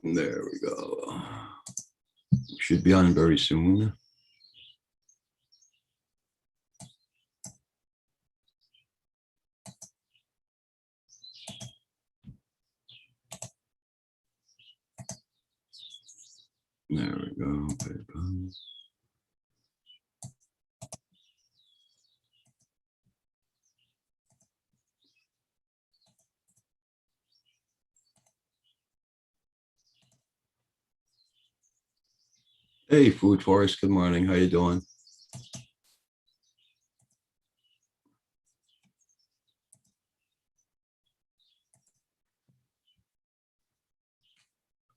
There we go. Should be on very soon. There we go. Hey, Food Forest. Good morning. How you doing?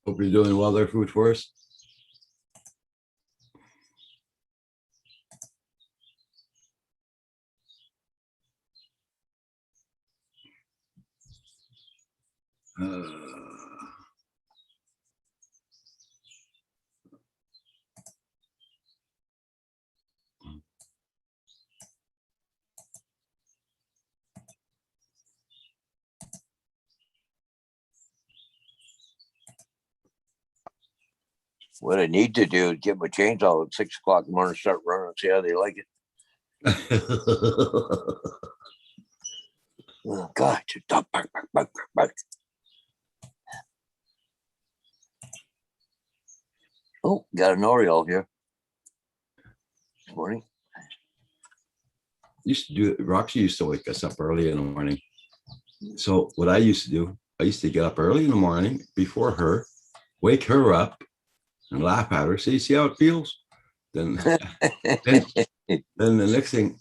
Hope you're doing well there, Food Forest. What I need to do is get my chainsaw at 6 o'clock in the morning, start running, see how they like it. Oh, God. Oh, got an Oriole here this morning. Used to do it. Roxy used to wake us up early in the morning. So what I used to do, I used to get up early in the morning before her, wake her up and laugh at her. See how it feels? Then the next thing,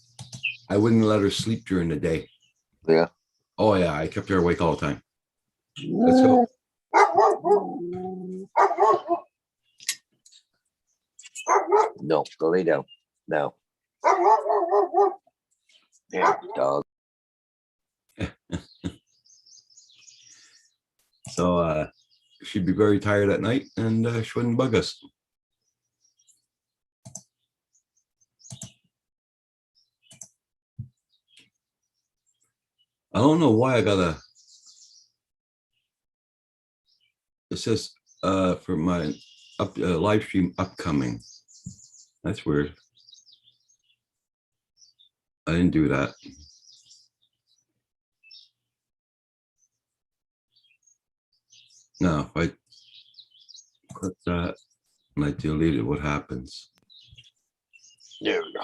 I wouldn't let her sleep during the day. Yeah. Oh yeah, I kept her awake all the time. Let's go. No, go lay down. No. Yeah, dog. So she'd be very tired at night and she wouldn't bug us. I don't know why I got it says for my live stream upcoming. That's weird. I didn't do that. Now, if I click that and I delete it, what happens? There we go.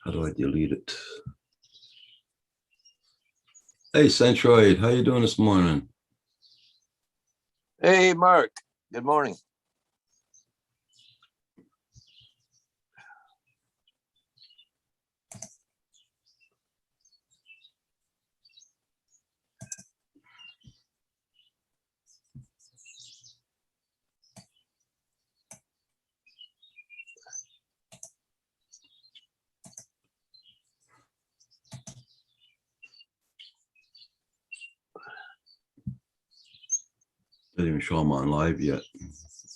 How do I delete it? Hey, Centroid, how you doing this morning? Hey, Mark. Good morning. Didn't even show them on live yet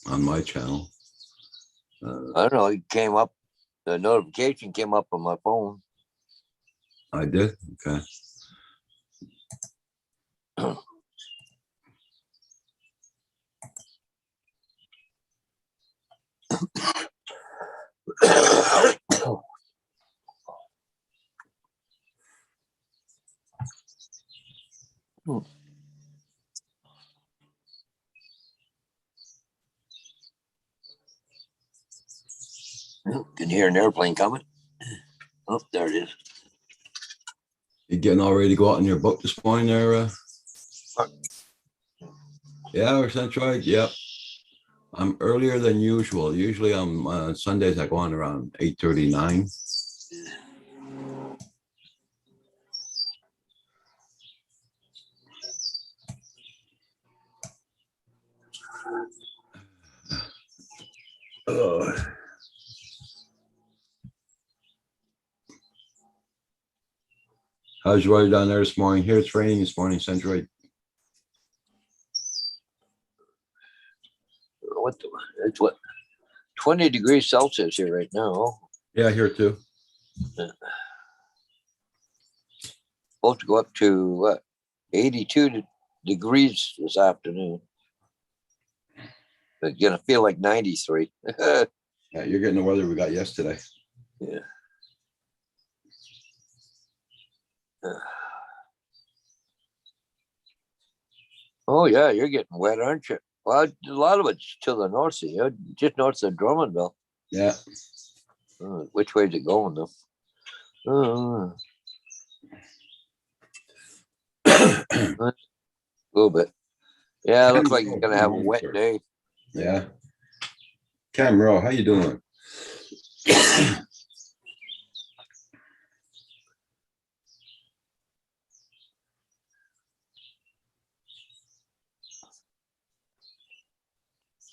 on my channel. I don't know. It came up. The notification came up on my phone. I did? Okay. Can hear an airplane coming. Oh, there it is. You getting all ready to go out in your boat this morning there? Yeah, or Centroid? Yep. I'm earlier than usual. Usually on Sundays, I go on around 8:39. How's your weather down there this morning? Here it's raining this morning, Centroid. It's what 20 degrees Celsius here right now. Yeah, here too. Supposed to go up to what? 82 degrees this afternoon. It's gonna feel like 93. Yeah, you're getting the weather we got yesterday. Yeah. Oh yeah, you're getting wet, aren't you? Well, a lot of it's to the north, just north of Drummondville. Yeah. Which way is it going though? A little bit. Yeah, it looks like you're gonna have a wet day. Yeah. Camero, how you doing?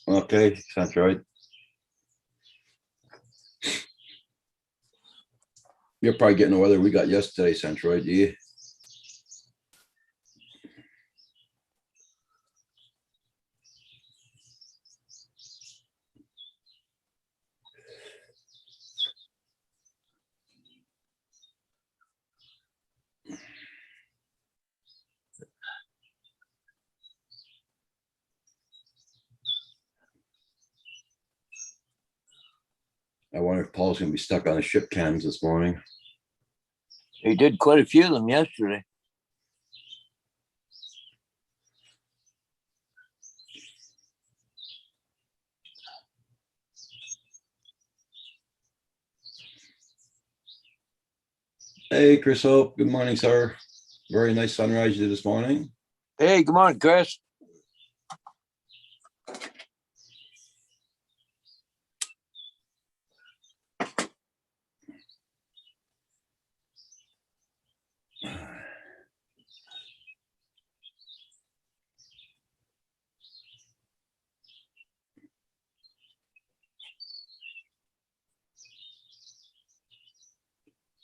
Okay, Centroid. You're probably getting the weather we got yesterday, Centroid, do you? I wonder if Paul's gonna be stuck on the ship cams this morning. He did quite a few of them yesterday. Hey, Chris Hope. Good morning, sir. Very nice sunrise you did this morning. Hey, good morning, Chris.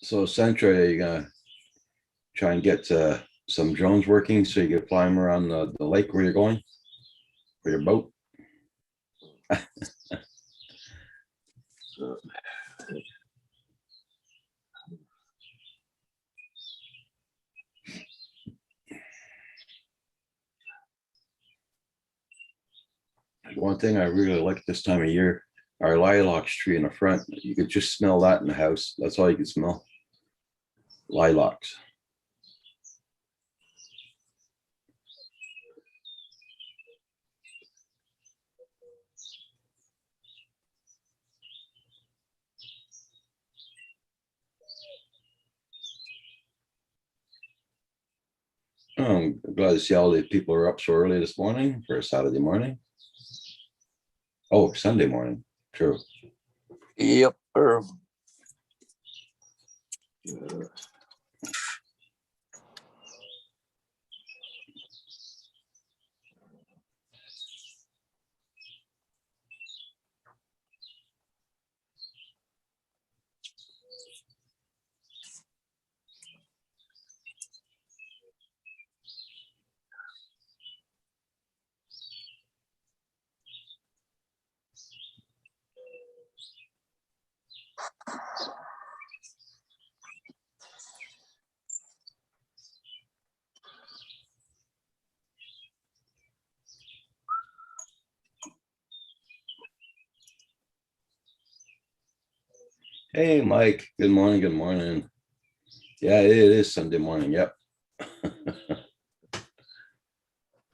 So, Centra, you're gonna try and get some drones working so you can fly them around the lake where you're going for your boat. One thing I really like this time of year, our lilacs tree in the front, you could just smell that in the house. That's all you can smell. Lilacs. Oh, I'm glad to see all the people are up so early this morning for a Saturday morning. Oh, Sunday morning. True. Yep. Hey, Mike. Good morning. Good morning. Yeah, it is Sunday morning. Yep.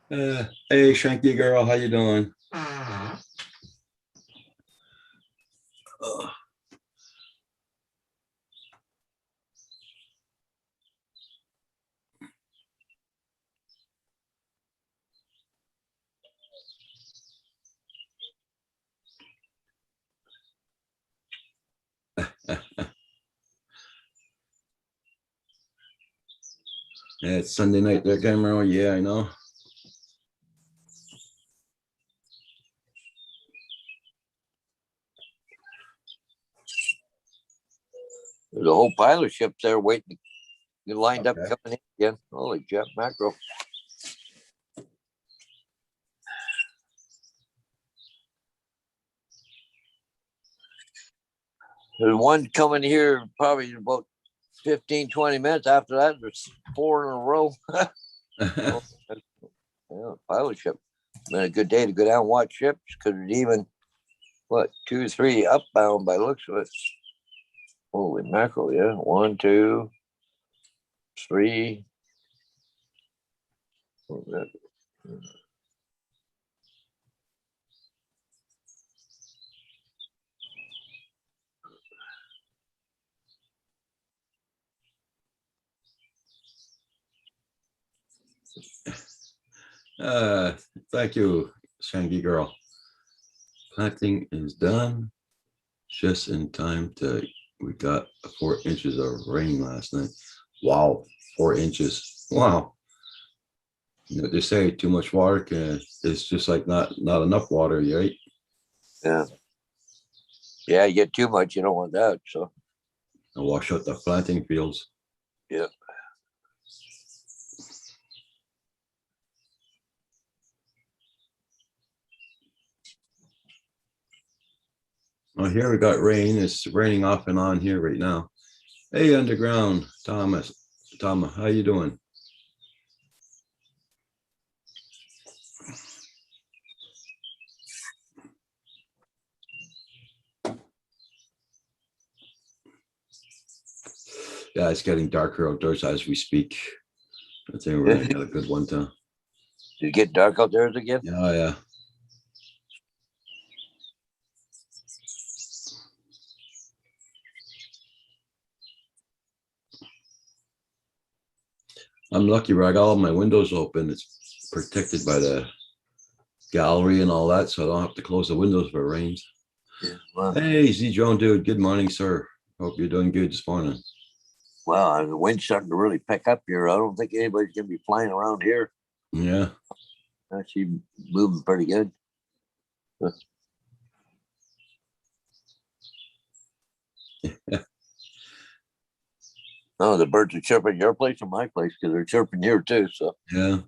Hey, Shanky girl, how you doing? Yeah, it's Sunday night there, Camero. Yeah, I know. There's a whole pile of ships there waiting. You lined up Okay. coming in again. Holy jet mackerel. There's one coming here probably in about 15, 20 minutes. After that, there's 4 in a row. Oh, yeah, pilot ship. Been a good day to go down and watch ships because it's even what 2 or 3 upbound by the looks of it. Holy mackerel! Yeah, 1, 2, 3. Oh, that- Uh, Thank you, Shangy girl. Planting is done just in time to, we got 4 inches of rain last night. Wow, 4 inches. Wow. You know, they say too much water can, it's just like not enough water, right? Yeah, yeah. You get too much, you don't want that. So And wash out the planting fields. yeah. Well, here we got rain. It's raining off and on here right now. Hey, underground, Thomas. Thomas, how you doing? Yeah, it's getting darker outdoors as we speak. I think we're gonna get a good one too. Did it get dark out there again? Yeah, yeah. I'm lucky where I got all my windows open. It's protected by the gallery and all that, so I don't have to close the windows if it rains. Yeah. Well, Hey, Z Drone dude, good morning, sir. Hope you're doing good this morning. wow, the wind's starting to really pick up here. I don't think anybody's gonna be flying around here. Yeah. Actually, moving pretty good. Oh, the birds are chirping at your place or my place because they're chirping here too. So, Yeah.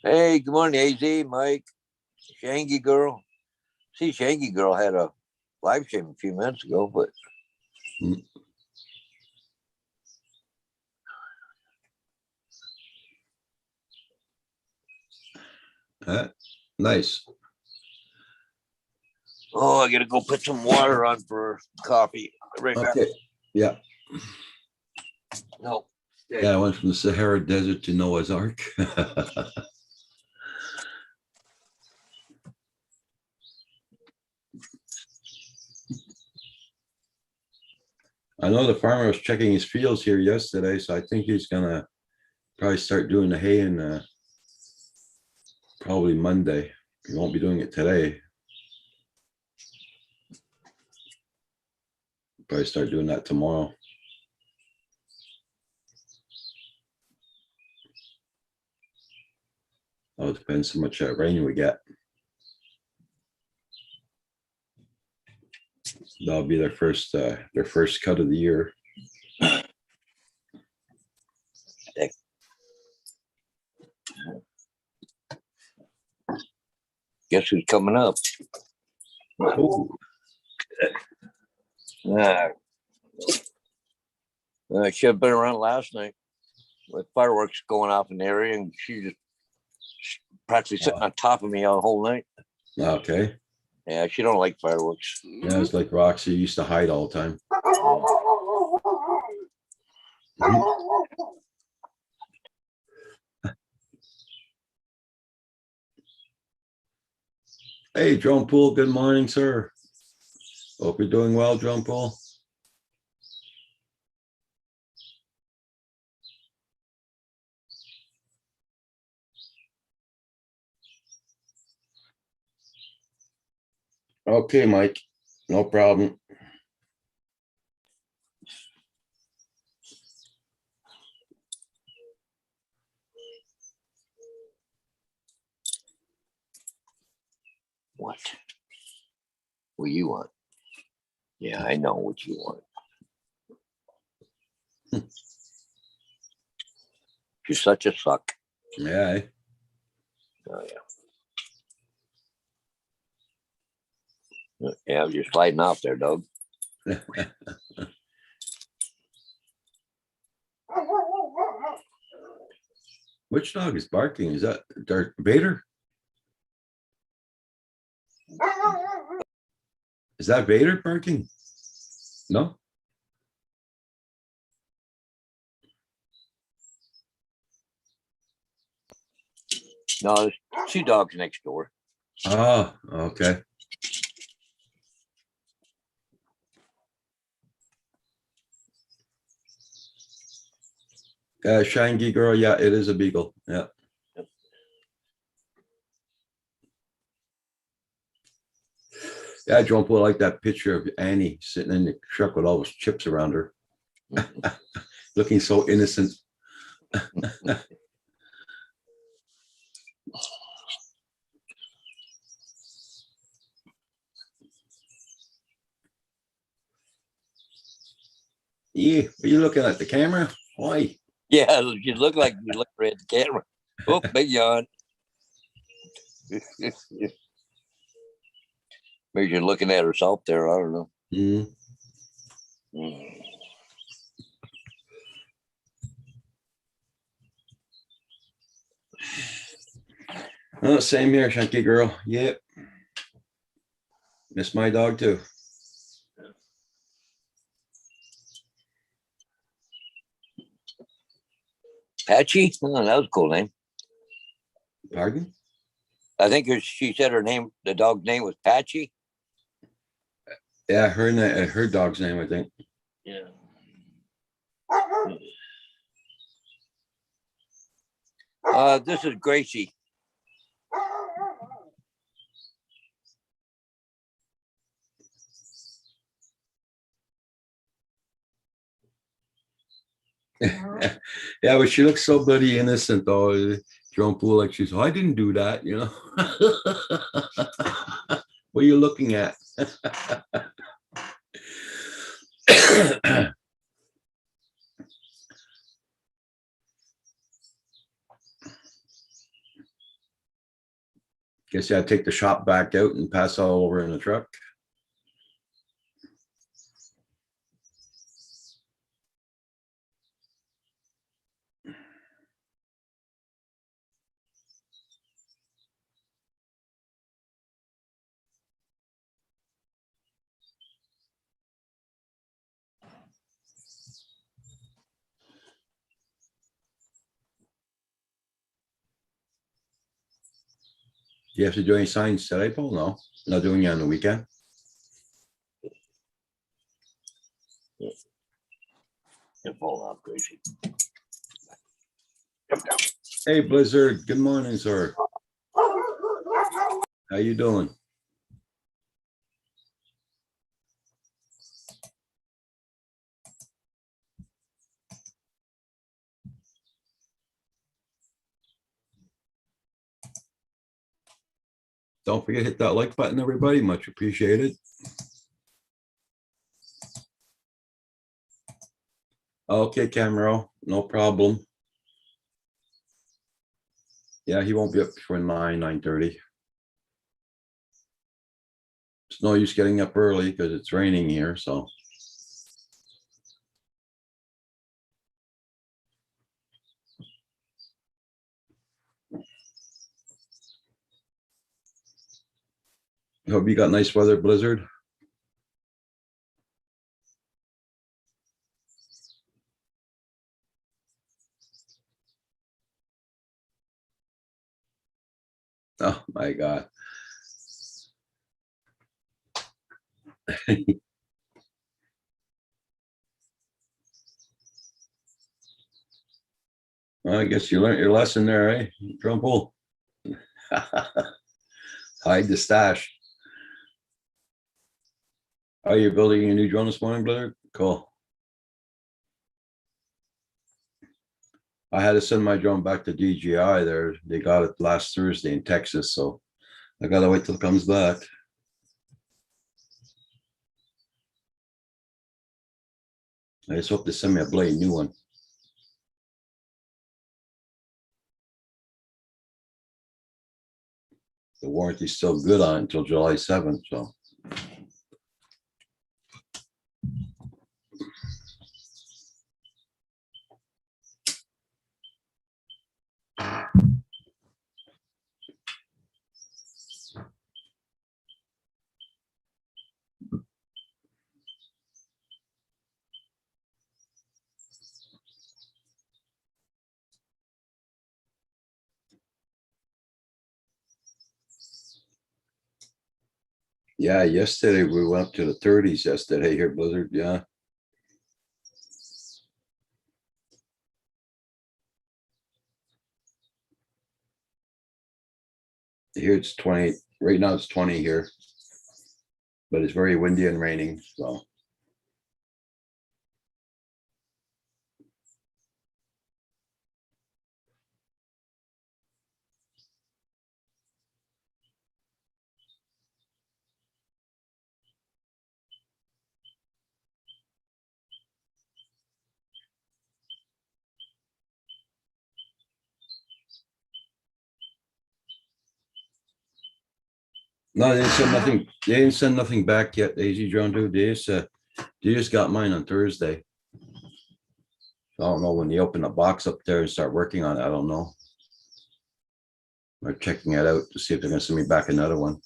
hey, good morning, AZ, Mike, Shangy Girl. See, Shangy Girl had a live stream a few minutes ago, but Nice. oh, I gotta go put some water on for coffee. Right back. Okay. Yeah. No. Yeah, I went from the Sahara Desert to Noah's Ark. I know the farmer was checking his fields here yesterday, so I think he's gonna probably start doing the hay in probably Monday. He won't be doing it today. Probably start doing that tomorrow. Oh, it depends how much rain we get. That'll be their first cut of the year. Guess who's coming up? Oh, She had been around last night with fireworks going off in the area, and she just practically sitting on top of me all the whole night. okay. Yeah, she don't like fireworks. Yeah, it's like Roxy used to hide all the time. Hey, Drone Pool, good morning, sir. Hope you're doing well, Drone Pool. Okay, Mike, no problem. What? What you want? Yeah, I know what you want. You're such a suck. Yeah. Oh, yeah. Yeah, you're sliding off there, Doug. Which dog is barking? Is that Darth Vader? Is that Vader barking? No? No, there's two dogs next door. Oh, okay. Shiny girl, yeah, it is a beagle. Yeah. Yep. Yeah, John Paul like that picture of Annie sitting in the truck with all those chips around her, looking so innocent. Yeah, are you looking at the camera? Why? Yeah, you look like you look right at the camera. Oh, big yawn. Maybe you're looking at herself there. I don't know. Mm. Oh, same here, Shanky girl. Yep. Miss my dog too. Patchy? Oh, that was a cool name. Pardon? I think she said her name, the dog's name was Patchy. Yeah, her dog's name, I think. Yeah. This is Gracie. Yeah, but she looks so bloody innocent though. Joan Poole, like she's, oh, I didn't do that, you know. What are you looking at? Guess I take the shop back out and pass all over in the truck. Do you have to do any signs today, Paul? No, not doing it on the weekend. Fall off, Gracie. Hey, Blizzard. Good morning, sir. How you doing? Don't forget to hit that like button, everybody. Much appreciated. Okay, Camero, no problem. Yeah, he won't be up before 9:30. It's no use getting up early because it's raining here, so. Hope you got nice weather, Blizzard. Oh my God. Well, I guess you learned your lesson there, eh, Trumple? Hide the stash. Are you building a new drone this morning, Blizzard? Cool. I had to send my drone back to DJI there. They got it last Thursday in Texas, so I gotta wait till it comes back. I just hope they send me a blade new one. The warranty's still good on it until July 7th, so. Yeah, yesterday we went up to the 30s yesterday here, Blizzard. Yeah. Here it's 20. Right now it's 20 here. But it's very windy and raining, so. No, they didn't send nothing, they didn't send nothing back yet, AZ John, dude. They just got mine on Thursday. I don't know when they open the box up there and start working on it. I don't know. They're checking it out to see if they're gonna send me back another one.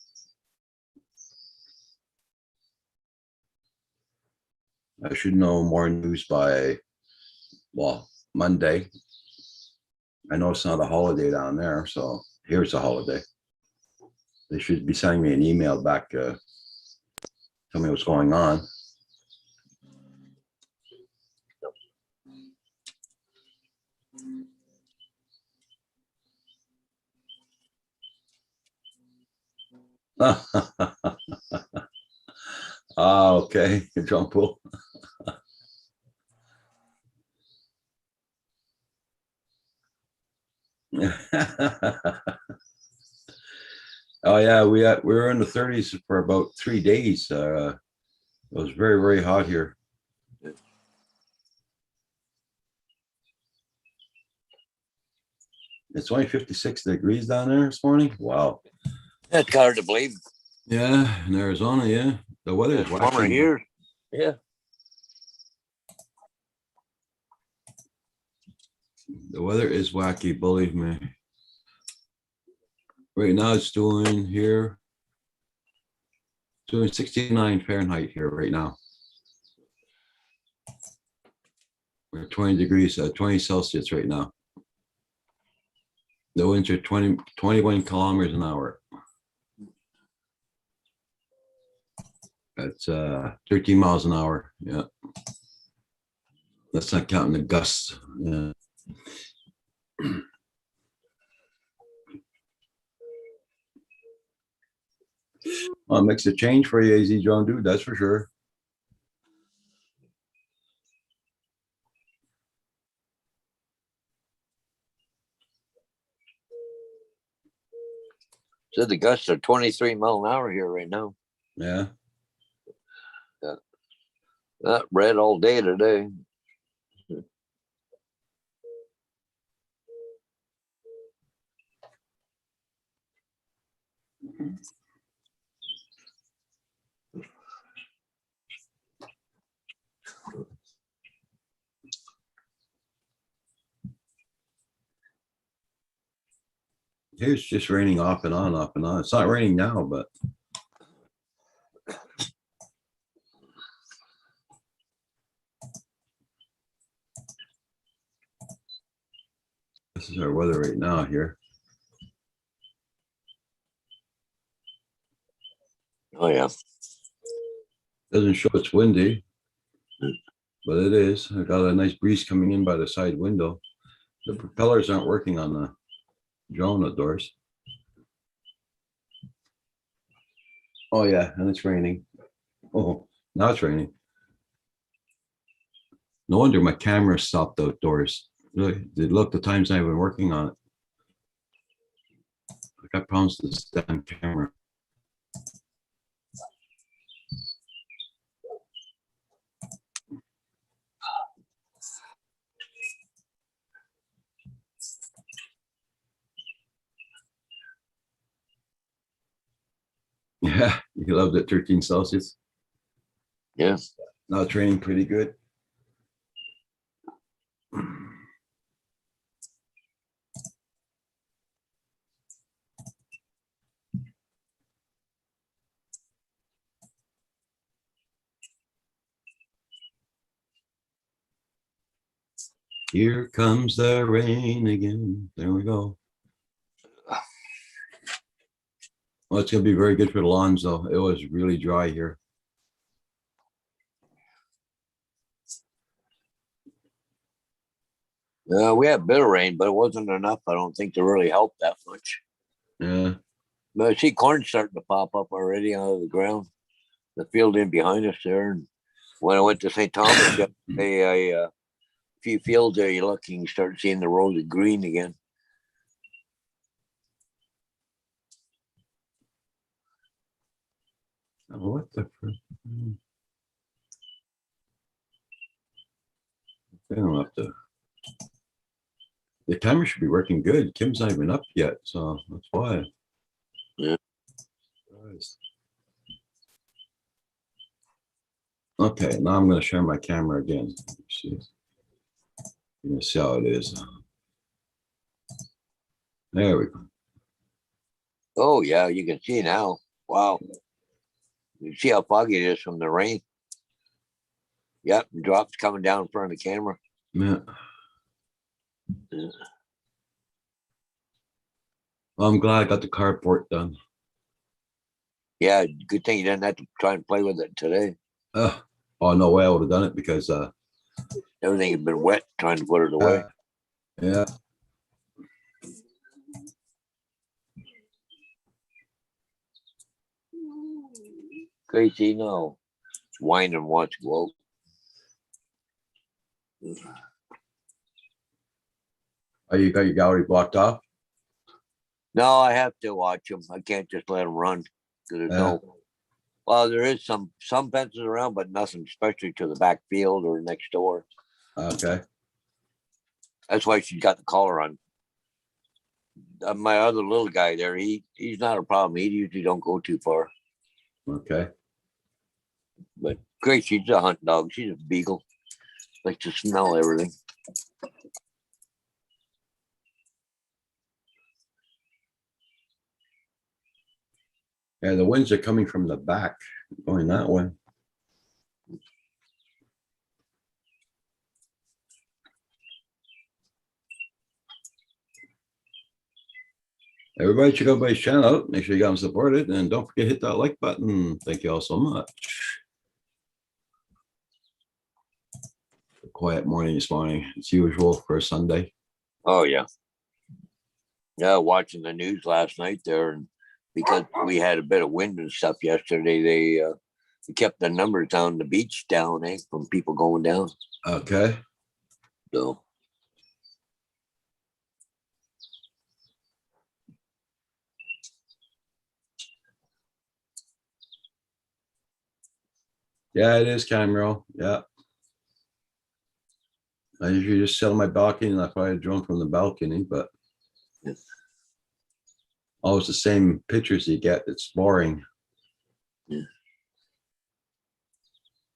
I should know more news by, well, Monday. I know it's not a holiday down there, so here's a holiday. They should be sending me an email back, tell me what's going on. Ah, okay, drum pool. Oh yeah, we were in the 30s for about 3 days. It was very, very hot here. It's only 56 degrees down there this morning. Wow. That's hard to believe. Yeah, in Arizona, yeah. The weather is Summer wacky. here. Yeah. The weather is wacky, believe me. Right now it's doing here. Doing 69 Fahrenheit here right now. We're 20 degrees, 20 Celsius right now. The winds are 21 kilometers an hour. That's 13 miles an hour. Yeah. That's not counting the gusts. Yeah. Well, it makes a change for you, AZ John, dude. That's for sure. Said the gusts are 23 mile an hour here right now. Yeah. That red all day today. Here's just raining off and on, off and on. It's not raining now, but this is our weather right now here. Oh yeah. Doesn't show it's windy, but it is. I got a nice breeze coming in by the side window. The propellers aren't working on the drone outdoors. Oh yeah, and it's raining. Oh, now it's raining. No wonder my camera stopped outdoors. Look, the times I've been working on it. I got problems with this damn camera. Yeah, you loved it, 13 Celsius. Yeah. Now it's raining pretty good. Here comes the rain again. There we go. Well, it's gonna be very good for the lawns though. It was really dry here. We had a bit of rain, but it wasn't enough. I don't think to really help that much. Yeah. But I see corn starting to pop up already out of the ground. The field in behind us there. And when I went to St. Thomas yesterday, a few fields there, you look, you can start seeing the rows of green again. Oh, what the? I don't have to. The timer should be working good. Kim's not even up yet, so that's why. Yeah. Okay, now I'm going to share my camera again. Let's see. You can see how it is. There we go. Oh, yeah, you can see now. Wow. You see how foggy it is from the rain. Yep, drops coming down in front of the camera. Yeah. Yeah. Well, I'm glad I got the carport done. Yeah, good thing you didn't have to try and play with it today. Oh no way I would have done it because Everything had been wet trying to put it away. yeah. Crazy, no. Wine and wants to go. Oh, you got your gallery blocked off? No, I have to watch them. I can't just let them run because there's Yeah. no. Well, there is some fences around, but nothing, especially to the back field or next door. Okay. That's why she's got the collar on. My other little guy there, he's not a problem. He usually don't go too far. Okay. But Grace, she's a hunt dog. She's a beagle. Likes to smell everything. Yeah, the winds are coming from the back, going that way. Everybody check out my channel. Make sure you got them supported, and don't forget to hit that like button. Thank you all so much. A quiet morning this morning, as usual for a Sunday. Oh yeah, yeah. Watching the news last night there, and because we had a bit of wind and stuff yesterday, they kept the numbers on the beach down, from people going down. Okay. So Yeah, it is camera. Yeah. I usually just sit on my balcony and I probably drone from the balcony, but yes. always the same pictures you get. It's boring. Yeah.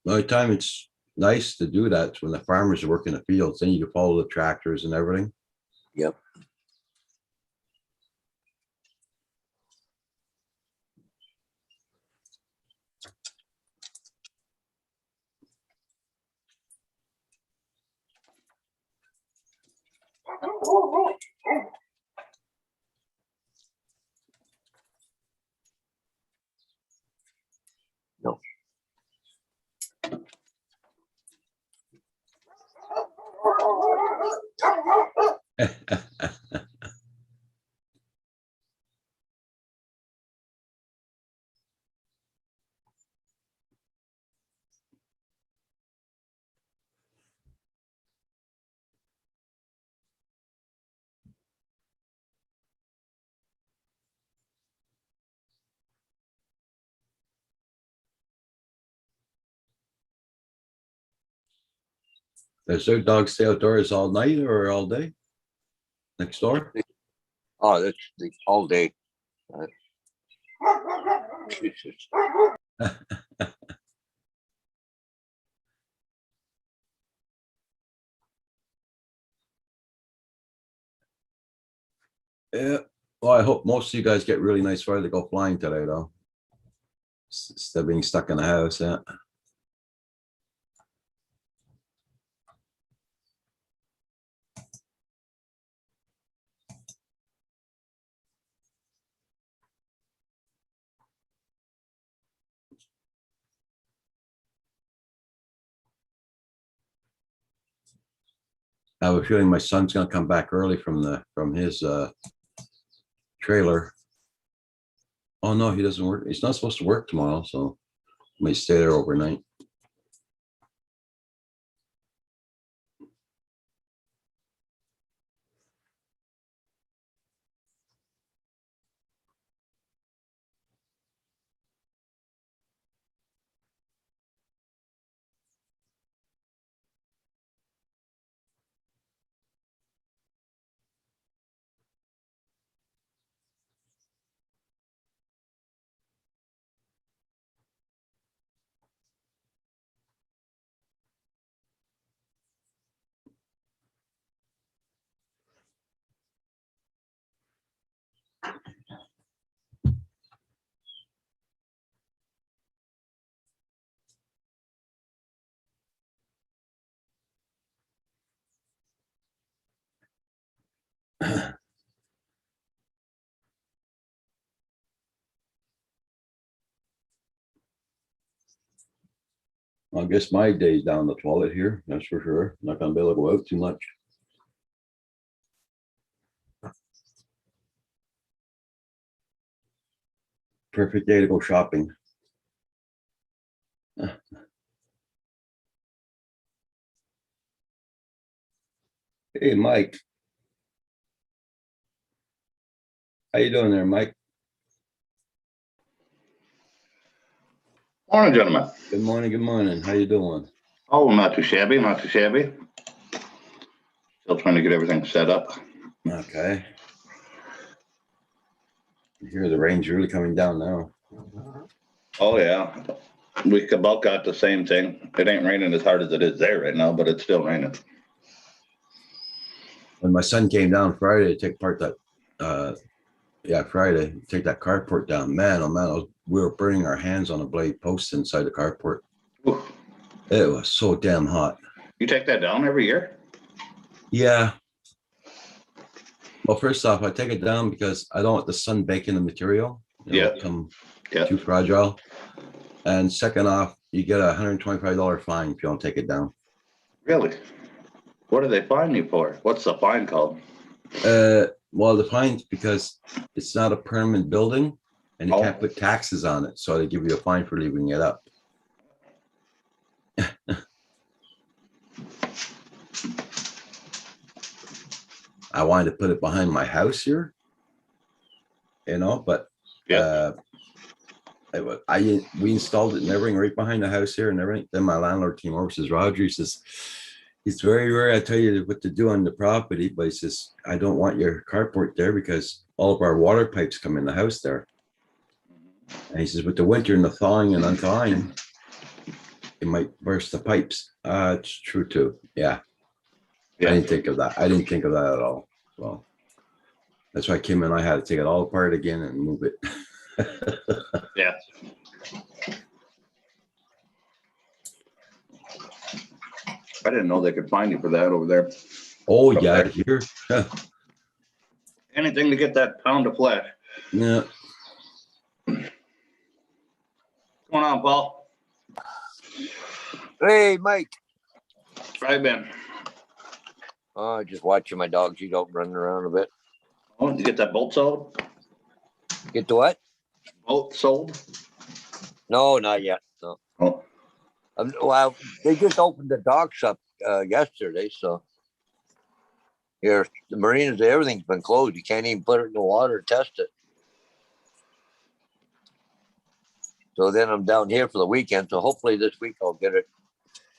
The only time it's nice to do that is when the farmers are working the fields. Then you can follow the tractors and everything. Yep. No. Does their dog stay outdoors all night or all day next door? Oh, that's all day. Jesus. Yeah. Well, I hope most of you guys get really nice weather to go flying today, though. Instead of being stuck in the house. Yeah. I have a feeling my son's gonna come back early from his trailer. Oh, no, he doesn't work. He's not supposed to work tomorrow, so might stay there overnight. I guess my day's down the toilet here, that's for sure. Not gonna be able to go out too much. Perfect day to go shopping. Hey, Mike. How you doing there, Mike? Morning, gentlemen. Good morning, good morning. How you doing? Oh, not too shabby, not too shabby. Still trying to get everything set up. Okay. I hear the rain's really coming down now. Oh, yeah. We about got the same thing. It ain't raining as hard as it is there right now, but it's still raining. When my son came down Friday to take part that, Friday, take that carport down, man, oh man, we were burning our hands on a blade post inside the carport. Ooh. It was so damn hot. You take that down every year? Yeah. Well, first off, I take it down because I don't want the sun baking the material. Yeah. Become Yeah. too fragile. And second off, you get a $125 fine if you don't take it down. Really? What do they fine you for? What's the fine called? Well, the fine's because it's not a permanent building and you Oh. can't put taxes on it. So they give you a fine for leaving it up. I wanted to put it behind my house here, but Yeah. we installed it and everything right behind the house here and everything. Then my landlord came over, says, Roger, he says, it's very rare I tell you what to do on the property, but he says, I don't want your carport there because all of our water pipes come in the house there. And he says, with the winter and the thawing and unthawing, it might burst the pipes. It's true too. Yeah. I Yeah. didn't think of that. I didn't think of that at all. Well, that's why Kim and I had to take it all apart again and move it. Yeah. I didn't know they could fine you for that over there. Oh, yeah, here. Anything to get that pound of flesh. Yeah. What's going on, Paul? Hey, Mike. Right, Ben. Just watching my dogs eat out, running around a bit. Oh, did you get that bolt sold? Get to what? Bolt sold? No, not yet. No. Oh, Well, they just opened the docks up yesterday, so here the marinas, everything's been closed. You can't even put it in the water and test it. So then I'm down here for the weekend. So hopefully this week I'll get it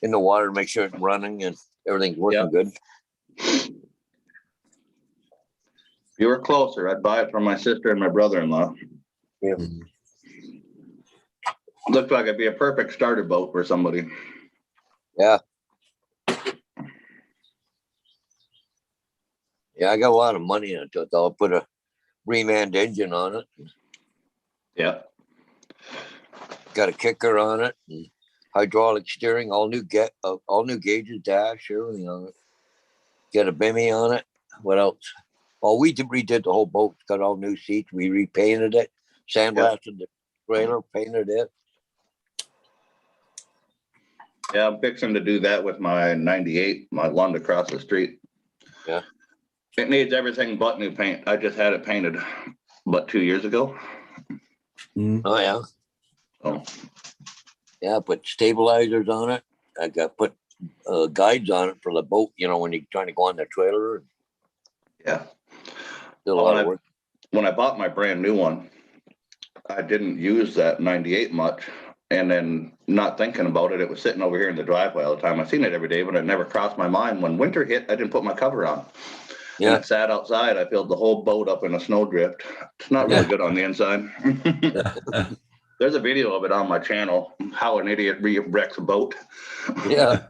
in the water, make sure it's running and everything's working good. if you were closer, I'd buy it from my sister and my brother-in-law. Yeah. Looked like it'd be a perfect starter boat for somebody. Yeah. Yeah, I got a lot of money into it. I'll put a reman engine on it. Yeah. Got a kicker on it. And hydraulic steering, all new gauges, dash, everything on it. Get a bimmy on it. What else? Oh, we redid the whole boat. Got all new seats. We repainted it, sandblasted the trailer, painted it. Yeah, I'm fixing to do that with my 98, my Lund across the street. Yeah. It needs everything but new paint. I just had it painted, but 2 years ago. Mm, Oh, yeah. Oh, Yeah, put stabilizers on it. I got put guides on it for the boat, when you're trying to go on the trailer. yeah. Did a lot of work. When I bought my brand new one, I didn't use that 98 much. And then not thinking about it, it was sitting over here in the driveway all the time. I seen it every day, but it never crossed my mind. When winter hit, I didn't put my cover on. And Yeah. it sat outside. I filled the whole boat up in a snowdrift. It's not really good on the inside. There's a video of it on my channel, how an idiot wrecks a boat. Yeah.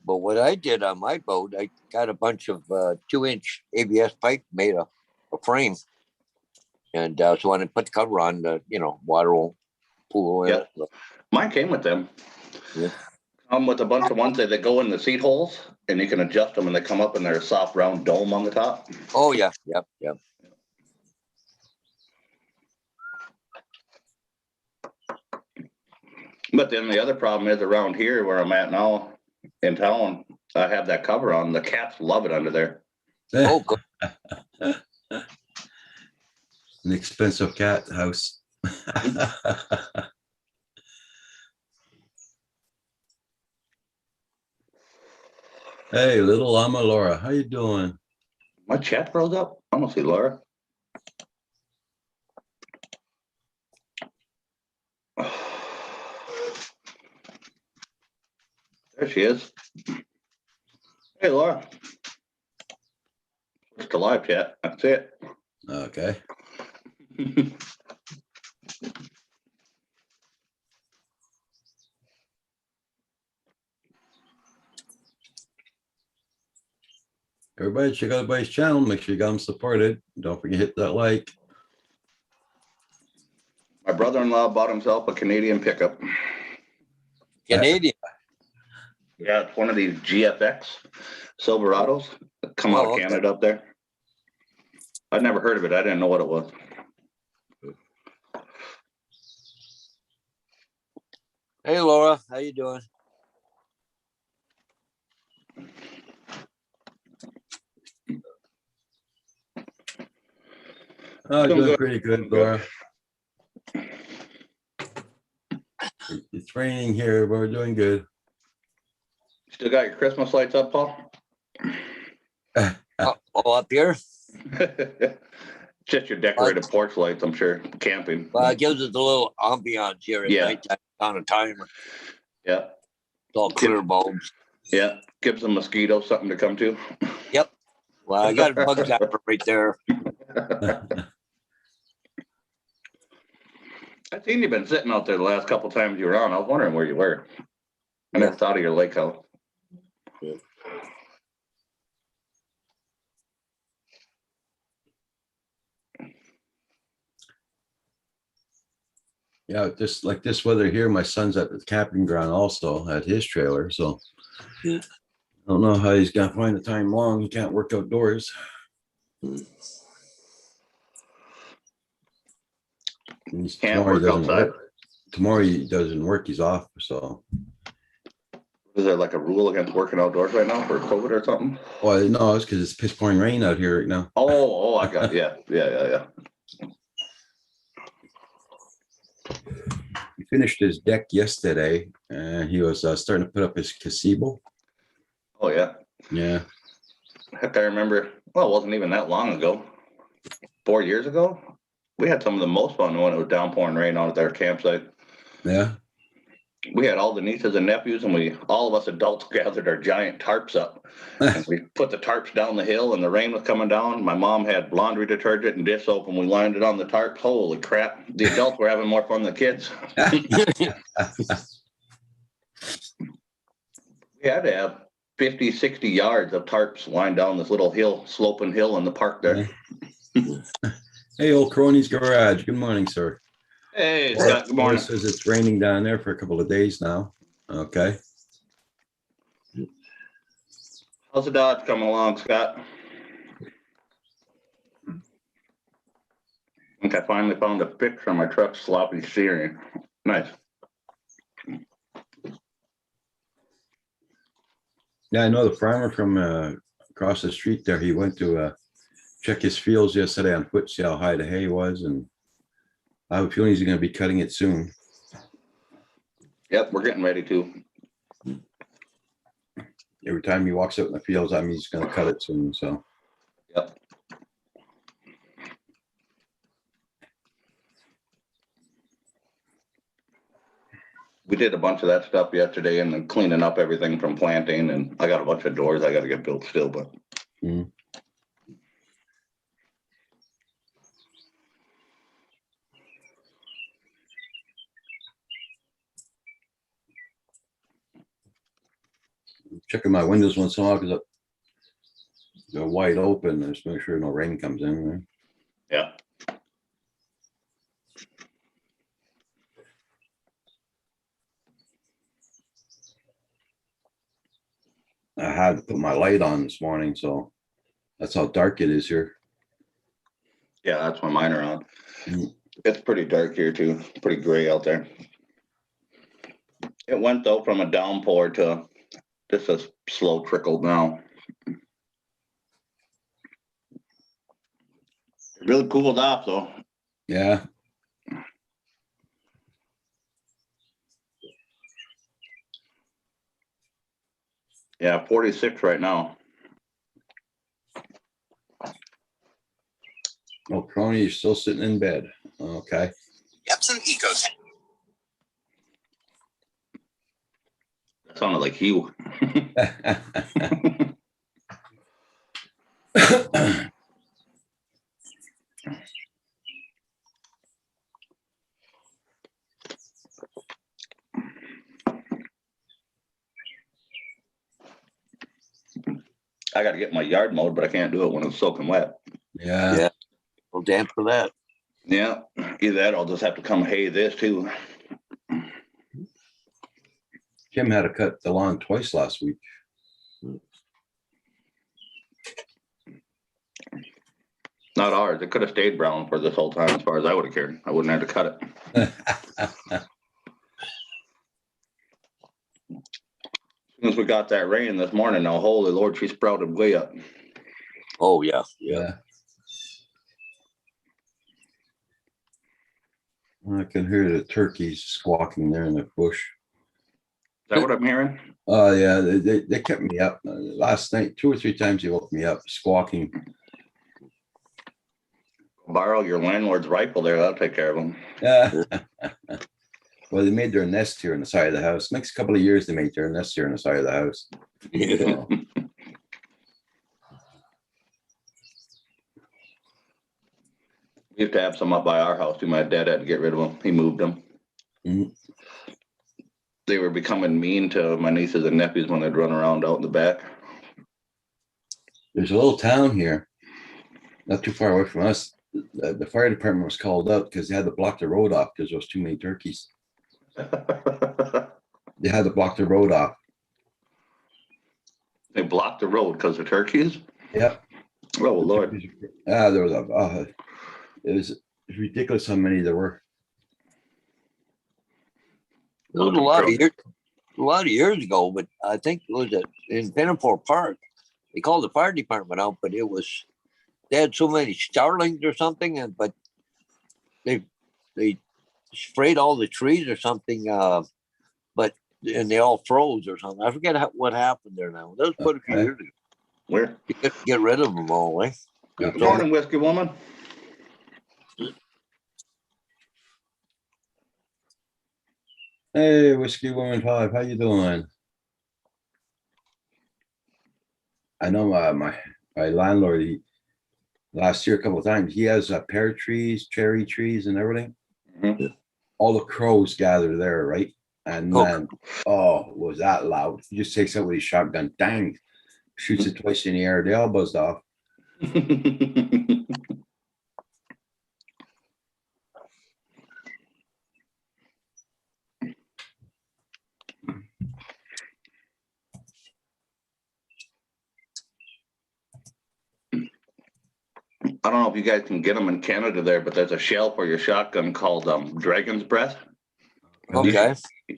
But what I did on my boat, I got a bunch of 2-inch ABS pipe, made a frame. And so when I put the cover on, water won't pool in Yeah. it. So, Mine came with them. Yeah. With a bunch of ones that go in the seat holes and you can adjust them and they come up and they're a soft round dome on the top. oh, yeah. Yep. Yep. But then the other problem is around here where I'm at now in town, I have that cover on. The cats love it under there. Oh, good. an expensive cat house. Hey, little Llama Laura, how you doing? My chat froze up. I don't see Laura. There she is. Hey, Laura. It's the live chat. That's it. Okay. Everybody check out everybody's channel. Make sure you got them supported. Don't forget to hit that like. My brother-in-law bought himself a Canadian pickup. Canadian. Yeah, it's one of these GFX Silverados that come out of okay. Canada up there. I'd never heard of it. I didn't know what it was. Hey, Laura, how you doing? Oh, Doing doing good. pretty good, Doing good. Laura. It's raining here, but we're doing good. Still got your Christmas lights up, Paul? Up here? Just your decorated porch lights, I'm sure. Camping. Well, it gives us a little ambiance here at Yeah. nighttime on a timer. Yeah. It's all clear bulbs. Yeah. Gives the mosquitoes something to come to. Yep. Well, I got a bug zapper right there. I seen you been sitting out there the last couple times you were on. I was wondering where you were. I never thought of your lake house. Yeah, just like this weather here, my son's at the camping ground also at his trailer, so Yeah. I don't know how he's gonna find the time long. He can't work outdoors. And Can't tomorrow he work doesn't outside. work. Tomorrow he doesn't work. He's off. So, Is there like a rule against working outdoors right now for COVID or something? well, no, it's because it's piss pouring rain out here right now. Oh, I got yeah. He finished his deck yesterday, and he was starting to put up his gazebo. Oh yeah. Yeah, Heck, I remember. Well, it wasn't even that long ago. 4 years ago, we had some of the most fun when it was downpouring rain out at our campsite. yeah. We had all the nieces and nephews, and all of us adults gathered our giant tarps up. And we put the tarps down the hill, and the rain was coming down. My mom had laundry detergent and dish soap, and we lined it on the tarps. Holy crap! The adults were having more fun than the kids. We had to have 50, 60 yards of tarps lined down this little hill, sloping hill in the park there. Hey, old Crony's Garage. Good morning, sir. Hey, Scott, good morning. Says it's raining down there for a couple of days now. Okay. How's the Dodge coming along, Scott? I think I finally found a fix on my truck's sloppy steering. Nice. Yeah, I know the farmer from across the street there. He went to check his fields yesterday on foot, see how high the hay was, and I have a feeling he's going to be cutting it soon. Yep, we're getting ready to. Every time he walks out in the fields, I mean, he's going to cut it soon. So Yep. We did a bunch of that stuff yesterday and then cleaning up everything from planting, and I got a bunch of doors I got to get built still, but mm. Checking my windows once in a while because they're wide open. Just make sure no rain comes in. Right? yeah. I had to put my light on this morning, so that's how dark it is here. Yeah, that's why mine are on. Mm. It's pretty dark here too, pretty gray out there. It went though from a downpour to just a slow trickle now. It really cooled off though. Yeah. Yeah, 46 right now. Oh, Crony, you're still sitting in bed. Okay. Epson Ecotech. That sounded like you. I got to get my yard mowed, but I can't do it when it's soaking wet. Yeah. Yeah. Well, damn for that. Yeah, either that, I'll just have to come hay this too. Kim had to cut the lawn twice last week. Not ours. It could have stayed brown for this whole time as far as I would have cared. I wouldn't have to cut it. As soon as we got that rain this morning, now holy Lord, she sprouted way up. Oh, yeah. Yeah. I can hear the turkeys squawking there in the bush. Is that what I'm hearing? Oh, yeah. They kept me up last night. 2 or 3 times they woke me up squawking. Borrow your landlord's rifle there. That'll take care of them. Yeah. Well, they made their nest here on the side of the house. Next couple of years, they made their nest here on the side of the house. Yeah. So, We used to have some up by our house too. My dad had to get rid of them. He moved them. Mhm. They were becoming mean to my nieces and nephews when they'd run around out in the back. There's a little town here, not too far away from us. The fire department was called out because they had to block the road off because there was too many turkeys. They had to block the road off. They blocked the road because of turkeys. Yep. Oh Lord. There was it was ridiculous how many there were. It was a lot of years ago, but I think it was in Pinafore Park. They called the fire department out, but they had so many starlings or something, but they sprayed all the trees or something, and they all froze or something. I forget what happened there now. That was quite a few Okay. years ago. Where? Get rid of them all, eh? Yeah. Good morning, whiskey woman. Hey, Whiskey Woman 5, how you doing? I know my landlord, last year a couple of times, he has pear trees, cherry trees and everything. Mhm. All the crows gather there, right? And Oh. then, was that loud? He just takes out with his shotgun, dang, shoots it twice in the air. They all buzzed off. I don't know if you guys can get them in Canada there, but there's a shell for your shotgun called Dragon's Breath. Okay.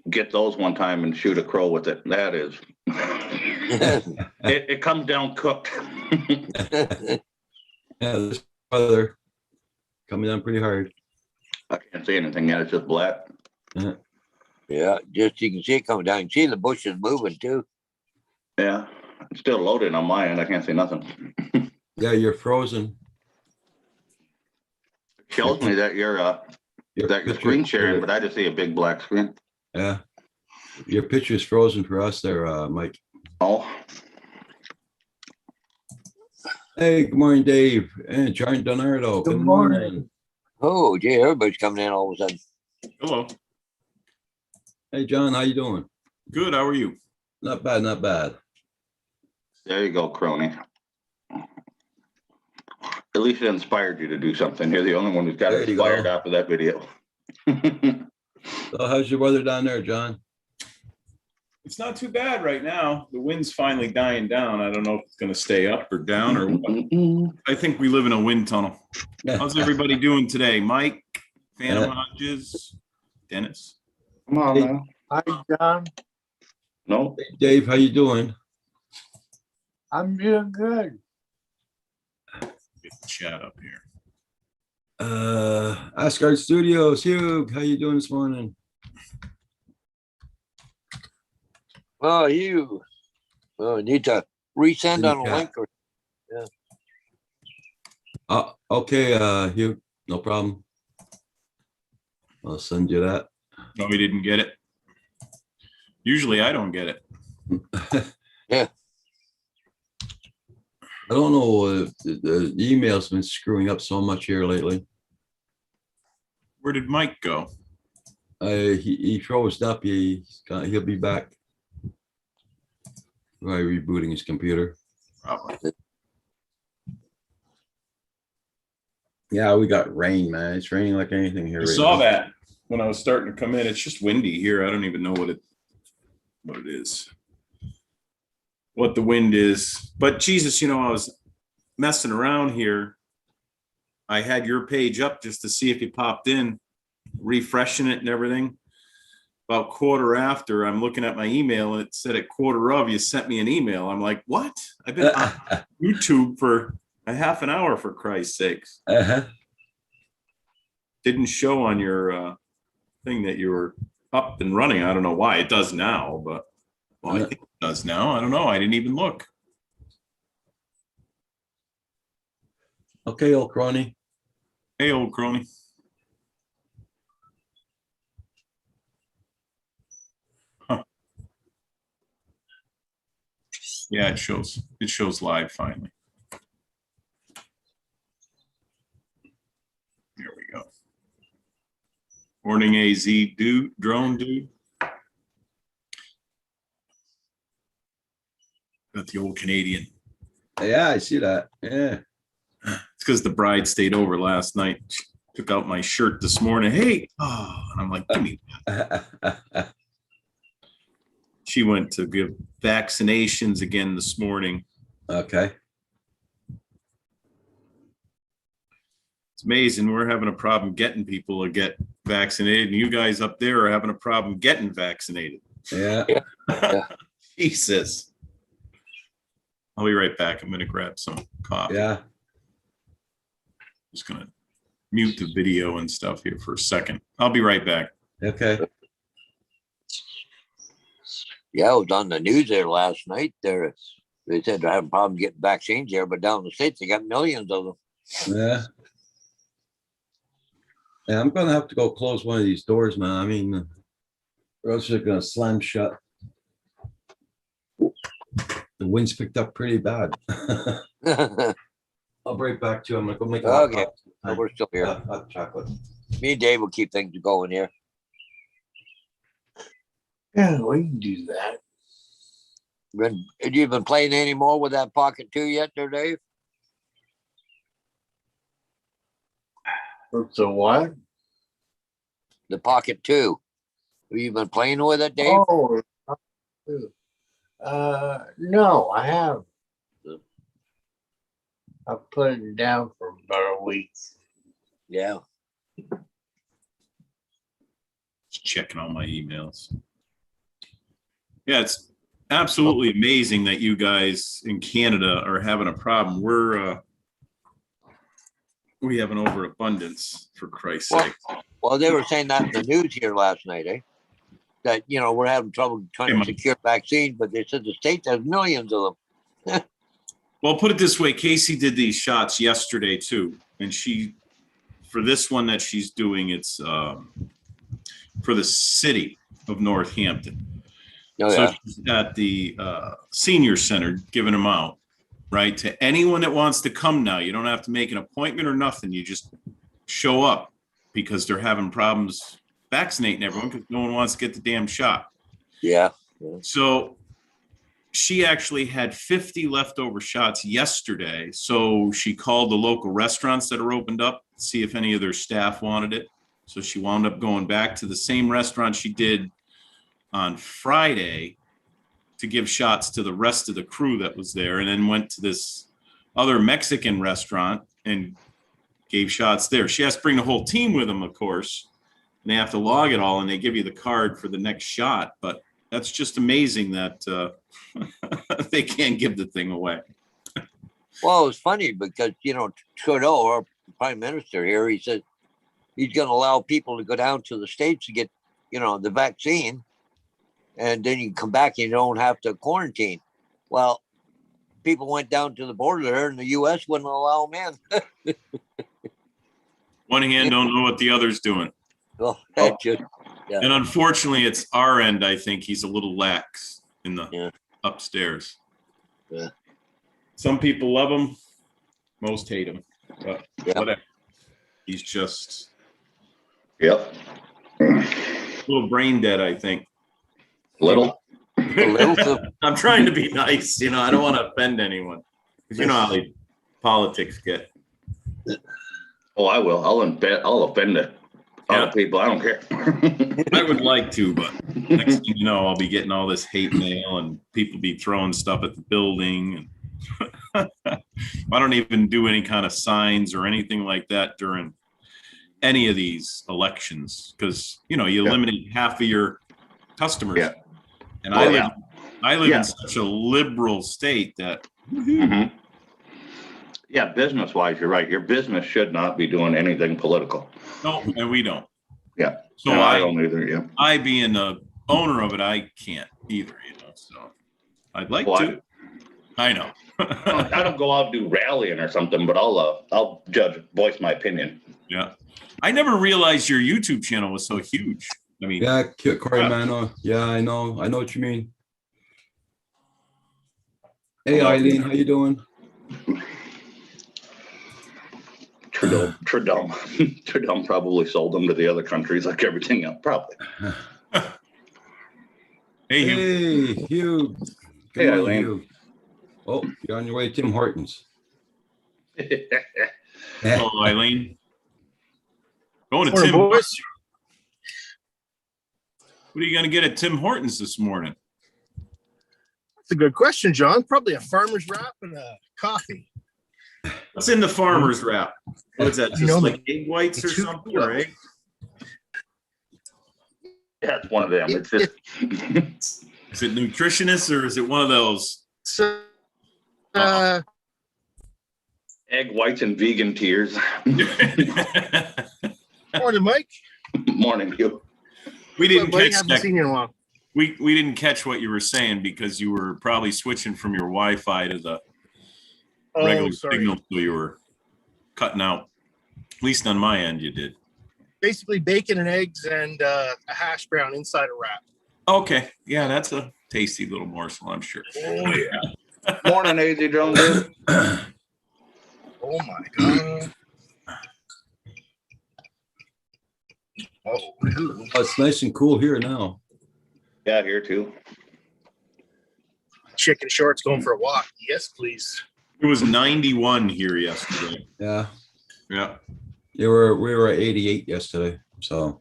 Get those one time and shoot a crow with it. That is It comes down cooked. Yeah, this weather coming down pretty hard. I can't see anything yet. It's just black. Yeah, just you can see it coming down. You can see the bushes moving too. Yeah, it's still loaded on my end. I can't see nothing. Yeah, you're frozen. Shows me that you're Your screen picture- sharing, but I just see a big black screen. Yeah. Your picture's frozen for us there, Mike. Oh, Hey, good morning, Dave. And John Donardo. Good morning. Oh, gee, everybody's coming in all of a sudden. Hello. Hey, John, how you doing? Good. How are you? Not bad, not bad. there you go, crony. At least it inspired you to do something. You're the only one who's got There you inspired go. after that video. So how's your weather down there, John? It's not too bad right now. The wind's finally dying down. I don't know if it's going to stay up or down or what. I think we live in a wind tunnel. How's everybody doing today? Mike, Phantom Hodges, Dennis. Come on Hey. now. Hi, John. No, Hey, Dave, how you doing? I'm doing good. Get the chat up here. Asgard Studios, Hugh, how you doing this morning? Oh, you. Oh, you need to resend In the on a chat. link or Okay, Hugh, no problem. I'll send you that. No, we didn't get it. Usually I don't get it. Yeah. I don't know, the email's been screwing up so much here lately. Where did Mike go? He froze up, he'll be back. By rebooting his computer. Probably. Yeah, we got rain, man. It's raining like anything here. I right saw now. that when I was starting to come in. It's just windy here. I don't even know what it is. What the wind is. But Jesus, I was messing around here. I had your page up just to see if you popped in, refreshing it and everything. About quarter after, I'm looking at my email and it said at quarter of, you sent me an email. I'm like, what? I've been on YouTube for a half an hour, for Christ's sakes. Uh-huh. Didn't show on your thing that you were up and running. I don't know why. It does now, but I think it does now. I don't know. I didn't even look. Okay, old crony. Hey, old crony. Huh. Yeah, it shows. It shows live finally. There we go. Morning, AZ dude, drone dude. Got the old Canadian. Yeah, I see that. Yeah. It's because the bride stayed over last night. She took out my shirt this morning. Hey, and I'm like, give me. She went to give vaccinations again this morning. Okay. It's amazing. We're having a problem getting people to get vaccinated, and you guys up there are having a problem getting vaccinated. Yeah. Jesus. I'll be right back. I'm going to grab some coffee. Yeah. Just going to mute the video and stuff here for a second. I'll be right back. Okay. yeah, it was on the news there last night. There, they said they're having problems getting vaccines here, but down in the States, they got millions of them. Yeah. Yeah, I'm gonna have to go close one of these doors, man. I mean, or else they're gonna slam shut. The wind's picked up pretty bad. I'll be right back to you. I'm gonna go make a hot Okay. coffee. We're still here. Hot chocolate. Me and Dave will keep things going here. Yeah, we can do that. Have you been playing any more with that Pocket 2 yet there, Dave? So what? The Pocket 2. Have you been playing with it, Dave? Oh, no, I have. I put it down for about a week. Yeah. Just checking all my emails. Yeah, it's absolutely amazing that you guys in Canada are having a problem. We have an overabundance, for Christ's Well, sake. well, they were saying that in the news here last night, eh? That, we're having trouble trying to secure vaccines, but they said the States has millions of them. Well, put it this way, Casey did these shots yesterday too, and for this one that she's doing, it's for the city of Northampton. Oh, So yeah. she's at the senior center giving them out, right? To anyone that wants to come now. You don't have to make an appointment or nothing. You just show up because they're having problems vaccinating everyone because no one wants to get the damn shot. Yeah. So she actually had 50 leftover shots yesterday. So she called the local restaurants that are opened up to see if any of their staff wanted it. So she wound up going back to the same restaurant she did on Friday to give shots to the rest of the crew that was there, and then went to this other Mexican restaurant and gave shots there. She has to bring the whole team with them, of course, and they have to log it all, and they give you the card for the next shot. But that's just amazing that they can't give the thing away. Well, it's funny because, Trudeau, our prime minister here, he said he's going to allow people to go down to the States to get, the vaccine. And then you come back and you don't have to quarantine. Well, people went down to the border there and the U.S. wouldn't allow them in. One hand don't know what the other's doing. Well, that just, And unfortunately, it's our end. I think he's a little lax in the upstairs. Yeah. Some people love him. Most hate him. But Yeah. whatever. He's just Yep. a little brain dead, I think. Little. a little, I'm trying to be nice. I don't want to offend anyone. Because you know how politics get. Oh, I will. I'll offend the other people. I don't care. I would like to, but next thing you know, I'll be getting all this hate mail and people be throwing stuff at the building. And I don't even do any kind of signs or anything like that during any of these elections because, you eliminate half of your customers. Yeah. And Oh, I live in such a liberal state that Mhm. Yeah, business wise, you're right. Your business should not be doing anything political. no, and we don't. Yeah. So No, I don't either. Yeah. I being the owner of it, I can't either, so I'd like Well, to. I know. I don't go out and do rallying or something, but I'll voice my opinion. Yeah. I never realized your YouTube channel was so huge. I mean, Yeah, Corey Mano. Yeah, I know what you mean. Hey, Eileen, how you doing? Trudeau probably sold them to the other countries like everything else, probably. hey, Hugh. Hey, Hugh. Hey, Come on, Eileen. Hugh. Oh, you're on your way to Tim Hortons. Oh, Eileen. Going to Morning, Tim. boys. What are you going to get at Tim Hortons this morning? That's a good question, John. Probably a farmer's wrap and a coffee. What's in the farmer's wrap? What is that? You Just know, like egg whites or the two- something, right? Yeah, it's one of them. It's just Is it nutritionist or is it one of those? So, egg whites and vegan tears. morning, Mike. Morning, you. We didn't Buddy, catch haven't that. seen you in a while. We didn't catch what you were saying because you were probably switching from your Wi-Fi to the regular Oh, sorry. signal, so you were cutting out. At least on my end, you did. Basically, bacon and eggs and a hash brown inside a wrap. Okay, yeah, that's a tasty little morsel, I'm sure. Oh yeah. Morning, AZ Jones. Oh my god. Oh, ooh. Oh, it's nice and cool here now. Yeah, here too. Chicken shorts going for a walk. Yes, please. It was 91 here yesterday. Yeah, Yeah. we were at 88 yesterday. So,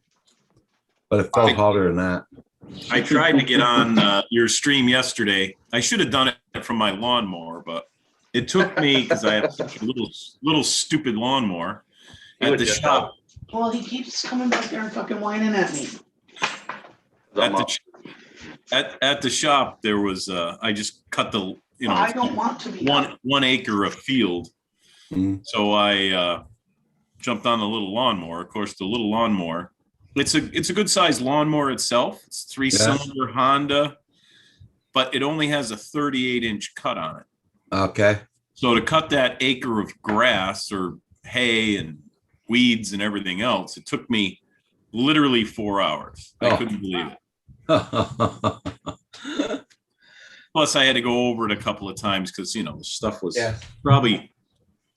but it felt hotter than that. I tried to get on your stream yesterday. I should have done it from my lawnmower, but it took me because I have such a little stupid lawnmower at the shop. Well, he keeps coming back there and fucking whining at me. At the, at the shop, there was, I just cut the, you know, I don't want to be. 1 acre of field. Mm. So I jumped on the little lawnmower. Of course, the little lawnmower, it's a good sized lawnmower itself. It's 3-cylinder Honda, but it only has a 38-inch cut on it. Okay. So to cut that acre of grass or hay and weeds and everything else, it took me literally 4 hours. I Oh. couldn't believe it. Plus, I had to go over it a couple of times because, you know, the stuff was Yeah. probably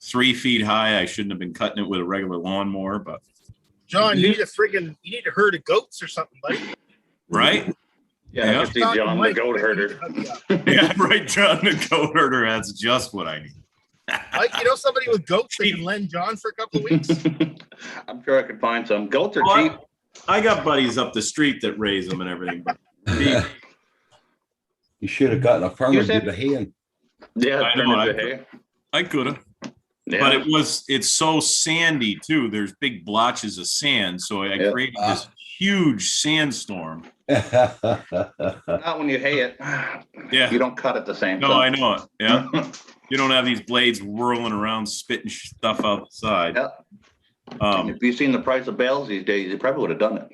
3 feet high. I shouldn't have been cutting it with a regular lawnmower, but John, you need a herd of goats or something, buddy. right? Yeah, I can see John, the goat herder. Yeah, right. John, the goat herder. That's just what I need. Mike, you know somebody with goats that can lend John for a couple of weeks? I'm sure I could find some. Goats are Well, cheap. I got buddies up the street that raise them and everything. But You should have gotten a farmer to said- do the haying. Yeah, I turn know, into I- hay. I could have. Yeah. But it's so sandy too. There's big blotches of sand. So I Yeah. created this huge sandstorm. Not when you hay it. Yeah. You don't cut it the same. No, I know it. Yeah. You don't have these blades whirling around, spitting stuff outside. Yeah. If you've seen the price of bales these days, you probably would have done it.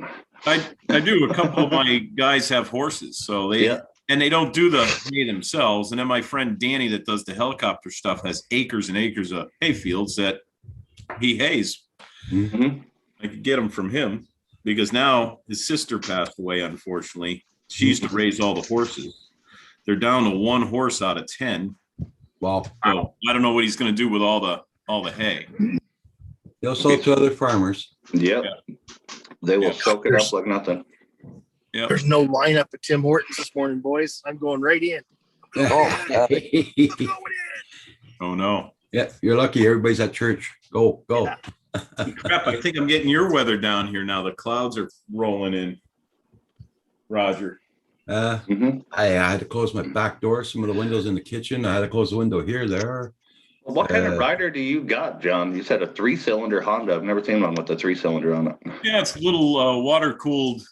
I do. A couple of my guys have horses, so they Yeah. and they don't do the hay themselves. And then my friend Danny that does the helicopter stuff has acres and acres of hay fields that he hays. Mhm. I could get them from him because now his sister passed away, unfortunately. She used to raise all the horses. They're down to 1 horse out of 10. Well, So I don't know what he's going to do with all the hay. they'll sell it to other farmers. Yep. They will Yeah. soak it up like nothing. Yeah. There's no lineup at Tim Hortons this morning, boys. I'm going right in. Oh, I'm going in. Oh no. Yeah, you're lucky. Everybody's at church. Go. Yeah. Crap, I think I'm getting your weather down here now. The clouds are rolling in. Roger. Mhm. I had to close my back door, some of the windows in the kitchen. I had to close the window here, there. Well, what kind of Uh, rider do you got, John? You said a 3-cylinder Honda. I've never seen one with a 3-cylinder on it. Yeah, it's a little water cooled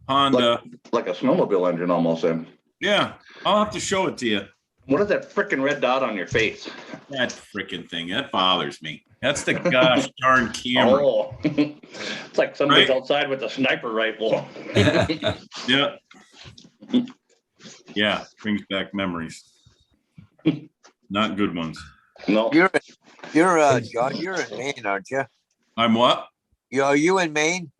Honda. Like a snowmobile engine almost. Then. Yeah, I'll have to show it to you. What is that freaking red dot on your face? That freaking thing, that bothers me. That's the gosh darn camera. Oh, it's like somebody's Right? outside with a sniper rifle. Yeah. Yeah, brings back memories. Not good ones. No, you're John, you're in Maine, aren't you? I'm what? Are you in Maine?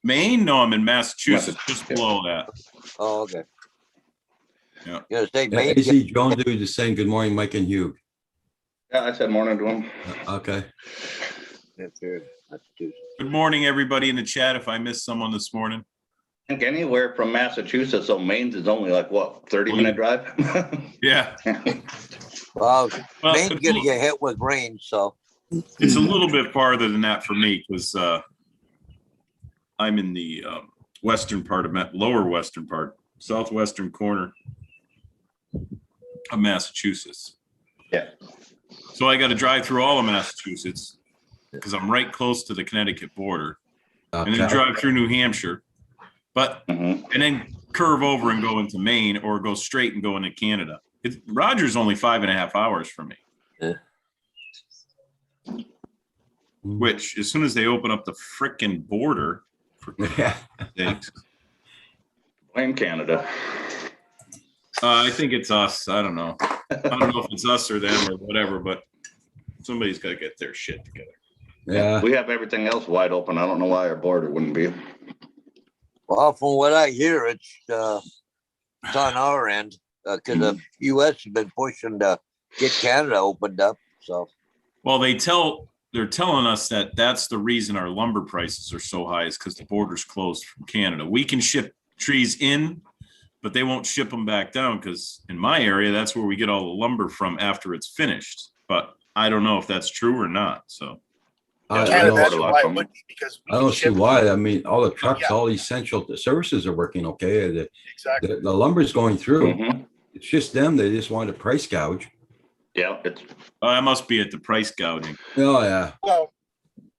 Maine? No, I'm in Massachusetts, just below that. Oh, okay. Yeah. Gonna say Yeah, Maine. AC Jones do just saying good morning, Mike and Hugh. yeah, I said morning to him. Okay. That's good. That's good. Good morning, everybody in the chat. If I missed someone this morning. I think anywhere from Massachusetts, so Maine's is only like what, 30-minute drive? Yeah. Well, Well, Maine's it's, gonna get hit with rain, so it's a little bit farther than that for me because I'm in the western part of lower western part, southwestern corner of Massachusetts. Yeah. So I got to drive through all of Massachusetts because I'm right close to the Connecticut border, and then Okay. drive through New Hampshire, but Mhm. and then curve over and go into Maine or go straight and go into Canada. Roger's only 5.5 hours from me. Which, as soon as they open up the frickin' border, for Yeah. sakes, Blame Canada. I think it's us. I don't know. I don't know if it's us or them or whatever, but somebody's got to get their shit together. Yeah. We have everything else wide open. I don't know why our border wouldn't be. well, from what I hear, it's on our end because the U.S. has been pushing to get Canada opened up. So Well, they're telling us that that's the reason our lumber prices are so high is because the border's closed from Canada. We can ship trees in, but they won't ship them back down because in my area, that's where we get all the lumber from after it's finished. But I don't know if that's true or not. So I Canada, don't, that's know. why it would be because we I can don't see ship- why. I mean, all the trucks, Yeah. all essential services are working okay. Exactly. The lumber's going through. Mhm. It's just them. They just want to price gouge. Yeah, it's I must be at the price gouging. Oh, yeah. Well,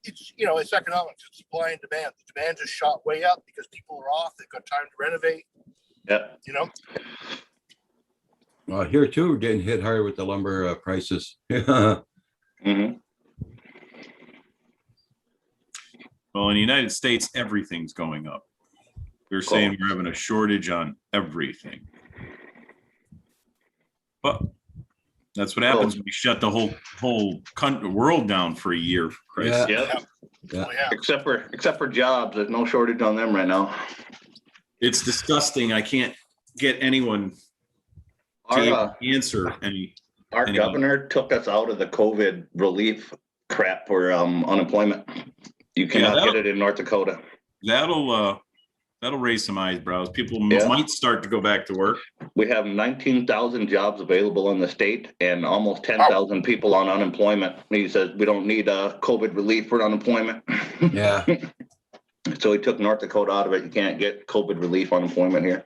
it's economics. It's supply and demand. The demand just shot way up because people are off. They've got time to renovate. Yeah. you know? Well, here too, we're getting hit hard with the lumber prices. Yeah. Mhm. Well, in the United States, everything's going up. They're saying we're having a shortage on everything. But that's what happens when you shut the whole world down for a year. For Christ's sake. Yeah. Yeah. Oh, yeah. Except for jobs, there's no shortage on them right now. It's disgusting. I can't get anyone to Our even answer any. our Anyhow. governor took us out of the COVID relief crap for unemployment. You cannot that'll- get it in North Dakota. That'll raise some eyebrows. People Yeah. might start to go back to work. We have 19,000 jobs available in the state and almost 10,000 people on unemployment. He says we don't need COVID relief for unemployment. Yeah. So he took North Dakota out of it. You can't get COVID relief unemployment here.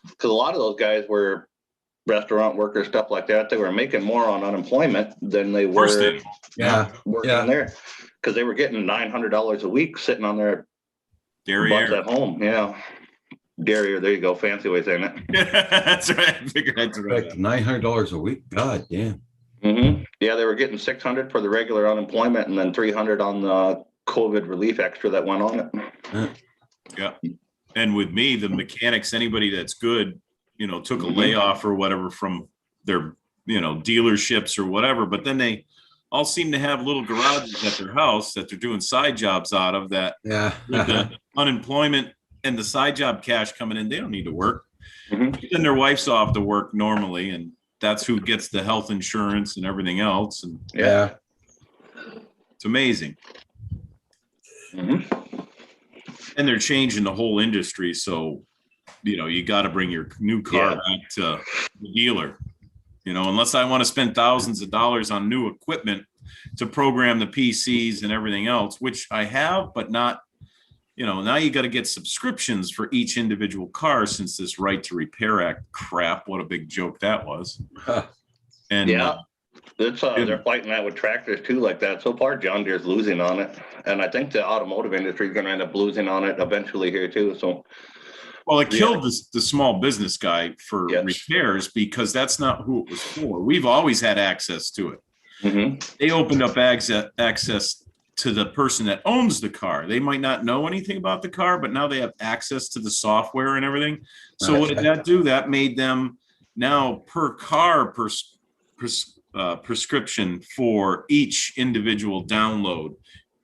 Because a lot of those guys were restaurant workers, stuff like that. They were making more on unemployment than they were First thing. Yeah. working Yeah. there. Because they were getting $900 a week sitting on their butts Derriere. at home. Yeah. Derriere, there you go. Fancy way of saying it. That's right. I figured I'd throw Like that. $900 a week. God damn. Yeah, they were getting 600 for the regular unemployment and then 300 on the COVID relief extra that went on it. And with me, the mechanics, anybody that's good, took a layoff or whatever from their, dealerships or whatever, but then they all seem to have little garages at their house that they're doing side jobs out of that Yeah. with the unemployment and the side job cash coming in, they don't need to work. Mhm. Then their wife's off to work normally, and that's who gets the health insurance and everything else. And Yeah. it's amazing. Mhm. And they're changing the whole industry. So, you got to bring your new car Yeah. back to the dealer, unless I want to spend thousands of dollars on new equipment to program the PCs and everything else, which I have, but not, now you got to get subscriptions for each individual car since this Right to Repair Act crap. What a big joke that was. And Yeah. They're fighting that with tractors too, like that. So far, John Deere's losing on it. And I think the automotive industry is going to end up losing on it eventually here too. So, well, it killed the small business guy for Yes. repairs because that's not who it was for. We've always had access to it. mhm. They opened up access to the person that owns the car. They might not know anything about the car, but now they have access to the software and everything. So what did that do? That made them now per car prescription for each individual download.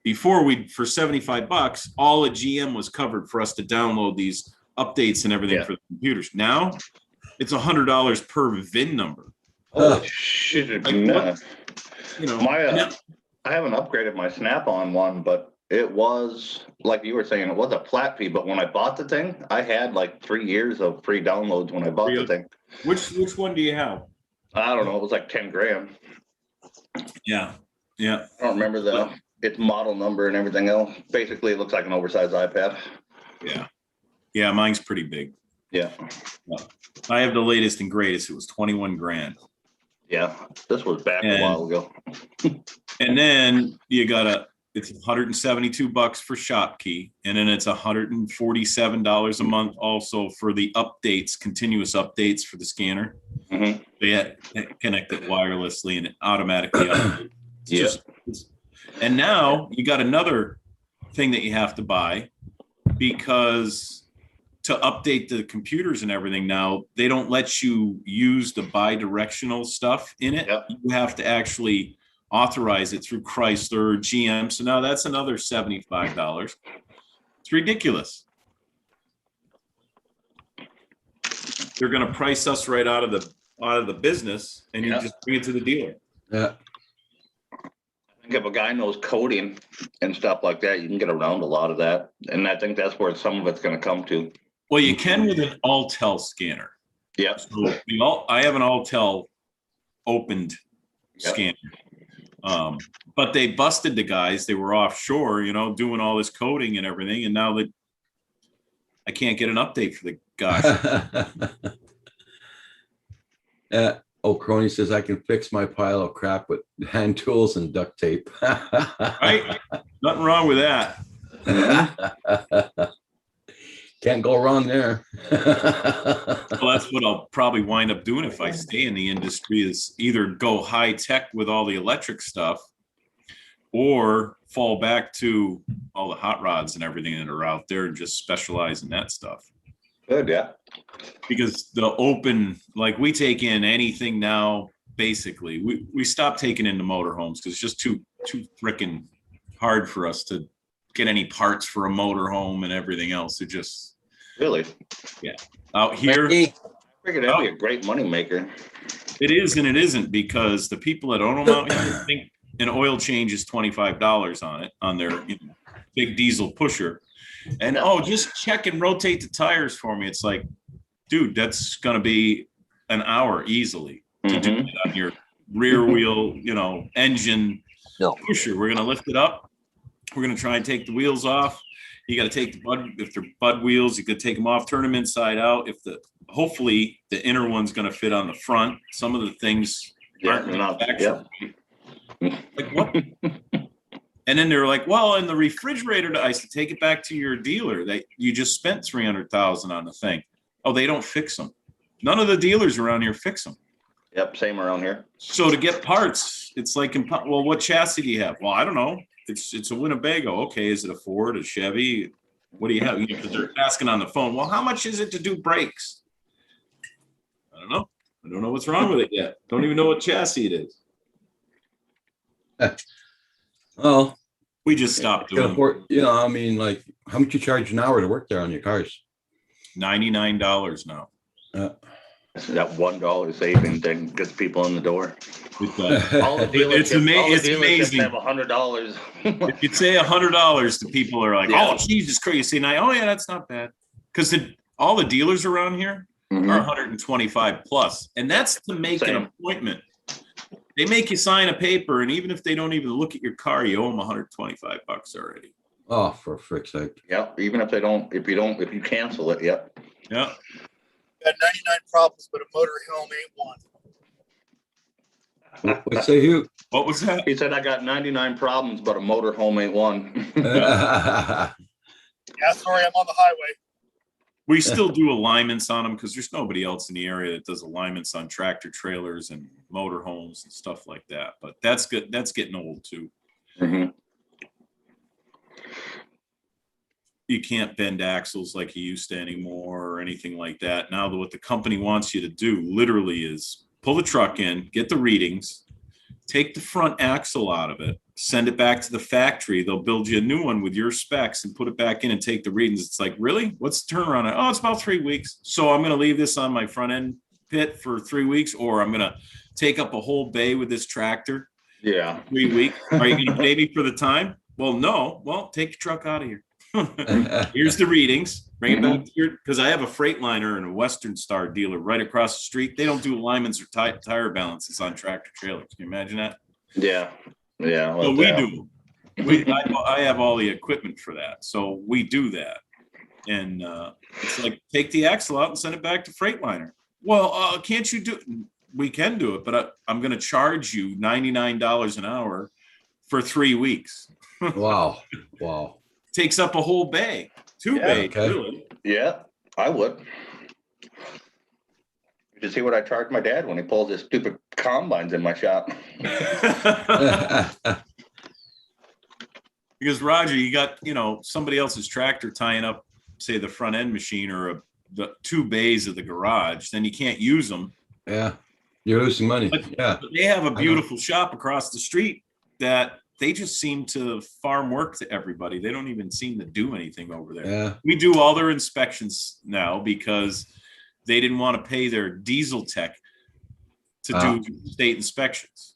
Before for $75, all of GM was covered for us to download these updates and everything Yeah. for the computers. Now it's $100 per VIN number. Holy shit. Like nah. what? My, I haven't upgraded my Snap-on one, but it was, like you were saying, it was a flat fee. But when I bought the thing, I had like 3 years of free downloads when I bought the thing. Which one do you have? I don't know. It was like 10 grand. Yeah. I don't remember its model number and everything else. Basically, it looks like an oversized iPad. Yeah, mine's pretty big. Yeah. I have the latest and greatest. It was 21 grand. Yeah. This was back a while ago. And then it's $172 for ShopKey. And then it's $147 a month also for the updates, continuous updates for the scanner. Mhm. They connect it wirelessly and it automatically updates. Yeah. And now you got another thing that you have to buy because to update the computers and everything now, they don't let you use the bi-directional stuff in it. Yep. You have to actually authorize it through Chrysler or GM. So now that's another $75. It's ridiculous. They're going to price us right out of the business, and you Yeah. just bring it to the dealer. Yeah. I think if a guy knows coding and stuff like that, you can get around a lot of that. And I think that's where some of it's going to come to. Well, you can with an Altel scanner. Yeah. So I have an Altel opened Yep. scanner. But they busted the guys. They were offshore, doing all this coding and everything. And now that I can't get an update for the guy. Crony says I can fix my pile of crap with hand tools and duct tape. Right? Nothing wrong with that. Can't go wrong there. Well, that's what I'll probably wind up doing if I stay in the industry is either go high tech with all the electric stuff or fall back to all the hot rods and everything that are out there and just specialize in that stuff. Good, yeah. Because the open, like we take in anything now, basically, we stopped taking into motorhomes because it's just too freaking hard for us to get any parts for a motorhome and everything else. It just Really? out here. Becky, I figured that'd be a great money maker. It is and it isn't because the people that own them out here think an oil change is $25 on it, on their big diesel pusher. And just check and rotate the tires for me. It's like, dude, that's gonna be an hour easily to do Mhm. it on your rear wheel, engine No. pusher. We're gonna lift it up. We're gonna try and take the wheels off. You gotta take the bud, if they're bud wheels, you could take them off, turn them inside out. Hopefully the inner one's gonna fit on the front. Some of the things Yeah, aren't they're not- manufactured. Like what? And then they're like, well, in the refrigerator, I said, take it back to your dealer. You just spent 300,000 on the thing. Oh, they don't fix them. None of the dealers around here fix them. Yep, same around here. So to get parts, it's like, well, what chassis do you have? Well, I don't know. It's a Winnebago. Okay, is it a Ford, a Chevy? What do you have? Because they're asking on the phone. Well, how much is it to do brakes? I don't know. I don't know what's wrong with it yet. Don't even know what chassis it is. Well, We just stopped you can doing afford, I mean, like, how much you charge an hour to work there on your cars? $99 now. That $1 saving thing gets people in the door. With that. All the It's dealerships, all the it's dealerships amazing. have $100. If you say $100, the people are like, Yeah. "Oh, Jesus Christ!" And oh yeah, that's not bad. Because all the dealers around here are Mhm. 125 plus, and that's to make Same. an appointment. They make you sign a paper, and even if they don't even look at your car, you owe them 125 bucks already. Oh, for frick's sake. Yep, even if if you cancel it, yep. Yeah. Got 99 problems, but a motor home ain't one. What say you? What was that? He said, I got 99 problems, but a motor home ain't one. Yeah, sorry, I'm on the highway. We still do alignments on them because there's nobody else in the area that does alignments on tractor trailers and motorhomes and stuff like that. But that's good. That's getting old too. Mhm. You can't bend axles like you used to anymore or anything like that. Now what the company wants you to do literally is pull the truck in, get the readings, take the front axle out of it, send it back to the factory. They'll build you a new one with your specs and put it back in and take the readings. It's like, really? What's the turnaround? Oh, it's about 3 weeks. So I'm going to leave this on my front end pit for 3 weeks, or I'm going to take up a whole bay with this tractor. Yeah. 3 weeks. Are you going to pay me for the time? Well, no. Well, take your truck out of here. Here's the readings. Bring it back to your, because I have a Freightliner and a Western Star dealer right across the street. They don't do alignments or tire balances on tractor trailers. Can you imagine that? Yeah. Yeah. Well, we do. I have all the equipment for that, so we do that. And it's like take the axle out and send it back to Freightliner. Well, can't you do? We can do it, but I'm going to charge you $99 an hour for 3 weeks. Wow. Takes up a whole bay, 2 Yeah, bays, okay. really. Yeah, I would. You should see what I charge my dad when he pulls his stupid combines in my shop. Because Roger, you got somebody else's tractor tying up, say, the front end machine or the 2 bays of the garage, then you can't use them. Yeah, you're losing money. Yeah. But they have a beautiful shop across the street that they just seem to farm work to everybody. They don't even seem to do anything over there. Yeah. We do all their inspections now because they didn't want to pay their diesel tech to do state inspections.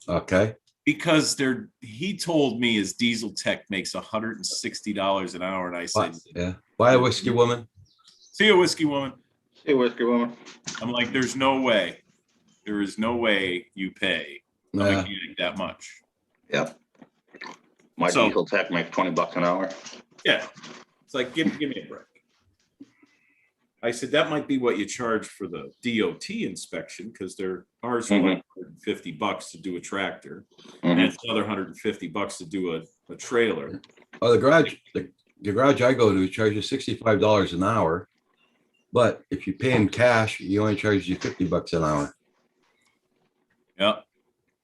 Okay. Because he told me his diesel tech makes $160 an hour. And I said, Yeah. Buy a whiskey woman. see you, whiskey woman. See, whiskey woman. I'm like, there's no way. There is no way you pay a Yeah. mechanic that much. Yep. My So- diesel tech makes $20 an hour. Yeah. It's like, give me a break. I said, that might be what you charge for the DOT inspection because ours are like $150 to do a tractor. And Mhm. it's another $150 to do a trailer. Oh, the the garage I go to charges $65 an hour. But if you pay him cash, he only charges you $50 an hour. Yeah.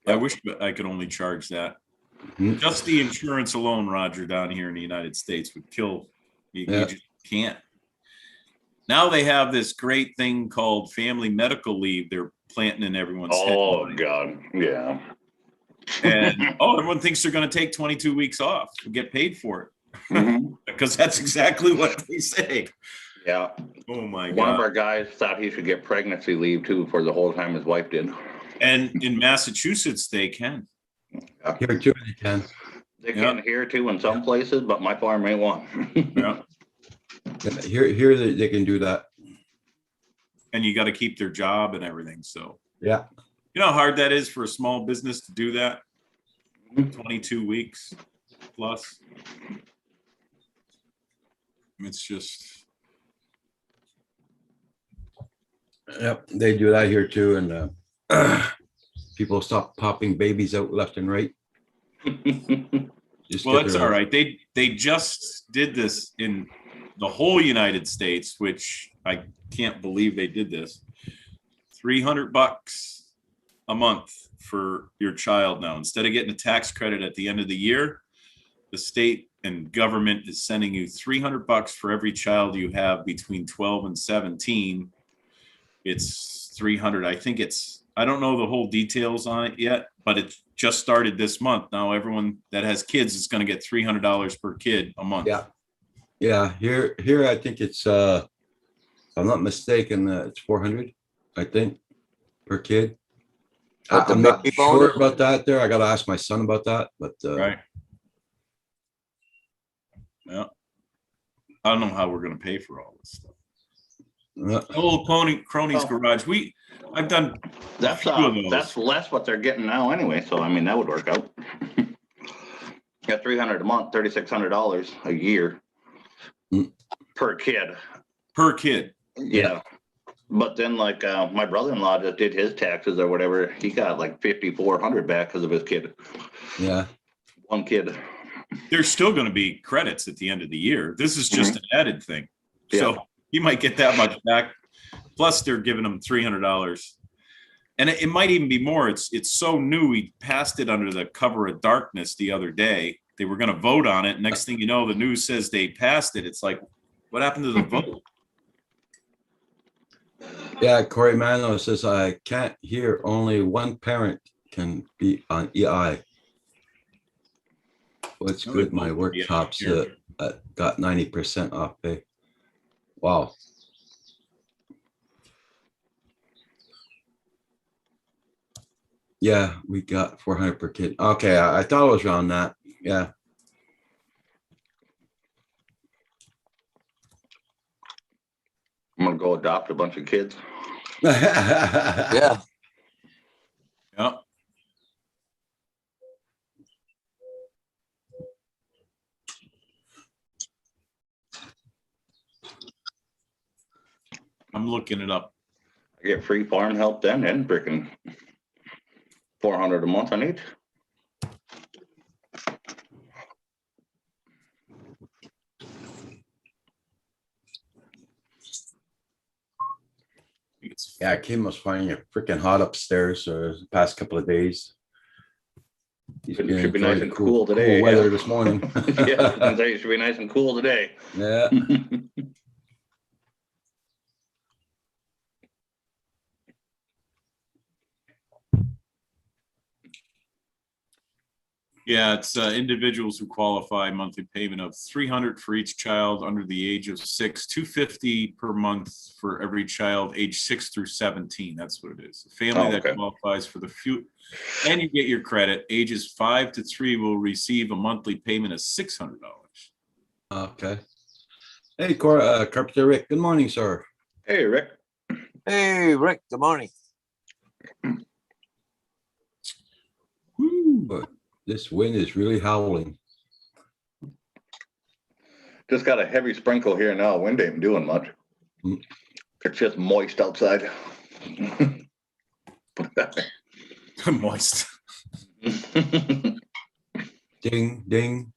I wish I could only charge that. Mhm. Just the insurance alone, Roger, down here in the United States would kill. You Yeah. just can't. Now they have this great thing called family medical leave. They're planting in everyone's head. Oh, God, yeah. And everyone thinks they're going to take 22 weeks off and get paid for it Mhm. because that's exactly what they say. Yeah, Oh my one of God. our guys thought he should get pregnancy leave too for the whole time his wife did. And in Massachusetts, they can. Here too, you can. They Yeah. can here too in some places, but my farm ain't one. Yeah. Yeah, here they can do that. And you got to keep their job and everything. So, Yeah. you know how hard that is for a small business to do that? 22 weeks plus. It's just, Yep, they do that here too, and people stop popping babies out left and right. Just well, get that's their- all right. They just did this in the whole United States, which I can't believe they did this. $300 a month for your child now. Instead of getting a tax credit at the end of the year, the state and government is sending you $300 for every child you have between 12 and 17. It's 300. I don't know the whole details on it yet, but it just started this month. Now everyone that has kids is going to get $300 per kid a month. Yeah. Yeah, here I think it's if I'm not mistaken, it's 400, I think, per kid. But the I'm not baby sure bonus? about that there. I gotta ask my son about that, but Right. Yeah. I don't know how we're going to pay for all this stuff. Old Crony's Oh. Garage. I've done That's a few of those. that's less what they're getting now anyway. So I mean that would work out. Yeah, $300 a month, $3,600 a year Mm. per kid. per kid. Yeah. But then like my brother-in-law just did his taxes or whatever. He got like 5,400 back because of his kid. yeah, One kid. There's still going to be credits at the end of the year. This is just an added thing. So you might get that much back. Plus they're giving them $300. And it might even be more. It's so new. We passed it under the cover of darkness the other day. They were going to vote on it. Next thing you know, the news says they passed it. It's like, what happened to the vote? yeah. Corey Mano says I can't hear. Only one parent can be on EI. Well, it's No, good. it My won't be on workshops here. got 90% off pay. Wow. Yeah, we got 400 per kid. Okay, I thought it was around that. Yeah. I'm gonna go adopt a bunch of kids. Yeah. Yeah. I'm looking it up. I get free farm help then and freaking 400 a month on each. I think it's Yeah, Kim was finding it freaking hot upstairs the past couple of days. He's Should been be nice enjoying and cool today, Cool weather yeah. this morning. Yeah, it should be nice and cool today. Yeah. Yeah, it's individuals who qualify monthly payment of $300 for each child under the age of 6, $250 per month for every child age 6 through 17. That's what it is. A family Oh, that okay. qualifies for the few, and you get your credit. Ages 5 to 3 will receive a monthly payment of $600. Okay. Hey, Carpenter Rick. Good morning, sir. Hey, Rick. Hey, Rick, good morning. Woo. But this wind is really howling. Just got a heavy sprinkle here now. Wind ain't doing much. Mm. It's just moist outside. Moist. Ding, ding.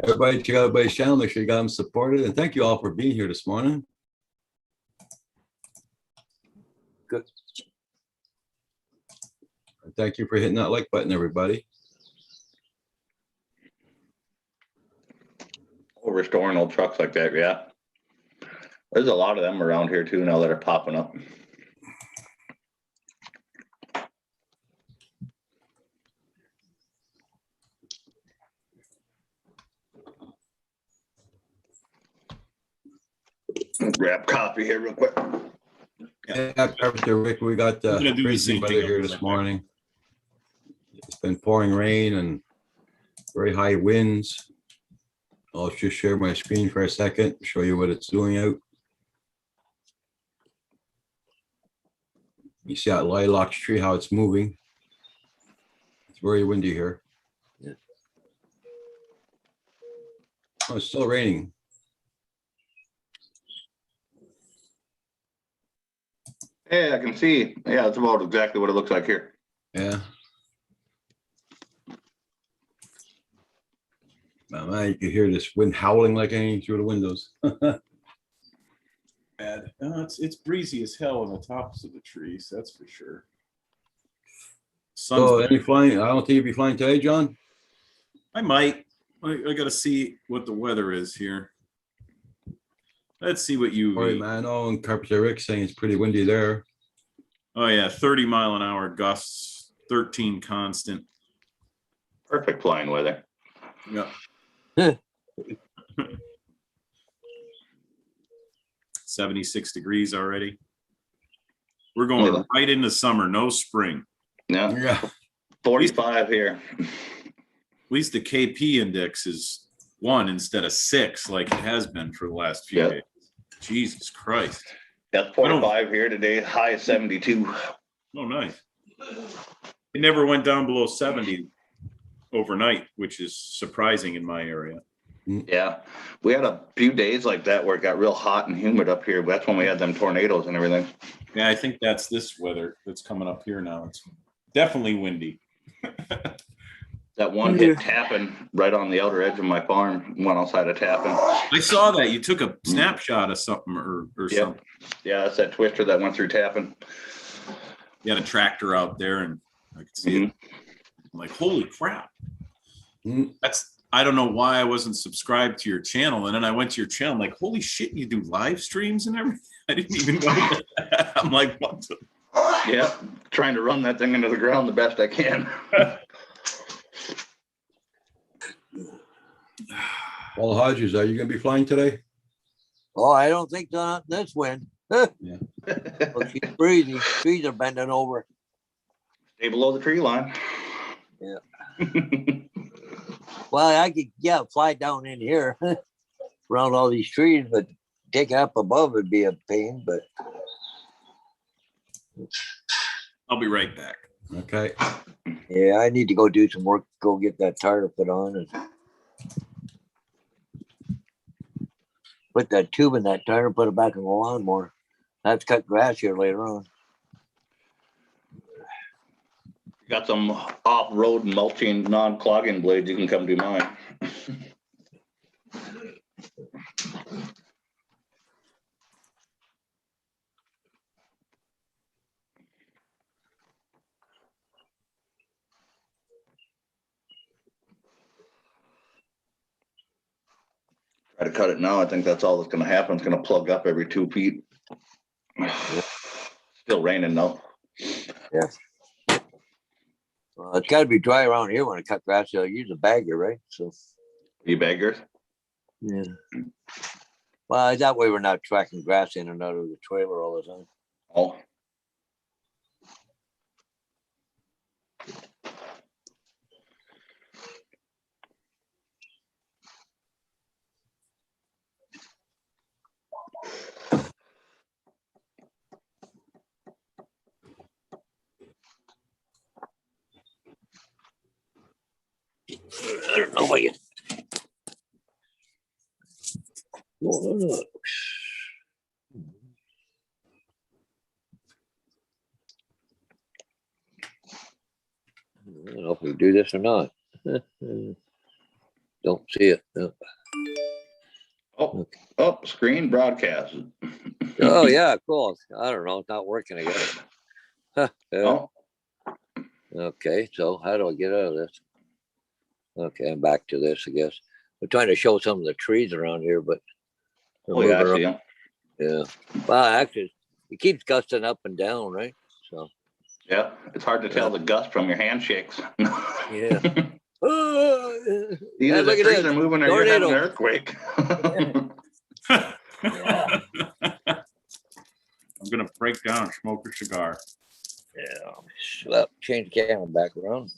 Everybody check out everybody's channel. Make sure you got them supported. And thank you all for being here this morning. Good. And thank you for hitting that like button, everybody. We're restoring old trucks like that, yeah. There's a lot of them around here too now that are popping up. Grab coffee here real quick. Yeah, Carpenter Rick, we got I'm gonna do the crazy same weather thing. here this morning. It's been pouring rain and very high winds. I'll just share my screen for a second, show you what it's doing out. You see that lilac tree, how it's moving. It's very windy here. Yeah. Oh, it's still raining. Hey, I can see. Yeah, that's about exactly what it looks like here. Yeah. Man, you can hear this wind howling like anything through the windows. Bad. It's breezy as hell on the tops of the trees, that's for sure. So Sun's any flying? I don't think you'll be flying today, John. I might. I gotta see what the weather is here. Let's see what you. Sorry, man. Oh, and Carpenter Rick saying it's pretty windy there. Oh yeah, 30-mile-an-hour gusts, 13 constant. Perfect flying weather. Yeah. 76 degrees already. We're going Yeah. right into summer, no spring. Yeah, Yeah. 45 here. At least the KP index is 1 instead of 6, like it has been for the last few Yeah. days. Jesus Christ. That's 45 here today, high of 72. Oh, nice. It never went down below 70 overnight, which is surprising in my area. Yeah, we had a few days like that where it got real hot and humid up here. That's when we had them tornadoes and everything. Yeah, I think that's this weather that's coming up here now. It's definitely windy. That one hit Tappan right on the outer edge of my farm, went outside of Tappan. I saw that. You took a snapshot of something or Yep. something. Yeah, that's that twister that went through Tappan. You had a tractor out there and I could see it. I'm like, holy crap. Mhm. I don't know why I wasn't subscribed to your channel. And then I went to your channel, I'm like, holy shit, you do live streams and everything. I didn't even know that. I'm like, what the? Yeah, trying to run that thing into the ground the best I can. Paul Hodges, are you gonna be flying today? Oh, I don't think not in this wind. Yeah. Well, she's breezy. Trees are bending over. Stay below the tree line. Yeah. Well, I could, yeah, fly down in here around all these trees, but take it up above would be a pain, but I'll be right back. Okay. yeah, I need to go do some work, go get that tire put on and put that tube in that tire, put it back in the lawnmower. I have to cut grass here later on. Got some off-road mulching, non-clogging blades. You can come do mine. Try to cut it now. I think that's all that's going to happen. It's going to plug up every 2 feet. Still raining though. Well, it's got to be dry around here when I cut grass. I'll use a bagger, right? So, You beggars. yeah. Well, that way we're not tracking grass in and out of the trailer all the time. Oh, I don't know what you. Well, I don't know if we do this or not. Don't see it. No. Oh, screen broadcast. Oh, yeah, cool. I don't know. It's not working again. Huh, yeah. Oh, Okay, so how do I get out of this? Okay, I'm back to this, I guess. We're trying to show some of the trees around here, but they're oh yeah, I moving see around. him. Yeah. Well, actually, it keeps gusting up and down, right? So, Yeah, it's hard to tell the gust from your handshakes. yeah. Either look the at trees this. are moving or you're having an Tornado. earthquake. Yeah. I'm gonna break down a smoker cigar. Yeah. Well, change the camera back around.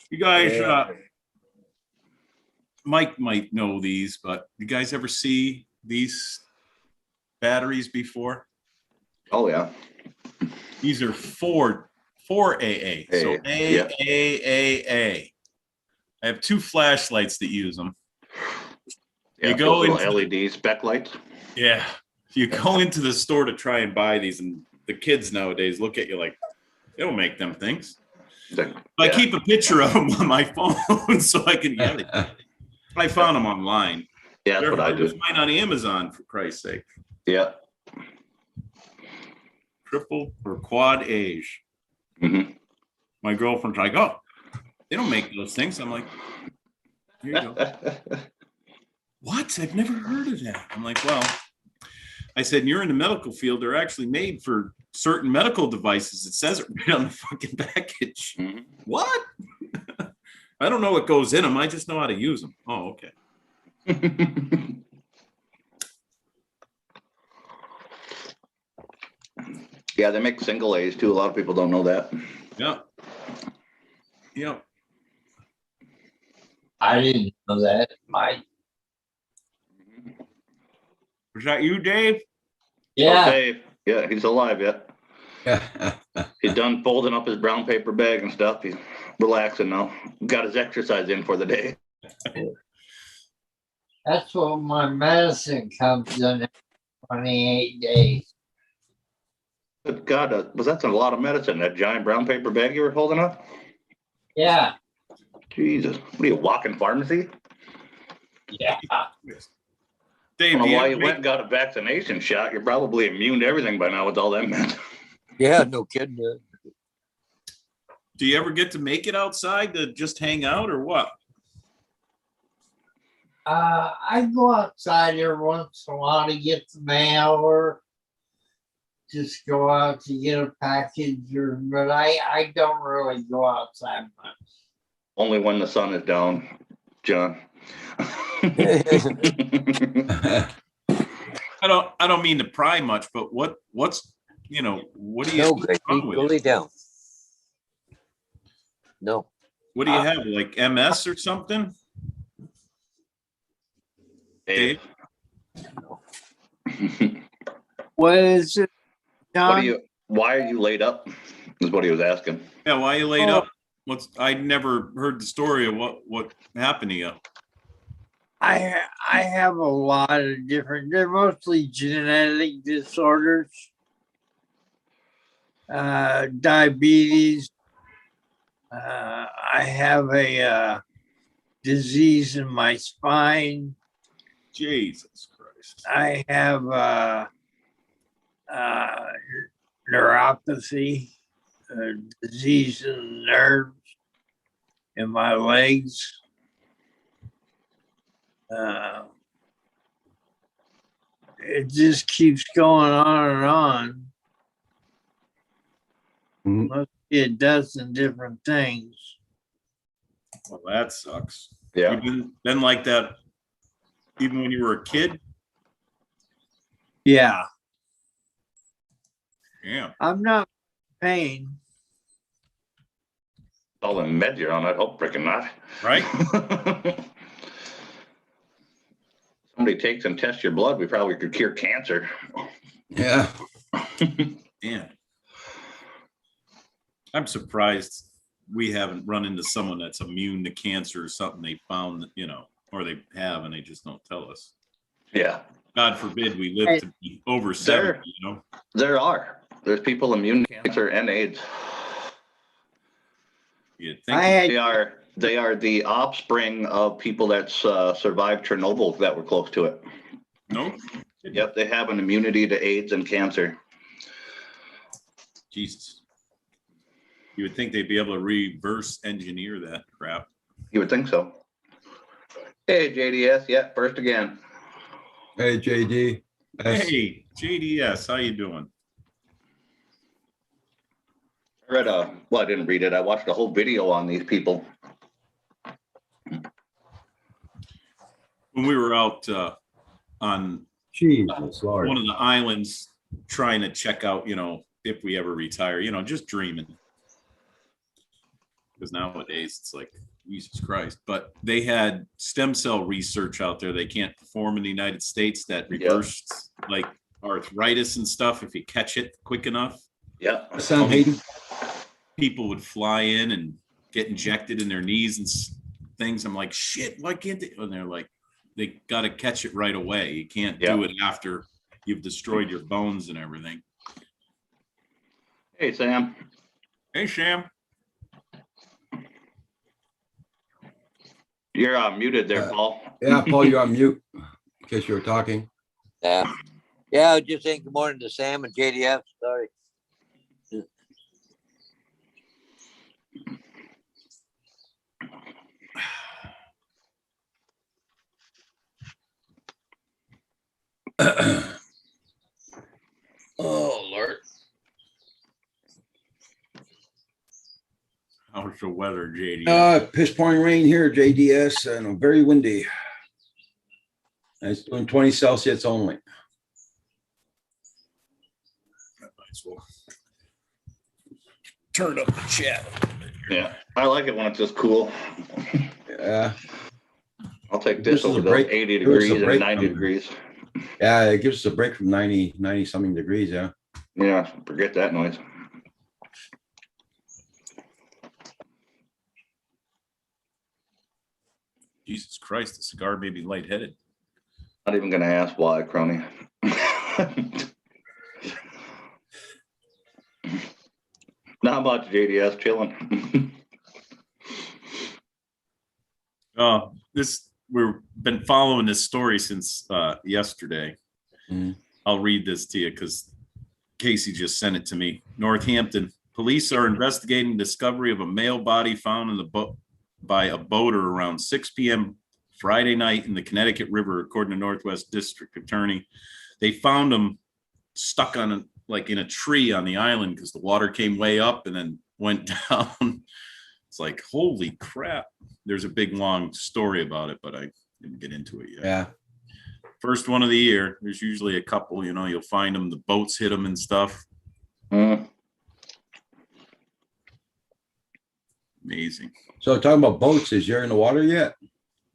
You guys, Yeah. Mike might know these, but you guys ever see these batteries before? Oh yeah. These are four AA. So Yeah. AAA. I have two flashlights that use them. Yeah, You go those little into LED spec lights. Yeah. You go into the store to try and buy these, and the kids nowadays look at you like, they don't make them things. I keep a picture of them on my phone so I can get it. I found them online. Yeah, that's They're what I hard to do. find on Amazon, for Christ's sake. Yeah. Triple or quad age. Mhm. My girlfriend's like, oh, they don't make those things. I'm like, here you go. What? I've never heard of that. I'm like, well, I said, you're in the medical field. They're actually made for certain medical devices. It says it right on the fucking package. Mhm. What? I don't know what goes in them. I just know how to use them. Oh, okay. Yeah, they make single A's too. A lot of people don't know that. Yeah. Yeah. I didn't know that. My Was that you, Dave? yeah. Okay. Yeah, he's alive yet. Yeah. He's done folding up his brown paper bag and stuff. He's relaxing now. Got his exercise in for the day. That's what my medicine comes in 28 days. But God, was that a lot of medicine? That giant brown paper bag you were holding up? Yeah. Jesus, what are you, walking pharmacy? Yeah. I Dave, don't do know you, why ever you went make, and got a vaccination shot. You're probably immune to everything by now with all that meant. Yeah, no kidding. do you ever get to make it outside to just hang out or what? I go outside every once in a while to get the mail or just go out to get a package but I don't really go outside much. Only when the sun is down, John. I don't mean to pry much, but what's what do you No, Greg, wrong go with you? lay down. No. What do you have, like MS or something? Dave? What is it, John? Why are you laid up? Is what he was asking. Yeah, why you laid Oh. up? I never heard the story of what happened to you. I have a lot of different, they're mostly genetic disorders. Diabetes. I have a disease in my spine. Jesus Christ. I have neuropathy, disease in the nerves in my legs. It just keeps going on and on. Mhm. Must be a dozen different things. Well, that sucks. Yeah. You've been like that even when you were a kid? Yeah, Yeah. I'm not in pain. All the meds you're on, I hope freaking not. Right? Somebody takes and tests your blood, we probably could cure cancer. Yeah. Yeah. I'm surprised we haven't run into someone that's immune to cancer or something they found, or they have and they just don't tell us. Yeah, God forbid we live to be over 70, there are. There's people immune to cancer and AIDS. You'd think I had They are They are the offspring of people that survived Chernobyl that were close to it. No? Yep, they have an immunity to AIDS and cancer. Jesus. You would think they'd be able to reverse engineer that crap. You would think so. Hey, JDS, yeah, first again. Hey, JD. Hey, JDS, how you doing? I read well, I didn't read it. I watched a whole video on these people. When we were out on Jesus Lord. one of the islands trying to check out, if we ever retire, just dreaming. Because nowadays it's like, Jesus Christ. But they had stem cell research out there they can't perform in the United States that reversed like arthritis and stuff if you catch it quick enough. Yeah. Sam Hayden. People would fly in and get injected in their knees and things. I'm like, shit, why can't they? And they're like, they got to catch it right away. You can't do it after you've destroyed your bones and everything. Hey, Sam. Hey, Sham. You're muted there, Paul. Yeah, Paul, you're on mute in case you were talking. Yeah. Yeah, I was just saying good morning to Sam and JDF. Sorry. Oh, Lord. How's the weather, JD? Piss pouring rain here, JDS, and very windy. And it's doing 20 Celsius only. Might as well turn up the chat. Yeah, I like it when it's this cool. Yeah. I'll take This this is a over break- those 80 give us a degrees and break 90 from- degrees. Yeah, it gives us a break from 90 something degrees, yeah. Yeah, forget that noise. Jesus Christ, the cigar made me lightheaded. Not even gonna ask why, crony. Not much, JDS, chilling. We've been following this story since yesterday. Mhm. I'll read this to you because Casey just sent it to me. Northampton police are investigating discovery of a male body found in the boat by a boater around 6 p.m. Friday night in the Connecticut River, according to Northwest District Attorney. They found him stuck on in a tree on the island because the water came way up and then went down. It's like, holy crap. There's a big, long story about it, but I didn't get into it yet. Yeah. First one of the year. There's usually a couple, you'll find them, the boats hit them and stuff. Mm. Amazing. So talking about boats, is you're in the water yet?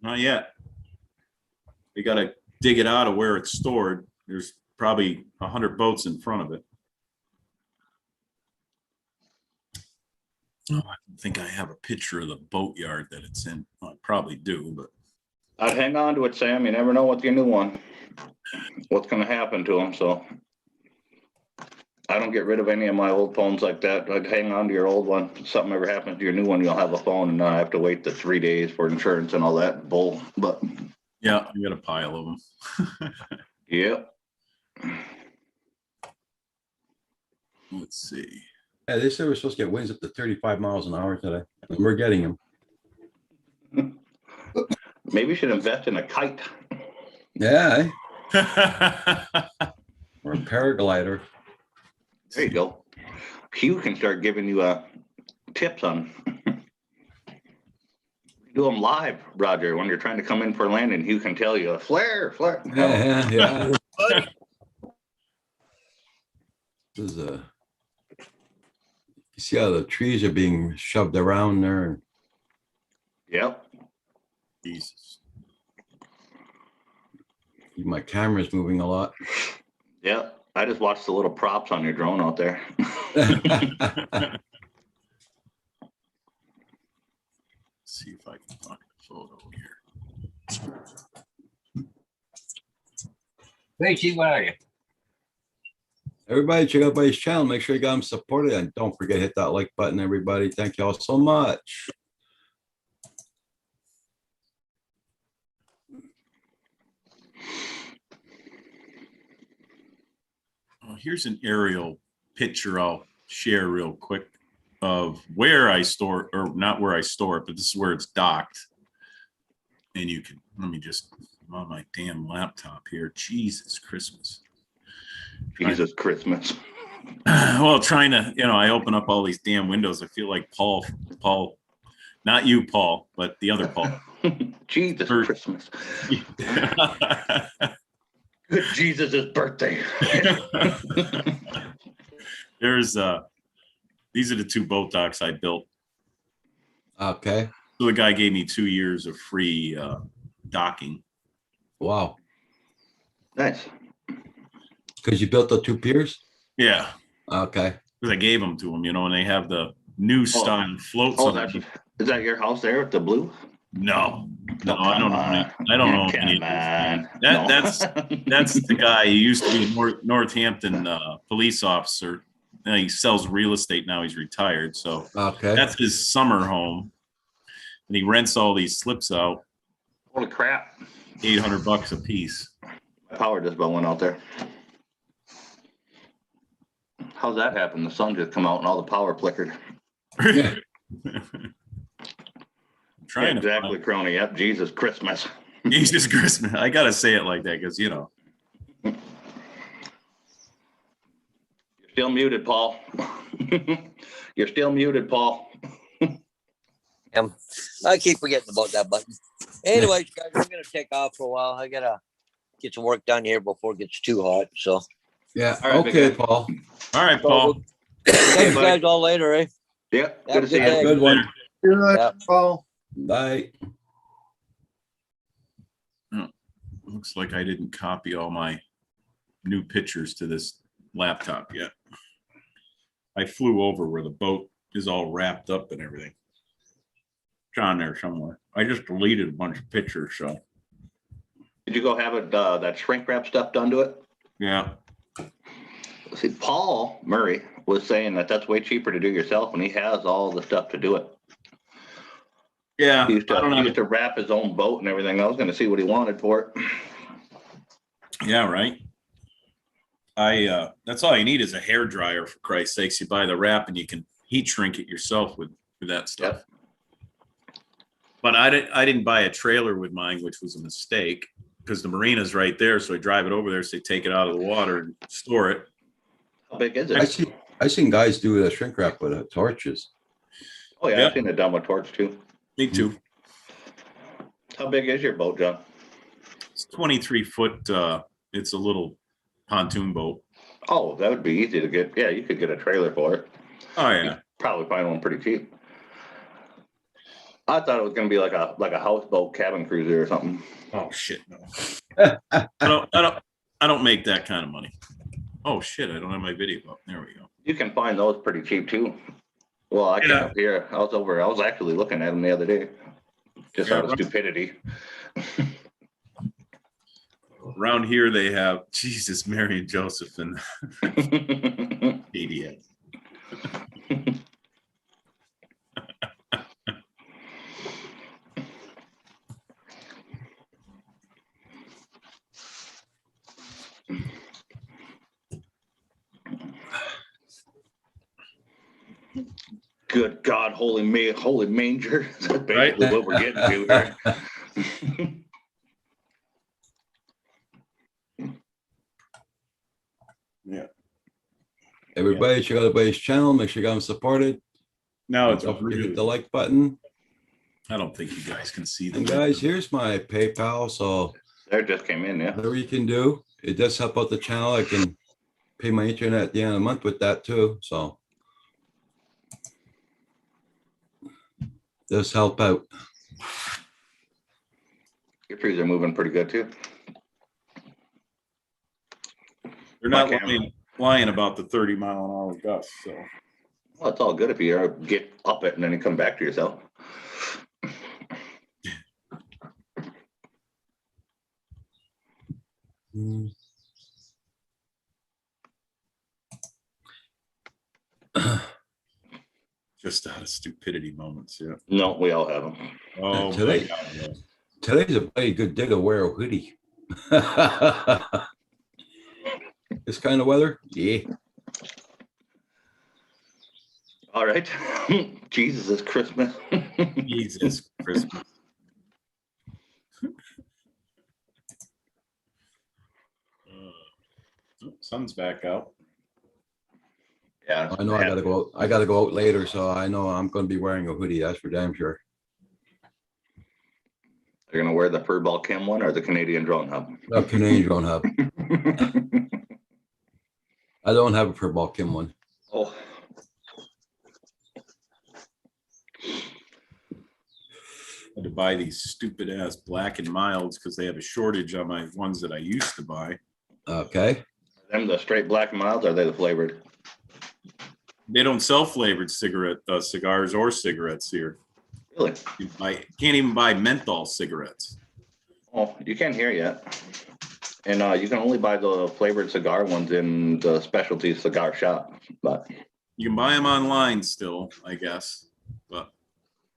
Not yet. They got to dig it out of where it's stored. There's probably 100 boats in front of it. Oh, I don't think I have a picture of the boatyard that it's in. Well, I probably do, but I'd hang on to it, Sam. You never know with your new one. What's gonna happen to them, so. I don't get rid of any of my old phones like that. I'd hang on to your old one. If something ever happens to your new one, you'll have a phone and not have to wait the 3 days for insurance and all that bull, but yeah, I got a pile of them. yeah. Let's see. Yeah, they said we're supposed to get winds up to 35 miles an hour today. And we're getting them. Maybe you should invest in a kite. Yeah. Or a paraglider. There you go. Hugh can start giving you tips on. Do them live, Roger, when you're trying to come in for landing. Hugh can tell you, flare. Yeah. This is a. You see how the trees are being shoved around there? Yep. Jesus. My camera's moving a lot. Yep. I just watched the little props on your drone out there. See if I can find a photo here. Tracy, where are you? Everybody check out my channel. Make sure you got them supported. And don't forget to hit that like button, everybody. Thank you all so much. here's an aerial picture I'll share real quick of where I store, or not where I store it, but this is where it's docked. And you can, let me just, I'm on my damn laptop here. Jesus Christmas. Jesus Christmas. Well, trying to, I open up all these damn windows. I feel like Paul, not you, Paul, but the other Paul. Jesus Or- Christmas. Good Jesus' birthday. There's, these are the two boat docks I built. Okay. So the guy gave me 2 years of free docking. Wow. Nice. Because you built the 2 piers? Yeah, Okay. because I gave them to him, and they have the new style floats. Oh, on that's, them. is that your house there with the blue? No, Oh, I don't know. I don't know. any of those guys. That's the guy. He used to be a Northampton police officer. Now he sells real estate. Now he's retired. So Okay. that's his summer home, and he rents all these slips out, Holy crap. $800 a piece. My power just about went out there. How's that happen? The sun just come out and all the power flickered. Yeah. Trying to Exactly, crony. Yep, Jesus Christmas. Jesus Christmas. I gotta say it like that because You're still muted, Paul. You're still muted, Paul. I keep forgetting about that button. Anyways, guys, we're gonna take off for a while. I gotta get some work done here before it gets too hot. So Yeah. All right, big Okay, guy. Paul. all right, Paul. catch you buddy. guys all later, eh? Yep, Have good a to see good you. day. Good one. Good, Yeah. Paul. Bye. Looks like I didn't copy all my new pictures to this laptop yet. I flew over where the boat is all wrapped up and everything. It's on there somewhere. I just deleted a bunch of pictures, so Did you go have it, that shrink wrap stuff done to it? yeah. See, Paul Murray was saying that that's way cheaper to do yourself when he has all the stuff to do it. Yeah, He used I don't to, have to wrap his own boat and everything. I was gonna see what he wanted for it. Yeah, right. That's all you need is a hair dryer, for Christ's sakes. You buy the wrap and you can heat shrink it yourself with that stuff. But I didn't buy a trailer with mine, which was a mistake because the marina's right there. So I drive it over there, so they take it out of the water and store it. How big is I it? seen guys do the shrink wrap with torches. Oh, yeah, Yeah. I've seen it done with torch too. Me too. How big is your boat, John? It's 23 foot. It's a little pontoon boat. Oh, that would be easy to get. Yeah, you could get a trailer for it. Oh yeah. Probably find one pretty cheap. I thought it was gonna be like a houseboat cabin cruiser or something. Oh shit, no. I don't make that kind of money. Oh shit, I don't have my video up. There we go. You can find those pretty cheap too. Well, I Yeah. can't up here. I was actually looking at them the other day. Just Yeah, out of right. stupidity. Around here they have Jesus, Mary, and Joseph, and idiot. Good God, holy manger. That's basically what we're getting to here. Yeah. Everybody check out everybody's channel. Make sure you got them supported. Now it's Don't forget to hit the over. like button. I don't think you guys can see And them. guys, here's my PayPal. So There just came in, yeah. whatever you can do, it does help out the channel. I can pay my internet at the end of the month with that too. So does help out. Your trees are moving pretty good too. They're not My camera. lying about the 30-mile-an-hour gusts. So Well, it's all good if you get up it and then you come back to yourself. Mm. just out of stupidity moments. Yeah. No, we all have them. Oh, my Today- God, yeah. Today's a very good day to wear a hoodie. This kind of weather? Yeah. All right. Jesus, it's Christmas. Jesus Christmas. Sun's back out. Yeah. I know I gotta go out. I gotta go out later, so I know I'm gonna be wearing a hoodie. That's for damn sure. You're gonna wear the Furball Kim one or the Canadian Drone Hub? The Canadian Drone Hub. I don't have a Furball Kim one. Oh, Had to buy these stupid ass Black and Milds because they have a shortage on my ones that I used to buy. Okay. them the straight black and milds, or are they the flavored? They don't sell flavored cigars or cigarettes here. Really? Can't even buy menthol cigarettes. Oh, you can't hear yet. And you can only buy the flavored cigar ones in the specialty cigar shop. But You can buy them online still, I guess, but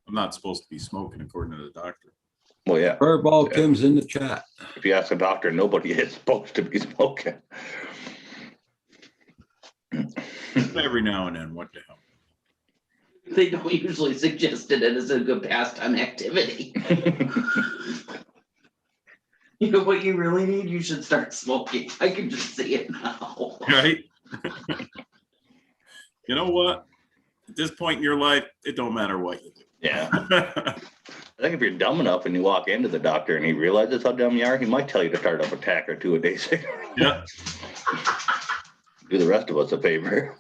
I'm not supposed to be smoking according to the doctor. well, yeah, Furball Kim's in the chat. if you ask a doctor, nobody is supposed to be smoking. Every now and then, what the hell? They don't usually suggest it as a good pastime activity. You know what you really need? You should start smoking. I can just see it now. Right? You know what? At this point in your life, it don't matter what you do. Yeah. I think if you're dumb enough and you walk into the doctor and he realizes how dumb you are, he might tell you to start up a tack or two a day. Yeah. Do the rest of us a favor.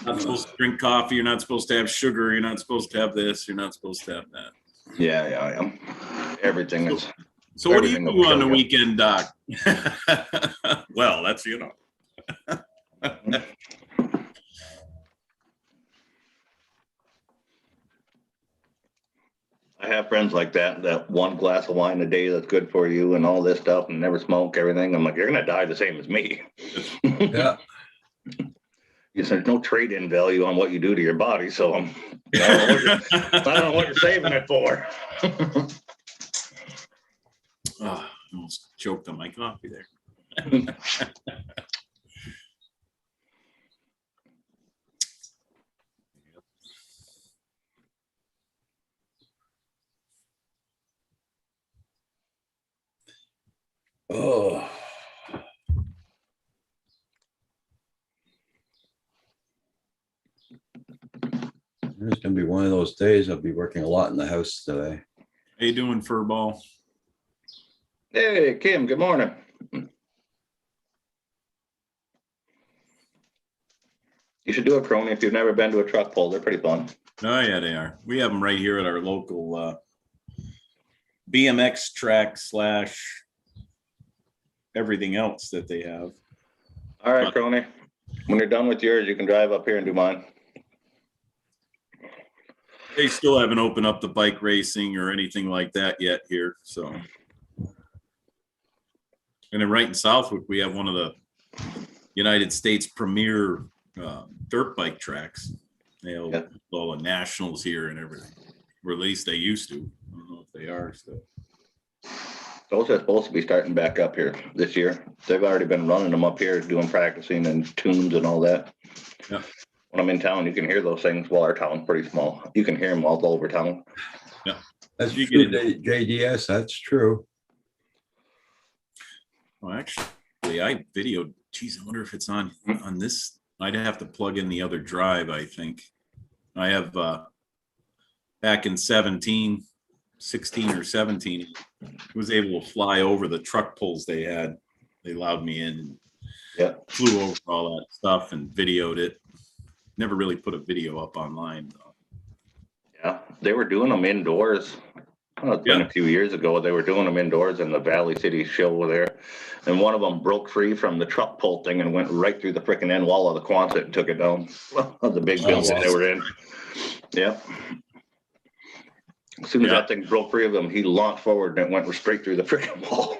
Not supposed to drink coffee. You're not supposed to have sugar. You're not supposed to have this. You're not supposed to have that. Yeah, I am. Everything is. So what do you Everything do will on the show you. weekend, Doc? Well, that's, you know. I have friends like that one glass of wine a day that's good for you and all this stuff and never smoke everything. I'm like, you're going to die the same as me. Yeah. There's no trade-in value on what you do to your body. So I don't know what you're saving it for. Oh, I almost choked on my coffee there. Oh. It's gonna be one of those days. I'll be working a lot in the house today. How you doing, Furball? Hey, Kim, good morning. You should do a crony if you've never been to a truck pull. They're pretty fun. Oh, yeah, they are. We have them right here at our local BMX track / everything else that they have. All right, crony. When you're done with yours, you can drive up here and do mine. They still haven't opened up the bike racing or anything like that yet here, so. And then right in Southwick, we have one of the United States premier dirt bike tracks. They have all the nationals here and everything, or at least they used to. I don't know if they are still. Those are supposed to be starting back up here this year. They've already been running them up here, doing practicing and tunes and all that. Yeah. When I'm in town, you can hear those things. Well, our town's pretty small. You can hear them all over town. That's You true, get JDS. That's true. Well, actually, I videoed. Geez, I wonder if it's on this. I'd have to plug in the other drive, I think. I have back in 16 or 17, was able to fly over the truck pulls they had. They allowed me in. Yeah. Flew over all that stuff and videoed it. Never really put a video up online, though. Yeah, they were doing them indoors. Well, it's been a few years ago. They were doing them indoors in the Valley City show there. And one of them broke free from the truck pull thing and went right through the freaking end wall of the Quonset and took it down. The big building they were in. Yeah. As soon as that thing broke free of him, he launched forward and it went straight through the freaking wall.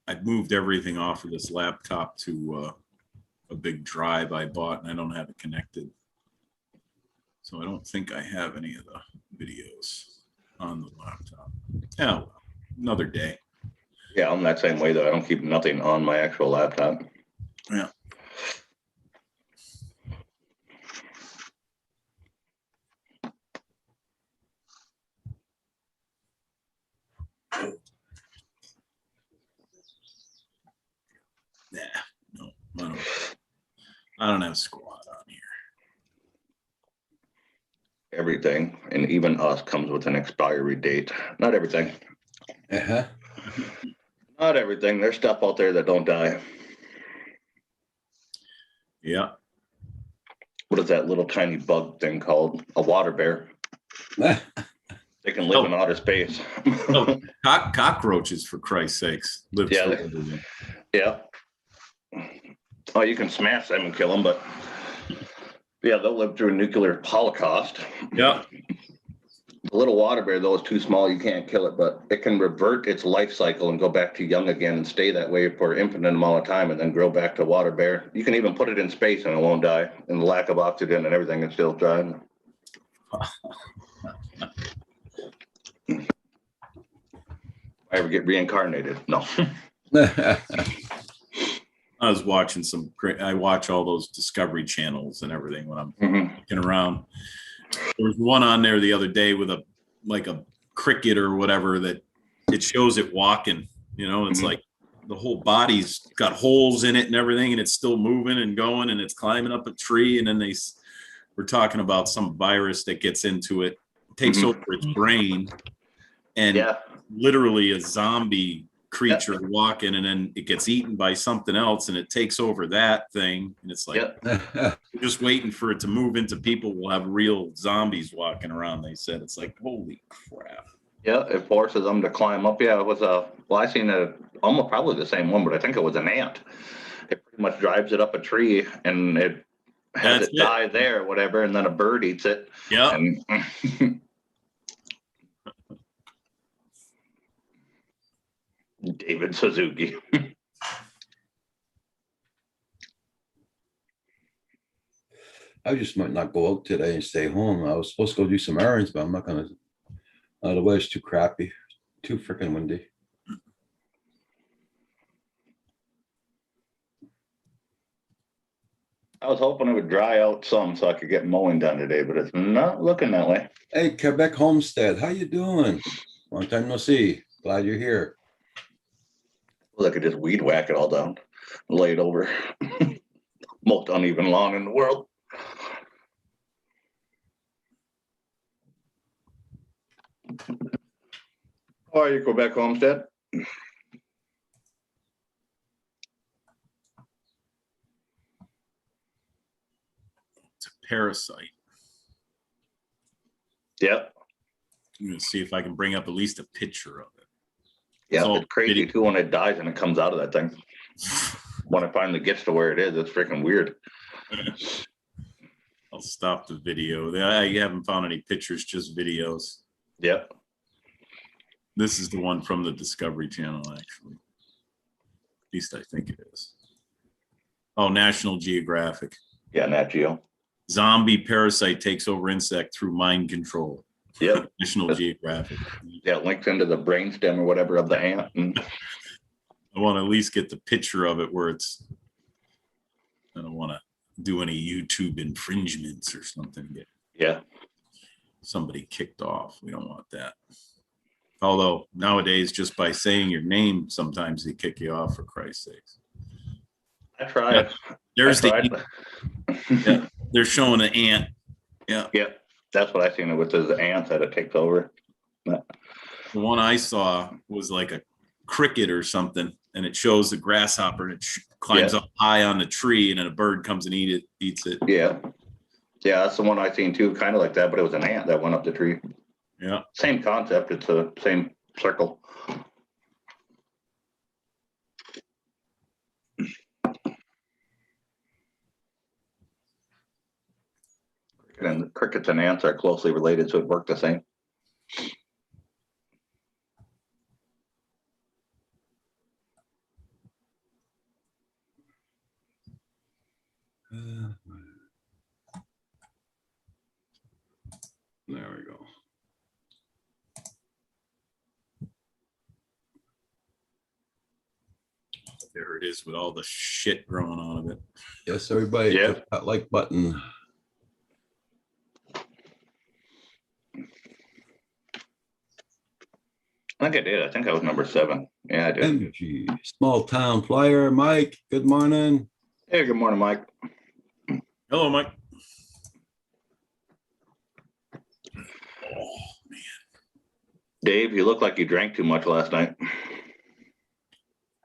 I've moved everything off of this laptop to a big drive I bought and I don't have it connected. So I don't think I have any of the videos on the laptop. Yeah, well, another day. Yeah, I'm that same way though. I don't keep nothing on my actual laptop. Yeah. Nah, no, I don't have squat on here. Everything, and even us, comes with an expiry date. Not everything. Uh-huh. Not everything. There's stuff out there that don't die. Yeah. What is that little tiny bug thing called? A water bear. They can live in outer space. Oh, cockroaches, for Christ's sakes, live Yeah, through everything. Yeah. Oh, you can smash them and kill them, but yeah, they'll live through a nuclear holocaust. Yeah. The little water bear, though, is too small. You can't kill it, but it can revert its life cycle and go back to young again and stay that way for an infinite amount of time and then grow back to water bear. You can even put it in space and it won't die. And the lack of oxygen and everything is still trying. I ever get reincarnated? No. I was watching I watch all those Discovery channels and everything when I'm looking around. There was one on there the other day with a cricket or whatever that it shows it walking, it's like the whole body's got holes in it and everything, and it's still moving and going, and it's climbing up a tree. And then they were talking about some virus that gets into it, takes over its brain, and literally a zombie creature walking, and then it gets eaten by something else and it takes over that thing, and it's like we're just waiting for it to move into people. We'll have real zombies walking around, they said. It's like, holy crap. Yeah, it forces them to climb up. Yeah, it was I seen almost probably the same one, but I think it was an ant. It pretty much drives it up a tree and it has it die there, whatever, and then a bird eats it. Yeah. And David Suzuki. I just might not go out today and stay home. I was supposed to go do some errands, but I'm not gonna. The weather's too crappy, too freaking windy. I was hoping it would dry out some so I could get mowing done today, but it's not looking that way. Hey, Quebec Homestead, how you doing? Long time no see. Glad you're here. Well, I could just weed whack it all down, lay it over. Most uneven lawn in the world. How are you, Quebec Homestead? It's a parasite. Yep. I'm gonna see if I can bring up at least a picture of it. Yeah, it's crazy too when it dies and it comes out of that thing. When it finally gets to where it is, it's freaking weird. I'll stop the video. I haven't found any pictures, just videos. Yep. This is the one from the Discovery Channel, actually. At least I think it is. Oh, National Geographic. Yeah, Nat Geo. Zombie parasite takes over insect through mind control. Yep. National Geographic. Yeah, it links into the brainstem or whatever of the ant. And I want to at least get the picture of it where it's. I don't want to do any YouTube infringements or something. Yeah. Somebody kicked off. We don't want that. Although nowadays, just by saying your name, sometimes they kick you off, for Christ's sakes. I tried. There's they're showing an ant. Yeah. Yeah. That's what I seen it with, is the ants that it takes over. The one I saw was like a cricket or something, and it shows the grasshopper and it climbs up high on the tree, and then a bird comes and eats it. Yeah. Yeah, that's the one I seen too, kind of like that, but it was an ant that went up the tree. Yeah. Same concept. It's the same circle. And crickets and ants are closely related, so it worked the same. There it is with all the shit growing on of it. Yes, everybody, Yeah. click that like button. I think I did. I think I was number 7. Yeah, I did. MG, small town flyer. Mike, good morning. Hey, good morning, Mike. Hello, Mike. Dave, you look like you drank too much last night.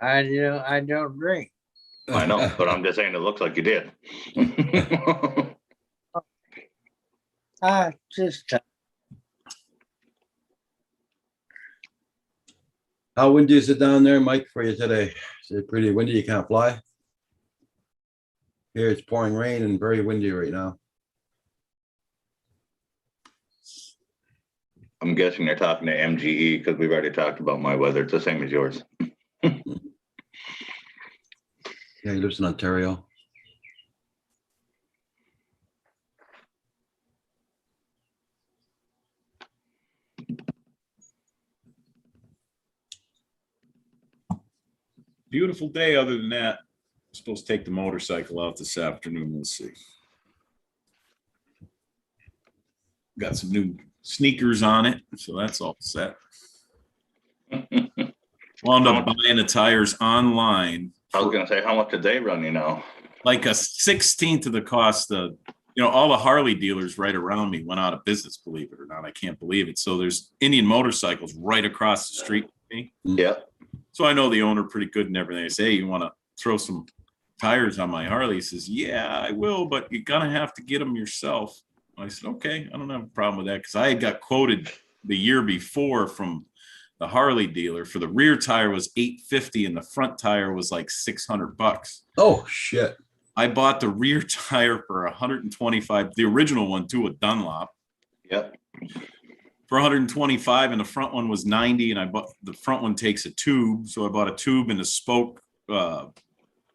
I don't drink. I know, but I'm just saying it looks like you did. Just How windy is it down there, Mike, for you today? Is it pretty windy? You can't fly? Here it's pouring rain and very windy right now. I'm guessing you're talking to MGE because we've already talked about my weather. It's the same as yours. Yeah, he lives in Ontario. Beautiful day. Other than that, I'm supposed to take the motorcycle out this afternoon. We'll see. Got some new sneakers on it, so that's all set. Wound up buying the tires online. I was gonna say, how much did they run you now? Like a 16th of the cost of, all the Harley dealers right around me went out of business, believe it or not. I can't believe it. So there's Indian Motorcycles right across the street from me. Yeah. So I know the owner pretty good and everything. I say, hey, you want to throw some tires on my Harley? He says, yeah, I will, but you're going to have to get them yourself. I said, okay, I don't have a problem with that, because I had got quoted the year before from the Harley dealer for the rear tire was $850 and the front tire was like $600. Oh, shit. I bought the rear tire for 125, the original one too, a Dunlop, Yep. for 125, and the front one was 90, and I bought the front one takes a tube, so I bought a tube and a spoke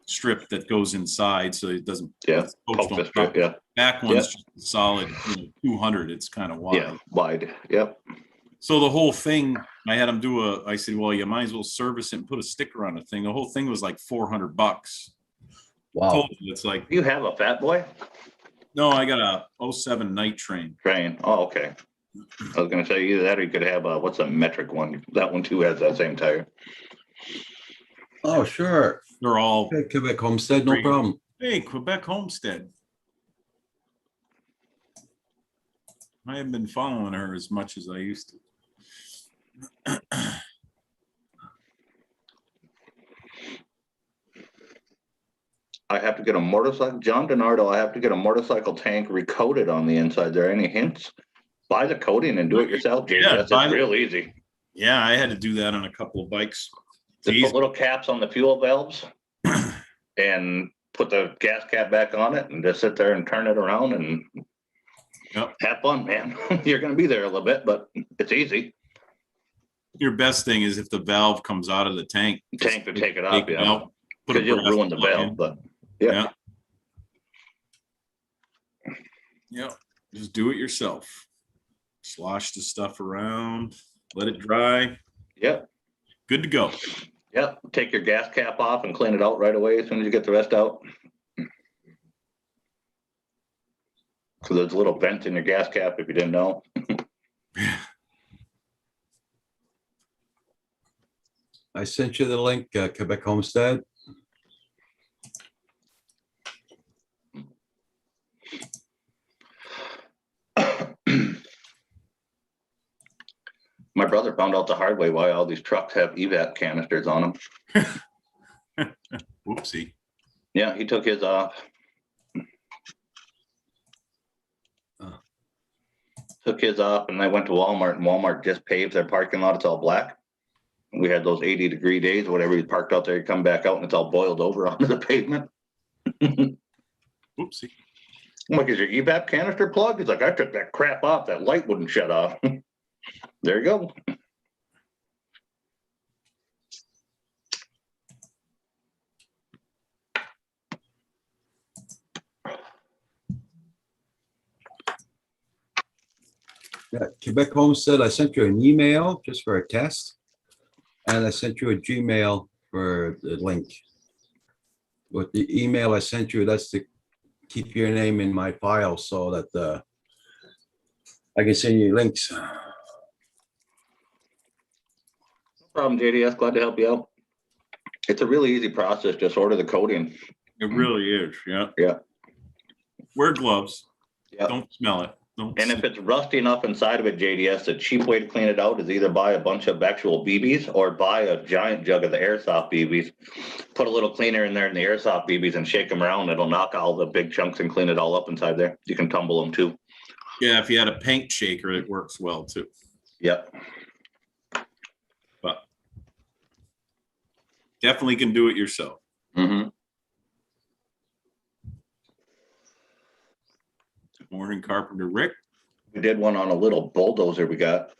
strip that goes inside so it doesn't. Yeah. spokes Poke don't the strip, pop. yeah. Back one's just a solid 200. It's kind of wide. Yeah. Wide. Yep. So the whole thing, I had him do I said, well, you might as well service it and put a sticker on the thing. The whole thing was like $400. Wow. Total, it's like, You have a Fat Boy no, I got a 07 Night Train. train. Oh, okay. I was gonna say either that or you could have what's a metric one? That one too has that same tire. Oh, sure. They're all, Okay, Quebec Homestead, no problem. hey, Quebec Homestead. I haven't been following her as much as I used to. I have to get a motorcycle, John DiNardo, I have to get a motorcycle tank recoated on the inside. There any hints? Buy the coating and do it yourself, James. Yeah, That's buy it's the- real easy. Yeah, I had to do that on a couple of bikes. Just Easy. put little caps on the fuel valves and put the gas cap back on it and just sit there and turn it around and Yep. have fun, man. You're gonna be there a little bit, but it's easy. Your best thing is if the valve comes out of the tank. Tank to take it take off, it yeah. out, put a Because you'll brass ruin the plug in. valve, but yeah. Yeah, just do it yourself. Slosh the stuff around, let it dry, Yep, good to go. yep. Take your gas cap off and clean it out right away as soon as you get the rest out. So there's a little vent in your gas cap if you didn't know. I sent you the link, Quebec Homestead. My brother found out the hard way why all these trucks have evap canisters on them. Whoopsie. Yeah, he took his off. Oh. Took his off and I went to Walmart and Walmart just paved their parking lot. It's all black. We had those 80-degree days, whatever, you parked out there, you come back out and it's all boiled over onto the pavement. Whoopsie. I'm like, is your evap canister plugged? He's like, I took that crap off. That light wouldn't shut off. There you go. Yeah, Quebec Homestead, I sent you an email just for a test. And I sent you a Gmail for the link. with the email I sent you, that's to keep your name in my file so that I can send you links. No problem, JDS. Glad to help you out. It's a really easy process. Just order the coating. It really is. Yeah. Yeah. Wear gloves. Yeah. Don't smell it. Don't. And if it's rusty enough inside of it, JDS, the cheap way to clean it out is either buy a bunch of actual BBs or buy a giant jug of the airsoft BBs. Put a little cleaner in there in the airsoft BBs and shake them around. It'll knock all the big chunks and clean it all up inside there. You can tumble them too. Yeah, if you had a paint shaker, it works well too. Yep. But definitely can do it yourself. Mm-hmm. Good morning, Carpenter Rick. We did one on a little bulldozer we got.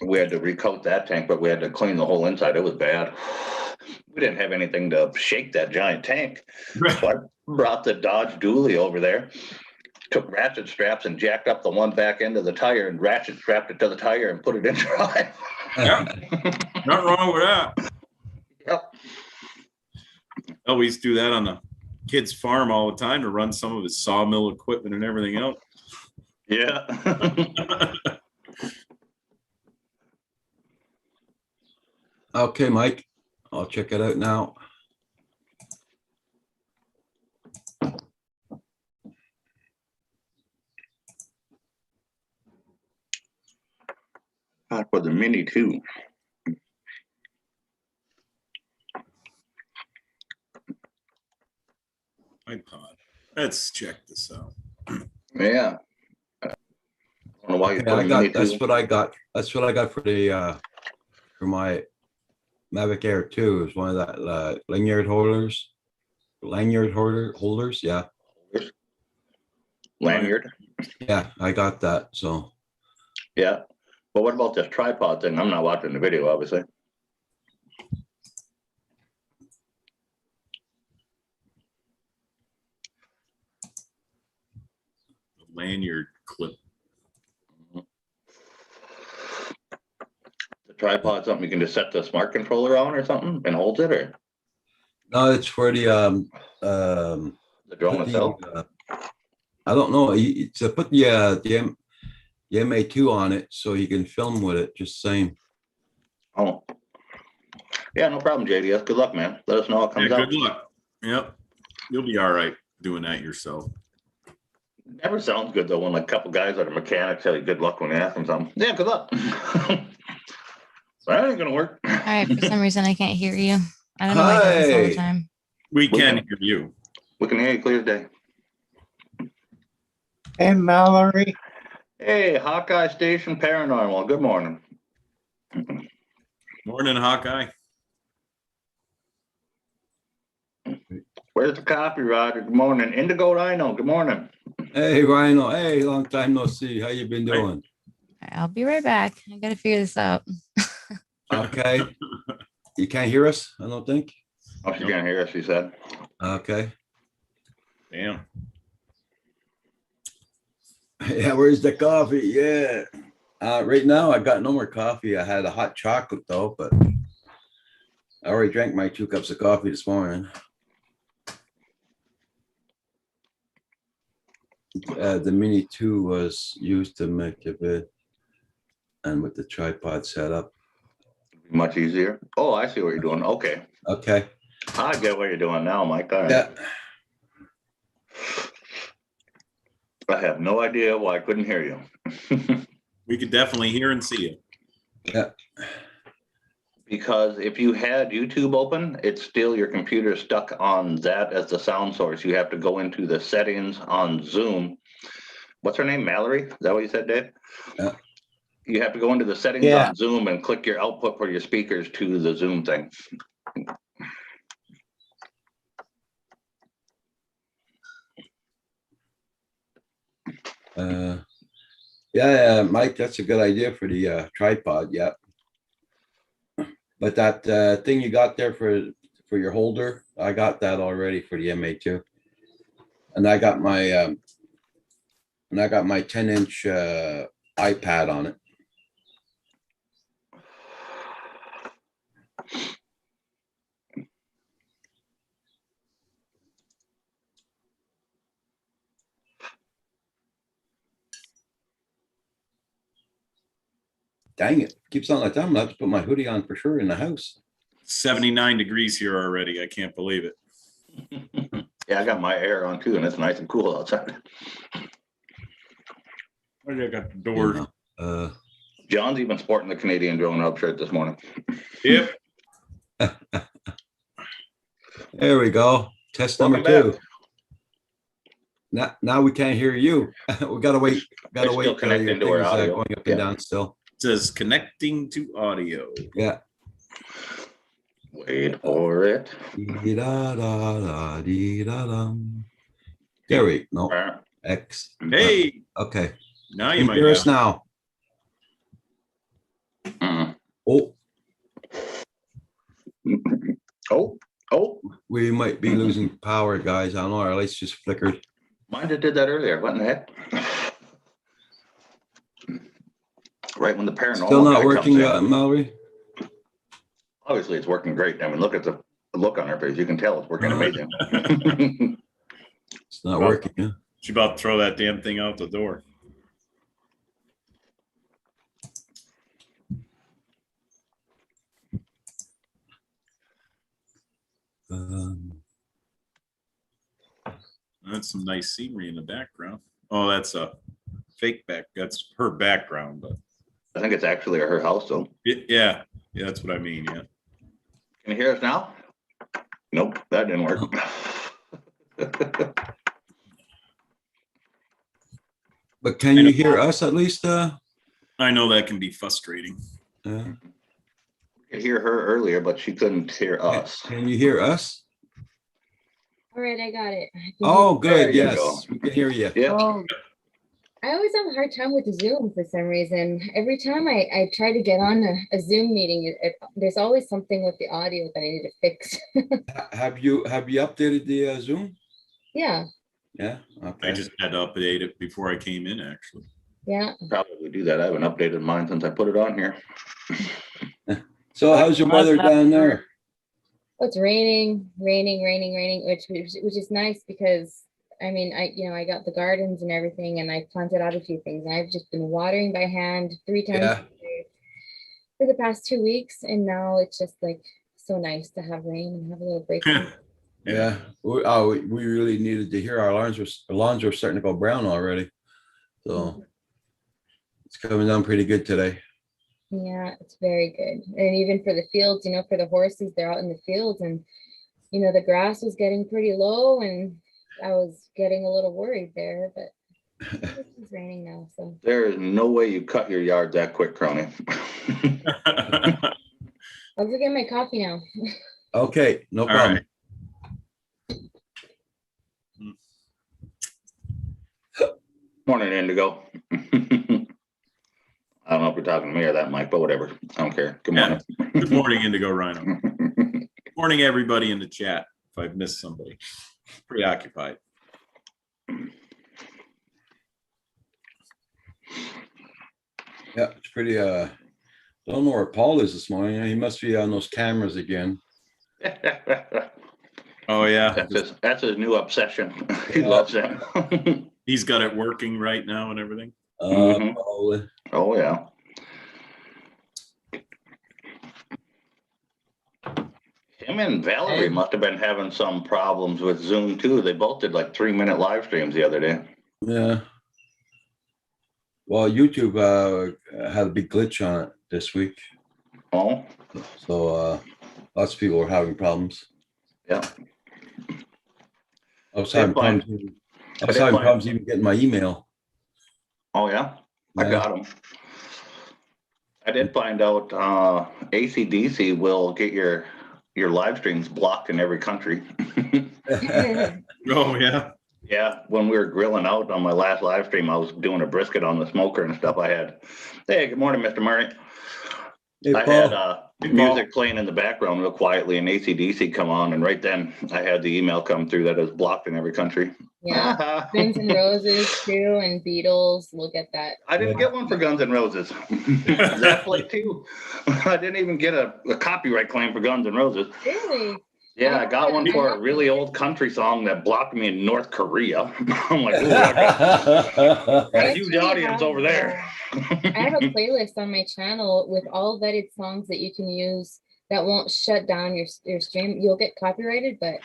We had to recoat that tank, but we had to clean the whole inside. It was bad. We didn't have anything to shake that giant tank. So I brought the Dodge Dually over there, took ratchet straps and jacked up the one back end of the tire and ratchet strapped it to the tire and put it in drive. Yeah, not wrong with that. Yep. I always do that on the kid's farm all the time to run some of his sawmill equipment and everything else. Yeah. Okay, Mike, I'll check it out now. For the Mini too. iPod. Let's check this out. Yeah. I don't know why you Okay, put I a got, Mini that's too. what I got. That's what I got for the, for my Mavic Air 2 is one of that lanyard holders. Holders, yeah. Lanyard. Yeah, I got that, so. Yeah. But what about this tripod thing? I'm not watching the video, obviously. Lanyard clip. The tripod, something you can just set the smart controller on or something and hold it, or No, it's for the, the drone itself? I don't know, to put the MA2 on it so you can film with it, just saying. Oh. Yeah, no problem, JDS. Good luck, man. Let us know how it Yeah, comes out. good luck. Yep. You'll be all right doing that yourself. Never sounds good though when like a couple guys that are mechanics tell you good luck when you ask them something. Yeah, good luck. That ain't gonna work. All right, for some reason I can't hear you. I don't know why it does this all Hi. the time. We We can can- hear you. We can hear you clear as day. Hey, Mallory. Hey, Hawkeye Station Paranormal. Good morning. Morning, Hawkeye. Where's the copy, Roger? Good morning. Indigo Rhino. Good morning. Hey, Rhino, hey, long time no see. How you been doing? All right, I'll be right back. I gotta figure this out. Okay. You can't hear us, I don't think. Oh, she can't hear us, she said. Okay. Damn. Yeah, where's the coffee? Yeah. Right now I got no more coffee. I had a hot chocolate though, but I already drank my 2 cups of coffee this morning. The Mini 2 was used to make a bit, and with the tripod set up. Much easier. Oh, I see what you're doing. Okay. Okay. I get what you're doing now, Mike. All right. Yeah. I have no idea why I couldn't hear you. We could definitely hear and see you. Yeah. Because if you had YouTube open, it's still your computer stuck on that as the sound source. You have to go into the settings on Zoom. What's her name? Mallory? Is that what you said, Dave? Yeah. You have to go into the settings Yeah. on Zoom and click your output for your speakers to the Zoom thing. Yeah, Mike, that's a good idea for the tripod. Yeah. But that thing you got there for your holder, I got that already for the MA2. And I got my 10-inch iPad on it. dang it, keeps on like that. I'm gonna have to put my hoodie on for sure in the house. 79 degrees here already. I can't believe it. Yeah, I got my air on too, and it's nice and cool outside. I got the You door. know, John's even sporting the Canadian Drone Hub shirt this morning. Yep. there we go. Test number Welcome back. 2. Now we can't hear you. We gotta wait. Gotta It's wait still till your connecting to thing our is audio. going up Yeah. and down still. It says connecting to audio. Yeah. Wait for it. Dee-da-da-da-dee-da-dum. There we no X. Hey, Okay. now Can you you might hear us have. now? Mm. Oh, Oh, we might be losing power, guys. I don't know. Our lights just flickered. mine just did that earlier. What in the heck? Right when the paranormal Still guy not comes working, in. Mallory? Obviously, it's working great. I mean, look at the look on her face. You can tell it's working Uh-huh. amazing. It's not working. Yeah. She's about to throw that damn thing out the door. That's some nice scenery in the background. Oh, that's a fake back. That's her background, but I think it's actually her house, though. yeah, that's what I mean. Yeah. Can you hear us now? Nope, that didn't work. But can you hear us at least? I know that can be frustrating. Yeah. I could hear her earlier, but she couldn't hear us. Can you hear us? All right, I got it. Oh, There good. you Yes, go. we can hear you. Yeah. Oh, I always have a hard time with Zoom for some reason. Every time I try to get on a Zoom meeting, there's always something with the audio that I need to fix. Have you updated the Zoom? Yeah, Yeah. I Okay. just had to update it before I came in, actually. yeah. Probably do that. I haven't updated mine since I put it on here. So how's your weather down there? Oh, it's raining, which is nice because I mean, I got the gardens and everything, and I planted out a few things, and I've just been watering by hand 3 times Yeah. a day for the past 2 weeks, and now it's just like so nice to have rain and have a little break. Yeah. We really needed to hear our lawns were starting to go brown already. So it's coming down pretty good today. Yeah, it's very good. And even for the fields, for the horses, they're out in the fields, and the grass was getting pretty low, and I was getting a little worried there, but it's raining now, so. There is no way you cut your yard that quick, Crony. I'll go get my coffee now. Okay, no All problem. Morning, Indigo. I don't know if you're talking to me or that Mike, but whatever. I don't care. Good morning. Good morning, Indigo Rhino. Good morning, everybody in the chat. If I've missed somebody, preoccupied. Yeah, it's pretty don't know where Paul is this morning. He must be on those cameras again. Oh yeah, That's his new obsession. He Yeah. loves it. he's got it working right now and everything. Mhm. Probably. Oh, yeah. Him and Valerie must have been having some problems with Zoom too. They both did like 3-minute live streams the other day. Yeah. Well, YouTube had a big glitch on it this week. Oh, So lots of people were having problems. yeah. I was They're having fine. problems. I They're was having fine. problems even getting my email. Oh, yeah. I Yeah. got him. I did find out AC/DC will get your live streams blocked in every country. Oh yeah. Yeah, when we were grilling out on my last live stream, I was doing a brisket on the smoker and stuff. I had, hey, good morning, Mr. Murray. Hey, I Paul. had Hey, music playing in the background real quietly and AC/DC come on, and right then I had the email come through that is blocked in every country. Yeah, Guns N' Roses too, and Beatles. We'll get that. I didn't get one for Guns N' Roses. That play too. I didn't even get a copyright claim for Guns N' Roses. Really? Yeah, I got one for a really old country song that blocked me in North Korea. I'm like, ooh, I got a huge actually audience have, over there. I have a playlist on my channel with all vetted songs that you can use that won't shut down your stream. You'll get copyrighted, but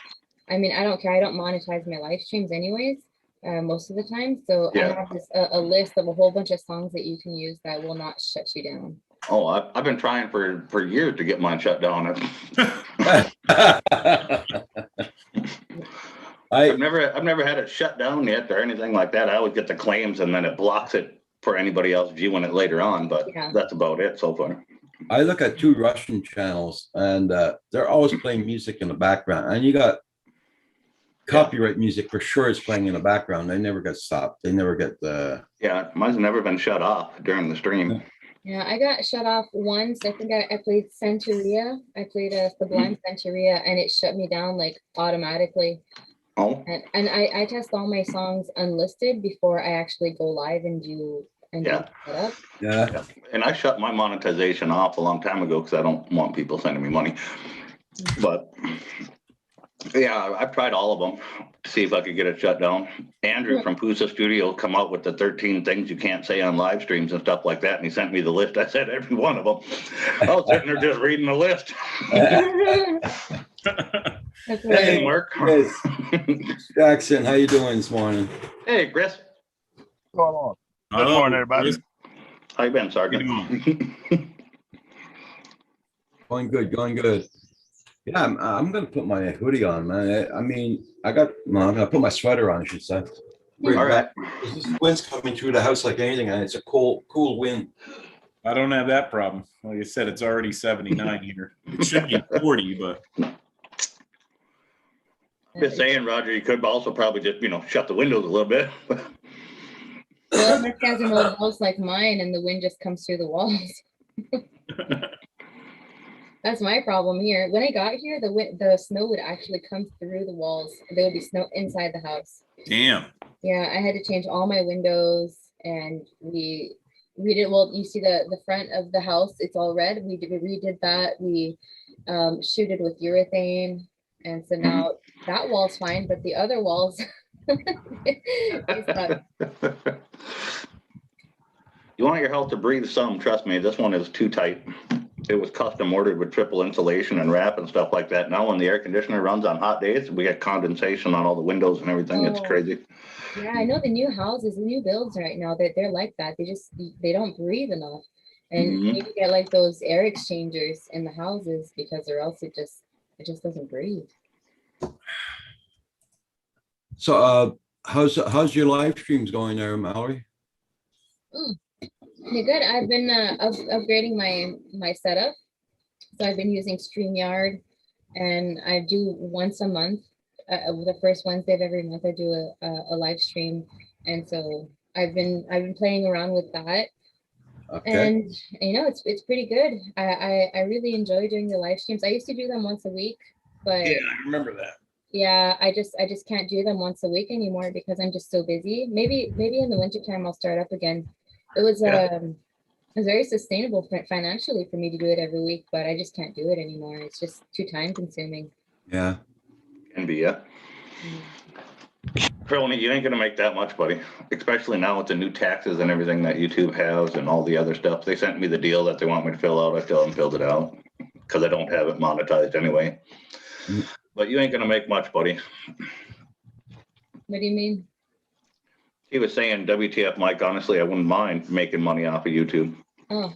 I mean, I don't care. I don't monetize my live streams anyways, most of the time. So I Yeah. have this a list of a whole bunch of songs that you can use that will not shut you down. Oh, I've been trying for years to get mine shut down. I've never had it shut down yet or anything like that. I always get the claims and then it blocks it for anybody else viewing it later on, but Yeah. that's about it so far. I look at 2 Russian channels and they're always playing music in the background, and you got copyright music for sure is playing in the background. They never get stopped. They never get Yeah, mine's never been shut off during the stream. Yeah, I got shut off once. I think I played Santeria. I played a Sublime Santeria and it shut me down like automatically. Oh, And I test all my songs unlisted before I actually go live and do Yeah. set up. yeah. and I shut my monetization off a long time ago because I don't want people sending me money. But yeah, I've tried all of them to see if I could get it shut down. Andrew from Pusa Studio come out with the 13 things you can't say on live streams and stuff like that. And he sent me the list. I said every one of them. I was sitting there just reading the list. That's Hey, right. Mark. Yes. Jackson, how you doing this morning? Hey, Chris. What's going on? Good Hello, morning, everybody. Chris. How you been, Sergeant? Going good, going good. Yeah, I'm gonna put my hoodie on, man. I mean, I'm gonna put my sweater on, I should say. All right. This wind's coming through the house like anything, and it's a cool wind. I don't have that problem. Like I said, it's already 79 here. It should be 40, but Just saying, Roger, you could also probably just, shut the windows a little bit. Well, this guy's an old house like mine and the wind just comes through the walls. That's my problem here. When I got here, the snow would actually come through the walls. There would be snow inside the house. damn. Yeah, I had to change all my windows and we did, well, you see the front of the house, it's all red. We redid that. We sheeted with urethane. And so now that wall's fine, but the other walls. You want your house to breathe some, trust me, this one is too tight. It was custom ordered with triple insulation and wrap and stuff like that. Now when the air conditioner runs on hot days, we get condensation on all the windows and everything. It's Oh. crazy. Yeah, I know the new houses, the new builds right now, they're like that. They don't breathe enough. And you Mhm. need to get like those air exchangers in the houses because or else it just doesn't breathe. So, how's your live streams going there, Mallory? Yeah, good. I've been upgrading my setup. So I've been using StreamYard and I do once a month. The first Wednesday of every month I do a live stream. And so I've been playing around with that. Okay. And it's pretty good. I really enjoy doing the live streams. I used to do them once a week, but Yeah, I remember that. yeah, I just can't do them once a week anymore because I'm just so busy. Maybe in the wintertime I'll start up again. It was very sustainable financially for me to do it every week, but I just can't do it anymore. It's just too time consuming. Yeah. Can be, yeah. Probably you ain't gonna make that much, buddy. Especially now with the new taxes and everything that YouTube has and all the other stuff. They sent me the deal that they want me to fill out. I still haven't filled it out because I don't have it monetized anyway. Mm. But you ain't gonna make much, buddy. What do you mean? He was saying, WTF, Mike, honestly, I wouldn't mind making money off of YouTube. Oh.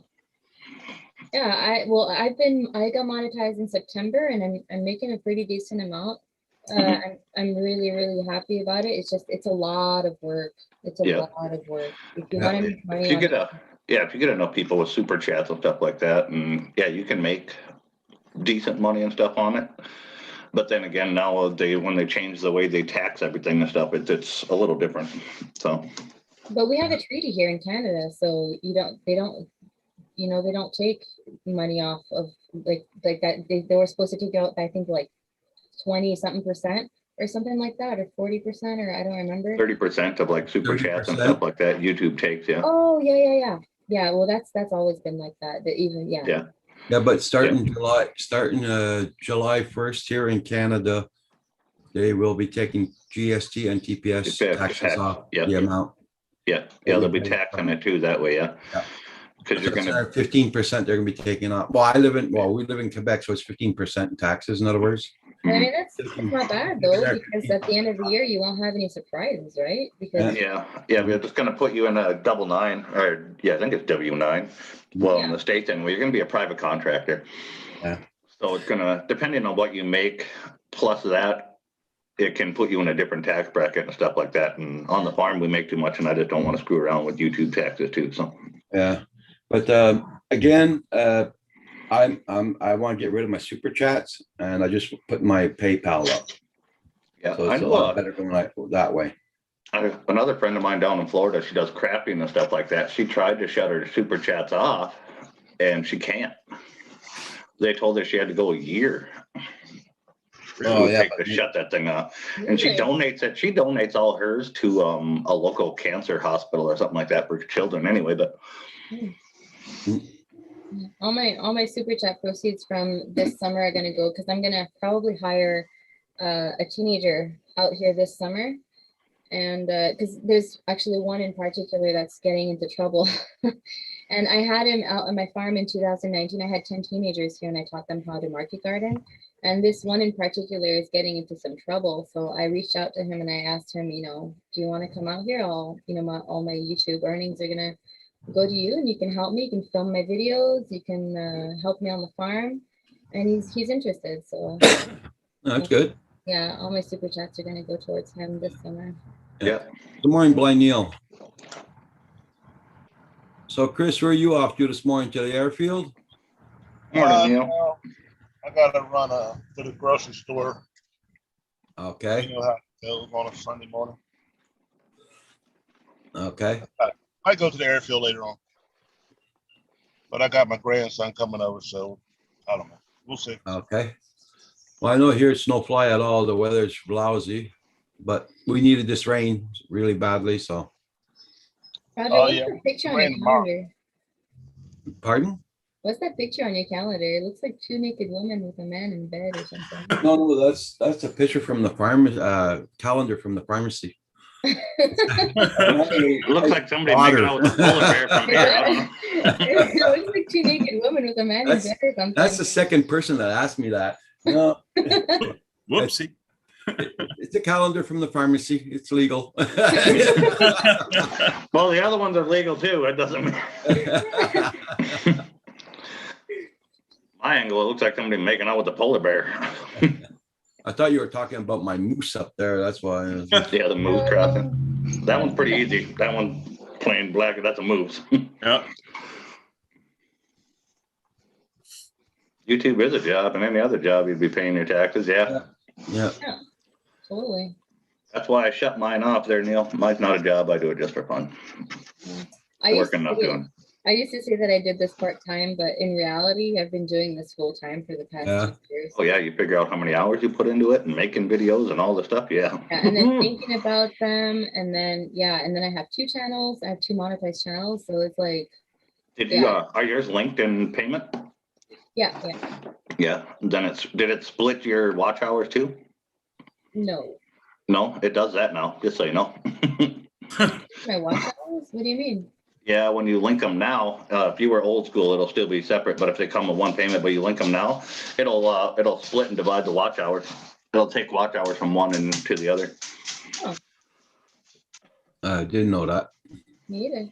Yeah, I got monetized in September and I'm making a pretty decent amount. I'm really, really happy about it. It's a lot of work. It's a Yeah. lot of work. If you Yeah. want to make money If you on get if you get enough people with super chats and stuff like that, and yeah, you can make decent money and stuff on it. But then again, now when they change the way they tax everything and stuff, it's a little different. So But we have a treaty here in Canada, so they don't take money off of like that. They were supposed to take out, I think, like 20-something% or something like that, or 40%, or I don't remember. 30% of like super chats and 30%? stuff like that, YouTube takes, yeah. Oh yeah. Yeah, well that's always been like that. That even Yeah. Yeah, but starting July 1st here in Canada, they will be taking GST and TPS taxes off Yep. the amount. Yeah, they'll be taxing it too that way, yeah. Yeah. Because you're gonna, 15% they're gonna be taking off. Well, we live in Quebec, so it's 15% in taxes, in other words. I mean, that's not bad though, because at the end of the year, you won't have any surprises, right? Because yeah, we're just gonna put you in a double nine, or, yeah, I think it's W9. Well, in the state then, where you're gonna be a private contractor. Yeah. So it's gonna, depending on what you make, plus that, it can put you in a different tax bracket and stuff like that. And on the farm, we make too much, and I just don't want to screw around with YouTube taxes too, so. Yeah, but again, I want to get rid of my super chats, and I just put my PayPal up. Yeah, So I it's a know, lot better going that way. another friend of mine down in Florida, she does crafting and stuff like that. She tried to shut her super chats off, and she can't. They told her she had to go a year. Oh, yeah, To shut that thing off. And she Really? donates it. She donates all hers to a local cancer hospital or something like that for children anyway, but all my super chat proceeds from this summer are gonna go, because I'm gonna probably hire a teenager out here this summer. And because there's actually one in particular that's getting into trouble. And I had him out on my farm in 2019. I had 10 teenagers here and I taught them how to market garden. And this one in particular is getting into some trouble. So I reached out to him and I asked him, you know, do you want to come out here? All my YouTube earnings are gonna go to you, and you can help me. You can film my videos. You can help me on the farm. And he's interested. So That's good. yeah, all my super chats are gonna go towards him this summer. yeah. Good morning, Blaine Neal. So Chris, where are you off to this morning, to the airfield? Morning, Neil. No, I gotta run to the grocery store. Okay, You know how it goes on a Sunday morning. okay. I go to the airfield later on. But I got my grandson coming over, so I don't know. We'll see. Okay. Well, I know here it's no fly at all. The weather's lousy, but we needed this rain really badly, so. Roger, Oh, what's yeah, the picture on rain your tomorrow. calendar? Pardon? What's that picture on your calendar? It looks like two naked women with a man in bed or something. No, that's a picture from the calendar from the pharmacy. It looks like somebody making out with a polar bear from here. I don't know. It looks like two naked women with a man in bed or something. That's the second person that asked me that. No, Whoopsie. it's a calendar from the pharmacy. It's legal. Well, the other ones are legal too. It doesn't matter. My angle, it looks like somebody making out with a polar bear. I thought you were talking about my moose up there. That's why. Yeah, the moose crossing. That one's pretty easy. That one plain black, that's a moose. Yeah. YouTube is a job, and any other job you'd be paying your taxes, yeah. Yeah. Totally. That's why I shut mine off there, Neil. Mine's not a job. I do it just for fun. I used Working, not doing. to say that I did this part-time, but in reality, I've been doing this full-time for the past Yeah. 2 years. Oh, yeah, you figure out how many hours you put into it and making videos and all the stuff, yeah. Yeah, and then thinking about them, and then I have 2 channels. I have 2 monetized channels, so it's like, Did you, are yours linked in payment? yeah. Yeah, then did it split your watch hours too? No, No, it does that now, just so you know. my watch hours. What do you mean? Yeah, when you link them now, if you were old school, it'll still be separate, but if they come with one payment, but you link them now, it'll split and divide the watch hours. It'll take watch hours from one and to the other. I didn't know that. Me either.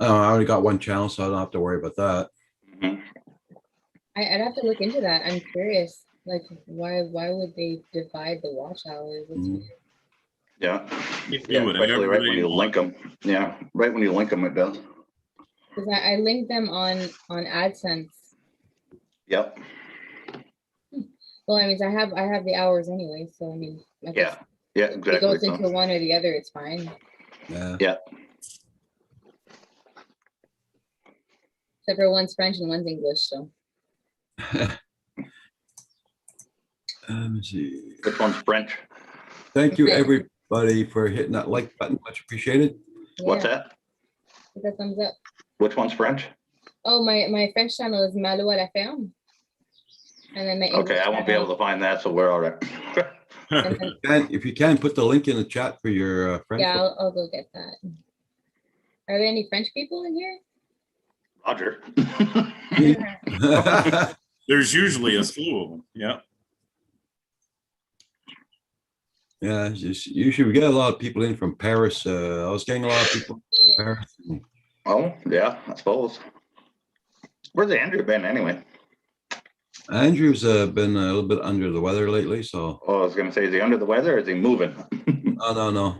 I already got one channel, so I don't have to worry about that. Mhm. I'd have to look into that. I'm curious. Like, why would they divide the watch hours? It's Mm. weird. Yeah. You Yeah, would especially right when everybody you link them. Yeah, right when you link them, it does. Because I linked them on AdSense. Yep. Well, I mean, I have the hours anyway, so I mean, I Yeah. guess Yeah, if it exactly. goes So, into one or the other, it's fine. Yeah. Except for one's French and one's English, so. Let me see. which one's French? Thank you, everybody, for hitting that like button. Much appreciated. What's Yeah, that? give that thumbs up. Which one's French? Oh, my French channel is Malo à la ferme. And then my English Okay, I won't be channel- able to find that, so we're all right. and then- If you can, put the link in the chat for your friend. yeah, I'll go get that. Are there any French people in here? Roger. There's usually a slew of them. Yeah. Yeah, it's just usually we get a lot of people in from Paris. I was getting a lot of people from Paris. Oh, yeah, I suppose. Where's Andrew been anyway? Andrew's been a little bit under the weather lately, so Oh, I was gonna say, is he under the weather or is he moving? no.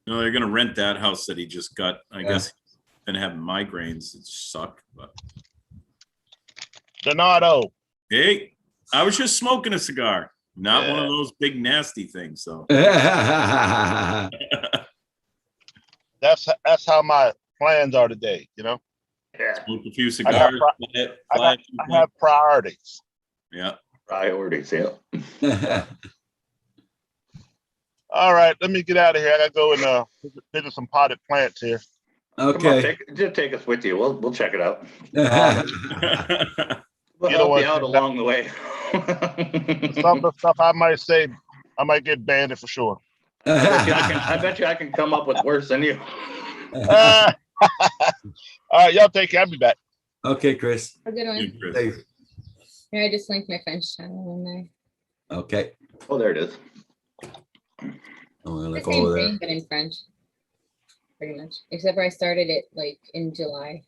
No, they're gonna rent that house that he just got. I Yeah. guess he's been having migraines. It sucked, but Donato, hey, I was just smoking a cigar, not one of those big nasty things. So Yeah. that's how my plans are today. You know, Yeah, smoke a few I cigars. I have priorities. Yeah. priorities, yeah. All right, let me get out of here. I gotta go and visit some potted plants here. Come on, Okay. just take us with you. We'll check it out. We'll You know help what? you out along the way. Some of the stuff I might say, I might get banned for sure. I bet you I can come up with worse than you. All right, y'all take care. I'll be back. Okay, Chris. A good one. Chris. Dave. Here, I just linked my French channel in there. Okay. Oh, there it is. I'm gonna The look same over there. thing, but in French. Pretty much. Except for I started it like in July.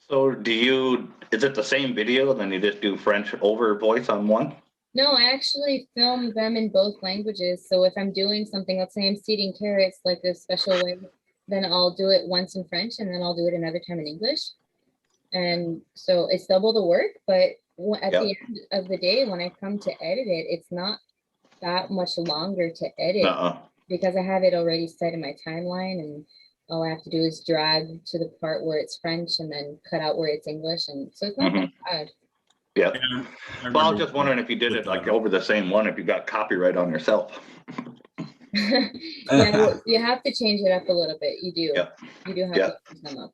So is it the same video and then you just do French over voice on one? No, I actually film them in both languages. So if I'm doing something, let's say I'm seeding carrots like a special way, then I'll do it once in French and then I'll do it another time in English. And so it's double the work, but at the end of the day, when I come to edit it, it's not that much longer to edit because I have it already set in my timeline, and all I have to do is drag to the part where it's French and then cut out where it's English. And so it's not that bad. Yeah. Yeah, I Well, I was remember just wondering if you did put it that like up. over the same one, if you got copyright on yourself. Yeah, well, you have to change it up a little bit. You do. Yeah. You do have Yeah. to change them up.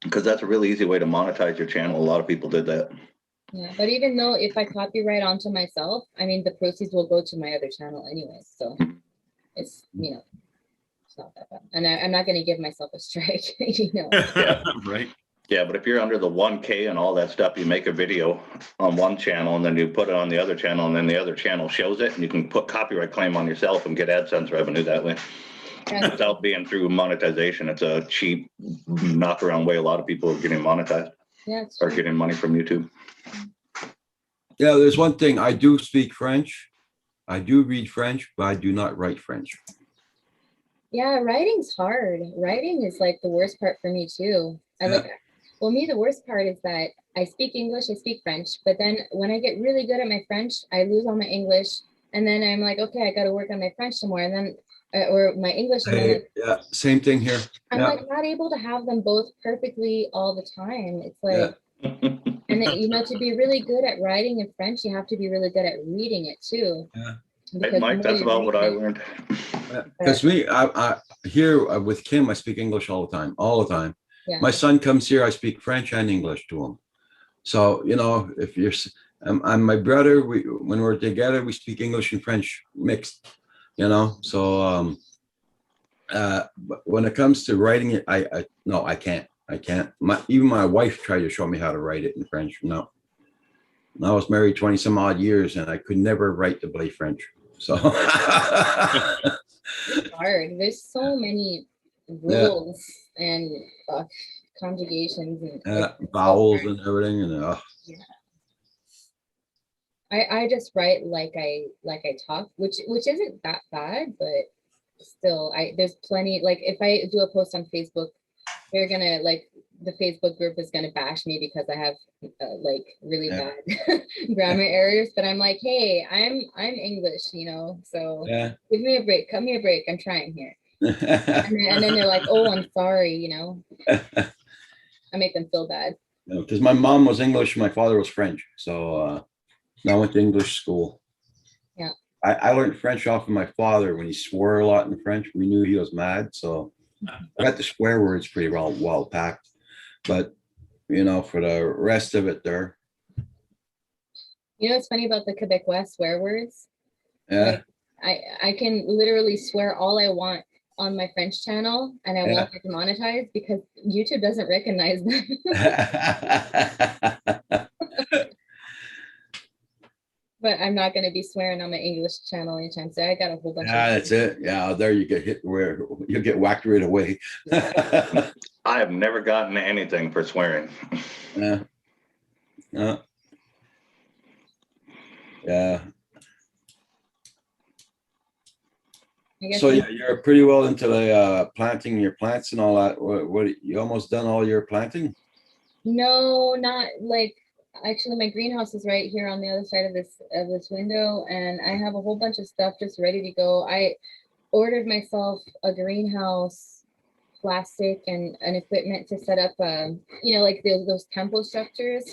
Because that's a really easy way to monetize your channel. A lot of people did that. Yeah, but even though if I copyright onto myself, I mean, the proceeds will go to my other channel anyways. So it's, it's not that bad. And I'm not going to give myself a strike, Right. Yeah, but if you're under the 1K and all that stuff, you make a video on one channel and then you put it on the other channel and then the other channel shows it and you can put copyright claim on yourself and get AdSense revenue that way. Yeah. Without being through monetization. It's a cheap knockaround way a lot of people are getting monetized Yeah, it's or true. getting money from YouTube. Yeah, there's one thing. I do speak French. I do read French, but I do not write French. Yeah, writing's hard. Writing is like the worst part for me too. Well, the worst part is that I speak English, I speak French, but then when I get really good at my French, I lose all my English. And then I'm like, okay, I got to work on my French some more. And then, or my English. And then Yeah, same thing here. I'm Yeah. like not able to have them both perfectly all the time. It's like, Yeah. and then, to be really good at writing in French, you have to be really good at reading it too. Yeah. Hey, Because the Mike, more that's you about what read I it- learned. Because me, I here with Kim, I speak English all the time. Yeah. My son comes here, I speak French and English to him. So, if you're, and my brother, when we're together, we speak English and French mixed, so, but when it comes to writing it, no, I can't. Even my wife tried to show me how to write it in French. No. I was married 20 some odd years and I could never write the bloody French. So. It's hard. There's so many rules and conjugations and it's so Vowels hard. and everything. And I just write like I talk, which isn't that bad, but still there's plenty. Like if I do a post on Facebook, they're gonna the Facebook group is gonna bash me because I have really bad grammar errors. But I'm like, hey, I'm English, so yeah. give me a break, cut me a break. I'm trying here. And then they're like, oh, I'm sorry, I make them feel bad. Because my mom was English, my father was French. So I went to English school. Yeah. I learned French off of my father when he swore a lot in French. We knew he was mad. So I got the swear words pretty well packed, but you know, for the rest of it there, You know what's funny about the Quebec West swear words? yeah. I can literally swear all I want on my French channel and I Yeah. won't get demonetized because YouTube doesn't recognize them. But I'm not gonna be swearing on my English channel anytime soon. I got a whole bunch Yeah, of that's it. Yeah, there you get hit where you get whacked right away. I have never gotten anything for swearing. Yeah. Yeah. Yeah. I guess So I'm- yeah, you're pretty well into the planting your plants and all that. What you almost done all your planting? No, not like actually my greenhouse is right here on the other side of this window and I have a whole bunch of stuff just ready to go. I ordered myself a greenhouse plastic and equipment to set up you know, like those temple structures.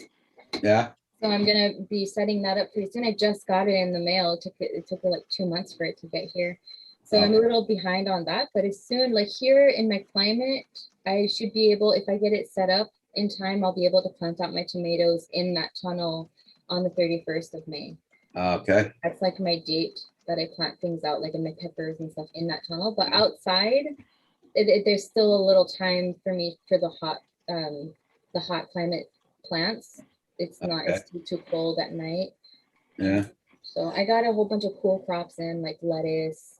Yeah. So I'm gonna be setting that up pretty soon. I just got it in the mail. It took like 2 months for it to get here. So I'm a little behind on that, but as soon like here in my climate, I should be able, if I get it set up in time, I'll be able to plant out my tomatoes in that tunnel on the 31st of May. Okay. That's like my date that I plant things out, like in my peppers and stuff in that tunnel. But outside, there's still a little time for me for the hot climate plants. It's not, it's too cold at night. Yeah. So I got a whole bunch of cool crops in, like lettuce,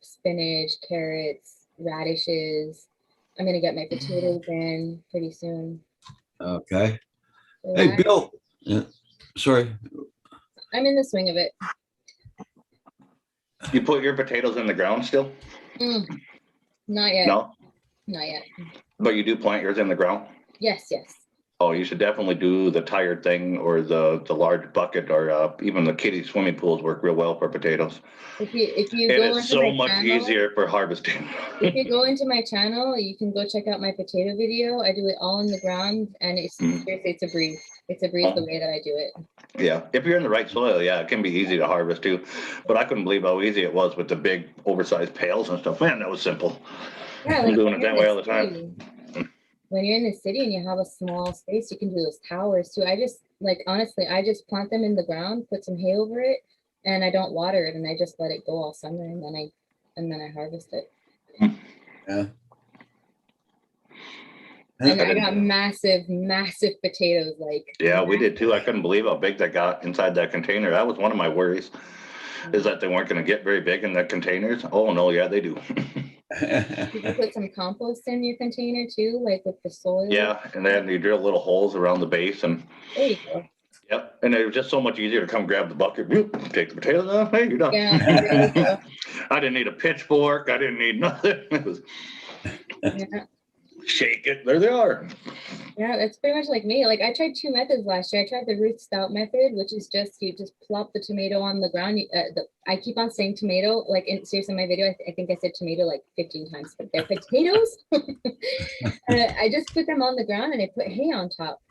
spinach, carrots, radishes. I'm gonna get my potatoes in pretty soon. Okay. So Hey, Bill. Yeah. Sorry. I'm in the swing of it. You put your potatoes in the ground still? Not yet. No, Not yet. but you do plant yours in the ground? Yes, yes. Oh, you should definitely do the tired thing or the large bucket or even the kiddie swimming pools work real well for potatoes. If you It go is into so my much channel, easier for harvesting. if you go into my channel, you can go check out my potato video. I do it all in the ground, and it's seriously, it's a breeze. It's a breeze the way that I do it. Yeah, if you're in the right soil, yeah, it can be easy to harvest too. But I couldn't believe how easy it was with the big oversized pails and stuff. Man, that was simple. Yeah, I'm like doing when it you're that in way the all the time. city- When you're in the city and you have a small space, you can do those towers too. I just like honestly, I just plant them in the ground, put some hay over it, and I don't water it, and I just let it go all summer, and then I harvest it. Yeah. And I got massive potatoes. Like Yeah, we did too. I couldn't believe how big that got inside that container. That was one of my worries, is that they weren't going to get very big in the containers. Oh no, yeah, they do. Did you put some compost in your container too, like with the soil? Yeah, and then you drill little holes around the base and There you go. yep. And it was just so much easier to come grab the bucket, whoop, take the potatoes off, hey, you're done. Yeah, there you go. I didn't need a pitchfork. I didn't need nothing. It was Yeah. shake it. There they are. Yeah, that's pretty much like me. Like I tried 2 methods last year. I tried the Ruth Stout method, which is just you just plop the tomato on the ground. I keep on saying tomato, like in seriously in my video, I think I said tomato like 15 times, but they're potatoes. I just put them on the ground and I put hay on top.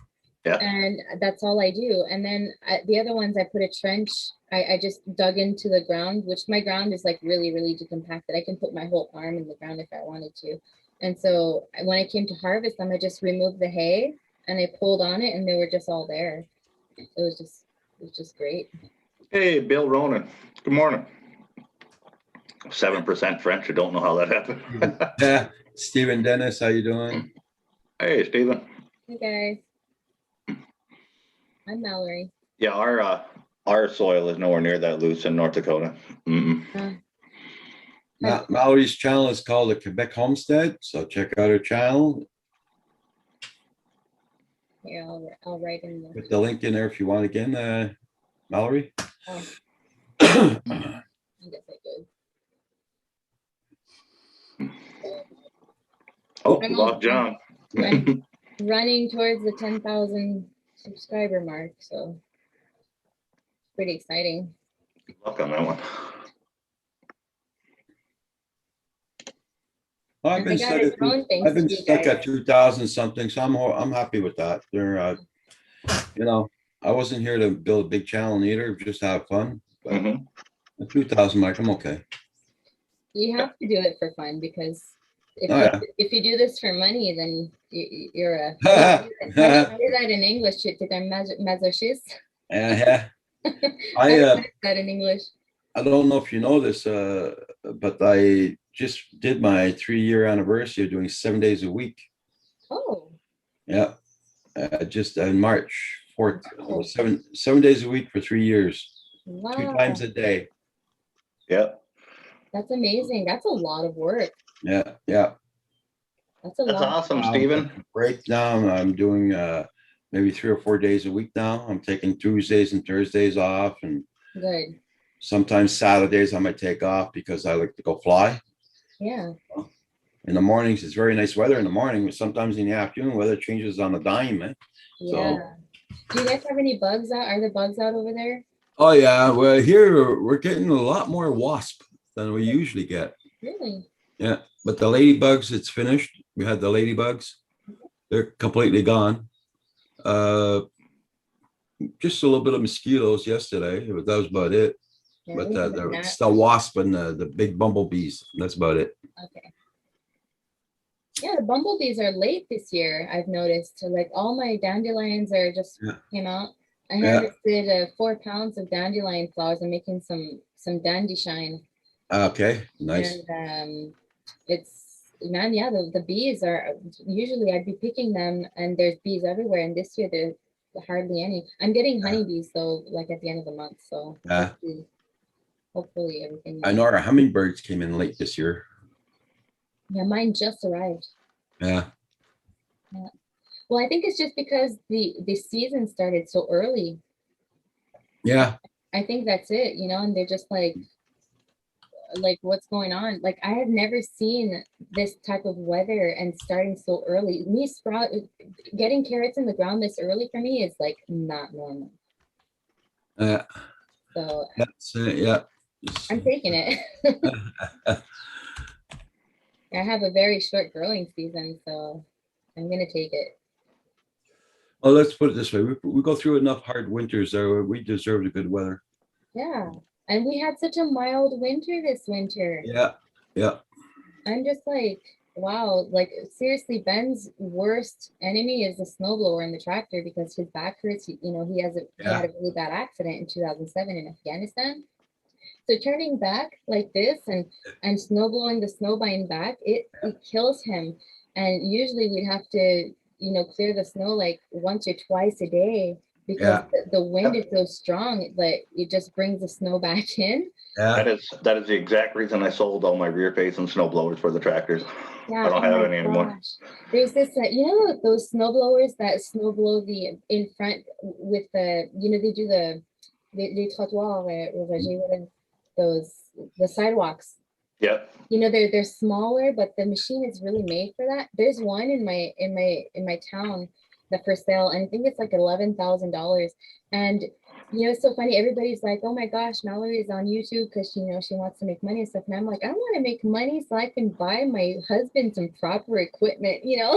Yeah. And that's all I do. And then the other ones, I put a trench. I just dug into the ground, which my ground is like really, really decompacted. I can put my whole arm in the ground if I wanted to. And so when I came to harvest them, I just removed the hay and I pulled on it and they were just all there. It was just great. Hey, Bill Ronan. Good morning. 7% French. I don't know how that happened. Yeah. Stephen Dennis, how you doing? Hey, Stephen. Hey guys. I'm Mallory. Yeah, our soil is nowhere near that loose in North Dakota. Mm-mm. Mallory's channel is called the Quebec Homestead, so check out her channel. Yeah, I'll write in the. Put the link in there if you want again, Mallory. Oh. I guess I did. Oh, we lost John. Running towards the 10,000 subscriber mark, so pretty exciting. Good luck on that one. I've been stuck at 2,000 something, so I'm happy with that. They're, you know, I wasn't here to build a big channel either, just have fun. But at 2,000 mark, I'm okay. You have to do it for fun because If Oh, you, yeah. if you do this for money, then you're a, how do you say that in English? Tu es un masochiste. Yeah. How do I you say that in English? I don't know if you know this, but I just did my 3-year anniversary of doing 7 days a week. Oh, Yeah, just in March 4th, wow. 7 days a week for 3 years, 2 Wow, times a day. Yeah, that's amazing. That's a lot of work. Yeah, yeah. That's a that's lot. awesome, I'm Stephen. taking a break now. I'm doing maybe 3 or 4 days a week now. I'm taking Tuesdays and Thursdays off, and Good. sometimes Saturdays I might take off because I like to go fly. Yeah. In the mornings, it's very nice weather in the morning, but sometimes in the afternoon, weather changes on a dime, eh? Yeah. Do you guys have any bugs out? Are there bugs out over there? Oh yeah, well here we're getting a lot more wasp than we usually get. Really? Yeah, but the ladybugs, it's finished. We had the ladybugs. They're completely gone. Just a little bit of mosquitoes yesterday, but that was about it. Yeah, But we haven't it's that. the wasp and the big bumblebees. That's about it. Okay. Yeah, the bumblebees are late this year, I've noticed. Like all my dandelions are just Yeah. came out. I Yeah. harvested 4 pounds of dandelion flowers. I'm making some dandy shine. Okay, nice. And it's, man, yeah, the bees are, usually I'd be picking them and there's bees everywhere. And this year there's hardly any. I'm getting honeybees though, like at the end of the month. So Yeah. hopefully everything. I know our hummingbirds came in late this year. Yeah, mine just arrived. Yeah. Well, I think it's just because the season started so early. Yeah. I think that's it, and they're just like what's going on? Like I have never seen this type of weather and starting so early. Getting carrots in the ground this early for me is like not normal. So That's yeah. I'm taking it. I have a very short growing season, so I'm gonna take it. Well, let's put it this way. We go through enough hard winters, so we deserve the good weather. Yeah. And we had such a mild winter this winter. Yeah. Yeah. I'm just like, wow, like seriously, Ben's worst enemy is the snowblower and the tractor because his back hurts. He had a really bad accident in 2007 in Afghanistan. So turning back like this and snowblowing the snowbine back, it kills him. And usually we'd have to, clear the snow like once or twice a day because the wind is so strong that it just brings the snow back in. Yeah. That is the exact reason I sold all my rear facing snow blowers for the tractors. Yeah, I don't have any anymore. There's this, those snow blowers that snow blow the in front with the, they do les trottoirs, the sidewalks. Yeah. They're smaller, but the machine is really made for that. There's one in my town that for sale, and I think it's like $11,000. And it's so funny. Everybody's like, "Oh my gosh, Mallory is on YouTube because she wants to make money and stuff." And I'm like, I want to make money so I can buy my husband some proper equipment. Yeah.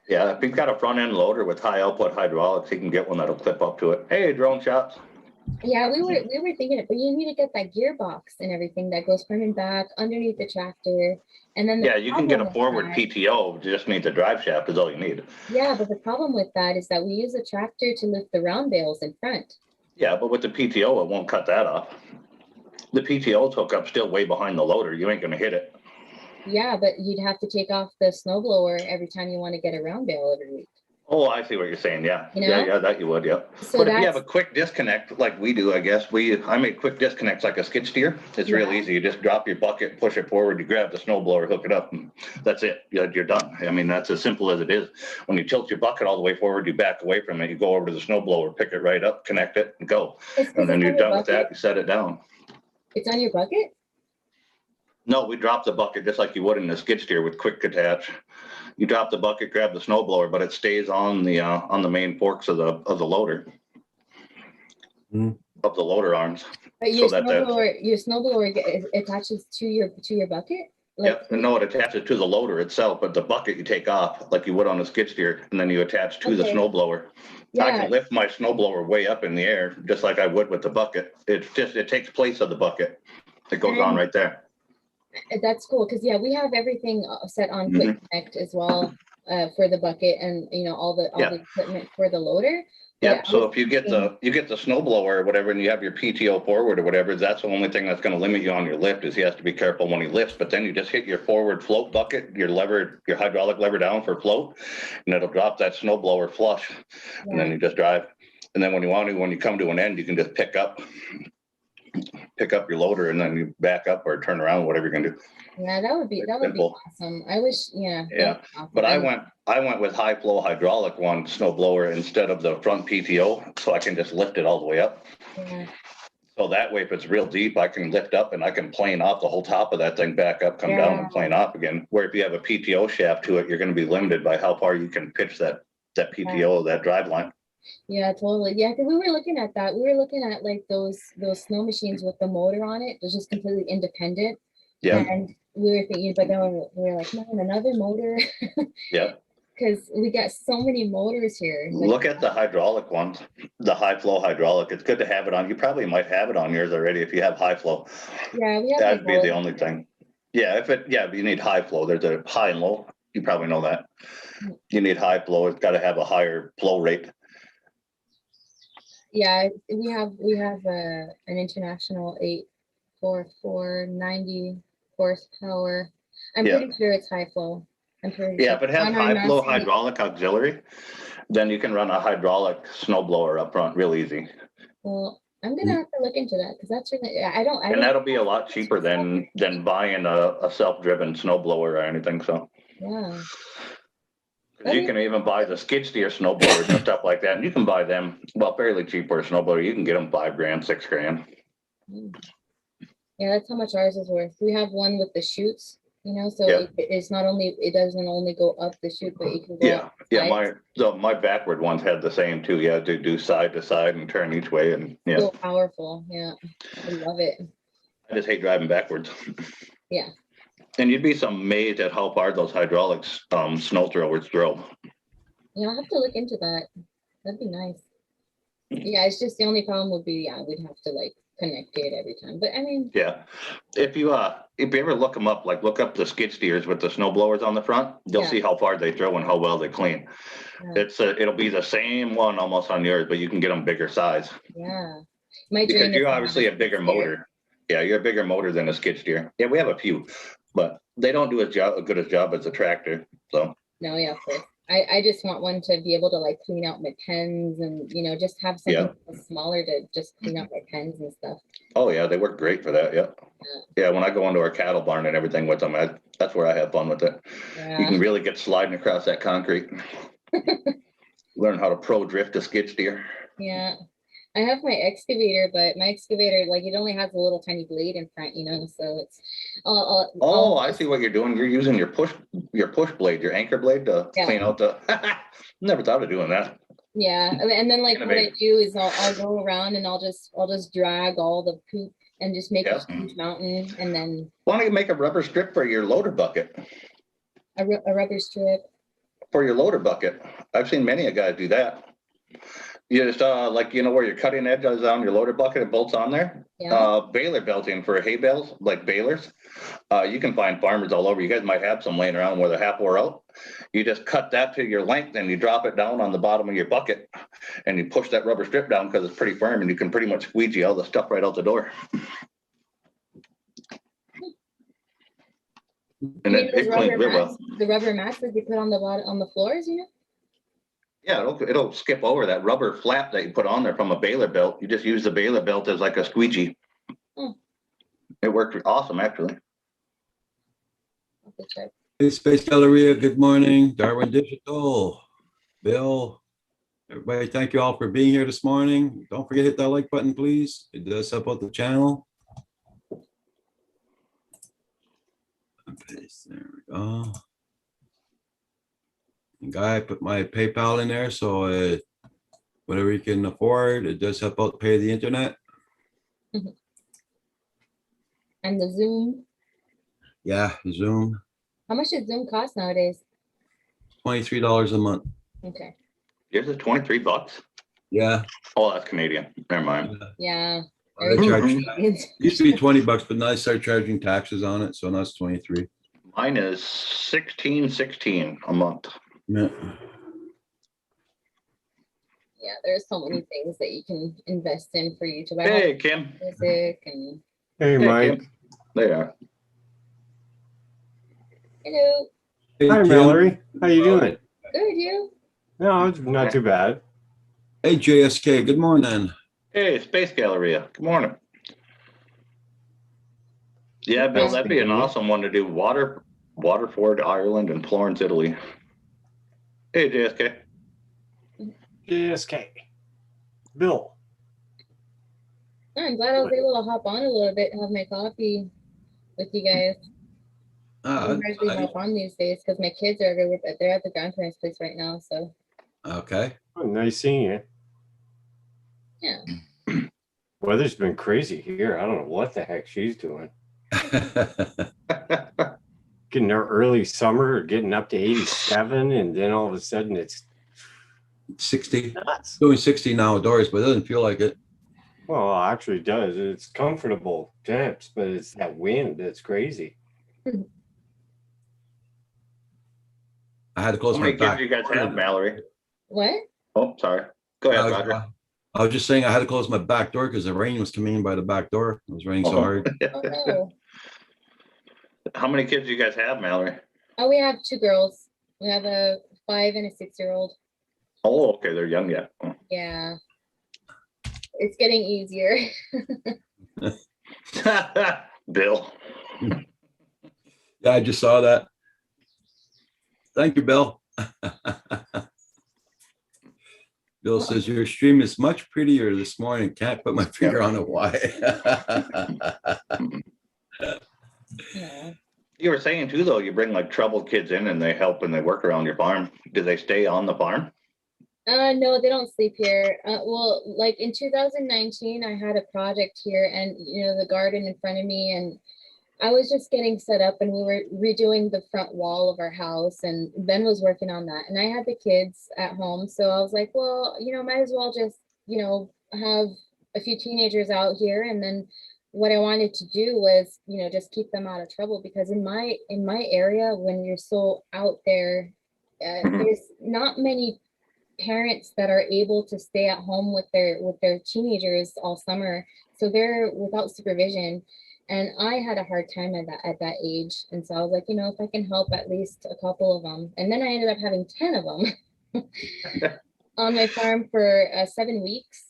Yeah, if he's got a front end loader with high output hydraulics, he can get one that'll clip up to it. Hey, drone shots. Yeah, we were thinking it, but you need to get that gearbox and everything that goes front and back underneath the tractor. And then Yeah, you can get a forward PTO, just need the drive shaft is all you need. Yeah, but the problem with that is that we use a tractor to lift the round bales in front. Yeah, but with the PTO, it won't cut that off. The PTO's hookup's still way behind the loader. You ain't gonna hit it. Yeah, but you'd have to take off the snowblower every time you want to get a round bale every week. Oh, I see what you're saying. Yeah. Yeah, that you would. Yeah. So but if you have a quick disconnect like we do, I guess I make quick disconnects like a skid steer. It's real easy. You just drop your bucket, push it forward, you grab the snowblower, hook it up, and that's it. You're done. I mean, that's as simple as it is. When you tilt your bucket all the way forward, you back away from it, you go over to the snowblower, pick it right up, connect it, and go. And then you're done with that. You set it down. It's on your bucket? No, we drop the bucket just like you would in a skid steer with quick attach. You drop the bucket, grab the snowblower, but it stays on the main forks of the loader, of the loader arms. But your snowblower attaches to your bucket? No, it attaches to the loader itself, but the bucket you take off like you would on a skid steer, and then you attach to the snowblower. I can lift my snowblower way up in the air, just like I would with the bucket. It takes place of the bucket. It goes on right there. That's cool, because yeah, we have everything set on Mhm. Quick Connect as well, for the bucket and, you know, all Yeah. the equipment for the loader. But Yeah, I so was if you get the snow blower or whatever, and you have your PTO forward or whatever, that's the only thing that's gonna limit you on your lift, is he has to be careful when he lifts, but then you just hit your forward float bucket, your hydraulic lever down for float, and it'll drop that snow blower flush, and then Yeah, you just drive. And then when you come to an end, you can just pick up your loader, and then you back up or turn around, whatever you're gonna do. yeah, that would be Simple. awesome. I wish, yeah. that Yeah, would be awesome. but I went with high flow hydraulic one snow blower instead of the front PTO, so I can just lift it all the way up. Yeah, So that way, if it's real deep, I can lift up and I can plane off the whole top of that thing, back up, come down and plane off again. Where if you have a PTO shaft to it, you're gonna be limited by how far you can pitch that PTO, that drive line. yeah, totally. Yeah, because we were looking at that. We were looking at like those snow machines with the motor on it. They're just completely independent. Yeah, And we were thinking, but then we were like, man, another motor. yeah. Because we got so many motors here. Like, Look at the hydraulic ones, the high flow hydraulic. It's good to have it on. You probably might have it on yours already if you have high flow. yeah, we have That'd like be all the of only them. thing. Yeah, but you need high flow. There's a high and low. You probably know that. You need high flow. It's got to have a higher flow rate. Yeah, we have an international 84490 horsepower. I'm Yeah. pretty sure it's high flow. I'm pretty Yeah, sure. if it has On our high flow Massey- hydraulic auxiliary, then you can run a hydraulic snow blower up front real easy. Well, I'm gonna have to look into that because that's really I don't And that'll be a lot cheaper than buying a self-driven snow blower or anything, so. yeah. 'Cause you can even buy the skid steer snow blowers and stuff like that, and you can buy them, well, fairly cheap for a snow blower. You can get them $5,000, $6,000. Yeah, that's how much ours is worth. We have one with the chutes, you know, so Yeah. it's not only, it doesn't only go up the chute, but you can go Yeah, up yeah, sides. my backward ones had the same too. Yeah, to do side to side and turn each way, and yeah, So powerful. Yeah, I love it. I just hate driving backwards. Yeah. And you'd be amazed at how far those hydraulics snow throwers throw. Yeah, I'll have to look into that. That'd be nice. Yeah, it's just the only problem would be, yeah, we'd have to like connect it every time. But I mean, Yeah, if you ever look them up, like look up the skid steers with the snow blowers on the front, you'll Yeah. see how far they throw and how well they clean. Yeah. It'll be the same one almost on yours, but you can get them bigger size yeah. My because dream is you're to have obviously a skid bigger steer. motor. Yeah, you're a bigger motor than a skid steer. Yeah, we have a few, but they don't do as good a job as a tractor. So No, yeah, of course. I just want one to be able to like clean out my pens and, you know, just have Yeah. something smaller to just clean out my pens and stuff. oh yeah, they work great for that. Yeah. Yeah, when I go into our cattle barn and everything with them, that's where I have fun with it. You Yeah. can really get sliding across that concrete. Learn how to pro drift a skid steer. Yeah. I have my excavator, but my excavator, like it only has a little tiny blade in front, you know, so it's Oh, I see what you're doing. You're using your push blade, your anchor blade to Yeah. clean out the. Never thought of doing that. yeah. And then like what I Innovative. do is I'll go around and I'll just drag all the poop and just make Yeah. a huge mountain and then Why don't you make a rubber strip for your loader bucket? a rubber strip. For your loader bucket, I've seen many a guy do that. You just like where your cutting edge is on your loader bucket, it bolts on there. Yeah. Baler belting for hay bales, like balers. You can find farmers all over. You guys might have some laying around where they're half wore out. You just cut that to your length and you drop it down on the bottom of your bucket and you push that rubber strip down because it's pretty firm and you can pretty much squeegee all the stuff right out the door. And You mean it those cleans rubber real well. mats, the rubber mats that you put on the bottom on the floors, you know? Yeah, it'll skip over that rubber flap that you put on there from a baler belt. You just use the baler belt as like a squeegee. Hmm. It worked awesome, actually. I'll have to check. Hey, Space Galleria, good morning. Darwin Digital, Bill. Everybody, thank you all for being here this morning. Don't forget to hit that like button, please. It does help out the channel. Okay, there we go. And Guy, put my PayPal in there, so whatever you can afford, it does help out pay the internet. And the Zoom. Yeah, Zoom, How much does Zoom cost nowadays? $23 a month. Okay. Yours is $23. Yeah. Oh, that's Canadian. Never mind. Yeah. They charge, It's- used to be $20, but now they start charging taxes on it, so now it's 23. Mine is 16.16 a month. Yeah. Yeah, there's so many things that you can invest in for you to buy Hey, Kim. music and Hey, Mike. Kim. There you are. hello, Hey, Hi, Kim. Mallory. How you doing? good you. No, it's not too bad. Hey, JSK, good morning. Hey, Space Galleria. Good morning. Yeah, Bill, Nice that'd be an meeting you. awesome one to do. Waterford, Ireland, and Florence, Italy. Hey, JSK. JSK. Bill. I'm glad I was able to hop on a little bit, have my coffee with you guys. I don't hardly hop on these days because my kids are everywhere, but they're at the grandparents' place right now. So Okay. Oh, nice seeing you. yeah, Weather's been crazy here. I don't know what the heck she's doing. Getting there early summer, getting up to 87, and then all of a sudden it's 60, nuts. doing 60 now outdoors, but it doesn't feel like it. Well, it actually does. It's comfortable temps, but it's that wind that's crazy. I had to close How my many kids back. do you guys have, Mallory? what? Oh, sorry. Go ahead, Roger. I was just saying I had to close my back door because the rain was coming in by the back door. It was raining so hard. Oh no. How many kids do you guys have, Mallory? Oh, we have two girls. We have a 5 and a 6-year-old. Oh, okay, they're young yet. Oh. Yeah, it's getting easier. Bill. Yeah, I just saw that. Thank you, Bill. Bill says your stream is much prettier this morning. Can't put my finger on it. Why? Yeah. You were saying too, though, you bring like troubled kids in and they help and they work around your farm. Do they stay on the farm? No, they don't sleep here. Well, like in 2019, I had a project here and, you know, the garden in front of me, and I was just getting set up and we were redoing the front wall of our house, and Ben was working on that. And I had the kids at home. So I was like, well, you know, might as well just, you know, have a few teenagers out here. And then what I wanted to do was, you know, just keep them out of trouble, because in my area, when you're so out there, there's not many parents that are able to stay at home with their teenagers all summer, so they're without supervision. And I had a hard time at that age, and so I was like, you know, if I can help at least a couple of them. And then I ended up having 10 of them on my farm for 7 weeks.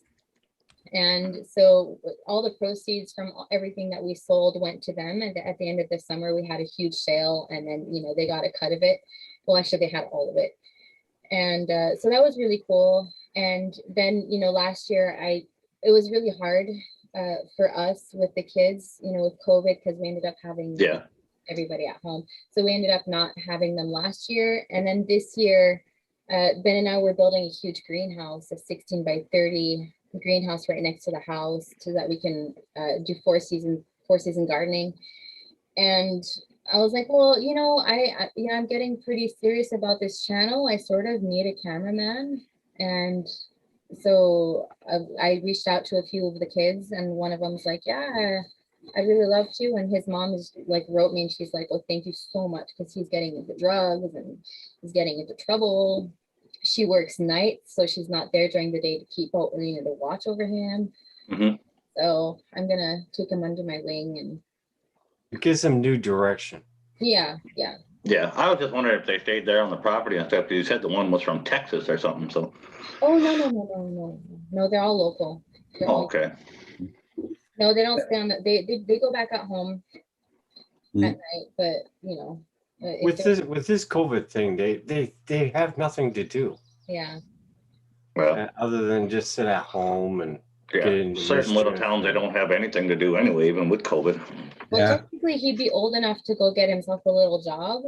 And so all the proceeds from everything that we sold went to them, and at the end of the summer we had a huge sale, and then, you know, they got a cut of it. Well, actually they had all of it. And so that was really cool. And then, you know, last year it was really hard for us with the kids, you know, with COVID, because we ended up having everybody at home. So we ended up not having them last year. And then this year, Ben and I were building a huge greenhouse, a 16 by 30 greenhouse right next to the house, so that we can do four season gardening. And I was like, well, you know, I'm getting pretty serious about this channel. I sort of need a cameraman. And so I reached out to a few of the kids, and one of them's like, yeah, I really love to. And his mom is like, wrote me, and she's like, oh, thank you so much, because he's getting into drugs and he's getting into trouble. She works nights, so she's not there during the day to keep out, you know, to watch over him. Mm-hmm. So I'm gonna take him under my wing, and it gives them new direction. yeah. Yeah, I was just wondering if they stayed there on the property and stuff. You said the one was from Texas or something, so. Oh, no, they're all local. They're all- Okay. No, they don't stay on the, they go back at home at night, but you know. if With they're- this COVID thing, they have nothing to do Yeah, Well, other than just sit at home and get yeah, into certain little mischief. towns, they don't have anything to do anyway, even with COVID. well, Yeah. technically he'd be old enough to go get himself a little job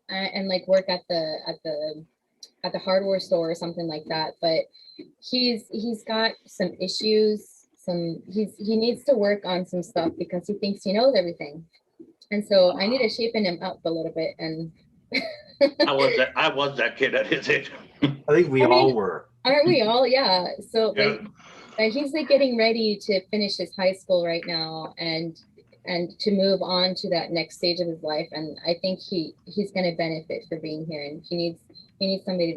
and like work at the hardware store or something like that. But he's got some issues, he needs to work on some stuff because he thinks he knows everything. And so I need to shapen him up a little bit. And I was that kid at his age. I think we I mean, all were. aren't we all? Yeah. So Yeah. like, He's like getting ready to finish his high school right now and to move on to that next stage of his life. And I think he's going to benefit for being here, and he needs somebody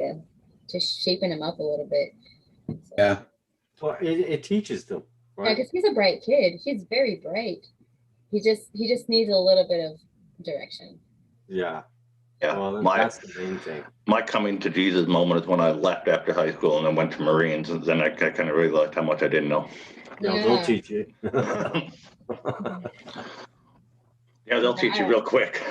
to shapen him up a little bit. So, Yeah. Well, it teaches them, yeah, right? because he's a bright kid. He's very bright. He just needs a little bit of direction. Yeah. Yeah, Well, my that's the main thing. my coming to Jesus moment is when I left after high school and then went to Marines, and then I kind of realized how much I didn't know. Yeah, they'll teach you. Yeah, they'll teach you real quick.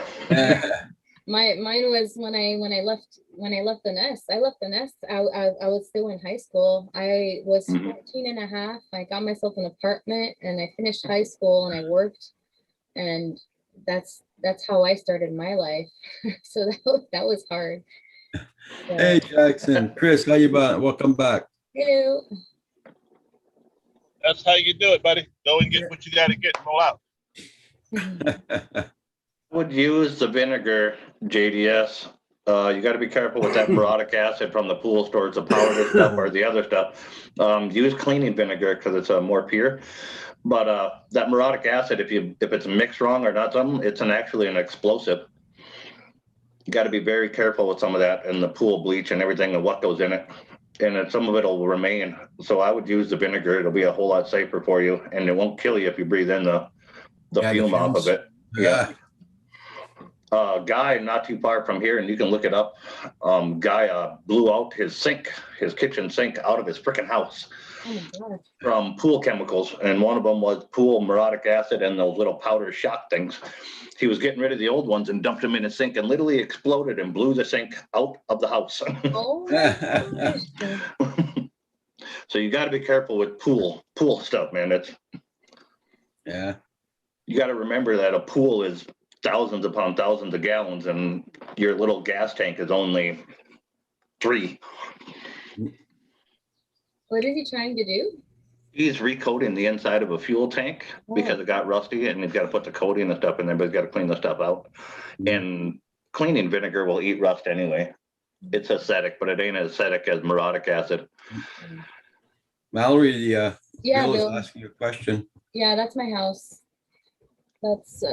Mine was when I left the nest. I left the nest. I was still in high school. I was Mhm. 14 and a half. I got myself an apartment and I finished high school and I worked, and that's how I started my life. So that was hard. So, Hey, Jackson, Chris, how you been? Welcome back. hello. That's how you do it, buddy. Go and get what you got to get and roll out. Would use the vinegar, JDS. You got to be careful with that morotic acid from the pool stores, the powder stuff or the other stuff. Use cleaning vinegar because it's more pure. But that morotic acid, if it's mixed wrong or not something, it's actually an explosive. You got to be very careful with some of that and the pool bleach and everything and what goes in it. And then some of it will remain. So I would use the vinegar. It'll be a whole lot safer for you, and it won't kill you if you breathe in the Yeah, the fume off of fumes. it. Yeah. Guy not too far from here, and you can look it up. Guy blew out his kitchen sink out of his freaking house Oh my God. from pool chemicals. And one of them was pool morotic acid and those little powder shot things. He was getting rid of the old ones and dumped them in his sink and literally exploded and blew the sink out of the house. Oh my gosh. So you got to be careful with pool stuff, man. Yeah. You got to remember that a pool is thousands upon thousands of gallons, and your little gas tank is only 3. What is he trying to do? He's recoating the inside of a fuel tank because it got rusty, and he's got to put the coating and stuff in there, but he's got to clean the stuff out. And cleaning vinegar will eat rust anyway. It's acidic, but it ain't as acidic as morotic acid. Mallory, Yeah, Bill is Bill. asking you a question. Yeah, that's my house. That's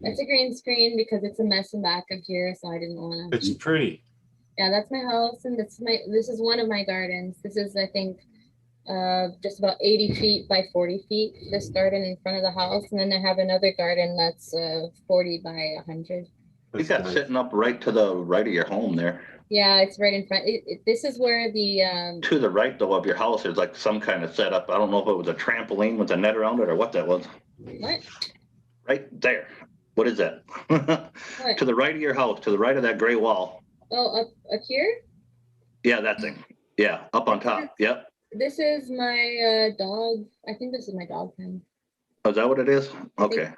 it's a green screen because it's a mess in back of here, so I didn't want to. It's pretty. Yeah, that's my house, and this is one of my gardens. This is, I think, just about 80 feet by 40 feet. This garden in front of the house, and then I have another garden that's 40 by 100. You got sitting up right to the right of your home there. Yeah, it's right in front. This is where the To the right though of your house, there's like some kind of setup. I don't know if it was a trampoline with a net around it or what that was. what? Right there. What is that? To the right of your house, to the right of that gray wall. Oh, up here? Yeah, that thing. Yeah, up on top. Yep. This is my dog. I think this is my dog pen. Oh, is that what it is? Okay.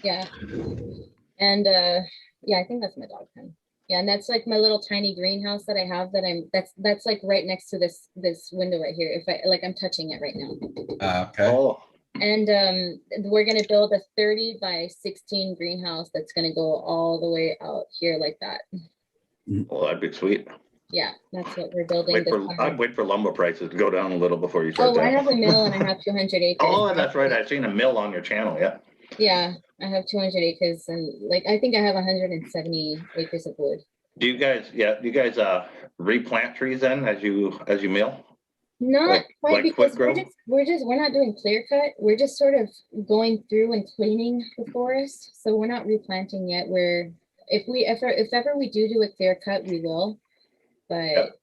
Yeah. And yeah, I think that's my dog pen. Yeah, and that's like my little tiny greenhouse that I have that's like right next to this window right here. If I'm touching it right now. Okay. Oh, And we're gonna build a 30 by 16 greenhouse that's gonna go all the way out here like that. well, that'd be sweet. Yeah, that's what we're building. this summer. I'd wait for lumber prices to go down a little before you start Oh, I that. have a mill and I have 200 acres. Oh, that's right. I've seen a mill on your channel. Yeah. Yeah, I have 200 acres and like I think I have 170 acres of wood. Do you guys replant trees then as you mill? Not Like- quite like because quick grow? we're not doing clear cut. We're just sort of going through and cleaning the forest. So we're not replanting yet. If ever we do a clear cut, we will. But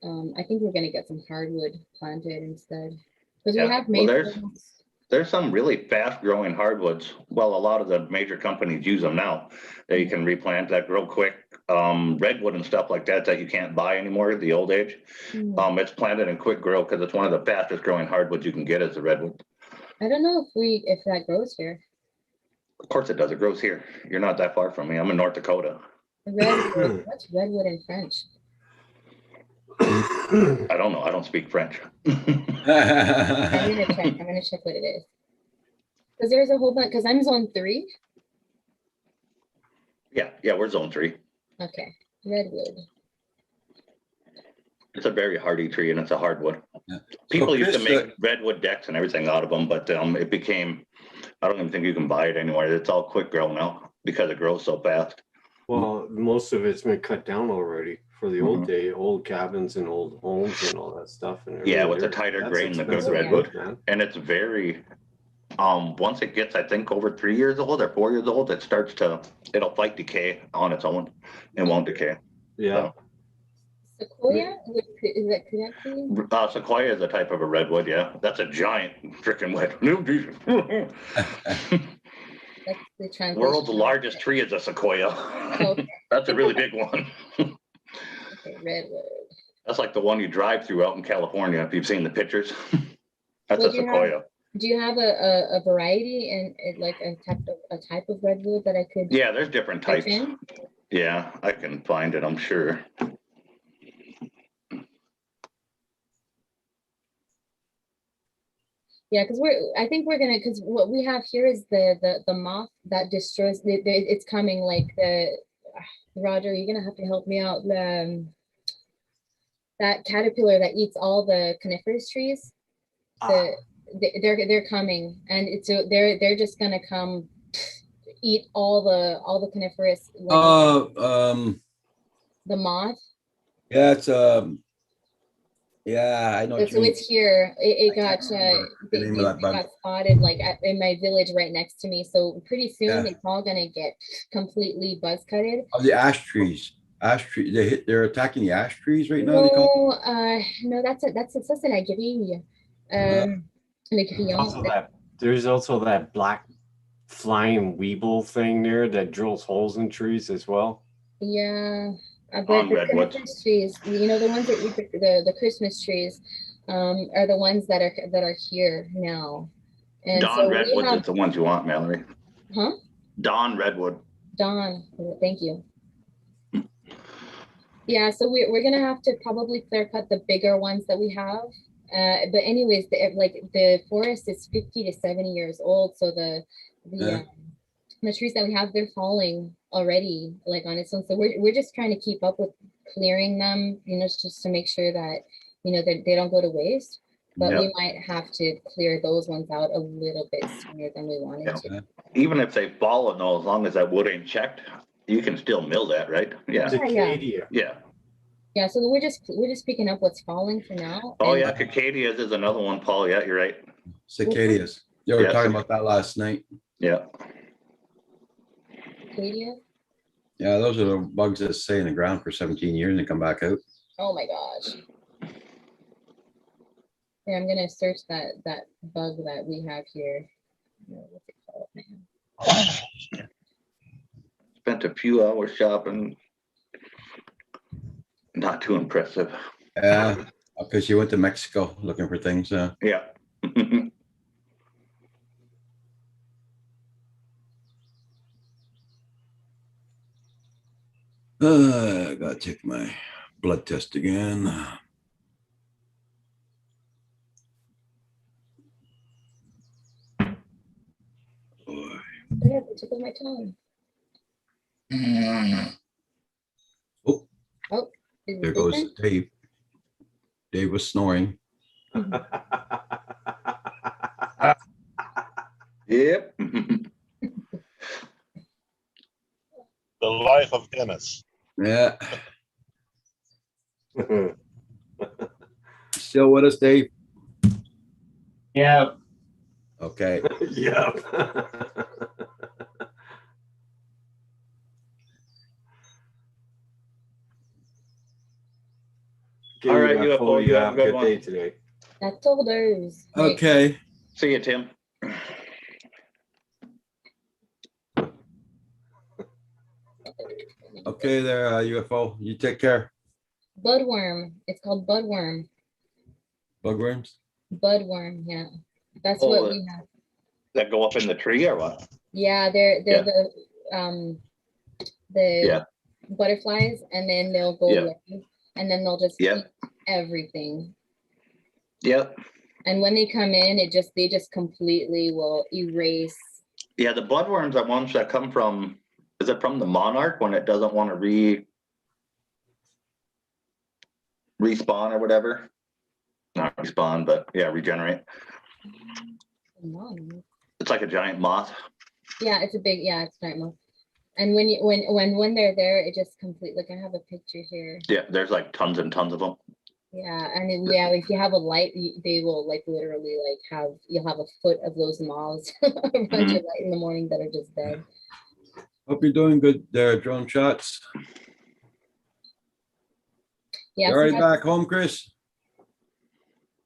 I think we're gonna get some hardwood planted instead. Because we Yeah, have well, maples. There's some really fast growing hardwoods. Well, a lot of the major companies use them now. That you can replant that real quick. Redwood and stuff like that you can't buy anymore at the old age. It's planted in quick grow because it's one of the fastest growing hardwoods you can get is the redwood. I don't know if that grows here. Of course it does. It grows here. You're not that far from me. I'm in North Dakota. Redwood. What's redwood in French? I don't know. I don't speak French. I'm gonna check what it is. Because there's a whole bunch. Because I'm zone 3. Yeah, we're zone 3. Okay, redwood. It's a very hardy tree and it's a hardwood. Yeah. People So used to Chris, make redwood decks and everything out of them, but it became, I don't even think you can buy it anywhere. It's all quick grow now because it grows so fast. Well, most of it's been cut down already for the old day, old cabins and old homes and all that stuff. And Yeah, everything. with the They're- tighter that's grain, the good expensive redwood. man. And it's very, once it gets, I think, over 3 years old or 4 years old, it'll fight decay on its own. It won't decay. Yeah. Sequoia, is that correct? Sequoia is a type of a redwood, yeah. That's a giant freaking redwood. That's the translation. World's largest tree is a sequoia. Okay. That's a really big one. Okay, redwood. That's like the one you drive through out in California, if you've seen the pictures. That's Well, a sequoia. Do you have a variety and like a type of redwood that I could? Yeah, there's different type types. in? Yeah, I can find it, I'm sure. Yeah, because I think we're gonna, because what we have here is the moth that destroys. It's coming like Roger. You're gonna have to help me out. That caterpillar that eats all the coniferous trees. They're coming, and they're just gonna come eat all the coniferous. The moth. Yeah, it's yeah, I know. what So you mean. it's here. It I got can't remember the name of that it bug. got spotted like in my village right next to me. So pretty soon Yeah. it's all gonna get completely buzz cutted. Oh, the ash trees. Ash tree. They're attacking the ash trees right now. They call No, that's an Nigeria. There's also that black flying weeble thing there that drills holes in trees as well. Yeah, but On the redwoods. Christmas trees, the ones that eat the Christmas trees, are the ones that are here now. And so Dawn we redwoods have, is the ones you want, Mallory. huh? Dawn redwood. Dawn, thank you. Yeah, so we're gonna have to probably clear cut the bigger ones that we have. But anyways, the forest is 50 to 70 years old, so the trees that we have, they're falling already, like on its own. So we're just trying to keep up with clearing them, just to make sure that that they don't go to waste. But Yep. we might have to clear those ones out a little bit sooner than we wanted to. Even if they fall, though, as long as that wood ain't checked, you can still mill that, right? Yeah. Cicadia. Yeah. Yeah, so we're just picking up what's falling for now. Oh, and- yeah. Cicadias is another one, Paul. Yeah, you're right. cicadas. They were Yeah, talking about that last night. Yeah. Acadia? Yeah, those are the bugs that stay in the ground for 17 years and come back out. Oh my gosh. Yeah, I'm gonna search that bug that we have here. What's it called, man? Spent a few hours shopping. Not too impressive. Yeah, because you went to Mexico looking for things. Yeah. I gotta take my blood test again. Boy. I have to tickle my tongue. Oh, Oh, is there it goes open? Dave. Dave was snoring. Yep. The life of Dennis. Yeah. Still with us, Dave? Yeah, Okay. Yeah. All right, UFO, you have a good day one. today. That's all those. Right. Okay. See you, Tim. Okay there, UFO. You take care. Budworm. It's called budworm. Bugworms? Budworm, yeah. That's Oh, what we have. That go up in the tree or what? Yeah, they're Yeah. the Yeah. butterflies, and then they'll go Yeah. away, and then they'll just Yeah. eat everything. Yep. And when they come in, they just completely will erase. Yeah, the bloodworms are ones that come from, is it from the monarch when it doesn't want to respawn or whatever. Not respawn, but yeah, regenerate. It's like a giant moth. Yeah, it's a big, yeah, it's giant moth. And when you when they're there, it just complete. Like I have a picture here. Yeah, there's like tons and tons of them. Yeah, and then, yeah, if you have a light, they will like literally like you'll have a foot of those moths around your light in the morning that are just dead. Hope you're doing good there, Drone Shots. Yeah, You so already that's- back home, Chris?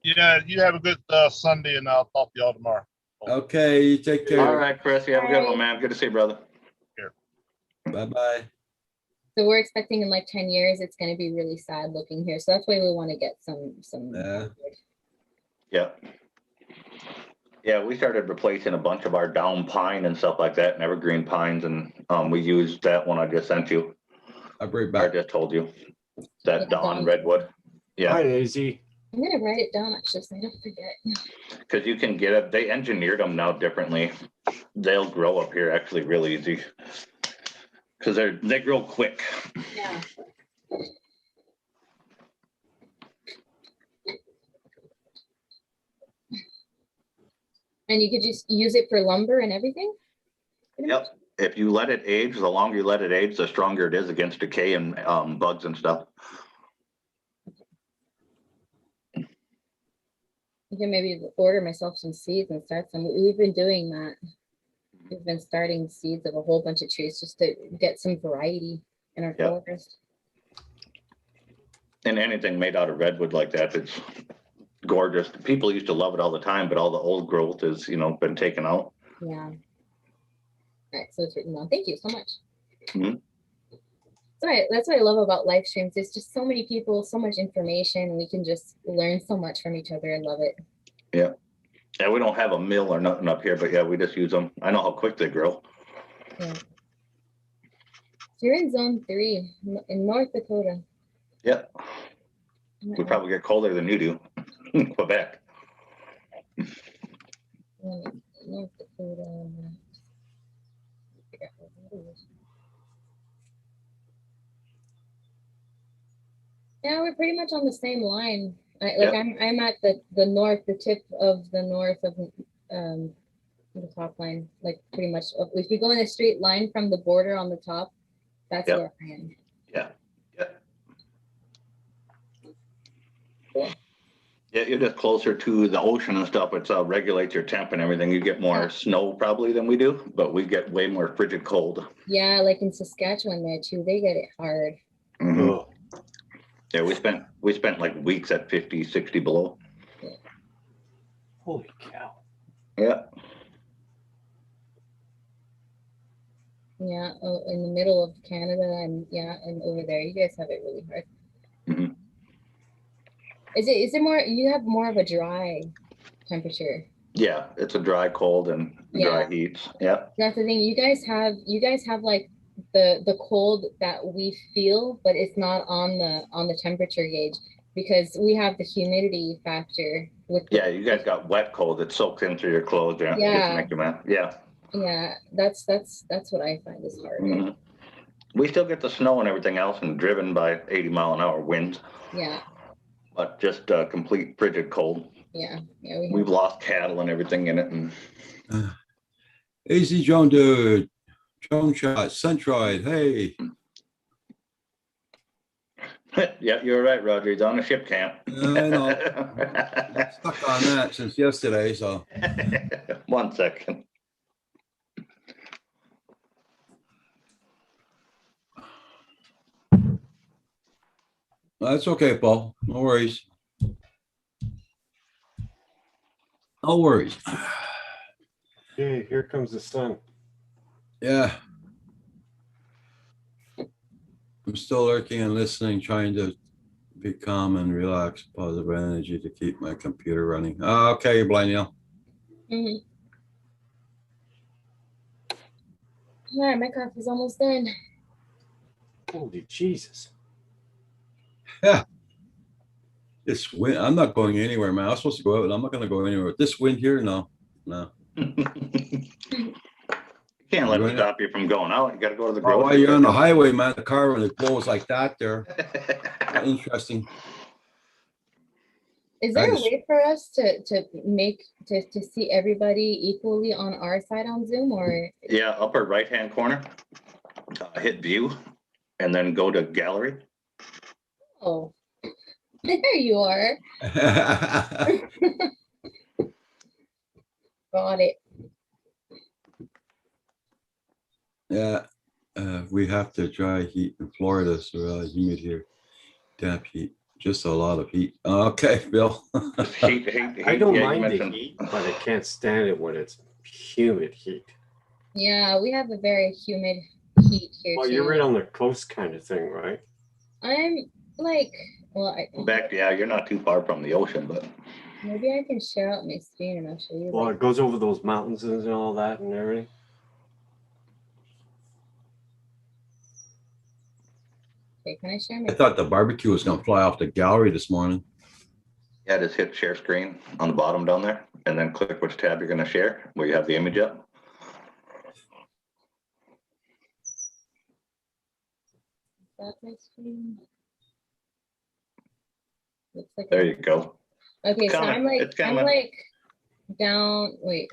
Yeah, you have a good Sunday, and I'll talk to y'all tomorrow. Okay, you take care. All right, Chris, you have a good All one, man. Good to see you, brother. Bye-bye. So we're expecting in like 10 years, it's going to be really sad looking here. So that's why we want to get some. Yeah. Yeah. Yeah, we started replacing a bunch of our down pine and stuff like that, and evergreen pines, and we used that one I just sent you. I'll bring I back. just told you. That Yeah, Dawn Dawn. redwood. Yeah, Hi, Daisy. I'm going to write it down actually so I don't forget. because you can get it. They engineered them now differently. They'll grow up here actually real easy. Because they grow quick. Yeah. And you could just use it for lumber and everything? Yep. If you let it age, the longer you let it age, the stronger it is against decay and bugs and stuff. I can maybe order myself some seeds and start some. We've been doing that. We've been starting seeds of a whole bunch of trees just to get some variety in our Yep. forest. And anything made out of redwood like that, it's gorgeous. People used to love it all the time, but all the old growth is, been taken out. Yeah. All right, so it's written down. Thank you so much. Mhm. That's what I love about live streams. There's just so many people, so much information. We can just learn so much from each other. I love it. Yeah. Yeah, we don't have a mill or nothing up here, but yeah, we just use them. I know how quick they grow. Yeah. So you're in zone 3 in North Dakota. Yeah. We probably get colder than you do in Quebec. North Dakota. Yeah, we're pretty much on the same line. Yep. I'm at the north, the tip of the north of the top line. Like pretty much, if you go in a straight line from the border on the top, that's Yep. where I am. Yeah. Yeah. Cool. Yeah, you're just closer to the ocean and stuff. It's regulates your temp and everything. You get more Yeah. snow probably than we do, but we get way more frigid cold. Yeah, like in Saskatchewan there too, they get it hard. Mhm. Oh, Yeah, we spent like weeks at 50, 60 below. holy cow. Yeah. Yeah, in the middle of Canada and over there, you guys have it really hard. Mhm. Is it more? You have more of a dry temperature. Yeah, it's a dry cold and dry Yeah. heats. Yeah. That's the thing. You guys have like the cold that we feel, but it's not on the temperature gauge because we have the humidity factor with Yeah, you guys got wet cold that soaks in through your clothes. Yeah. Yeah. Just make you mad. Yeah. yeah, that's what I find is hard. Mhm. We still get the snow and everything else and driven by 80-mile-an-hour winds, Yeah, but just complete frigid cold. yeah. We've lost cattle and everything in it. And Easy Drone Dude. Drone Shot. Centroid. Hey. yeah, you're right, Roger. He's on a ship camp. I know. I'm stuck on that since yesterday, so. 1 second. That's okay, Paul. No worries. No worries. Hey, here comes the sun. Yeah. I'm still lurking and listening, trying to be calm and relax, positive energy to keep my computer running. Okay, Blaniel. Mm-hmm. All right, my coffee's almost done. Holy Jesus. Yeah. This wind, I'm not going anywhere, man. I was supposed to go out and I'm not going to go anywhere. This wind here, no. Can't let You're it stop you from going out. You got to go to the Oh, while grocery you're on the store. highway, man, the car when it blows like that there. Interesting. Is I there a just- way for us to see everybody equally on our side on Zoom or? Yeah, upper right-hand corner, hit view, and then go to gallery. Oh, there you are. Got it. Yeah, we have to dry heat in Florida, so humid here. Damp heat, just a lot of heat. Okay, Bill. Heat, I don't yeah, you mind the mentioned- heat, but I can't stand it when it's humid heat. Yeah, we have a very humid heat here Well, too. you're right on the coast kind of thing, right? I'm like, well, Back, yeah, you're not too far from the ocean, but maybe I can share out my screen and I'll show you. Well, Like, it goes over those mountains and all that and everything. okay, can I share I my? thought the barbecue was gonna fly off the gallery this morning. yeah, just hit share screen on the bottom down there, and then click which tab you're gonna share, where you have the image up. That my screen? Looks like There I'm- you go. Okay, so Kinda- I'm like, it's kinda- down. Wait,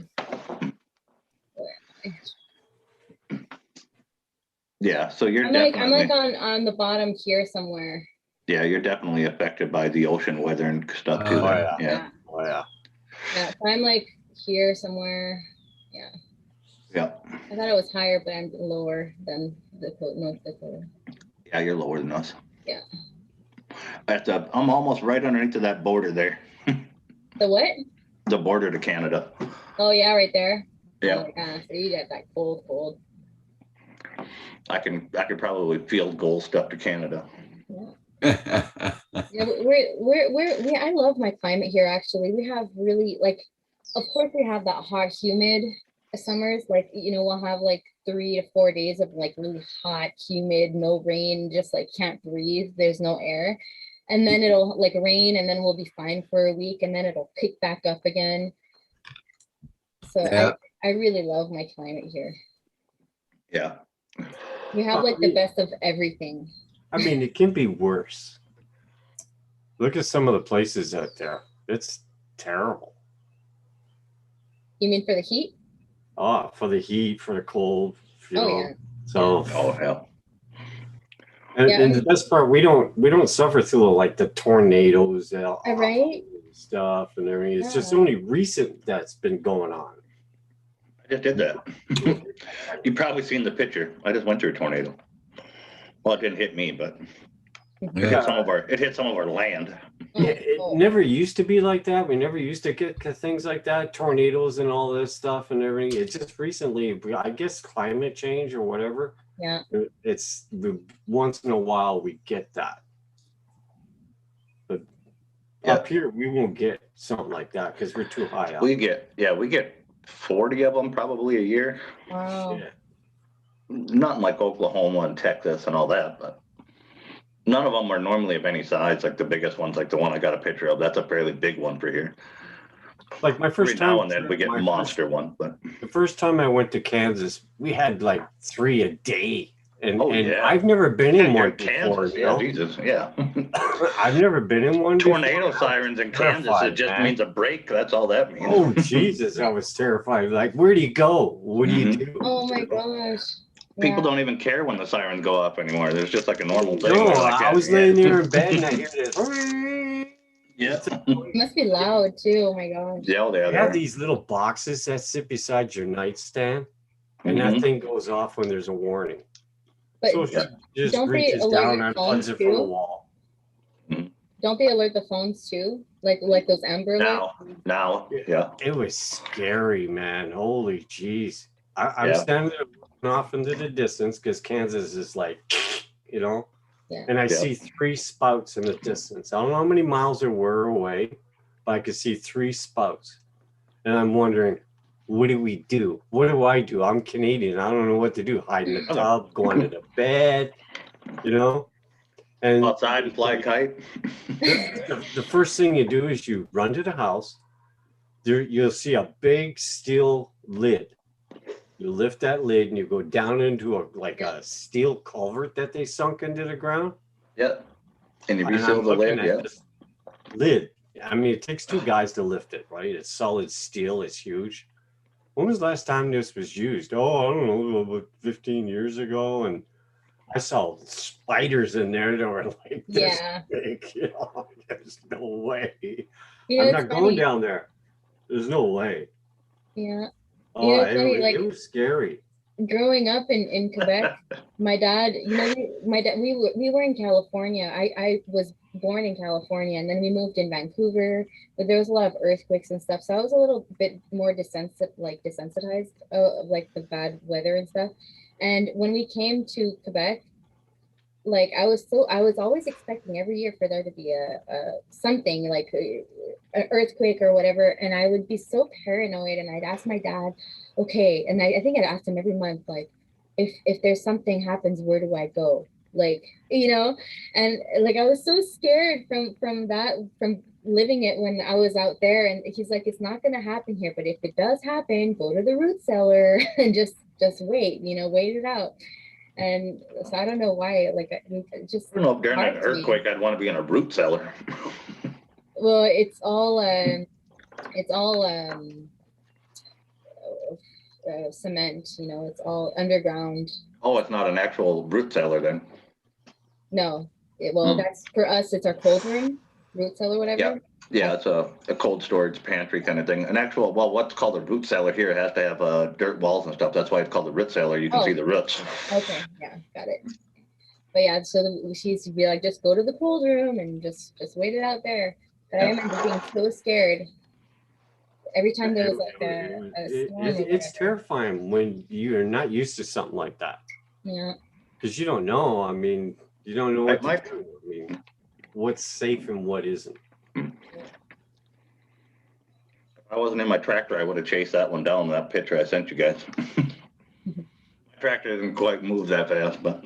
Yeah, so you're I'm like definitely, on the bottom here somewhere. yeah, you're definitely affected by the ocean weather and stuff too. Oh, there. yeah. Yeah, Oh, yeah. Yeah, so I'm like here somewhere. yeah, I thought it was higher, but I'm lower than North Dakota. yeah, you're lower than us. Yeah. I'm almost right underneath of that border there, The what? the border to Canada. Oh yeah, right there. Yeah, Oh, yeah. So you got that cold. I could probably field goal stuff to Canada. Yeah, I love my climate here. Actually, we have really like, of course, we have that hot, humid summers. Like we'll have like 3 to 4 days of like really hot, humid, no rain, just like can't breathe. There's no air, and then it'll like rain, and then we'll be fine for a week, and then it'll pick back up again. So Yeah. I really love my climate here. Yeah, We have like the best of everything. I mean, it can be worse. Look at some of the places out there. It's terrible. You mean for the heat? Oh, for the heat, for the cold. You Oh know. yeah. So, oh hell, and, Yeah, and the best part, we don't suffer through like the tornadoes, Right? stuff, and everything. It's just Yeah. only recent that's been going on. I just did that. You've probably seen the picture. I just went through a tornado. Well, it didn't hit me, but it Yeah. hit some of our land. Yeah, it Oh, never used to be like that. We never used to get things like that, tornadoes and all this stuff and everything. It's just recently, I guess, climate change or whatever. yeah. It's once in a while we get that. But up here, we won't get something like that because we're too high up. We get 40 of them probably a year. Wow. Yeah. Not like Oklahoma and Texas and all that, but none of them are normally of any size. Like the biggest one's like the one I got a picture of. That's a fairly big one for here. Like my first Every time, now and then we get my monster one, but The first time I went to Kansas, we had like 3 a day, and Oh, and yeah. I've never been in you're one in before. Kansas, You yeah, know? Jesus, yeah. I've never been in one. Tornado before. sirens in Kansas, Terrified, it just man. means a break. That's all that means. Oh Jesus, I was terrified. Like, where do you go? What do you Mhm. do? Oh my gosh. People Yeah. don't even care when the sirens go off anymore. There's just like a normal thing. No, They're like, I yeah, was yeah. laying there in bed and I hear this. Yeah. It must be loud too. Oh my gosh. Yeah, they I are. have these little boxes that sit beside your nightstand, and that Mhm. thing goes off when there's a warning. But So it just don't they reaches alert down your and phones plugs it from the too? wall. don't they alert the phones too? Like those Amber alerts? Now, yeah. It was scary, man. Holy jeez. I'm Yeah. standing there looking off into the distance because Kansas is like, you know, Yeah. and I Yeah. see 3 spouts in the distance. I don't know how many miles there were away, but I could see 3 spouts. And I'm wondering, what do we do? What do I do? I'm Canadian. I don't know what to do. Hide in the tub, go under the bed, you know? And Outside and fly a kite. the first thing you do is you run to the house. There, you'll see a big steel lid. You lift that lid and you go down into a steel culvert that they sunk into the ground. Yeah. And you And reseal I'm the looking lid, at yeah. this lid I mean, it takes two guys to lift it, right? It's solid steel. It's huge. When was the last time this was used? Oh, I don't know, about 15 years ago. And I saw spiders in there that were like this Yeah. big. You know, there's no way. You know, I'm it's not going funny. down there. There's no way. Yeah. Oh, know, it's funny, it was scary. Growing up in Quebec, my dad, you know, my dad, we were in California. I was born in California, and then we moved in Vancouver, but there was a lot of earthquakes and stuff. So I was a little bit more desensitized of like the bad weather and stuff. And when we came to Quebec, like I was always expecting every year for there to be a something like an earthquake or whatever, and I would be so paranoid, and I'd ask my dad, okay, and I think I'd ask him every month, like, if there's something happens, where do I go? Like, you know, and like I was so scared from living it when I was out there, and he's like, it's not gonna happen here, but if it does happen, go to the root cellar and just wait, you know, wait it out. And so I don't know why, like, just I don't know if during hard an to me. earthquake, I'd want to be in a root cellar. Well, it's all cement, you know, it's all underground. Oh, it's not an actual root cellar then. No, well, that's for us, it's our cold room, root cellar, whatever. Yeah, it's a cold storage pantry kind of thing. An actual, well, what's called a root cellar here has to have dirt walls and stuff. That's why it's called a root cellar. You can see the roots. Okay, yeah, got it. But yeah, so she used to be like, just go to the cold room and just wait it out there. But I remember being so scared every time there was like a storm. It's terrifying when you're not used to something like that. Yeah. Because you don't know. I mean, you don't know what to do. I mean, what's safe and what isn't. If I wasn't in my tractor, I would have chased that one down, that picture I sent you guys. My tractor didn't quite move that fast, but.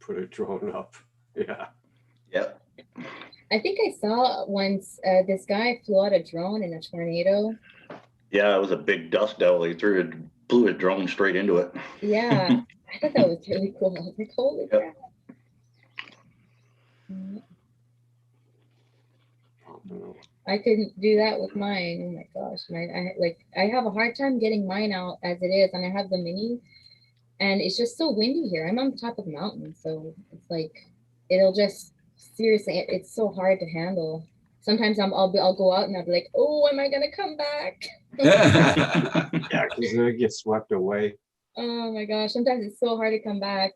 Put a drone up. Yeah. Yep. I think I saw once this guy flew out a drone in a tornado. Yeah, it was a big dust devil. He blew a drone straight into it. Yeah, I thought that was really cool. I was like, holy crap. I couldn't do that with mine. Oh my gosh, I have a hard time getting mine out as it is, and I have the mini, and it's just so windy here. I'm on top of the mountain, so it's like it'll just seriously, it's so hard to handle. Sometimes I'll go out and I'll be like, oh, am I gonna come back? Yeah, because it gets swept away. Oh my gosh, sometimes it's so hard to come back.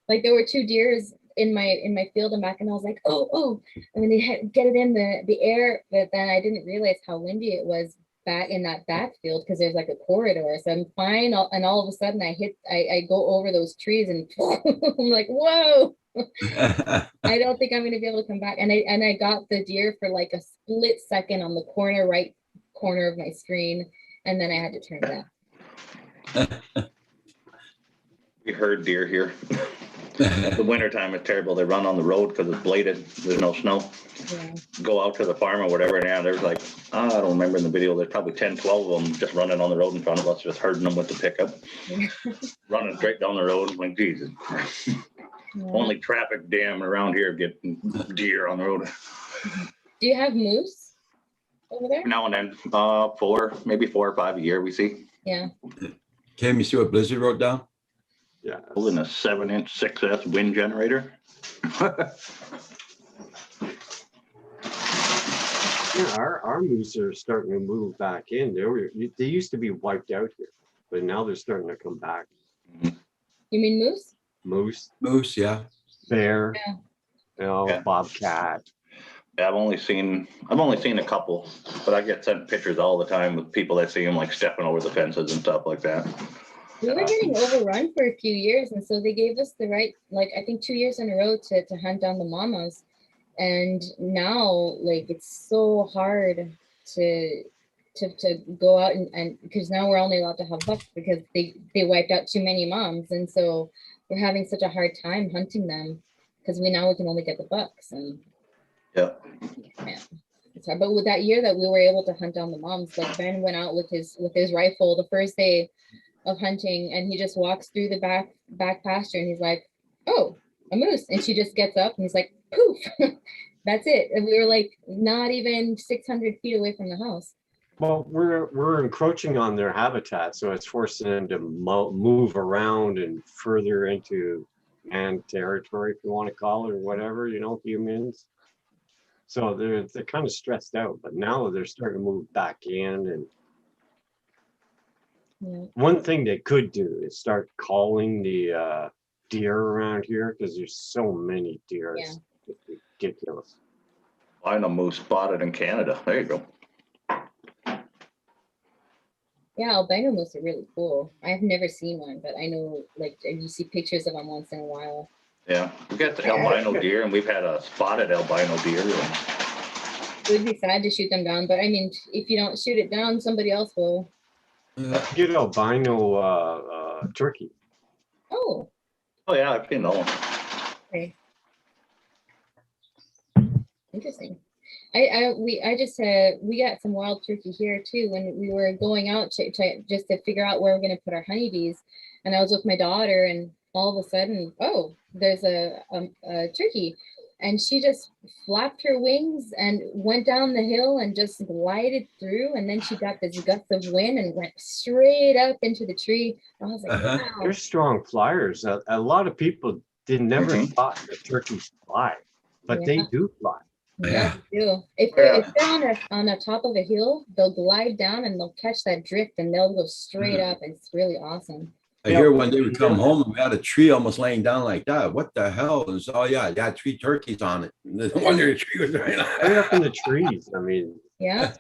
Like there were 2 deers in my field and back, and I was like, oh, and then they had get it in the air, but then I didn't realize how windy it was back in that backfield because there's like a corridor. So I'm fine, and all of a sudden I go over those trees and I'm like, whoa. I don't think I'm gonna be able to come back. And I got the deer for like a split second on the right corner of my screen, and then I had to turn it off. We heard deer here. The wintertime is terrible. They run on the road because it's bladed. There's no snow. Yeah. Go out to the farm or whatever. And yeah, there's like, I don't remember in the video, there's probably 10, 12 of them just running on the road in front of us, just herding them with the pickup. Running straight down the road. I'm like, Jesus. Yeah. Only traffic jam around here getting deer on the road. Do you have moose over there? Now and then, maybe 4 or 5 a year we see. Yeah. Cam, you see what Blizzard wrote down? Yeah. Holding a 7-inch 6S wind generator. Yeah, our moose are starting to move back in. They used to be wiped out here, but now they're starting to come back. You mean moose? Moose, yeah. Bear, Yeah. you know, Yeah. bobcat. Yeah, I've only seen a couple, but I get sent pictures all the time with people that see them like stepping over the fences and stuff like that. We were getting overrun for a few years, and so they gave us the right, like I think 2 years in a row to hunt down the mamas. And now, like, it's so hard to go out and because now we're only allowed to have bucks because they wiped out too many moms, and so we're having such a hard time hunting them because we can only get the bucks. And Yeah. man, it's hard. But with that year that we were able to hunt down the moms, like Ben went out with his rifle the first day of hunting, and he just walks through the back pasture, and he's like, oh, a moose. And she just gets up and he's like, poof, that's it. And we were like, not even 600 feet away from the house. Well, we're encroaching on their habitat, so it's forcing them to move around and further into man territory, if you want to call it, or whatever, you know, humans. So they're kind of stressed out, but now they're starting to move back in. And Yeah. one thing they could do is start calling the deer around here, because there's so many deer. Yeah. It's ridiculous. Albino moose spotted in Canada. There you go. Yeah, albino moose are really cool. I've never seen one, but I know, like, you see pictures of them once in a while. Yeah, we got the albino deer, and we've had a spotted albino deer. It would be sad to shoot them down, but I mean, if you don't shoot it down, somebody else will. Yeah. Get albino turkey. Oh, Oh yeah, I've seen that one. okay. Interesting. We got some wild turkey here too when we were going out just to figure out where we're gonna put our honeybees. And I was with my daughter, and all of a sudden, oh, there's a turkey, and she just flapped her wings and went down the hill and just glided through. And then she got this gust of wind and went straight up into the tree. I was like, Uh-huh. wow. They're strong flyers. A lot of people never thought that turkeys fly, but they Yeah. do fly. Yeah, they do. If they're on the top of a hill, they'll glide down and they'll catch that drift and they'll go straight up. It's really awesome. I hear one day we come home and we had a tree almost laying down like that. What the hell? And so, oh yeah, it had 3 turkeys on it. No wonder the tree was right Right up in the trees. I mean, Yeah.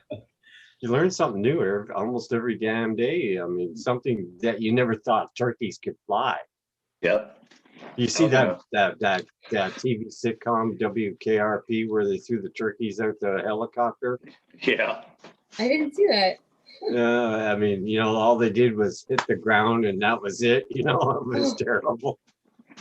you learn something new almost every damn day. I mean, something that you never thought turkeys could fly. Yep. You see Okay. that TV sitcom WKRP where they threw the turkeys out the helicopter? Yeah. I didn't see that. I mean, you know, all they did was hit the ground and that was it. You know, it was terrible.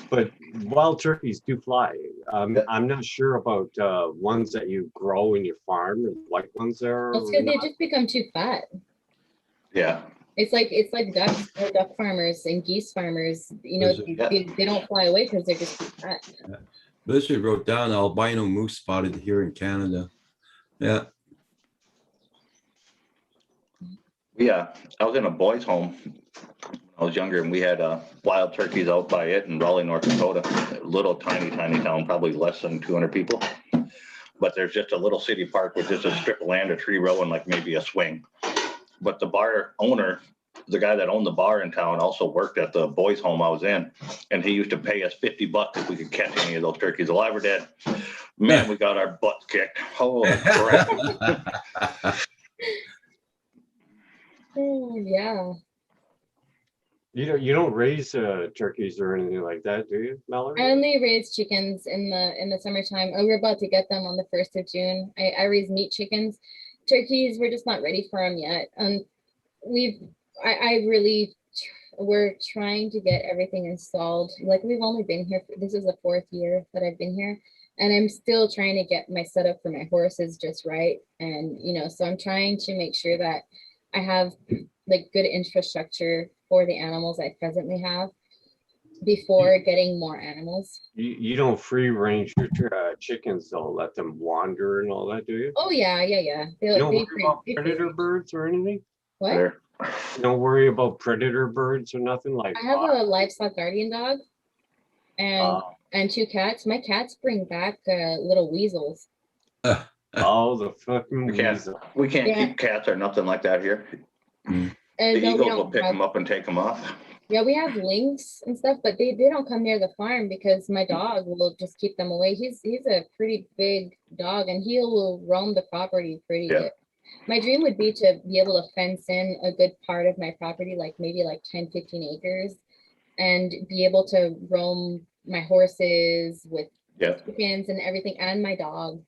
But wild turkeys do fly. I'm not sure about ones that you grow in your farm, and white ones there. It's because they just become too fat. Yeah. It's like duck farmers and geese farmers. You know, they don't fly away because they're just too fat. Blizzard wrote down albino moose spotted here in Canada. Yeah. Yeah. I was in a boys' home. I was younger, and we had wild turkeys out by it in Raleigh, North Dakota. Little tiny town, probably less than 200 people. But there's just a little city park with just a strip of land, a tree row, and like maybe a swing. But the bar owner, the guy that owned the bar in town, also worked at the boys' home I was in, and he used to pay us $50 if we could catch any of those turkeys, alive or dead. Man, we got our butts kicked. Holy crap! Oh, yeah. You don't raise turkeys or anything like that, do you, Mallory? I only raise chickens in the summertime. Oh, we're about to get them on the 1st of June. I raise meat chickens. Turkeys, we're just not ready for them yet. We're trying to get everything installed. Like, we've only been here, this is the 4th year that I've been here, and I'm still trying to get my setup for my horses just right. And, you know, so I'm trying to make sure that I have like good infrastructure for the animals I presently have before getting more animals. You don't free range your chickens, though, let them wander and all that, do you? Oh yeah. You don't worry about predator birds or anything? What? There. You don't worry about predator birds or nothing like I have a livestock guardian dog and 2 cats. My cats bring back little weasels. Oh, the fucking weasel. We can't keep cats or nothing like that here. And The no, we eagles will don't pick have- them up and take them off. Yeah, we have lynx and stuff, but they don't come near the farm because my dog will just keep them away. He's a pretty big dog, and he will roam the property pretty good. My dream would be to be able to fence in a good part of my property, like maybe like 10-15 acres, and be able to roam my horses with chickens and everything, and my dog,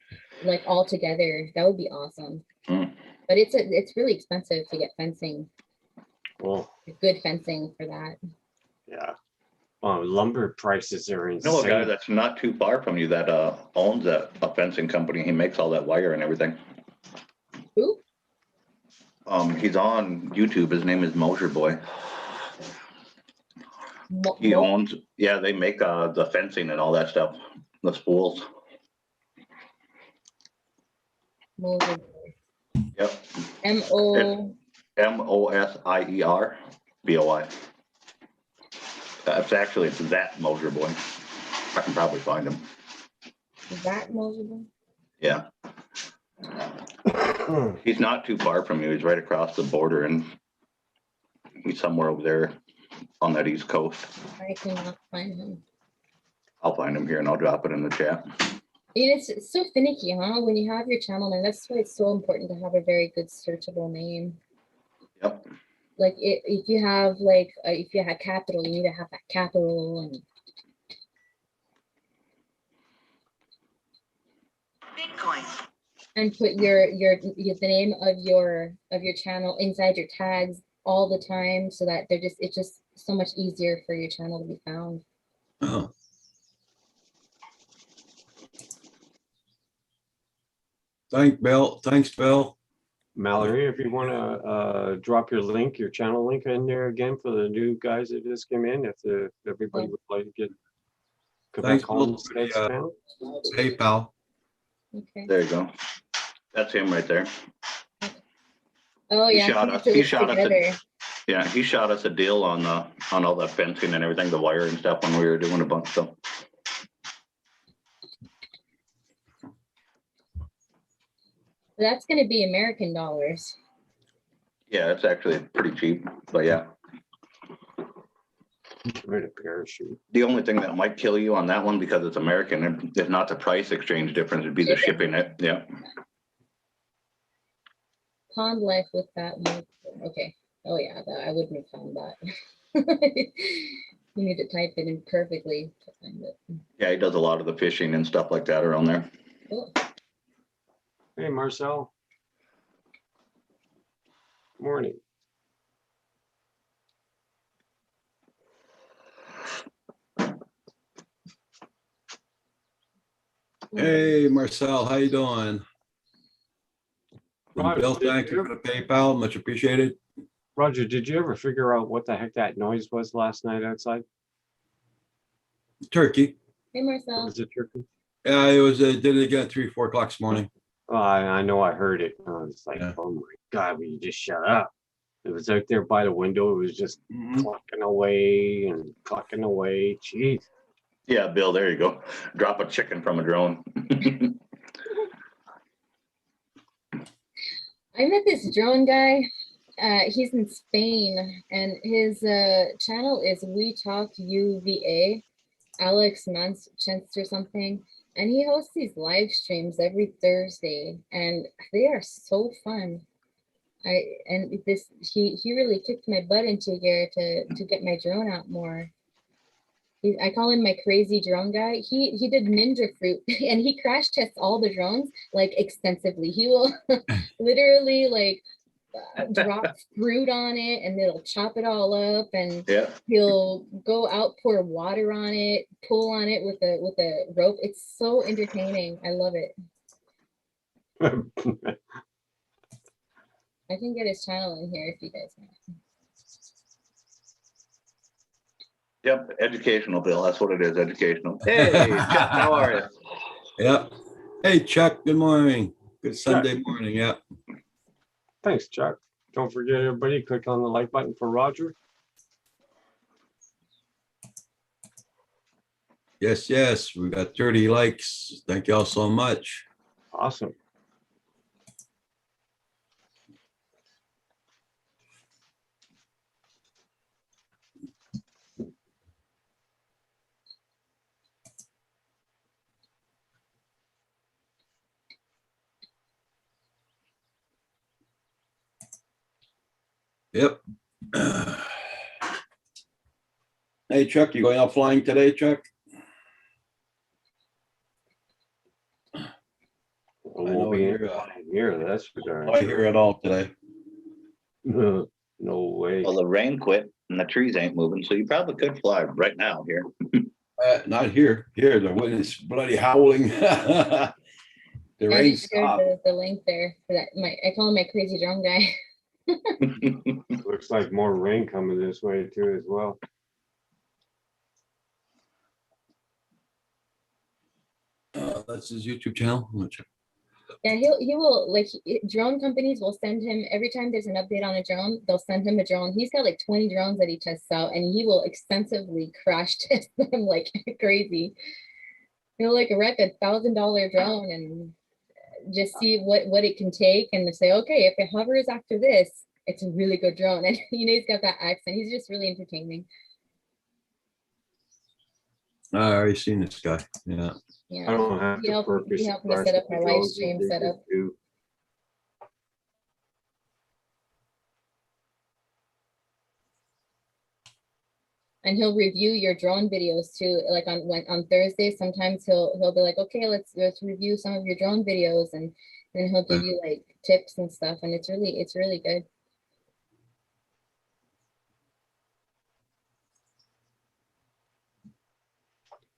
like all together. That would be awesome. But it's really expensive to get fencing. Well, Good fencing for that. yeah. Lumber prices are You insane. know a guy that's not too far from you that owns a fencing company. He makes all that wire and everything. Who? He's on YouTube. His name is Mosher Boy. He owns, yeah, they make the fencing and all that stuff, the spools. Moser. Yep. M-O, Mosier BOI. That's actually, it's that Moser Boy. I can probably find him. that Moser. Yeah. He's not too far from you. He's right across the border and he's somewhere over there on that East Coast. I cannot find him. I'll find him here and I'll drop it in the chat. It's so finicky, huh? When you have your channel name, that's why it's so important to have a very good searchable name. Yep. Like if you have like if you had capital, you need to have that capital and Bitcoin. and put the name of your channel inside your tags all the time so that it's just so much easier for your channel to be found. Oh. Thanks, Bill. Mallory, if you want to drop your link, your channel link in there again for the new guys that just came in, if everybody would like to get Thanks, Quebec Bill, Homestead for the, channel. PayPal. Okay. There you go. That's him right there. Oh He yeah. shot put us. the He links shot us. together. Yeah, he shot us a deal on all that fencing and everything, the wire and stuff when we were doing a bunch of stuff. That's going to be American dollars. Yeah, it's actually pretty cheap, but yeah. Right, a parachute. The only thing that might kill you on that one because it's American, if not the price exchange difference, it'd be the shipping it. Yeah. Pond life with that one. Okay. Oh yeah, I wouldn't have found that. You need to type it in perfectly to find it. Yeah, he does a lot of the fishing and stuff like that around there. Cool. Hey, Marcel. Morning. Hey, Marcel, how you doing? And Roger, Bill, did thank you you- for the PayPal, much appreciated. Roger, did you ever figure out what the heck that noise was last night outside? Turkey. Hey Marcel. Was it turkey? Yeah, it was, did it again at 3, 4 o'clock this morning. Oh, I know I heard it. I was like, Yeah. oh my God, will you just shut up? It was out there by the window. It was just clucking away and clucking away. Jeez. Yeah, Bill, there you go. Drop a chicken from a drone. I met this drone guy. He's in Spain and his channel is We Talk UVA, Alex Manchester or something. And he hosts these live streams every Thursday and they are so fun. He really kicked my butt into gear to get my drone out more. I call him my crazy drone guy. He did ninja fruit and he crash tests all the drones like extensively. He will literally like drop fruit on it and it'll chop it all up and Yeah. he'll go out, pour water on it, pull on it with a rope. It's so entertaining. I love it. I can get his channel in here if you guys want. Yep, educational, Bill. That's what it is, educational. Hey, Chuck, how are you? Yep. Hey, Chuck, good morning. Good Sunday morning, yep. Thanks, Chuck. Don't forget, everybody, click on the like button for Roger. Yes, we got 30 likes. Thank you all so much. Awesome. Yep. Hey, Chuck, you going out flying today, Chuck? We'll be you're, here, that's for darn I hear it all today. sure. No way. Well, the rain quit and the trees ain't moving, so you probably could fly right now here. Not here. Here, the wind is bloody howling. The I rain just shared stopped. the link there for that. I call him my crazy drone guy. Looks like more rain coming this way too as well. That's his YouTube channel. I'm gonna check. Yeah, he will like drone companies will send him every time there's an update on a drone, they'll send him a drone. He's got like 20 drones that he tests out, and he will extensively crash test them like crazy. He'll like wreck $1,000 drone and just see what it can take, and to say, okay, if it hovers after this, it's a really good drone. And you know, he's got that accent. He's just really entertaining. I already seen this guy. Yeah. I Yeah. don't have He to helped purpose. me set up my live stream setup. And he'll review your drone videos too. Like on Thursday, sometimes he'll be like, okay, let's review some of your drone videos, and then he'll give you like tips and stuff, and it's really good.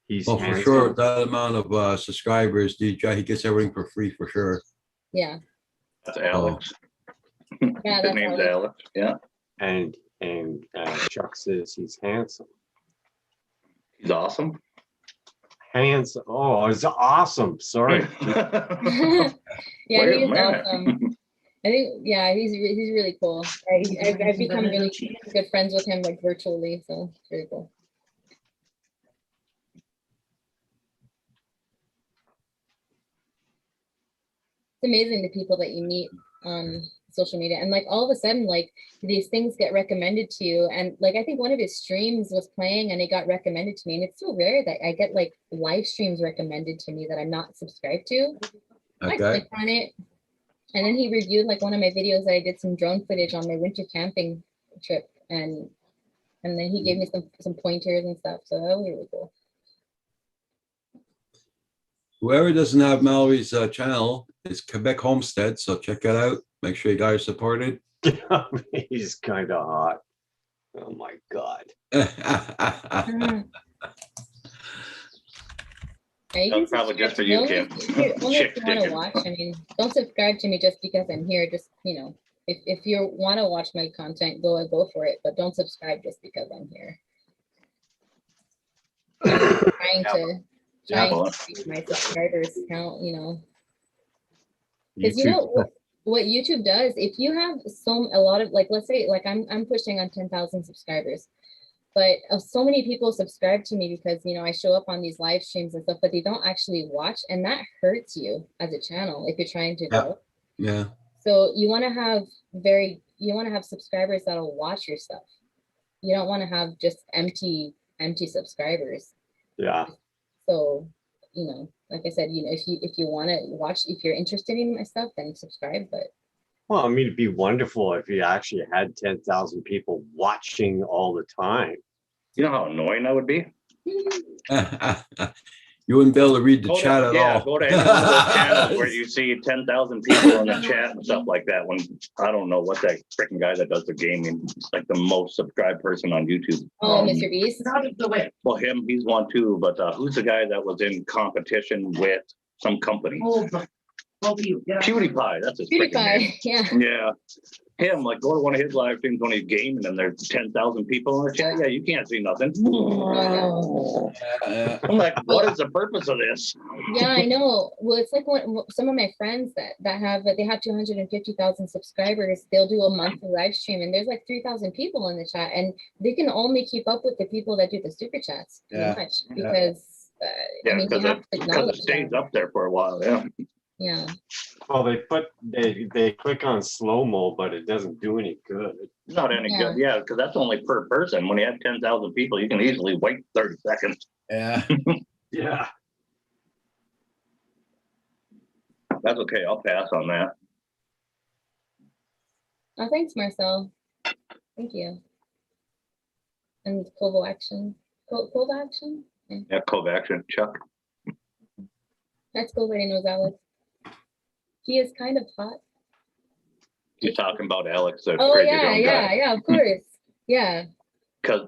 He's Well, for handsome. sure, that amount of subscribers, DJ, he gets everything for free for sure. Yeah. That's Alex. Yeah, His that's name's Alex. Alex. Yeah, And Chuck says he's handsome. he's awesome. Handsome. Oh, it's awesome. Sorry. Yeah, Wait a he's minute. awesome. I think, yeah, he's really cool. I've become really good friends with him, like virtually, so it's really cool. It's amazing the people that you meet on social media, and like all of a sudden, like these things get recommended to you, and like I think one of his streams was playing and it got recommended to me, and it's so rare that I get like live streams recommended to me that I'm not subscribed to. I Okay. clicked on it, and then he reviewed like one of my videos that I did some drone footage on my winter camping trip, and then he gave me some pointers and stuff, so that was really cool. Whoever doesn't have Mallory's channel, it's Quebec Homestead. So check it out. Make sure you guys support it. He's kind of hot. Oh my God. Yeah, you can That's probably just for subscribe you, to me Kim. only if Chick you want to sticking. watch. I mean, don't subscribe to me just because I'm here. Just, you know, if you want to watch my content, go for it. But don't subscribe just because I'm here. Trying to increase my subscribers count, you know. Because you know what YouTube does, if you have a lot of, like, let's say like I'm pushing on 10,000 subscribers, but so many people subscribe to me because, you know, I show up on these live streams and stuff, but they don't actually watch, and that hurts you as a channel if you're trying to grow. Yeah. So you want to have subscribers that'll watch your stuff. You don't want to have just empty subscribers. Yeah. So, you know, like I said, you know, if you want to watch, if you're interested in my stuff, then subscribe. But Well, I mean, it'd be wonderful if you actually had 10,000 people watching all the time. You know how annoying that would be? You wouldn't be able to read the Go to- chat at yeah, all. go to any one of those channels where you see 10,000 people in the chat and stuff like that. When I don't know what that freaking guy that does the gaming, like the most subscribed person on YouTube. Mr. Beast. Well, him, he's one too. But who's the guy that was in competition with some company? PewDiePie. That's his freaking name. PewDiePie, yeah. Yeah. Him, like, go to one of his live streams when he's gaming and there's 10,000 people in the chat. Yeah, you can't see nothing. I'm like, what is the purpose of this? Yeah, I know. Well, it's like some of my friends that have 250,000 subscribers. They'll do a monthly live stream, and there's like 3,000 people in the chat, and they can only keep up with the people that do the super chats pretty much because I mean, you have to because acknowledge it stays that. up there for a while. Yeah. Yeah. Well, they click on slow-mo, but it doesn't do any good. Not any good. Yeah, because that's only per person. When you have 10,000 people, you can easily wait 30 seconds. Yeah. Yeah. That's okay. I'll pass on that. Oh, thanks, Marcel. Thank you. And Cove Action. Cove Action? Yeah. Yeah, Kovacs, Chuck. That's cool that he knows Alex. He is kind of hot. You're talking about Alex, the Oh crazy yeah, drunk guy. yeah, of course. Yeah.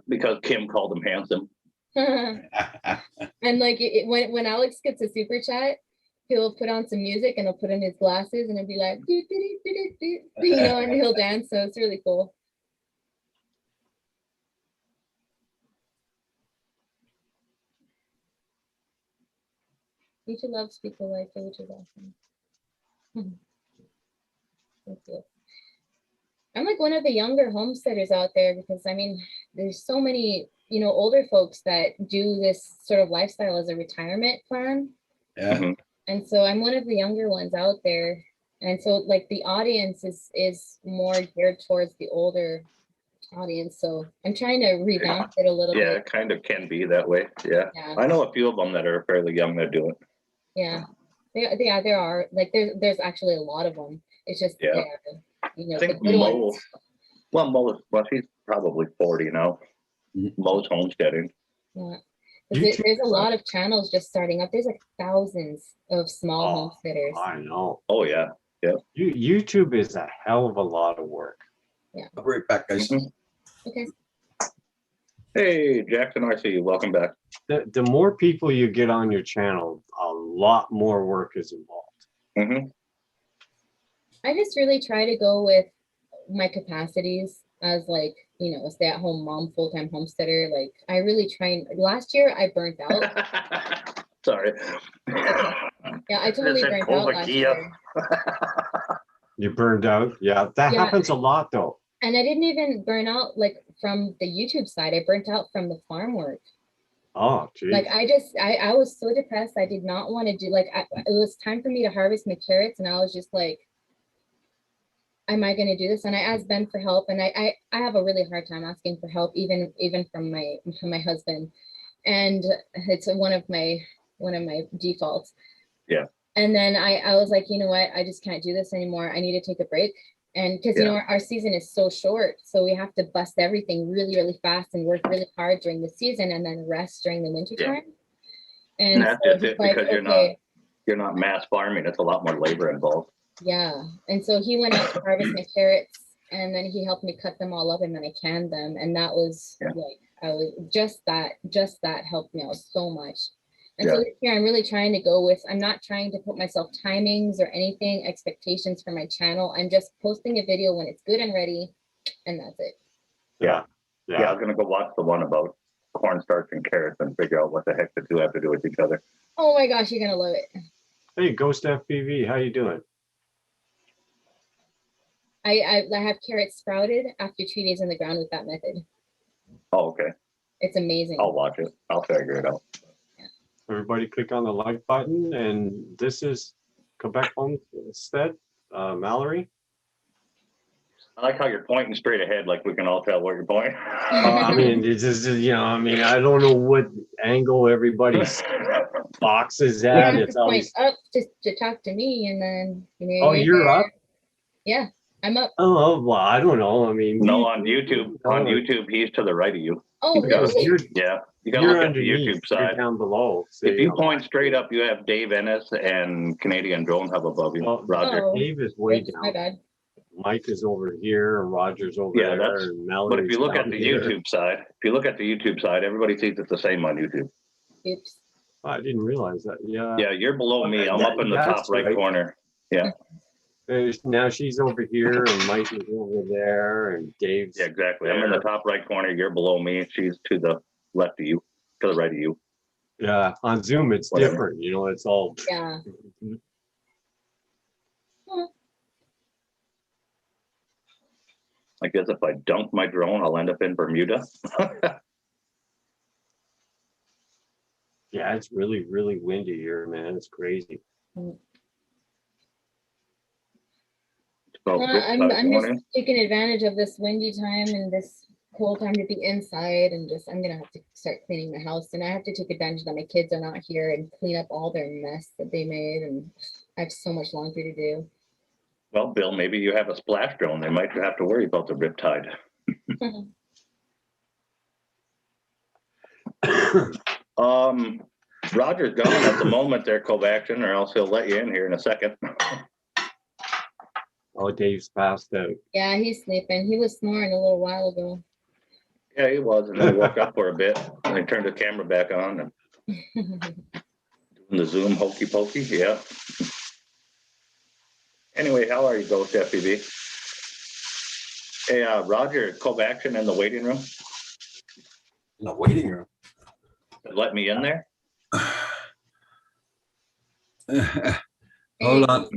Because Kim called him handsome. And like when Alex gets a super chat, he'll put on some music and he'll put in his glasses and it'll be like, doo, doo, doo, doo, doo, doo, you know, and he'll dance. So it's really cool. You two love Speak the Life, which is awesome. Thank you. I'm like one of the younger homesteaders out there because I mean, there's so many, you know, older folks that do this sort of lifestyle as a retirement plan. Yeah. Mhm. And so I'm one of the younger ones out there. And so like the audience is more geared towards the older audience. So I'm trying to revamp it a little Yeah, bit. it kind of can be that way. Yeah. Yeah. I know a few of them that are fairly young that do it. Yeah. There are like there's actually a lot of them. It's just Yeah. you know, I think the good Mo, ones. well, she's probably 40 now. Mhm. Mo's homesteading. Yeah. 'Cause there's a YouTube, lot of channels just starting up. There's like thousands of small Oh, homesteaders. I know. Oh, yeah. YouTube is a hell of a lot of work. I'll be right back, guys. Mhm. Okay. Hey, Jackson, I see you. Welcome back. The more people you get on your channel, a lot more work is involved. hmm I just really try to go with my capacities as like, you know, a stay-at-home mom, full-time homesteader. Like I really try and last year I burnt out. Sorry. Yeah, I totally Listen, burnt out over last Kia. year. You burned out. Yeah, that Yeah. happens a lot though. And I didn't even burn out like from the YouTube side. I burnt out from the farm work. Oh, geez. Like I was so depressed. I did not want to do like it was time for me to harvest my carrots, and I was just like, am I going to do this? And I asked Ben for help, and I have a really hard time asking for help, even from my husband, and it's one of my defaults. Yeah. And then I was like, you know what? I just can't do this anymore. I need to take a break. And because, you know, our season is so short, so we have to bust everything really, really fast and work really hard during the season and then rest during the winter Yeah. time. And And that's so just he's it like, because okay, you're not mass farming. It's a lot more labor involved. yeah. And so he went out to harvest my carrots, and then he helped me cut them all up, and then I canned them. And that was like, I was just that helped me out so much. And so this year I'm really trying to go with, I'm not trying to put myself timings or anything, expectations for my channel. I'm just posting a video when it's good and ready, and that's it. Yeah. Yeah, I was gonna go watch the one about cornstarch and carrots and figure out what the heck the two have to do with each other. Oh my gosh, you're gonna love it. Hey, Ghost FPV, how you doing? I have carrots sprouted after 2 days in the ground with that method. Oh, okay. It's amazing. I'll watch it. I'll figure it out. Everybody click on the like button, and this is Quebec Homestead, Mallory. I like how you're pointing straight ahead, like we can all tell where you're pointing. I mean, it's just, you know, I mean, I don't know what angle everybody's box is You at. have It's to point always, up to talk to me, and then you know. oh, you're up? Yeah, I'm up. Oh, well, I don't know. I mean, No, on YouTube, he's to the right of you. Oh, because really? Yeah, you gotta you're look at the underneath, YouTube you're side. down below. So, If you know, point straight up, you have Dave Ennis and Canadian Drone Hub above you. well, Roger. Oh. Dave is way Oops, my down. bad. Mike is over here, and Roger's over Yeah, there, that's- and But Mallory's if you look at down the here. YouTube side, everybody sees it the same on YouTube. Oops. I didn't realize that. Yeah. Yeah, you're below me. I'm up in the That's top right right. corner. Yeah, Now she's over here, and Mike is over there, and Dave's. yeah, exactly. I'm in the top right corner. You're below me. She's to the left of you, to the right of you. Yeah, on Zoom it's Whatever. different. You know, it's all. Yeah. I guess if I dunk my drone, I'll end up in Bermuda. Yeah, it's really, really windy here, man. It's crazy. So, I'm just taking advantage of this windy time and this cold time to be inside, and just I'm gonna have to start cleaning the house, and I have to take advantage that my kids are not here and clean up all their mess that they made, and I have so much laundry to do. Well, Bill, maybe you have a splash drone. They might have to worry about the riptide. Roger's gone at the moment there, Covaction, or else he'll let you in here in a second. Oh, Dave's passed out. Yeah, he's sleeping. He was snoring a little while ago. Yeah, he was, and then he woke up for a bit, and he turned the camera back on and doing the Zoom hokey pokey, yeah. Anyway, how are you, Ghost FPV? Hey, Roger, Covaction in the waiting room. In the waiting room. Let me in there. Hold on.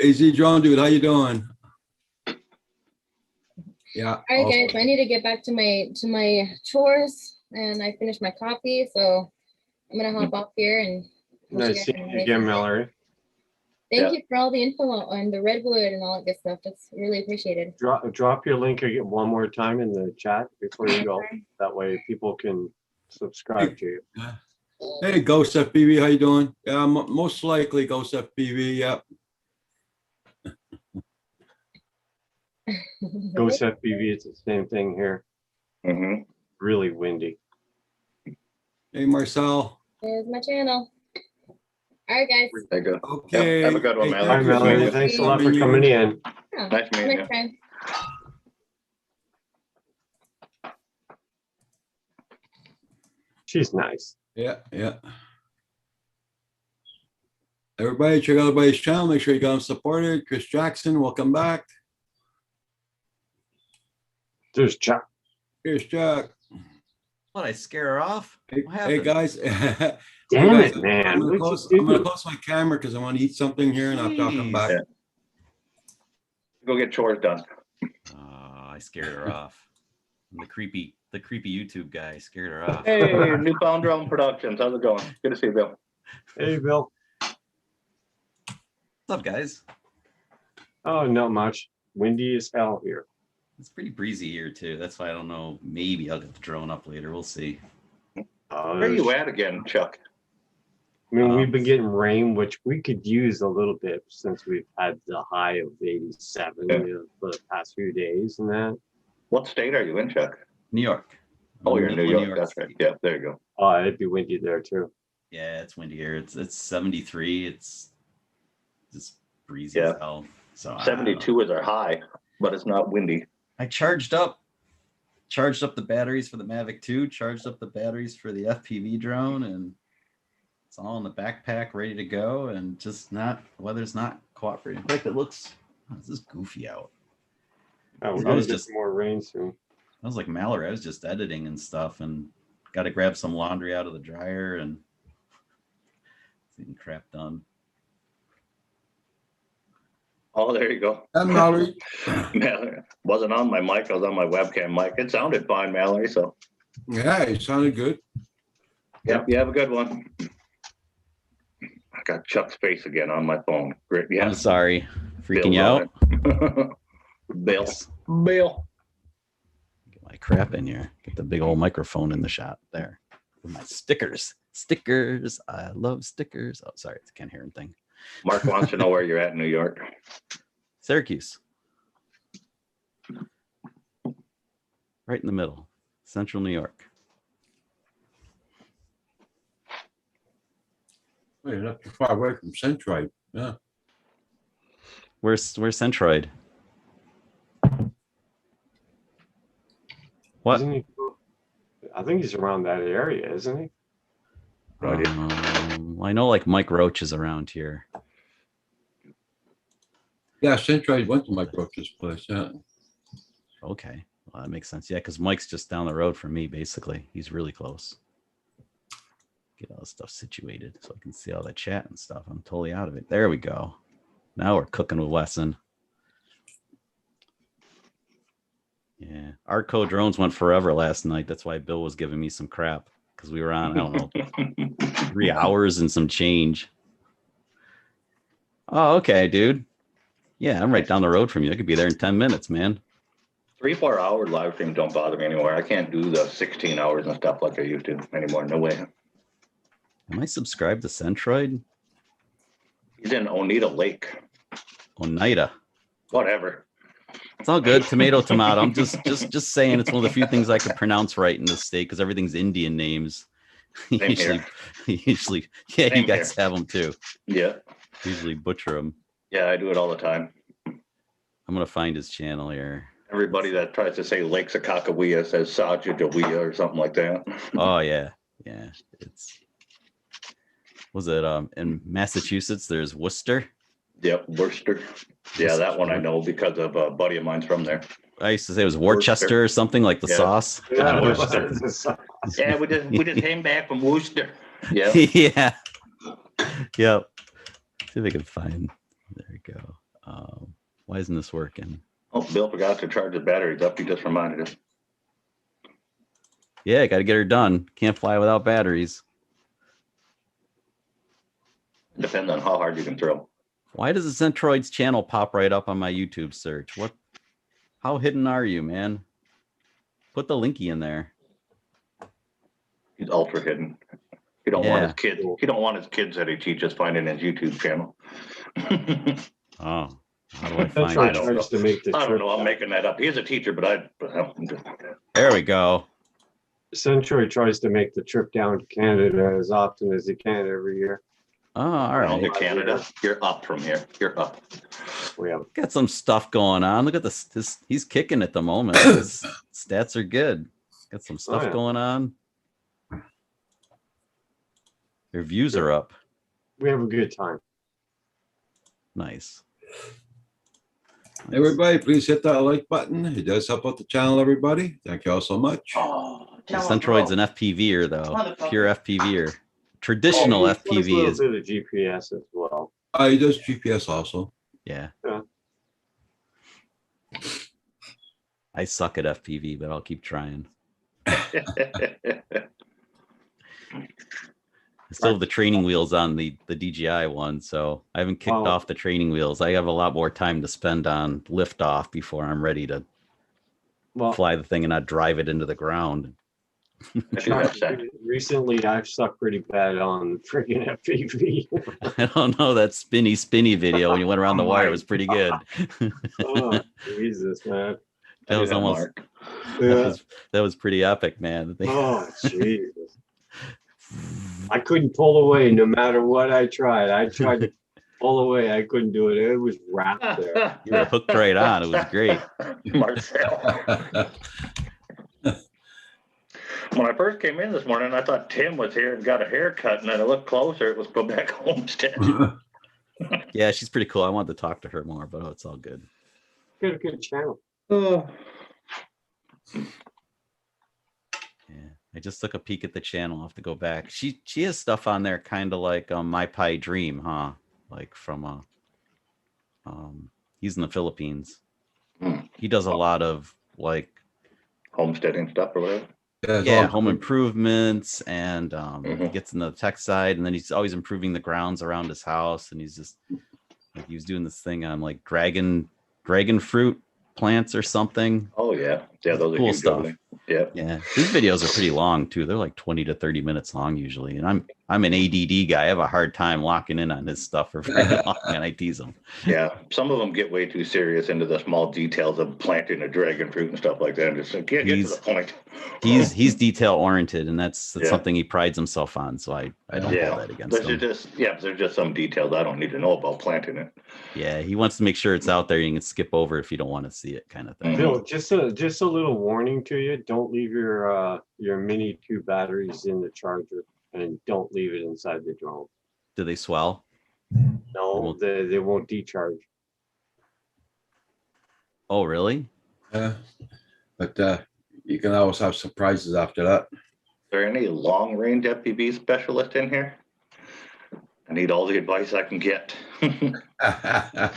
AZ Drone Dude, how you doing? Yeah. All right, guys, I need to get back to my chores, and I finished my coffee, so I'm gonna hop off here and. hope Nice guys seeing have a you nice again, day. Mallory. Thank Yeah. you for all the info on the redwood and all that good stuff. That's really appreciated. Drop your link again one more time in the chat before you go. That way people can subscribe to you. Hey, Ghost FPV, how you doing? Yeah, most likely Ghost FPV. Yep. Ghost FPV, it's the same thing here. Mm-hmm. Really windy. Hey, Marcel. There's my channel. All right, guys. There you go. Okay. Have a good one, Hey, Mallory. Hi, thank you so Mallory. much Thanks a for lot for coming in. Yeah, Nice meeting you. next time. She's nice. Yeah, yeah. Everybody, check out everybody's channel. Make sure you got them supported. Chris Jackson, welcome back. There's Chuck. Here's Jack. What, I scare her off? Hey, What hey, happened? guys. Damn Hey, guys, it, man. I'm gonna What'd you do? close my camera because I want to eat something here and I'll come back. Yeah. Go get chores done. Oh, I scared her off. The creepy YouTube guy scared her off. Hey, Newfound Drone Productions. How's it going? Good to see you, Bill. Hey, Bill. What's up, guys? Oh, not much. Windy as hell here. It's pretty breezy here too. That's why I don't know. Maybe I'll get the drone up later. We'll see. Where are you at again, Chuck? I mean, we've been getting rain, which we could use a little bit since we've had the high of 87 for the past few days and that. What state are you in, Chuck? New York. Oh, I'm you're in New middle of York. That's right. State. Yeah, there you go. Oh, it'd be windy there too. Yeah, it's windy here. It's 73. It's just breezy Yeah. as hell. So I don't know. 72 is our high, but it's not windy. I charged up the batteries for the Mavic 2, charged up the batteries for the FPV drone, and it's all in the backpack ready to go, and just not, weather's not cooperating. In fact, it looks, this is goofy out. Oh, we're I gonna was get just- some more rain soon. I was like Mallory, I was just editing and stuff, and got to grab some laundry out of the dryer and getting crap done. Oh, there you go. And Mallory. Mallory. Wasn't on my mic. I was on my webcam mic. It sounded fine, Mallory. So, Yeah, it sounded good. yeah, you have a good one. I got Chuck's face again on my phone. Great. Yeah. I'm sorry, freaking Bill's you on out. it. Bill. Bill. Get my crap in here. Get the big old microphone in the shot there. With my stickers. Stickers. I love stickers. Oh, sorry, it's a Ken Heron thing. Mark wants to know where you're at in New York. Syracuse. Right in the middle. Central New York. Wait, not too far away from Centroid. Yeah. Where's Centroid? What? Isn't he? I think he's around that area, isn't he? Right. I know like Mike Roach is around here. Yeah, Centroid went to Mike Roach's place. Yeah. Okay. Well, that makes sense. Yeah, because Mike's just down the road from me, basically. He's really close. Get all this stuff situated so I can see all that chat and stuff. I'm totally out of it. There we go. Now we're cooking with Wesson. Yeah. Arco drones went forever last night. That's why Bill was giving me some crap because we were on, I don't know, 3 hours and some change. Oh, okay, dude. Yeah, I'm right down the road from you. I could be there in 10 minutes, man. 3-4 hour live streams don't bother me anymore. I can't do the 16 hours and stuff like I used to anymore. No way. Am I subscribed to Centroid? He's in Oneida Lake. Oneida. Whatever. It's all good. Tomato, tomato. I'm just saying it's one of the few things I could pronounce right in this state because everything's Indian names. Same usually, yeah, Same you guys here. have them too. Yeah. Usually butcher them. Yeah, I do it all the time. I'm gonna find his channel here. Everybody that tries to say Lake Sakakawea says Sajajawea or something like that. Oh yeah, yeah. It's was it in Massachusetts? There's Worcester. Yep, Worcester. Yeah, that one I know because of a buddy of mine's from there. I used to say it was Worcester or something like the Yeah. sauce. Yeah, Worcester. Yeah, we just came back from Worcester. Yeah. Yeah. Yep. See if I can find. There we go. Why isn't this working? Oh, Bill forgot to charge the batteries up. He just reminded us. Yeah, got to get her done. Can't fly without batteries. Depends on how hard you can throw. Why does the Centroids channel pop right up on my YouTube search? What? How hidden are you, man? Put the linky in there. He's ultra hidden. He don't want Yeah. his kids. He don't want his kids that he teaches finding his YouTube channel. Oh, how do I That's find right. it? don't know. Tries to make the I don't trip know. I'm down. making that up. He's a teacher, but I'm just, There we go. Century tries to make the trip down to Canada as often as he can every year. Oh, all down to right. Canada. You're up from here. You're up. We have Got some stuff going on. Look at this. He's kicking at the moment. His stats are good. Got some stuff yeah. going on. Your views are up. we have a good time. Nice. Nice. Everybody, please hit that like button. It does help out the channel, everybody. Thank you all so much. Oh, The tell him, Centroid's bro. an FPVer though. Motherfucker. Pure FPVer. Traditional Oh, he plays FPV a little is bit of GPS as well. He does GPS also. yeah. Yeah. I suck at FPV, but I'll keep trying. I still have the training wheels on the DJI one, so I haven't kicked Oh. off the training wheels. I have a lot more time to spend on liftoff before I'm ready to Well, fly the thing and not drive it into the ground. I do have that. recently I've sucked pretty bad on freaking FPV. I don't know, that spinny video when you went around the wire was pretty good. Oh, Jesus, man. That was Yeah, almost Mark. Yeah. that was pretty epic, man. Oh, Jesus. I couldn't pull away no matter what I tried. I tried to pull away. I couldn't do it. It was wrapped there. You were hooked right on. It was great. Marcel. When I first came in this morning, I thought Tim was here and got a haircut, and then I looked closer, it was Quebec Homestead. Yeah, she's pretty cool. I wanted to talk to her more, but it's all good. Got a good channel. Oh. Yeah, I just took a peek at the channel. I'll have to go back. She has stuff on there, kind of like My Pie Dream, huh? Like from he's in the Philippines. He does a lot of like Homesteading stuff or whatever. yeah, home improvements and he Mhm. gets into the tech side, and then he's always improving the grounds around his house, and he's just like he was doing this thing on like dragon fruit plants or something. Oh yeah, yeah, those are Cool huge stuff. over there. Yeah, Yeah, his videos are pretty long too. They're like 20 to 30 minutes long usually, and I'm an ADD guy. I have a hard time locking in on his stuff for very long, and I tease him. yeah. Some of them get way too serious into the small details of planting a dragon fruit and stuff like that. And just like, get to the point. He's detail oriented, and that's Yeah. something he prides himself on. So I don't Yeah, hold that against him. there's just some details I don't need to know about planting it. Yeah, he wants to make sure it's out there. You can skip over if you don't want to see it, kind of thing. Bill, just a little warning to you. Don't leave your mini 2 batteries in the charger, and don't leave it inside the drone. Do they swell? No, they won't decharge. Oh, really? Yeah, but you can always have surprises after that. Is there any long range FPV specialist in here? I need all the advice I can get. I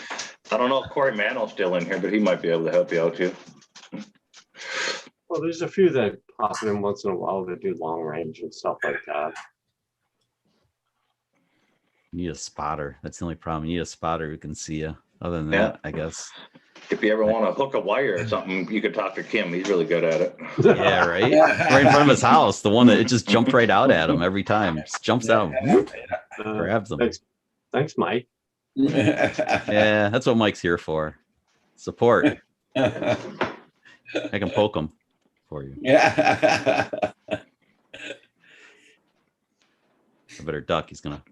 don't know if Corey Mano's still in here, but he might be able to help you out too. Well, there's a few that pop in once in a while that do long range and stuff like that. You need a spotter. That's the only problem. You need a spotter who can see you. Other than Yeah. that, I guess. If you ever want to hook a wire or something, you could talk to Kim. He's really good at it. Yeah, right. Right in front of his house. The one that it just jumped right out at him every time. Just jumps out, whoop, grabs him. Thanks, Mike. Yeah, that's what Mike's here for. Support. I can poke him for you. Yeah. I better duck. He's gonna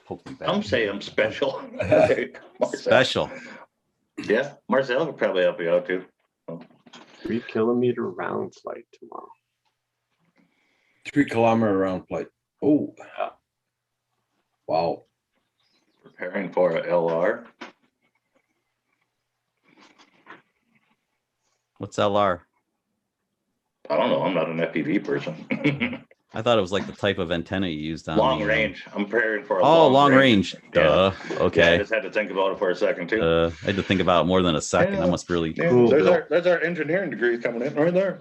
poke me back. I'm saying special. Marcel. Special. Yeah, Marcel could probably help you out too. 3 kilometer round flight tomorrow. 3 kilometer round flight. Oh, wow. Preparing for a LR. What's LR? I don't know. I'm not an FPV person. I thought it was like the type of antenna you used on Long the, range. I'm preparing for a Oh, long range. Yeah. Duh. Yeah, I Okay. just had to think about it for a second too. I had to think about it more than a second. Yeah. I must really. Yeah, Cool, there's Bill. our engineering degree coming in right there.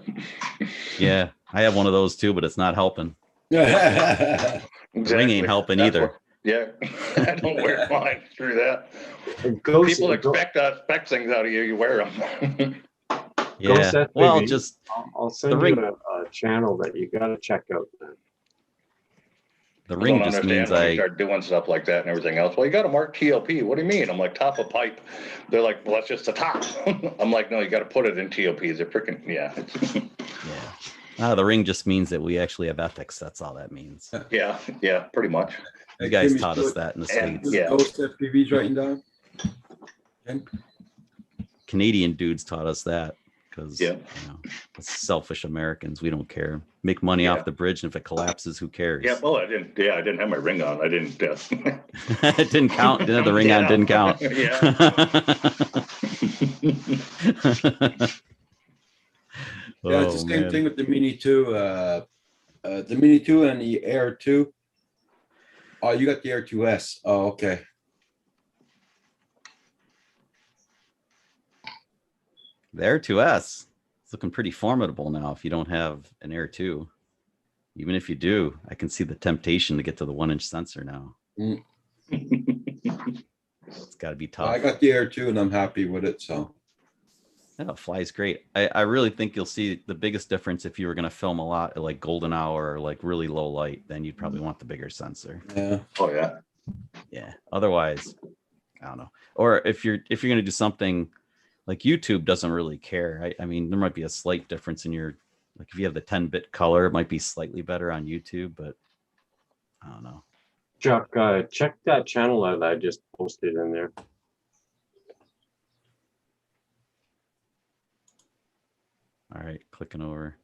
Yeah, I have one of those too, but it's not helping. Yeah. The ring ain't helping That's either. what- yeah, I don't wear mine through that. Ghost, People expect things out of you. You wear them. Yeah. FPV. Well, just I'll send the you ring- a channel that you gotta check out. Man. the I ring don't just understand means when you I. start doing stuff like that and everything else. Well, you got to mark TOP. What do you mean? I'm like, top of pipe. They're like, well, that's just the top. I'm like, no, you got to put it in TOP. They're freaking, yeah. Yeah. The ring just means that we actually have ethics. That's all that means. Yeah, yeah, pretty much. You guys taught us that in the And- States. yeah. Ghost FPVs writing down. Canadian dudes taught us that because Yeah. you know, it's selfish Americans. We don't care. Make money Yeah. off the bridge, and if it collapses, who cares? Yeah, well, I didn't have my ring on. I didn't. It didn't count. Didn't have the ring on. Yeah. Didn't count. Yeah, it's the Oh, same man. thing with the Mini 2. The Mini 2 and the Air 2. Oh, you got the Air 2S. Oh, okay. The Air 2S. It's looking pretty formidable now. If you don't have an Air 2, even if you do, I can see the temptation to get to the 1-inch sensor now. It's got to be tough. I got the Air 2 and I'm happy with it. So Yeah, it flies great. I really think you'll see the biggest difference if you were going to film a lot at like golden hour or like really low light, then you'd probably want the bigger sensor. yeah. Oh yeah. Yeah. Otherwise, I don't know. Or if you're going to do something like YouTube doesn't really care. I mean, there might be a slight difference in your, like if you have the 10-bit color, it might be slightly better on YouTube, but I don't know. Chuck, check that channel out that I just posted in there. All right, clicking over.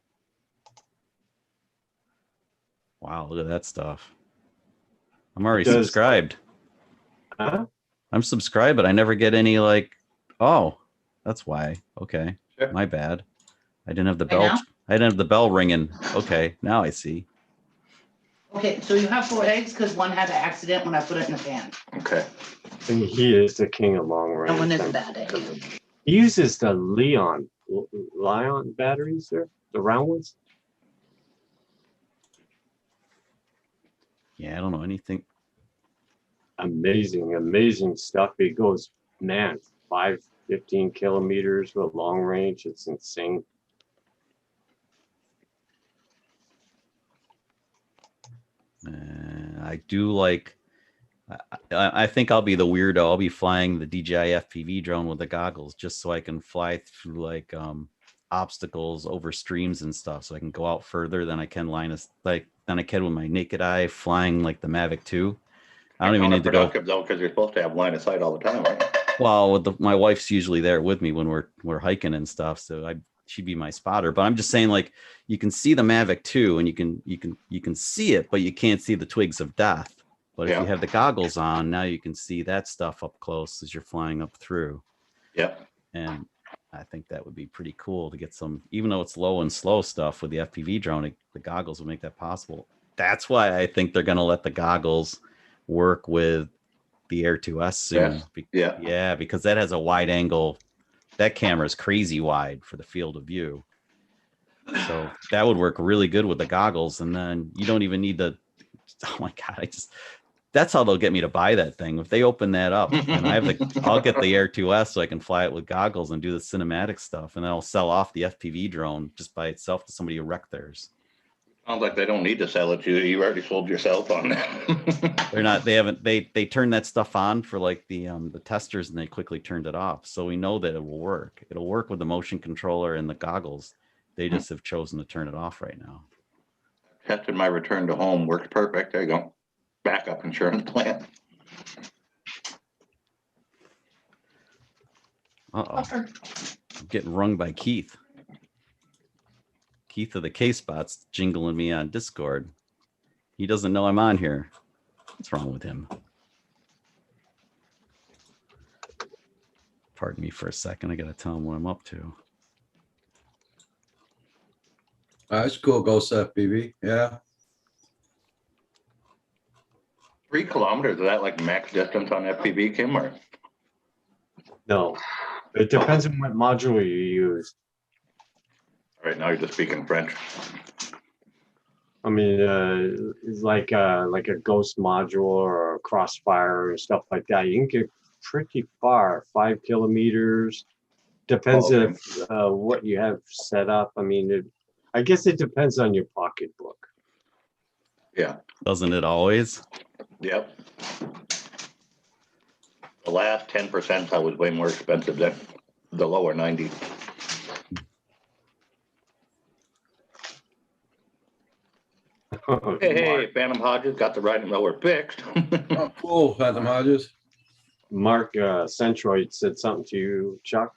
Wow, look at that stuff. I'm already Does- subscribed. Huh? I'm subscribed, but I never get any like, oh, that's why. Okay. Sure. My bad. I didn't have the Right bell. now? I didn't have the bell ringing. Okay, now I see. Okay, so you have 4 eggs because one had an accident when I put it in the pan. Okay. And he is the king of long range. And one is a bad egg. He uses the Lion batteries there, the round ones. Yeah, I don't know anything. Amazing stuff. He goes, man, 15 kilometers with long range. It's insane. I do like. I think I'll be the weirdo. I'll be flying the DJI FPV drone with the goggles just so I can fly through like obstacles over streams and stuff, so I can go out further than I can than I can with my naked eye flying like the Mavic 2. I don't even need to go. Though, because you're supposed to have line of sight all the time, right? Well, with my wife's usually there with me when we're hiking and stuff, so she'd be my spotter. But I'm just saying, like, you can see the Mavic 2 and you can see it, but you can't see the twigs of death. But if Yeah. you have the goggles on, now you can see that stuff up close as you're flying up through. Yep. And I think that would be pretty cool to get some, even though it's low and slow stuff with the FPV drone, the goggles would make that possible. That's why I think they're going to let the goggles work with the Air 2S soon. Yeah. Yeah, because that has a wide angle. That camera is crazy wide for the field of view. So that would work really good with the goggles. And then you don't even need the, oh my God, that's how they'll get me to buy that thing. If they open that up and I'll get the Air 2S so I can fly it with goggles and do the cinematic stuff. And then I'll sell off the FPV drone just by itself to somebody who wrecked theirs. Sounds like they don't need to sell it to you. You already sold yourself on that. They're not, they turned that stuff on for like the testers and they quickly turned it off. So we know that it will work. It'll work with the motion controller and the goggles. They just have chosen to turn it off right now. Tested my return to home. Worked perfect. There you go. Backup insurance plan. Uh-oh. I'm getting rung by Keith. Keith of the K-Spots jingling me on Discord. He doesn't know I'm on here. What's wrong with him? Pardon me for a second. I got to tell him what I'm up to. That's cool. Ghost FPV. Yeah. 3 kilometers, is that like max distance on FPV, Kim, or? No, it depends on what module you use. All right, now you're just speaking French. I mean, it's like a ghost module or a crossfire and stuff like that. You can get pretty far, 5 kilometers. Depends Oh, okay. if what you have set up. I mean, I guess it depends on your pocketbook. Yeah, Doesn't it always? yep. The last 10% I was way more expensive than the lower 90. Hey, Phantom Hodges got the riding mower fixed. Oh, cool, Phantom Hodges. Mark Centroid said something to you, Chuck.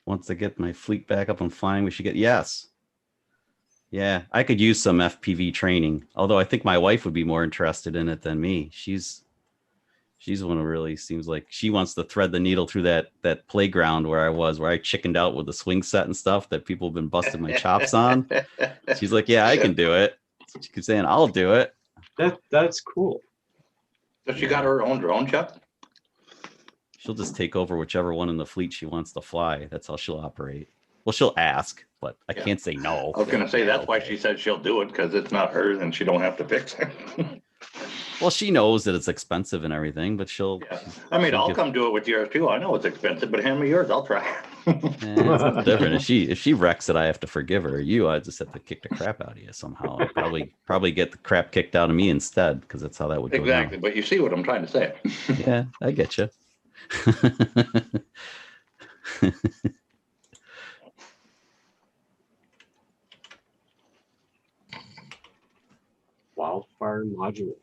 Once I get my fleet back up and flying, we should get, yes. Yeah, I could use some FPV training, although I think my wife would be more interested in it than me. She's the one who really seems like she wants to thread the needle through that playground where I chickened out with the swing set and stuff that people have been busting my chops on. She's like, yeah, I can do it. She keeps saying, I'll do it. That's cool. So she got her own drone, Chuck? She'll just take over whichever one in the fleet she wants to fly. That's how she'll operate. Well, she'll ask, but I Yeah. can't say no. I was gonna say, that's why she said she'll do it, because it's not hers and she don't have to fix it. Well, she knows that it's expensive and everything, but she'll. Yeah. I mean, she'll I'll give- come do it with yours too. I know it's expensive, but hand me yours, I'll try. It's no different. If she wrecks it, I have to forgive her. I just have to kick the crap out of you somehow. I'll probably get the crap kicked out of me instead, because that's how that would go. Exactly, but you see what I'm trying to say. Down. Yeah, I get you. Wildfire module.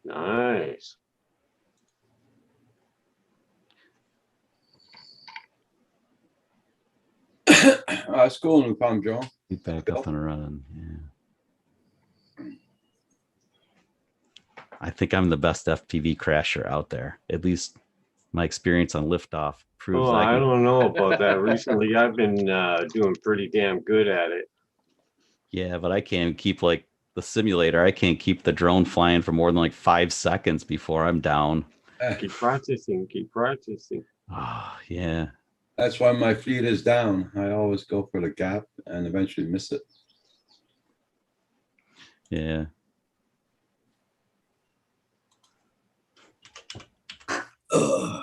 Nice. It's cool when we found Joe. Be back up and running. Yeah. I think I'm the best FPV crasher out there. At least my experience on liftoff proves. Oh, I can- don't know about that. Recently, I've been doing pretty damn good at it. Yeah, but I can't keep like the simulator. I can't keep the drone flying for more than like 5 seconds before I'm down. Keep practicing. Keep practicing. Oh, yeah. That's why my fleet is down. I always go for the gap and eventually miss it. Yeah. Ugh.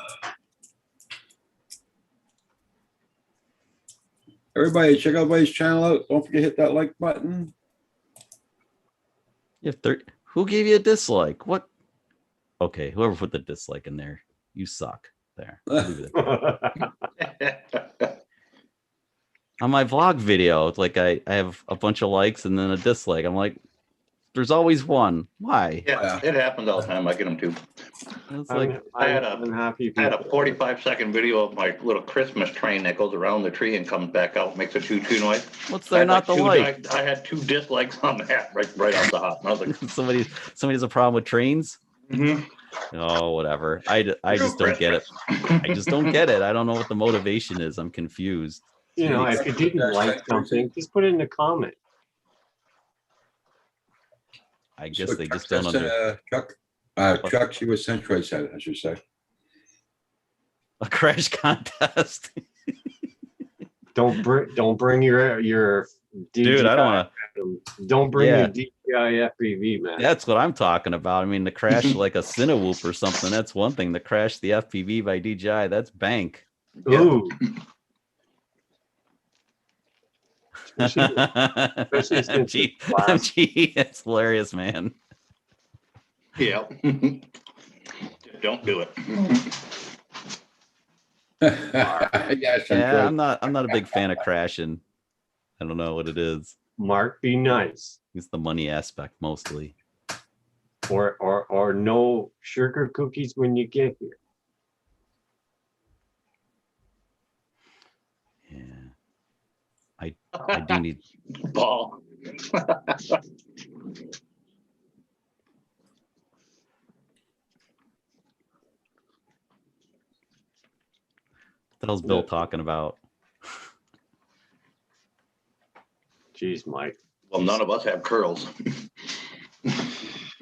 Everybody, check out Buddy's channel out. Don't forget to hit that like button. You have 30. Who gave you a dislike? What? Okay, whoever put the dislike in there, you suck. There. I'll leave it there. On my vlog video, it's like I have a bunch of likes and then a dislike. I'm like, there's always one. Why? Yeah, it happens all the time. I get them too. It's like I had a unhappy. I had a 45-second video of my little Christmas train that goes around the tree and comes back out, makes a choo-choo noise. what's there not to like? I had 2 dislikes on that right off the hop. And I was like, somebody has a problem with trains. mhm. Oh, whatever. I just don't get it. I just don't get it. I don't know what the motivation is. I'm confused. You know, if you didn't like something, just put it in the comment. I guess So they Chuck just don't said, under Chuck, she was Centroid said, I should say. a crash contest. Don't bring your Dude, I don't want Don't bring Yeah. your DJI FPV, man. That's what I'm talking about. I mean, to crash like a Cinewhoop or something, that's one thing. To crash the FPV by DJI, that's bank. Ooh. MG, since it's glass. MG, that's hilarious, man. Yeah. Don't do it. Yeah, Yeah, I'm not a big fan of crashing. I don't know what it is. Mark, be nice. It's the money aspect mostly. Or no sugar cookies when you get here. Yeah. I do need Paul. what the hell's Bill talking about? Jeez, Mike. Well, none of us have curls.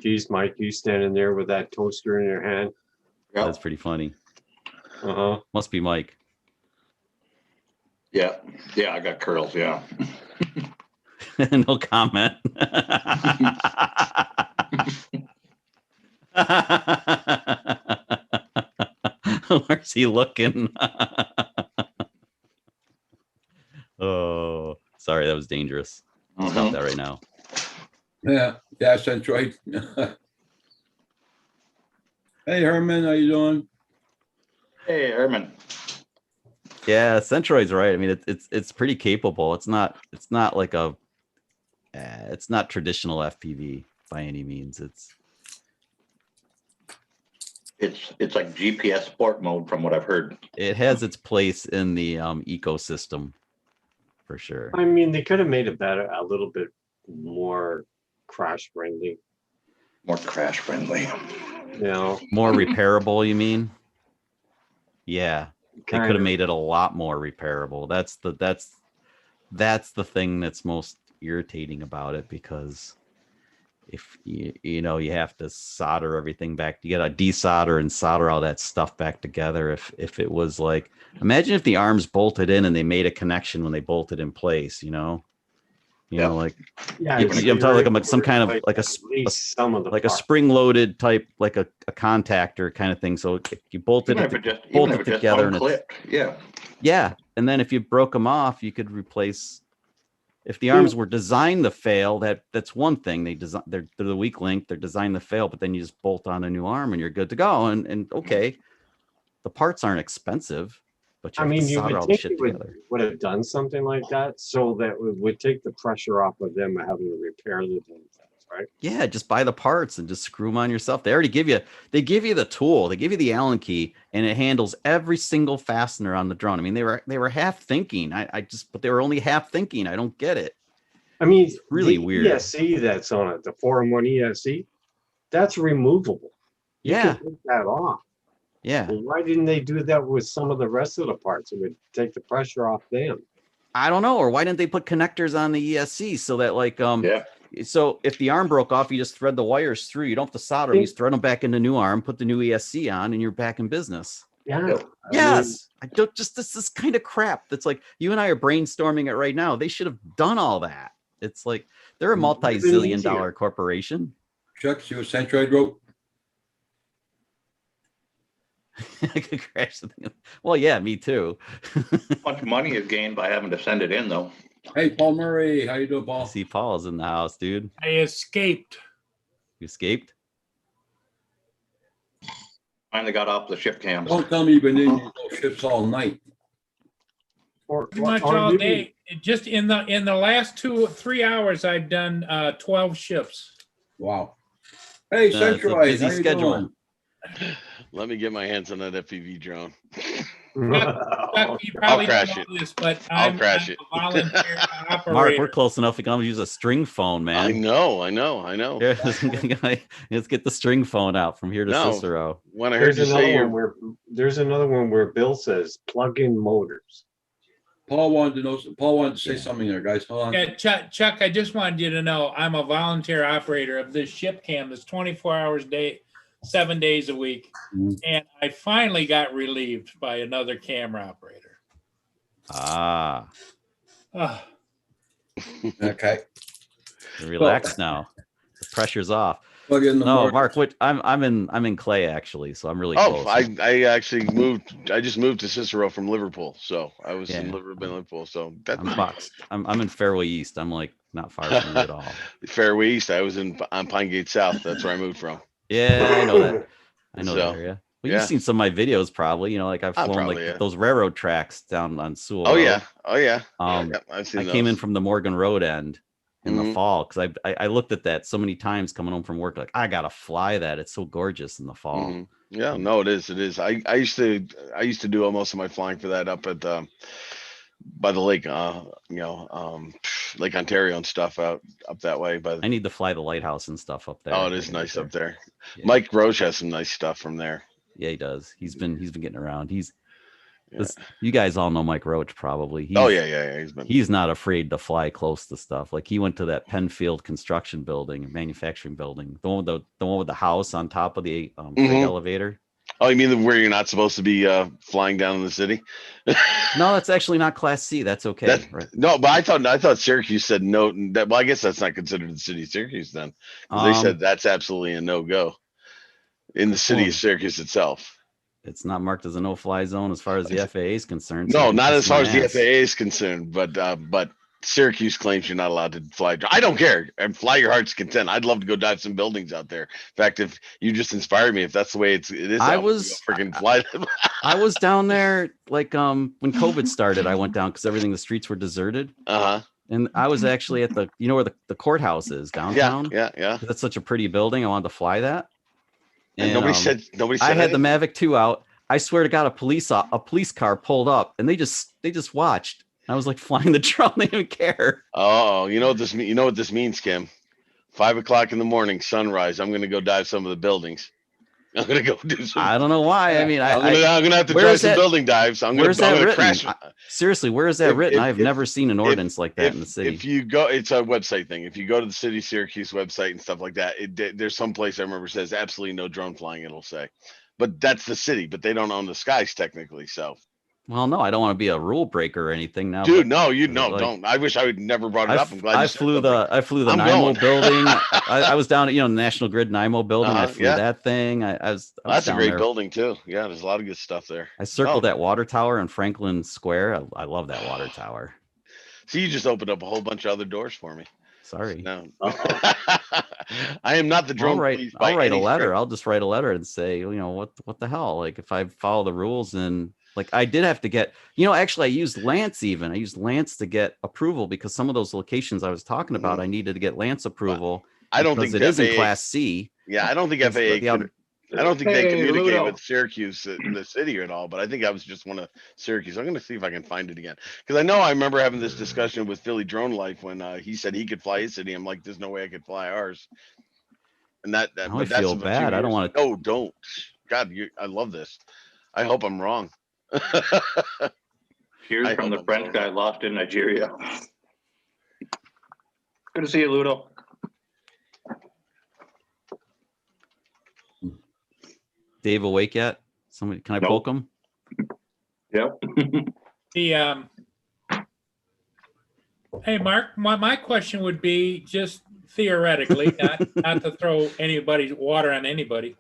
Geez, Mike, you standing there with that toaster in your hand. Yep. That's pretty funny. Uh-huh. Must be Mike. Yeah, I got curls. Yeah. No comment. Where's he looking? Oh, sorry, that was dangerous. Stop that right now. Yeah, Centroid. Hey, Herman, how you doing? Hey, Herman. Yeah, Centroid's right. I mean, it's pretty capable. It's not like it's not traditional FPV by any means. It's like GPS sport mode from what I've heard. It has its place in the ecosystem for sure. I mean, they could have made it better, a little bit more crash friendly. More crash friendly. You know, More repairable, you mean? Yeah, they could Kind have of. made it a lot more repairable. That's the thing that's most irritating about it, because if you know, you have to solder everything back. You got to desolder and solder all that stuff back together. If it was like, imagine if the arms bolted in and they made a connection when they bolted in place, you know, like yeah, I'm it's talking like some kind of like at least some of the like a parts. spring-loaded type, like a contactor kind of thing. So you bolted Even it, if it just, bolt even it if it just together, and it's, unclipped. Yeah. yeah. And then if you broke them off, you could replace. If the arms were designed to fail, that's one thing. They're the weak link. They're designed to fail, but then you just bolt on a new arm and you're good to go. And okay, the parts aren't expensive, but you I have mean, to you solder all would the think shit it would, together. would have done something like that so that would take the pressure off of them having to repair the damn things, right? Yeah, just buy the parts and just screw them on yourself. They already give you the tool, they give you the Allen key, and it handles every single fastener on the drone. I mean, they were half thinking. But they were only half thinking. I don't get it. I mean, It's really the weird. ESC that's on it, the 4-in-1 ESC, that's removable. You Yeah. can take that off. Yeah. Well, why didn't they do that with some of the rest of the parts? It would take the pressure off them. I don't know. Or why didn't they put connectors on the ESC so that Yeah. so if the arm broke off, you just thread the wires through. You don't have to solder them. You just thread them back in the new arm, put the new ESC on, and you're back in business. Yeah. Yes. I don't just this kind of crap that's like, you and I are brainstorming it right now. They should have done all that. It's like they're a It would've been multi-zillion easier. dollar corporation. Chuck, see what Centroid wrote? I could crash the thing. Well, yeah, me too. How much money is gained by having to send it in though? Hey, Paul Murray, how you doing, I Paul? see Paul's in the house, dude. I escaped. You escaped? Finally got off the ship cams. Don't tell me you've been in those ships all night. Pretty much all day. Just in the last 2-3 hours, I've done 12 shifts. Wow. Hey, It's a Centroid, busy how you schedule. doing? Let me get my hands on that FPV drone. Chuck, you probably crash don't know it. this, but I'll crash I'm it. a volunteer Mark, operator. we're close enough. We can always use a string phone, man. I know. Here, let's get the string phone out from here to No. Cicero. When I heard There's you say another you're one where Bill says plug-in motors. Paul wanted to know. Paul wanted to say something there, guys. Hold on. Yeah, Chuck, I just wanted you to know I'm a volunteer operator of this ship cam that's 24 hours a day, 7 days a week. Mhm. And I finally got relieved by another camera operator. Ah, Ah, Okay. relax now. The pressure's off. Plug in the No, motor. Mark, I'm in Clay actually, so I'm really Oh, close. I actually moved. I just moved to Cicero from Liverpool, so I was in Yeah. Liverpool. So that's I'm boxed. I'm in Fairway East. I'm like not far from you at all. Fairway East. I was on Pine Gate South. That's where I moved from. Yeah, I know that. I know So, that area. Well, yeah. you've seen some of my videos probably. You know, like I've flown probably, like yeah. those railroad tracks down on Sewell. Oh Road. yeah. Oh yeah. Um, Yeah, I've seen I came in those. from the Morgan Road end in the Mhm. fall because I looked at that so many times coming home from work. Like I gotta fly that. It's so gorgeous in the fall. Mhm. Yeah, no, it is. It is. I used to do most of my flying for that up at by the lake, Lake Ontario and stuff out up that way. But I need to fly the lighthouse and stuff up there. oh, it I is gotta nice get up there. Yeah. Mike Roche has some nice stuff from there. Yeah, he does. He's been getting around. He's You guys all know Mike Roach probably. Oh yeah. He's not afraid to fly close to stuff. Like he went to that Penfield construction building, manufacturing building, the one with the house on top of the freight elevator. Oh, you mean where you're not supposed to be flying down in the city? No, that's actually not Class C. That's okay. Right? No, but I thought Syracuse said no. Well, I guess that's not considered the city of Syracuse then. 'Cause they said that's absolutely a no-go in the city of Syracuse itself. It's not marked as a no-fly zone as far as the FAA is concerned. No, so not as far as the ass. FAA is concerned, but Syracuse claims you're not allowed to fly. I don't care. And fly your heart's content. I'd love to go dive some buildings out there. In fact, if you just inspired me, if that's the way it is, I I'm was freaking fly. I was down there like when COVID started. I went down because the streets were deserted. And I was actually at where the courthouse is downtown. Yeah. That's such a pretty building. I wanted to fly that. And nobody said. I had the Mavic 2 out. I swear to God, a police car pulled up and they just watched. I was like flying the drone. They didn't care. Oh, you know what this means? You know what this means, Kim? 5 o'clock in the morning, sunrise. I'm going to go dive some of the buildings. I'm going to go do some. I don't know why. I mean, I'm going to have to try some building dives. Where's that written? Seriously, where is that written? I've never seen an ordinance like that in the city. If you go, it's a website thing. If you go to the city of Syracuse website and stuff like that, there's some place I remember says absolutely no drone flying. It'll say, but that's the city, but they don't own the skies technically. So. Well, no, I don't want to be a rule breaker or anything now. Dude, no, don't. I wish I would never brought it up. I'm glad I flew the NIMO building. I was down at the National Grid NIMO building. I flew that thing. I was that's a down great there. building too. Yeah, there's a lot of good stuff there. I circled that water tower in Franklin Square. I love that water tower. See, you just opened up a whole bunch of other doors for me. Sorry. No. I am not the drone police by I'll write a any letter. stretch. I'll just write a letter and say, what the hell? Like if I follow the rules and like I did have to get, actually I used Lance even. I used Lance to get approval because some of those locations I was talking about, I needed to get Lance approval. I don't think it is in Class C. Yeah, I don't think It's FAA. I don't think they communicate with Syracuse, the city at all. But I think I was just one of Syracuse. I'm going to see if I can find it again because I remember having this discussion with Philly Drone Life when he said he could fly his city. I'm like, there's no way I could fly ours. And I feel bad. I don't want to. No, don't. God, I love this. I hope I'm wrong. Here's from the French guy lost in Nigeria. Good to see you, Ludo. Dave awake yet? Somebody, can I poke him? Yep. Hey, Mark, my question would be just theoretically, not to throw anybody's water on anybody.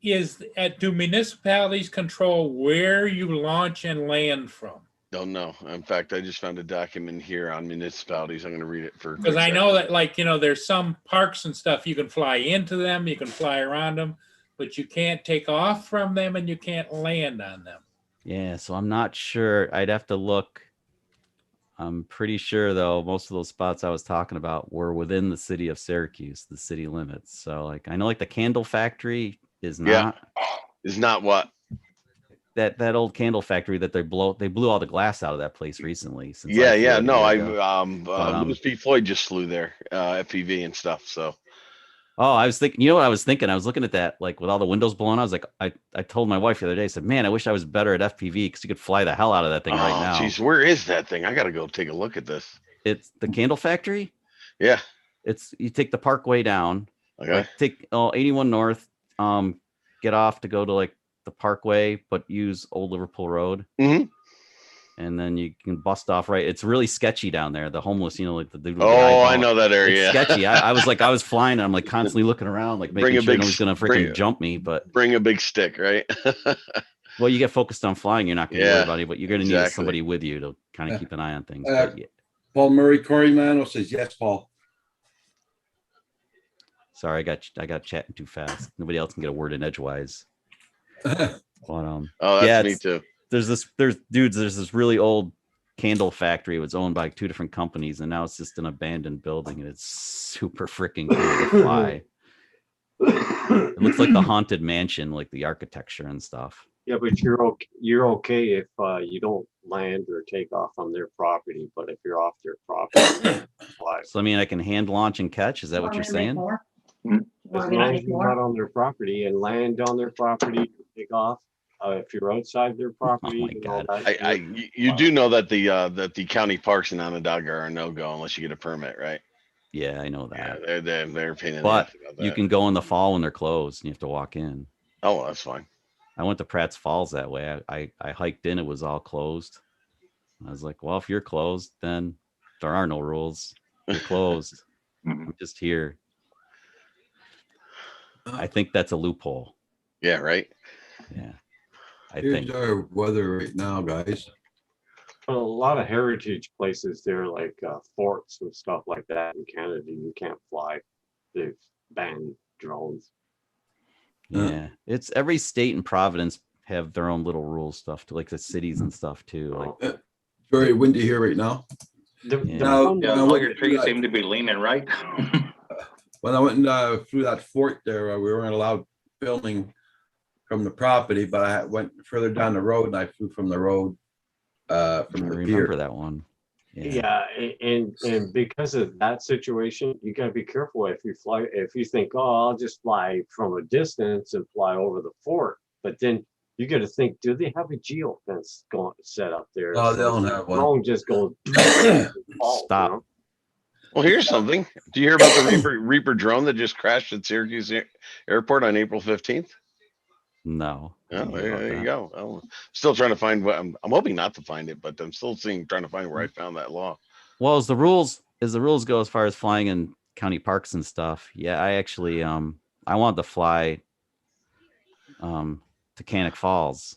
Do municipalities control where you launch and land from? Don't know. In fact, I just found a document here on municipalities. I'm going to read it for. Because I know that, there's some parks and stuff you can fly into them, you can fly around them, but you can't take off from them and you can't land on them. Yeah, so I'm not sure. I'd have to look. I'm pretty sure though, most of those spots I was talking about were within the city of Syracuse, the city limits. So I know the candle factory is not. Is not what? That old candle factory that they blew all the glass out of that place recently. Louis P. Floyd just flew there, FPV and stuff. So. Oh, I was thinking, what I was thinking? I was looking at that, with all the windows blown. I was like, I told my wife the other day, I said, man, I wish I was better at FPV because you could fly the hell out of that thing right now. Jeez, where is that thing? I got to go take a look at this. It's the candle factory. Yeah. You take the parkway down. Okay. Take 81 North, get off to go to the parkway, but use Old Liverpool Road. Mm-hmm. And then you can bust off right. It's really sketchy down there. The homeless, the dude. I know that area. It's sketchy. I was flying and I'm constantly looking around, making sure nobody's gonna freaking jump me. But bring a big stick, right? Well, you get focused on flying. You're not gonna worry about it, but you're gonna need somebody with you to kind of keep an eye on things. Paul Murray, Corey Mano says yes, Paul. Sorry, I got chatting too fast. Nobody else can get a word in edgewise. But, that's me too. There's this really old candle factory. It was owned by 2 different companies, and now it's just an abandoned building, and it's super freaking cool to fly. It looks like the Haunted Mansion, the architecture and stuff. Yeah, but you're okay if you don't land or take off on their property. But if you're off their property, fly. So I can hand launch and catch. Is that what you're saying? As long as you're not on their property and land on their property, take off. if you're outside their property. my and all God. that, You do know that the county parks in Onondaga are a no-go unless you get a permit, right? Yeah, I know Yeah, that. they're a pain in the But ass about you that. can go in the fall when they're closed and you have to walk in. Oh, well, that's fine. I went to Pratt's Falls that way. I hiked in, it was all closed. I was like, well, if you're closed, then there are no rules. You're closed. I'm just here. I think that's a loophole. Yeah, right. Yeah. I Here's think. our weather right now, guys. But a lot of heritage places there, like forts and stuff like that in Canada, you can't fly. They've banned drones. Yeah. It's every state and province have their own little rules stuff to like the cities and stuff too. Like Very windy here right now. Now, Yeah, when I all went your through trees that- seem to be leaning right. when I went through that fort there, we weren't allowed filming from the property, but I went further down the road and I flew from the road I from the remember pier. that one. Yeah, and because of that situation, you gotta be careful if you fly. If you think, oh, I'll just fly from a distance and fly over the fort, but then you got to think, do they have a geofence going set up there? No, they don't the have one. drone just goes. Stop. Well, here's something. Do you hear about the Reaper drone that just crashed at Syracuse Airport on April 15th? No. Oh, there you go. I'm still trying to find what I'm hoping not to find it, but I'm still trying to find where I found that law. Well, as the rules go as far as flying in county parks and stuff, yeah, I actually I wanted to fly to Canic Falls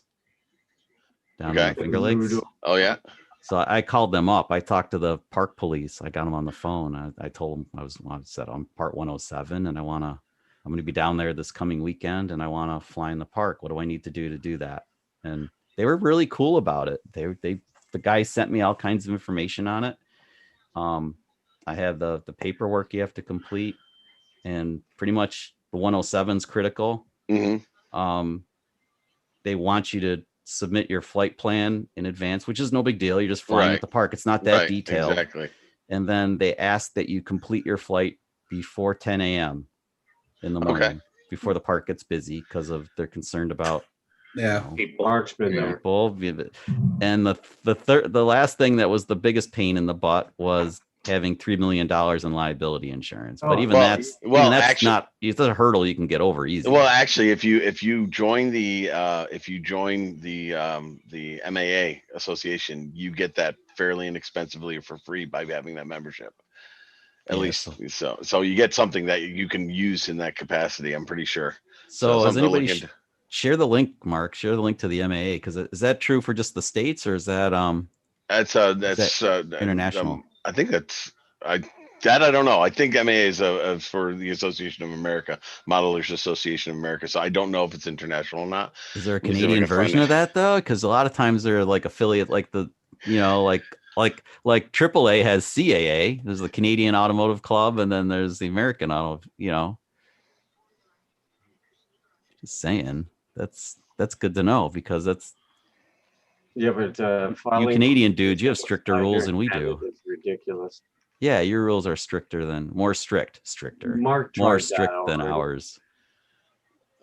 down in the Finger Lakes. Oh yeah. So I called them up. I talked to the park police. I got them on the phone. I told them I said I'm part 107 and I'm going to be down there this coming weekend and I want to fly in the park. What do I need to do that? And they were really cool about it. The guy sent me all kinds of information on it. I have the paperwork you have to complete, and pretty much the 107 is critical. Mm-hmm. They want you to submit your flight plan in advance, which is no big deal. You're just flying at the park. It's not that detailed. Exactly. And then they ask that you complete your flight before 10 a.m. in the morning, before the park gets busy, because they're concerned about Park's been there. people. And the last thing that was the biggest pain in the butt was having $3 million in liability insurance. But even that's actually, not, it's a hurdle you can get over easy. Well, actually, if you join the MAA association, you get that fairly inexpensively for free by having that membership. At least so you get something that you can use in that capacity, I'm pretty sure. So has something to look anybody into. share the link, Mark? Share the link to the MAA, because is that true for just the states, or is that That's international? I think I don't know. I think MAA is for the Association of America, Modelers Association of America. So I don't know if it's international or not. Is there a Let me see if I Canadian can find version it. of that though? Because a lot of times they're like affiliate, like like AAA has CAA. There's the Canadian Automotive Club, and then there's the American Auto. Just saying, that's good to know, because that's Yeah, but you filing Canadian dudes, you have stricter rules than we do. It's ridiculous. Yeah, your rules are more stricter, Mark more tried that strict than already. ours.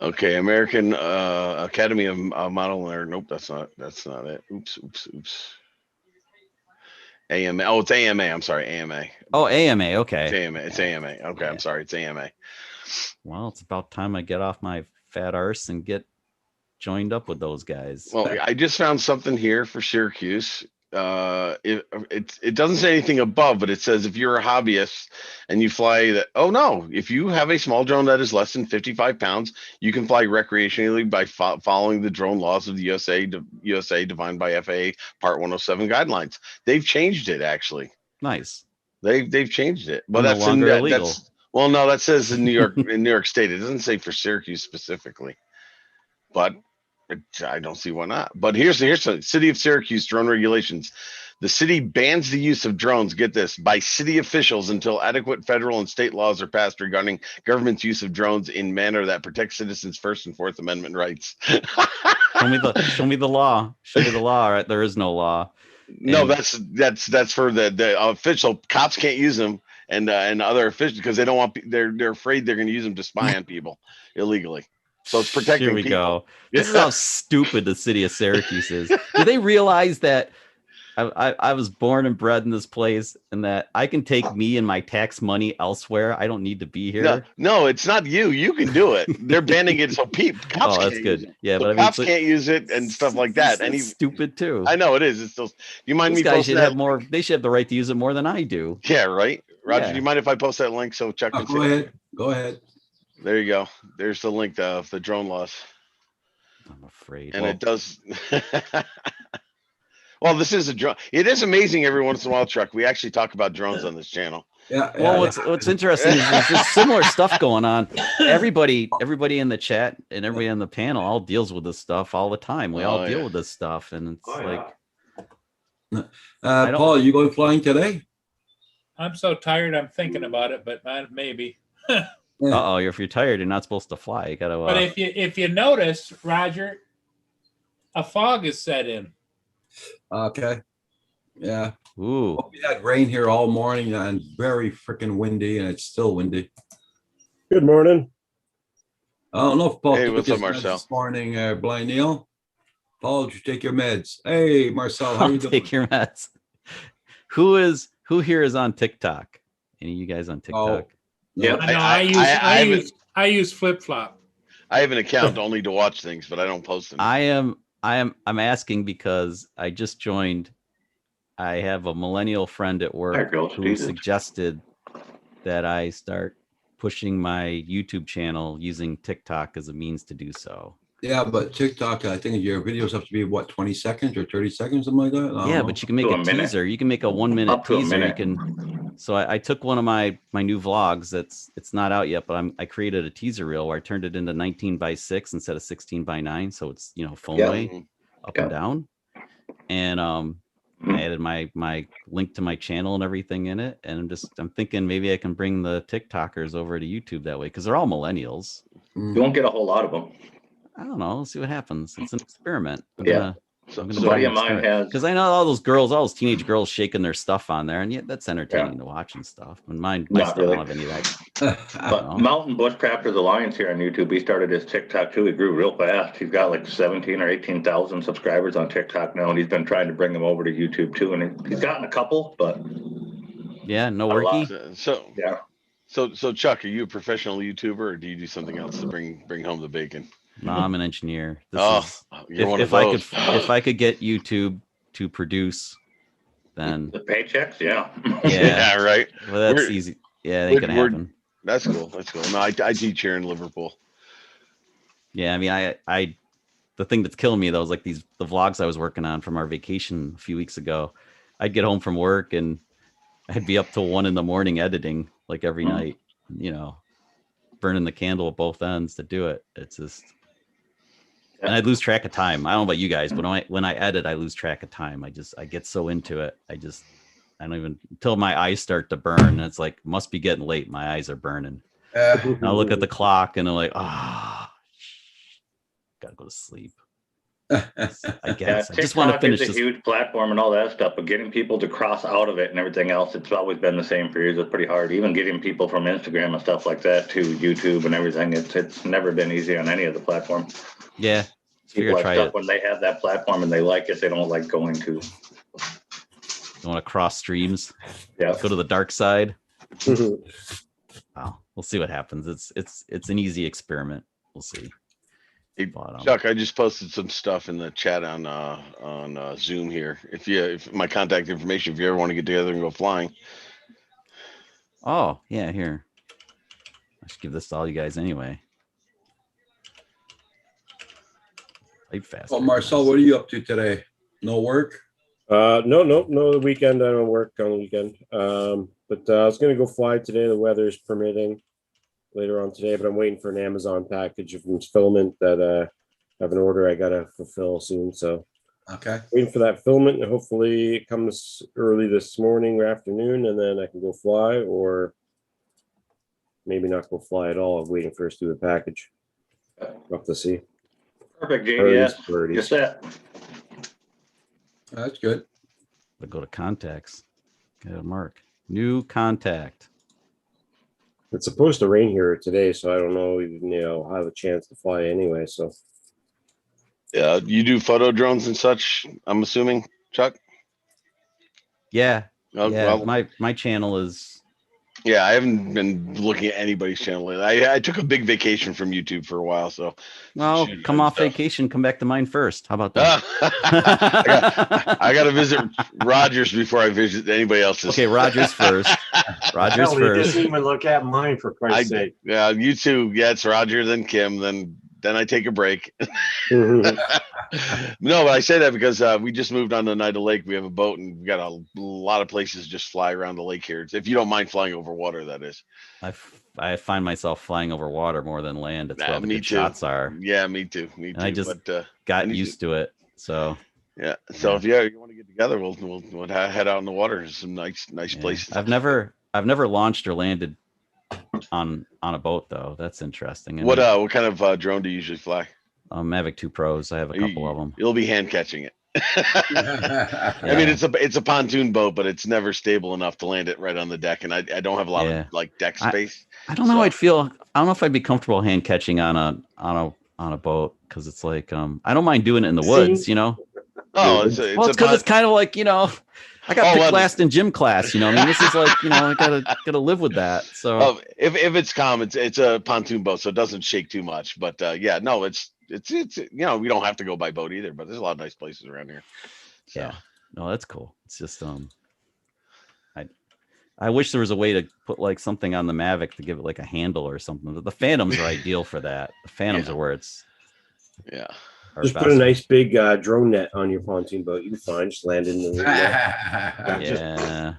Okay, American Academy of Model. Nope, that's not it. Oops. AMA. Oh, it's AMA. I'm sorry, AMA. Oh, AMA. Okay. It's AMA. Okay, I'm sorry, it's AMA. Well, it's about time I get off my fat arse and get joined up with those guys. Well, I just found something here for Syracuse. It doesn't say anything above, but it says if you're a hobbyist and you fly that. Oh no! If you have a small drone that is less than 55 pounds, you can fly recreationally by following the drone laws of the USA defined by FAA Part 107 guidelines. They've changed it actually. Nice. They've changed it. Well, No that's longer illegal. Well, no, that says in New York in New York State. It doesn't say for Syracuse specifically, but I don't see why not. But here's the City of Syracuse drone regulations. The city bans the use of drones, get this, by city officials until adequate federal and state laws are passed regarding government's use of drones in manner that protects citizens' First and Fourth Amendment rights. Show me the law. Show me the law. Right? There is no law. No, And- that's for the official. Cops can't use them, and other officials, because they don't want. They're afraid they're going to use them to spy on people illegally. So it's protecting Here we people. go. This is how stupid the city of Syracuse is. Do they realize that I was born and bred in this place, and that I can take me and my tax money elsewhere? I don't need to be here. No, it's not you. You can do it. They're banning it so cops Oh, that's can't good. use it. Yeah, So but I mean, cops can't use it and stuff like that. It's stupid too. I know it is. It's still. Do you mind These me guys posting should that? have more. They should have the right to use it more than I do. Yeah, right. Roger, Yeah. do you mind if I post that link so Chuck can see? Go it? ahead. Go ahead. There you go. There's the link of the drone loss. I'm afraid. And Well, it does. Well, this is a drone. It is amazing every once in a while, Chuck. We actually talk about drones on this channel. Yeah. Well, what's interesting is there's just similar stuff going on. Everybody in the chat and everybody on the panel all deals with this stuff all the time. We all deal with this stuff, and it's Paul, you going flying today? I'm so tired, I'm thinking about it, but maybe. Uh-oh, if you're tired, you're not supposed to fly. You gotta. But if you notice, Roger, a fog is set in. Okay. Yeah. Ooh. We had rain here all morning and very freaking windy, and it's still windy. Good morning. I don't know if Paul Hey, took what's his up, meds Marcel? this morning, Blind Neil. Paul, did you take your meds? Hey, Marcel, how I'll you doing? take your meds. Who here is on TikTok? Any of you guys on TikTok? Yeah, I use flip flop. I have an account only to watch things, but I don't post them. I'm asking because I just joined. I have a millennial friend at work who Jesus. suggested that I start pushing my YouTube channel using TikTok as a means to do so. Yeah, but TikTok, I think your videos have to be what, 20 seconds or 30 seconds, something like that. I don't Yeah, know. but you can make To a a minute. teaser. You can make a 1 minute Up to a teaser. You minute. can. So I took one of my new vlogs. It's not out yet, but I created a teaser reel where I turned it into 19:6 instead of 16:9. So it's phone Yeah. way up and down. And I added my link to my channel and everything in it. And I'm thinking maybe I can bring the TikTokers over to YouTube that way because they're all millennials. You won't get a whole lot of them. I don't know. We'll see what happens. It's an experiment. Yeah. So a buddy of mine has. Because I know all those teenage girls shaking their stuff on there, and yet that's entertaining to watch and stuff. And my Not stuff really. don't have any of that. But Mountain Bushcrafters Alliance here on YouTube, he started his TikTok too. He grew real fast. He's got like 17 or 18,000 subscribers on TikTok now, and he's been trying to bring them over to YouTube too. And he's gotten a couple, but Yeah, no a lot. worky. So Yeah. So Chuck, are you a professional YouTuber or do you do something else to bring home the bacon? No, I'm an engineer. You're one of if those. if I could get YouTube to produce, then The paychecks, yeah. yeah, right. Well, that's We're- easy. Yeah, that can happen. That's cool. That's cool. No, I teach here in Liverpool. Yeah, I mean, I the thing that's killing me though is like the vlogs I was working on from our vacation a few weeks ago. I'd get home from work and I'd be up till 1 a.m. editing like every night, burning the candle at both ends to do it. It's just, and I'd lose track of time. I don't know about you guys, but when I edit, I lose track of time. I get so into it. I don't even until my eyes start to burn. And it's like, must be getting late. My eyes are burning. And I'll look at the clock and I'm like, gotta go to sleep. I guess I just want to TikTok finish is a this. huge platform and all that stuff, but getting people to cross out of it and everything else, it's always been the same for years. It's pretty hard. Even getting people from Instagram and stuff like that to YouTube and everything, it's never been easy on any of the platforms. Yeah. People are try stuck it. when they have that platform and they like it, they don't like going to. You want to cross streams? Yeah. Go to the dark side. Wow. We'll see what happens. It's an easy experiment. We'll see. Hey, But, Chuck, I just posted some stuff in the chat on Zoom here. If my contact information, if you ever want to get together and go flying. Oh, yeah, here. I should give this to all you guys anyway. Type faster. Well, Marcel, what are you up to today? No work? No, the weekend. I don't work on the weekend. But I was gonna go fly today. The weather is permitting later on today, but I'm waiting for an Amazon package of filament that I have an order I gotta fulfill soon. So Okay. waiting for that filament, and hopefully it comes early this morning or afternoon, and then I can go fly, or maybe not go fly at all. I'm waiting for us to do the package. We'll have to see. Perfect, JDS. Priorities. You're set. That's good. But go to contacts. Get a mark. New contact. It's supposed to rain here today, so I don't know. I'll have a chance to fly anyway. So Yeah, you do photo drones and such, I'm assuming, Chuck? Yeah. Oh, Yeah. well, My channel is. yeah, I haven't been looking at anybody's channel lately. I took a big vacation from YouTube for a while, so. Well, shooting come and off stuff. vacation, come back to mine first. How about that? I got to visit Rogers before I visit anybody else's. Okay, Rogers first. Rogers Hell, he first. didn't even look at mine for Christ's sake. Yeah, you two. Yeah, it's Roger, then Kim, then I take a break. Mhm. No, but I say that because we just moved on to Nida Lake. We have a boat, and we got a lot of places to just fly around the lake here. If you don't mind flying over water, that is. I find myself flying over water more than land. It's where all the me good too. shots are. Yeah, me too. Me too. And I just but, got need used to it. So yeah. So if you want to get together, we'll head out in the water. There's some nice places. I've never launched or landed on a boat though. That's interesting. And What kind of drone do you usually fly? Mavic 2 Pros. I have a couple of them. You'll be hand catching it. I mean, it's a pontoon boat, but it's never stable enough to land it right on the deck, and I don't have a lot of like deck space. I don't know. How I'd feel. I don't know if I'd be comfortable hand catching on a boat because it's like I don't mind doing it in the woods. Oh, it's because it's kind of like I got picked last in gym class. I mean, this is like I gotta live with that. So if it's calm, it's a pontoon boat, so it doesn't shake too much. But yeah, no, it's we don't have to go by boat either, but there's a lot of nice places around here. So. Yeah, no, that's cool. It's just I wish there was a way to put like something on the Mavic to give it like a handle or something. The Phantoms are ideal for that. The Phantoms are where it's Just put a nice big drone net on your pontoon boat. You'll be fine. Just land in the yeah.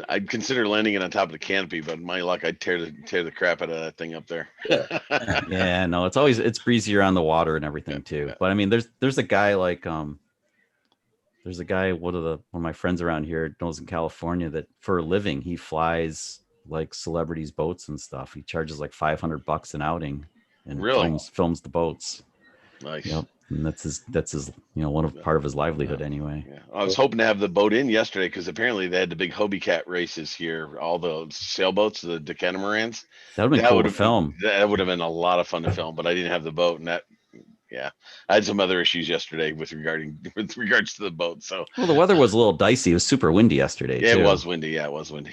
I'd consider landing it on top of the canopy, but my luck, I'd tear the crap out of that thing up there. Yeah, no, it's breezier on the water and everything too. But I mean, there's a guy like there's a guy one of my friends around here knows in California that for a living he flies like celebrities' boats and stuff. He charges like $500 an outing and Really? films the boats. Nice. Yep. And that's his part of his livelihood anyway. Yeah. I was hoping to have the boat in yesterday because apparently they had the big Hobie Cat races here, all the sailboats, the Decatamarans. That would have been cool to film. That would have been a lot of fun to film, but I didn't have the boat, and I had some other issues yesterday with regards to the boat. So well, the weather was a little dicey. It was super windy yesterday. Yeah, too. it was windy. Yeah, it was windy.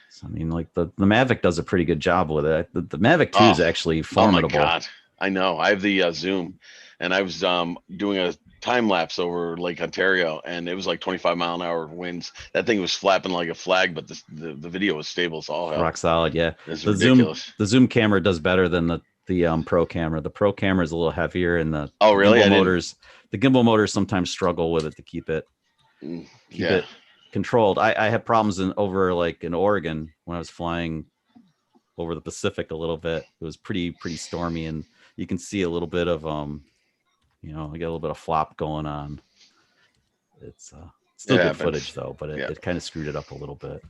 So, I mean, like the Mavic does a pretty good job with it. The Mavic 2 is actually formidable. Oh my God. I know. I have the Zoom, and I was doing a time lapse over Lake Ontario, and it was like 25-mile-an-hour winds. That thing was flapping like a flag, but the video was stable as all hell. Rock solid, yeah. It's the ridiculous. Zoom camera does better than the Pro camera. The Pro camera is a little heavier, and the really? The gimbal motors sometimes struggle with it to keep it controlled. I had problems over like in Oregon when I was flying over the Pacific a little bit. It was pretty stormy, and you can see a little bit of I get a little bit of flop going on. It's still good footage though, but it kind of screwed it up a little bit.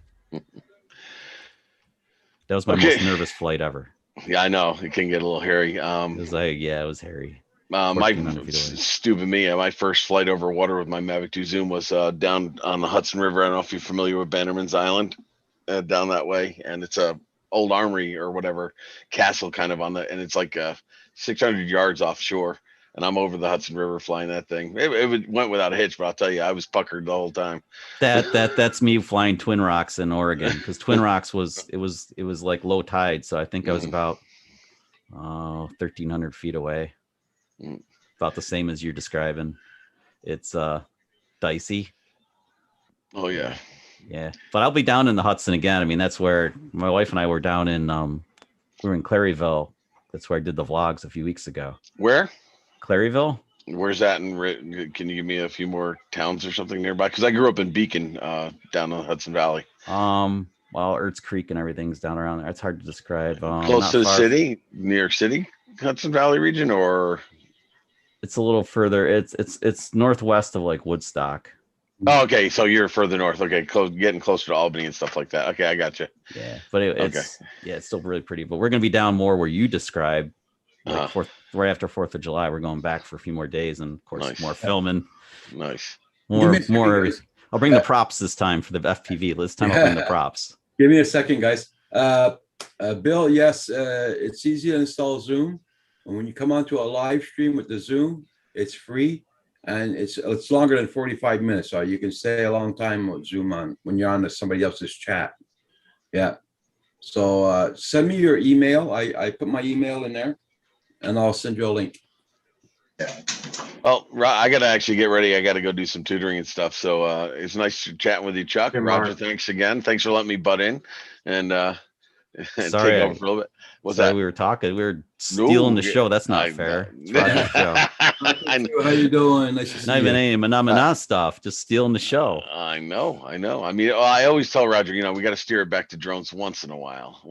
That was my most nervous flight ever. Yeah, I know it can get a little hairy. It was hairy. Stupid me. My first flight over water with my Mavic 2 Zoom was down on the Hudson River. I don't know if you're familiar with Bannerman's Island, down that way, and it's a old armory or whatever castle kind of and it's like 600 yards offshore. And I'm over the Hudson River flying that thing. It went without a hitch, but I'll tell you, I was puckered the whole time. That's me flying Twin Rocks in Oregon, because Twin Rocks was like low tide, so I think I was about 1,300 feet away, about the same as you're describing. It's dicey. Oh yeah, yeah. But I'll be down in the Hudson again. I mean, that's where my wife and I were down in. We were in Claryville. That's where I did the vlogs a few weeks ago. Where? Claryville. Where's that? Can you give me a few more towns or something nearby? Because I grew up in Beacon, down in the Hudson Valley. Well, Ertz Creek and everything's down around there. It's hard to describe. Close to the city, New York City, Hudson Valley region, or it's a little further. It's northwest of like Woodstock. Oh, okay. So you're further north. Okay, getting closer to Albany and stuff like that. Okay, I got you. Yeah, but it's still really pretty. But we're gonna be down more where you described. Like right after 4th of July, we're going back for a few more days, and of course more filming. Nice. More. I'll bring the props this time for the FPV. This time I'll bring the props. Give me a second, guys. Bill, yes, it's easy to install Zoom. And when you come onto a live stream with the Zoom, it's free and it's longer than 45 minutes. So you can stay a long time with Zoom on when you're on to somebody else's chat. Yeah. So send me your email. I put my email in there and I'll send you a link. Oh, I gotta actually get ready. I gotta go do some tutoring and stuff. So it's nice chatting with you, Chuck. Hey, Roger, Mark. thanks again. Thanks for letting me butt in and take Sorry, over for a little bit. What's Sorry, that? we were talking. We were stealing the show. That's not fair. It's Roger's show. How you doing? Nice to see Not even you. any manamana stuff. Just stealing the show. I know. I mean, I always tell Roger, we got to steer it back to drones once in a while.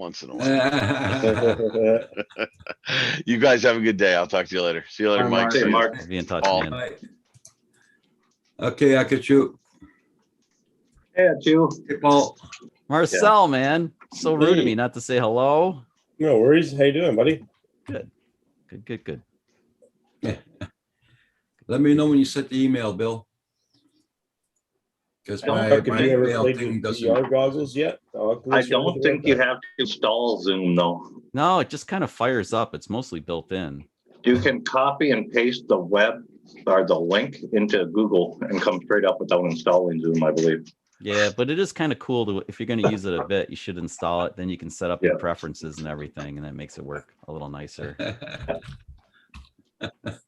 You guys have a good day. I'll talk to you later. See you later, Bye, Mike. Mark. See Hey, you. Mark. Be in touch, Paul. man. Right. Okay, I could shoot. Yeah, you. Hey, Paul. Marcel, man. So rude to Hey. me not to say hello. No worries. How you doing, buddy? Good. Let me know when you sent the email, Bill. Because my Have you ever email played thing with doesn't. VR goggles yet? I don't think you have to install Zoom though. No, it just kind of fires up. It's mostly built in. You can copy and paste the web or the link into Google and come straight up without installing Zoom, I believe. Yeah, but it is kind of cool to, if you're going to use it a bit, you should install it. Then you can set up your Yeah. preferences and everything, and that makes it work a little nicer.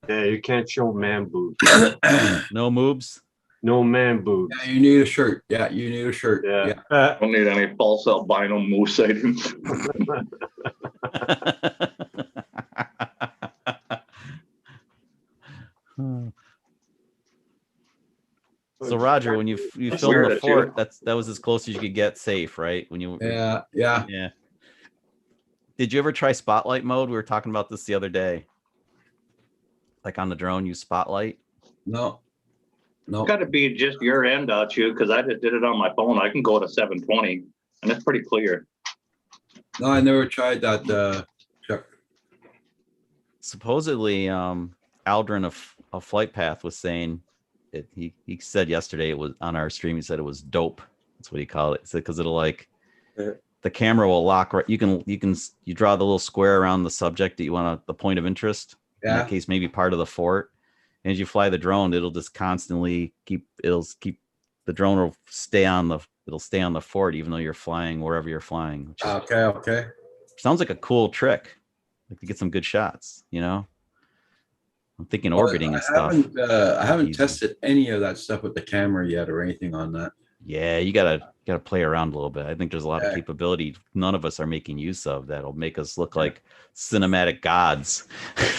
Yeah, you can't show man boobs. No moves. No man boobs. Yeah, you need a shirt. Yeah, you need a shirt. Yeah. Don't need any false albino moose items. So Roger, when you I filmed swear the to you. fort, that was as close as you could get safe, right? When you Yeah. yeah. Did you ever try spotlight mode? We were talking about this the other day. Like on the drone, use spotlight. No. It's got to be just your end out you because I just did it on my phone. I can go to 720 and it's pretty clear. No, I never tried that, Chuck. Supposedly, Aldrin of Flight Path was saying it. He said yesterday it was on our stream. He said it was dope. That's what he called it. Because it'll like the camera will lock right. You draw the little square around the subject that you want the point of interest. In Yeah. that case, maybe part of the fort. And as you fly the drone, it'll just constantly keep the drone will stay on the fort even though you're flying wherever you're flying. Which is, Okay. sounds like a cool trick, like to get some good shots. I'm thinking Well, orbiting and stuff. I haven't Easy. tested any of that stuff with the camera yet or anything on that. Yeah, you gotta play around a little bit. I think there's a lot of Yeah. capability none of us are making use of that'll make us look like cinematic gods.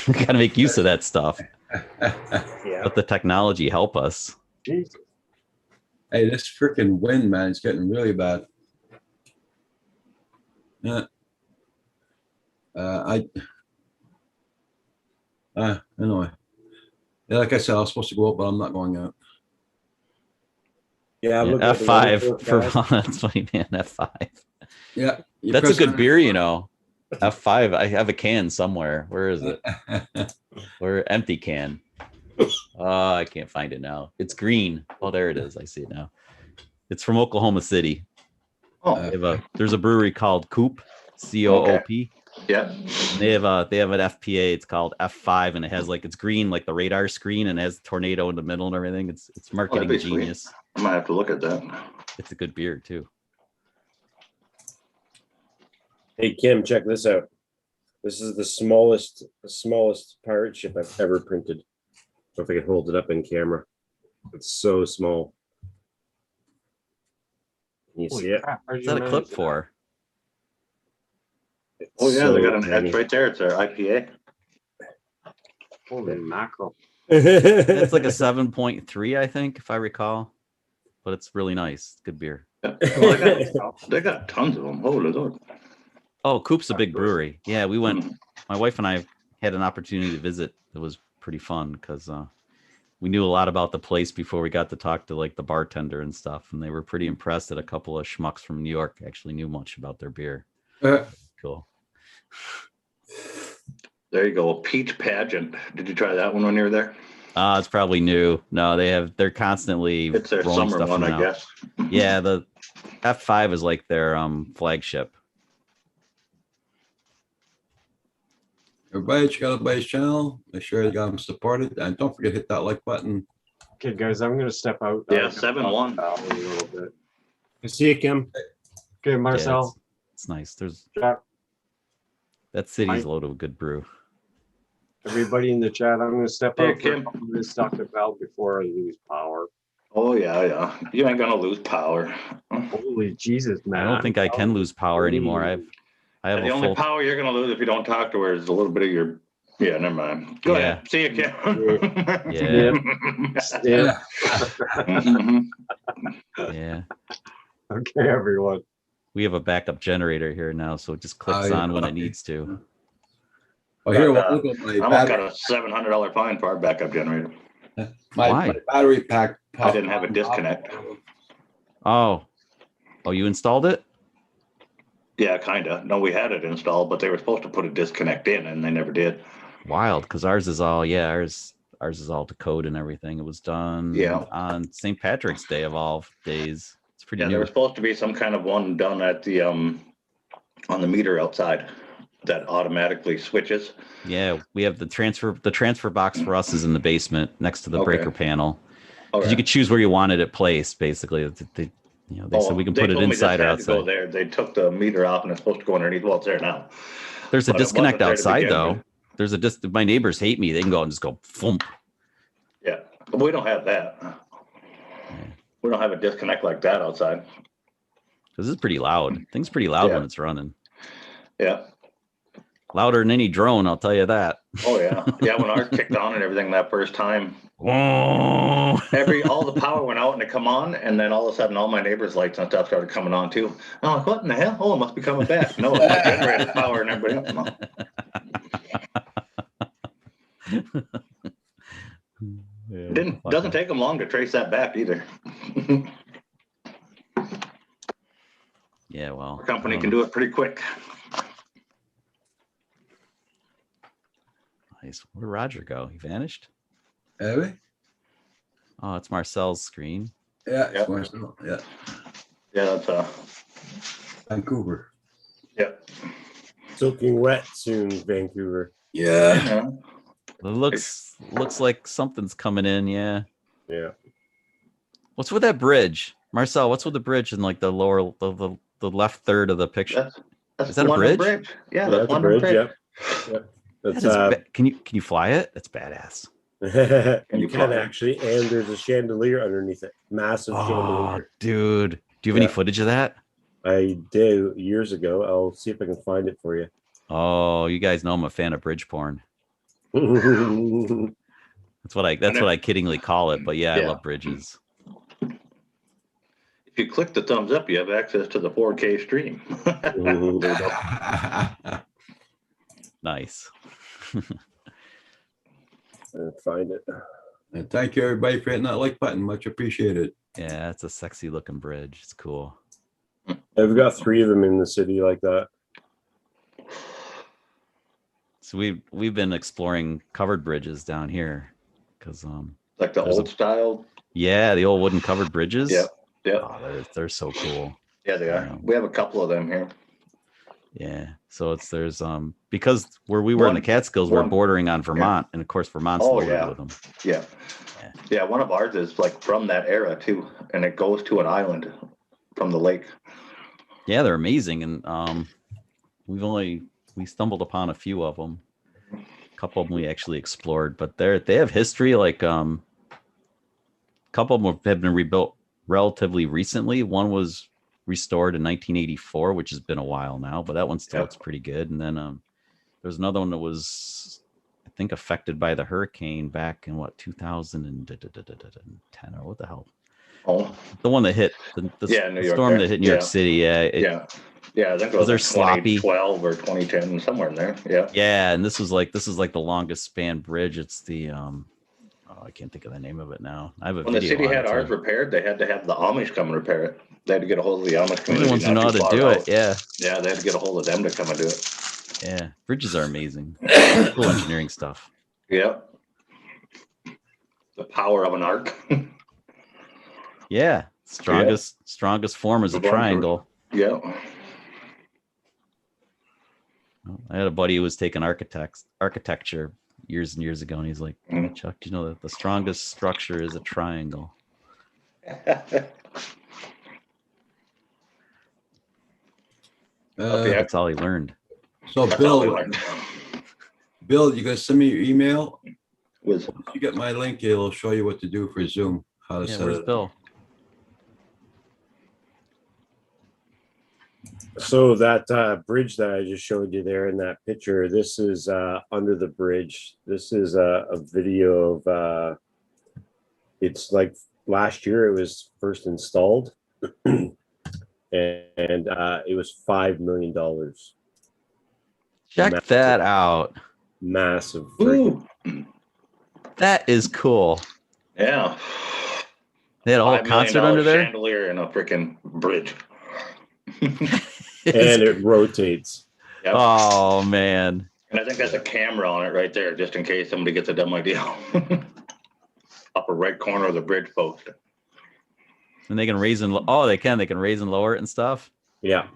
We gotta make use of that stuff. Yeah. Let the technology help us. Hey, this freaking wind, man, it's getting really bad. Yeah. Anyway. Yeah, like I said, I was supposed to go up, but I'm not going out. Yeah, Yeah, look at the F5 weather for forecast. that's funny, man. F5. Yeah. you That's a press good on- beer, F5. I have a can somewhere. Where is it? Where empty can? Oh, I can't find it now. It's green. Oh, there it is. I see it now. It's from Oklahoma City. Oh, There's a brewery called Coop, COOP. yeah. They have an FPA. It's called F5, and it has it's green like the radar screen, and it has tornado in the middle and everything. It's marketing be sweet. genius. I might have to look at that. It's a good beer too. Hey Kim, check this out. This is the smallest pirate ship I've ever printed. So if I can hold it up in camera, it's so small. Can you Holy see it? crap, how'd What's you that a clip manage that? for? It's Oh yeah, they so got an tiny. X right there. It's their IPA. Holy mackerel. It's like a 7.3, I think, if I recall. But it's really nice. Good beer. Yeah. Well, they got tons of them. Holy Lord. Oh, Coop's a big brewery. Yeah, we went. Mhm. My wife and I had an opportunity to visit. It was pretty fun because we knew a lot about the place before we got to talk to the bartender and stuff, and they were pretty impressed that a couple of schmucks from New York actually knew much about their beer. Cool. There you go. A peach pageant. Did you try that one when you were there? It's probably new. No, they're constantly It's their rolling summer stuff one, in I and out. guess. Yeah, the F5 is like their flagship. Everybody check out everybody's channel. Make sure you got them supported. And don't forget to hit that like button. Okay, guys, I'm gonna step out. Yeah, 7-1. A little bit. I see you, Kim. Okay, Marcel. It's nice. There's Jack, that city's loaded with good brew. everybody in the chat, I'm gonna step Hey, out for Kim. a couple minutes, Dr. Val, before I lose power. Oh, yeah. You ain't gonna lose power. Holy Jesus, man. I don't think I can lose power anymore. I have The a only full. power you're gonna lose if you don't talk to her is a little bit of your. Yeah, never mind. Go Yeah. ahead. See you, Kim. Yeah. Yeah. Mhm. Yeah. Okay, everyone. We have a backup generator here now, so it just clicks yeah. on when it needs to. Oh, here, Got, look at my I almost battery, got a $700 fine for our backup generator. Why? my battery pack. I didn't have a disconnect. Oh. Oh, you installed it? Yeah, kinda. No, we had it installed, but they were supposed to put a disconnect in, and they never did. Wild, because ours is all ours is all to code and everything. It was done on St. Patrick's Day of all days. It's pretty Yeah, new. there was supposed to be some kind of one done at the on the meter outside that automatically switches. Yeah, we have the transfer box for us is in the basement next to the Okay. breaker panel. Because Okay. you could choose where you wanted it placed, basically. They said we can put it told me this inside or had to go outside. there. They took the meter off and it's supposed to go underneath. Well, it's there now. There's a But it disconnect wasn't there to outside begin though. with. There's a my neighbors hate me. They can go and just go thump. Yeah, but we don't have that. We don't have a disconnect like that outside. This is pretty loud. Thing's pretty loud Yeah. when it's running. Yeah. Louder than any drone, I'll tell you that. Oh yeah. Yeah. When ours kicked on and everything that first time, Whoa. all the power went out and it come on, and then all of a sudden all my neighbors' lights and stuff started coming on too. I'm like, what in the hell? Oh, it must be coming back. No, it's my generator power and everybody else. Yeah, Doesn't take them long to trace that back either. Yeah, well. Our company can do it pretty quick. Nice. Where'd Roger go? He vanished? Have we? Oh, it's Marcel's screen. Yeah, it's Yep. Marcel. Yeah, Yeah, that's Vancouver. Yep. Soaking wet soon, Vancouver. Yeah. It looks like something's coming in, yeah. Yeah. What's with that bridge? Marcel, what's with the bridge in like the lower the left third of the picture? That's Is that a London bridge? Yeah, That's that's a London bridge. Bridge. Yep. That That's is can you fly it? That's badass. you can actually, and there's a chandelier underneath it. Massive Oh, chandelier. dude. Do you have any Yeah. footage of that? I did years ago. I'll see if I can find it for you. Oh, you guys know I'm a fan of bridge porn. Yeah. That's what I kiddingly call it, but yeah, I Yeah. love bridges. If you click the thumbs up, you have access to the 4K stream. Nice. Find it. And thank you everybody for hitting that like button. Much appreciated. Yeah, it's a sexy looking bridge. It's cool. I've got 3 of them in the city like that. So we've been exploring covered bridges down here because Like the there's old style. yeah, the old wooden covered bridges. Yep. Yep. Oh, they're so cool. Yeah, they are. We have a couple of them here. Yeah. So there's because where we were in the Catskills, we're bordering on Vermont, and of course Vermont's Oh, loaded yeah. with them. Yeah. Yeah, one of ours is like from that era too, and it goes to an island from the lake. Yeah, they're amazing, and we stumbled upon a few of them. A couple of them we actually explored, but they have history. Like a couple of them have been rebuilt relatively recently. One was restored in 1984, which has been a while now, but that one still looks pretty good. And then there's another one that was, I think, affected by the hurricane back in 2010 or what the hell? Oh, the one that hit the New York storm there. that hit New York Yeah. City. Yeah, yeah. I think it was was there like sloppy? 2012 or 2010, somewhere in there. Yeah. Yeah, and this is like the longest span bridge. It's the I can't think of the name of it now. I have a When the video. city on had it, ours too. repaired, they had to have the Amish come and repair it. They had to get a hold of the Amish They're the community. ones who know not how too to far do out. it. Yeah, Yeah, they had to get a hold of them to come and do it. yeah. Bridges are amazing. Cool engineering stuff. Yep. The power of an arc. Yeah, strongest form is a The bunker. triangle. Yeah. I had a buddy who was taking architecture years and years ago, and he's like, "Yeah, Chuck, do you know that the strongest structure is a triangle?" That's all he learned. So That's all we Bill, learned. Bill, you gonna send me your email? Was If you get my link, it'll show you what to do for Zoom, how to Yeah, set where's it. Bill? So that bridge that I just showed you there in that picture, this is under the bridge. This is a video of it's like last year it was first installed, and it was $5 million. Check that out. Massive. Ooh. That is cool. Yeah. They had a whole $5 million concert under there. chandelier and a freaking bridge. And it rotates. Yep. Oh man. And I think that's a camera on it right there, just in case somebody gets a dumb idea. Upper right corner of the bridge post. And they can raise and they can raise and lower it and stuff. Yeah.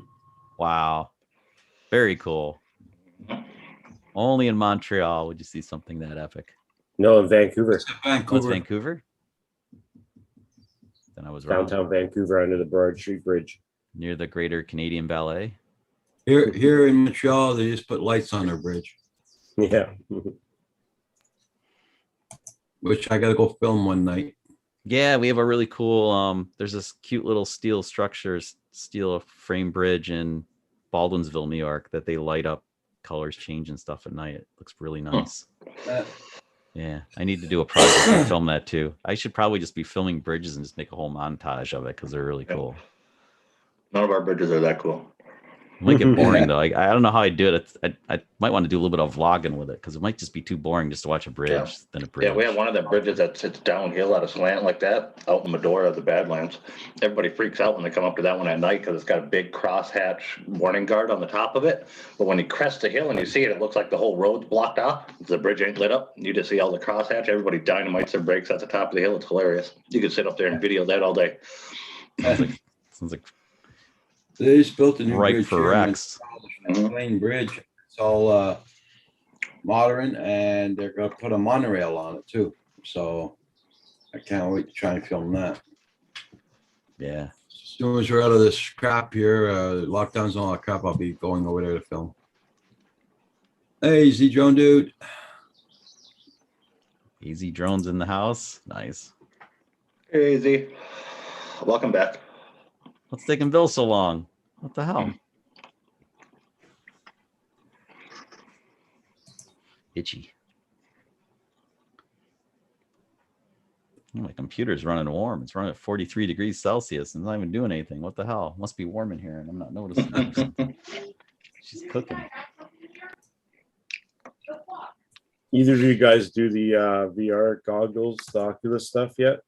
Wow. Very cool. Only in Montreal would you see something that epic. No, in Vancouver. Oh, it's Vancouver. Then I was wrong. Downtown Vancouver under the Broad Street Bridge. Near the Greater Canadian Ballet. Here in Montreal, they just put lights on their bridge, Yeah. which I gotta go film one night. Yeah, we have a really cool there's this cute little steel frame bridge in Baldwinsville, New York, that they light up, colors change and stuff at night. It looks really nice. Yeah, I need to do a project and film that too. I should probably just be filming bridges and just make a whole montage of it because they're really cool. None of our bridges are that cool. It might get boring though. I don't know how I do it. I might want to do a little bit of vlogging with it because it might just be too boring just to watch a bridge than a bridge. Yeah, we have one of the bridges that sits downhill at a slant like that out in Medora of the Badlands. Everybody freaks out when they come up to that one at night because it's got a big crosshatch warning guard on the top of it. But when you crest the hill and you see it, it looks like the whole road's blocked off. The bridge ain't lit up. You just see all the crosshatch. Everybody dynamites their brakes at the top of the hill. It's hilarious. You could sit up there and video that all day. Sounds like They just built a new right bridge for here in Rex. Montreal, Plain Bridge. It's all modern, and they're gonna put a monorail on it too. So I can't wait to try and film that. Yeah. As soon as we're out of this crap here, lockdowns and all that crap, I'll be going over there to film. Hey, Z Drone Dude. Easy drones in the house. Nice. Hey, Z. Welcome back. What's taking Bill so long? What the hell? Itchy. Oh, my computer's running warm. It's running at 43 degrees Celsius and it's not even doing anything. What the hell? Must be warm in here and I'm not noticing it or something. She's cooking. Either of you guys do the VR goggles, the Oculus stuff yet?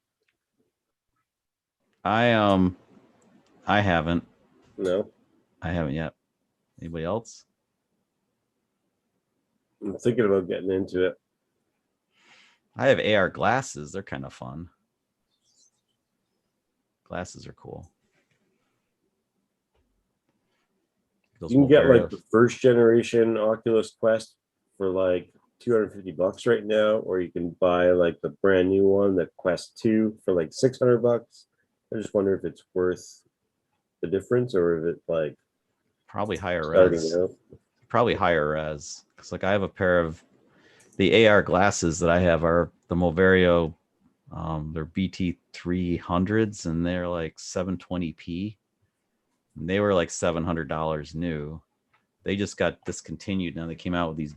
I haven't. No. I haven't yet. Anybody else? I'm thinking about getting into it. I have AR glasses. They're kind of fun. Glasses are cool. Those You can get like Wolverios. the first generation Oculus Quest for like $250 right now, or you can buy like the brand new one, the Quest 2, for like $600. I just wonder if it's worth the difference or if it like Probably higher starting res. out. Probably higher res. Because like I have a pair of the AR glasses that I have are the Moverio. They're BT 300s and they're like 720p. And they were like $700 new. They just got discontinued. Now they came out with these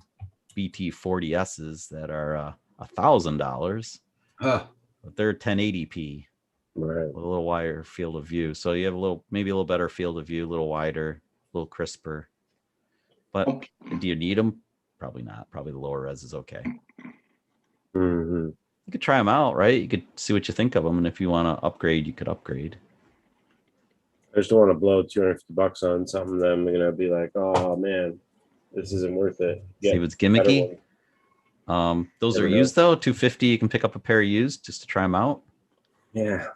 BT 40Ss that are $1,000. Huh. But they're 1080p. Right. With a little wider field of view. So you have maybe a little better field of view, a little wider, a little crisper. But do you need them? Probably not. Probably the lower res is okay. Mm-hmm. You could try them out, right? You could see what you think of them. And if you want to upgrade, you could upgrade. I just don't want to blow $250 on something that I'm gonna be like, oh man, this isn't worth it. See what's gimmicky. Those Never are know. used though. $250. You can pick up a pair used just to try them out. Yeah.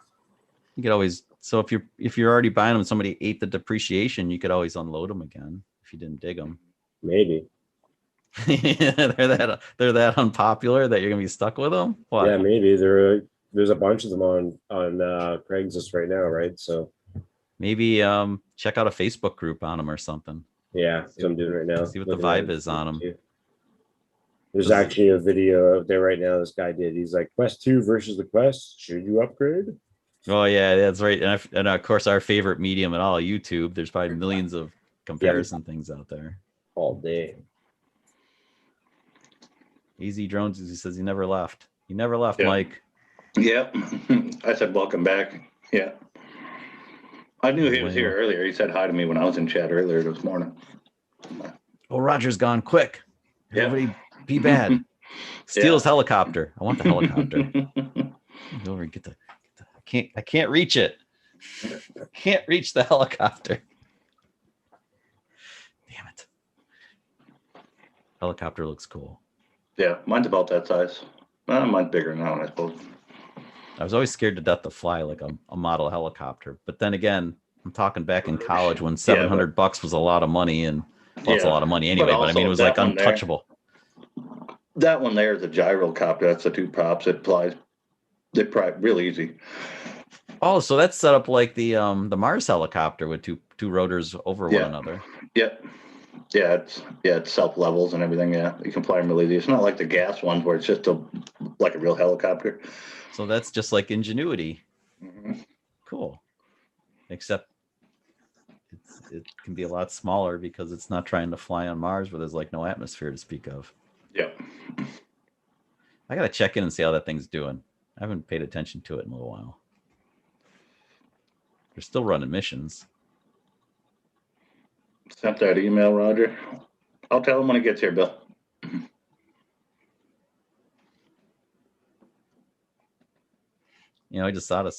You could always. So if you're already buying them, somebody ate the depreciation. You could always unload them again if you didn't dig them. Maybe. they're that unpopular that you're gonna be stuck with them. What? Yeah, maybe there's a bunch of them on Craigslist right now, right? So Maybe check out a Facebook group on them or something. yeah, that's what I'm doing right now. See what the Looking at vibe it. is on them. There's actually a video out there right now. This guy did. He's like, Quest 2 versus the Quest. Should you upgrade? Oh yeah, that's right. And of course, our favorite medium at all, YouTube. There's probably millions of comparison things out there. All day. Easy Drones, he says he never left. He never left, Yeah. Mike. Yep. I said, welcome back. Yeah. I knew he was here earlier. He said hi to me when I was in chat earlier this morning. Oh, Roger's gone quick. Yeah. Everybody be bad. Steal his helicopter. I want the helicopter. Go over and get the I can't reach it. I can't reach the helicopter. Damn it. Helicopter looks cool. Yeah, mine's about that size. Mine's bigger now, I suppose. I was always scared to death to fly like a model helicopter. But then again, I'm talking back in college when $700 was a lot of money, and well, it's a lot of money anyway, but I mean, it was like untouchable. That one there is a gyrocopter. That's the two props. It flies. They fly really easy. Oh, so that's set up like the Mars helicopter with two rotors over one another. Yep. Yeah, it's self levels and everything. Yeah, you can fly them really easy. It's not like the gas ones where it's just like a real helicopter. So that's just like Ingenuity. Mm-hmm. Cool. Except it can be a lot smaller because it's not trying to fly on Mars where there's like no atmosphere to speak of. Yep. I gotta check in and see how that thing's doing. I haven't paid attention to it in a little while. They're still running missions. Sent that email, Roger. I'll tell him when he gets here, Bill. You know, I just thought of,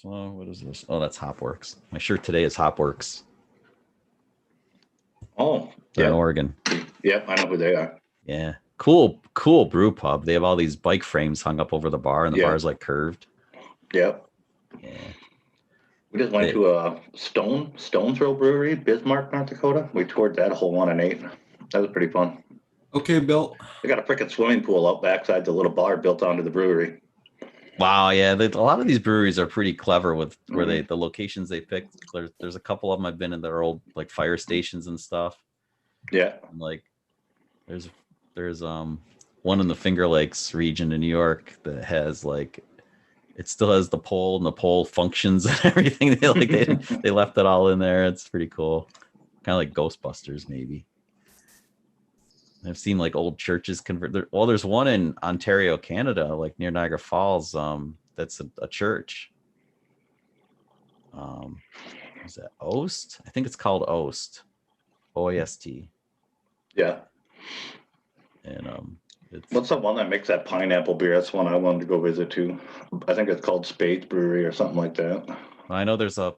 what is this? Oh, that's Hopworks. My shirt today is Hopworks. Oh, They're in Oregon. Yep, I know who they are. Yeah. Cool brew pub. They have all these bike frames hung up over the bar, and the bar's like curved. Yep. Yeah. We just went to a Stone Throw Brewery, Bismarck, North Dakota. We toured that whole 1 and 8. That was pretty fun. Okay, Bill. They got a freaking swimming pool out backside the little bar built onto the brewery. Wow, yeah. A lot of these breweries are pretty clever with where the locations they pick. There's a couple of them I've been in their old like fire stations and stuff. Yeah. And, like there's one in the Finger Lakes region in New York that has like it still has the pole and the pole functions and everything. They left it all in there. It's pretty cool. Kind of like Ghostbusters, maybe. I've seen like old churches convert. Well, there's one in Ontario, Canada, like near Niagara Falls. That's a church. Is that Oast? I think it's called Oast. OAST. Yeah. And what's the one that makes that pineapple beer? That's one I wanted to go visit too. I think it's called Spades Brewery or something like that. I know there's I'm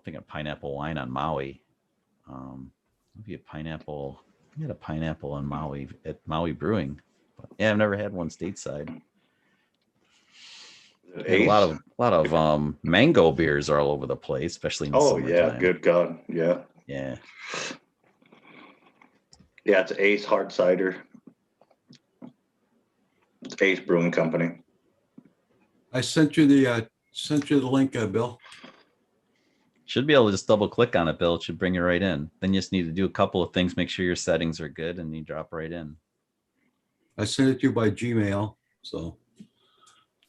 thinking pineapple wine on Maui. Maybe a pineapple. We had a pineapple on Maui at Maui Brewing. But yeah, I've never had one stateside. A lot of mango beers are all over the place, especially in the summertime. Yeah, good God, yeah. Yeah, it's Ace Hard Cider. It's Ace Brewing Company. I sent you the link, Bill. Should be able to just double click on it, Bill. It should bring you right in. Then you just need to do a couple of things, make sure your settings are good, and you drop right in. I sent it to you by Gmail. So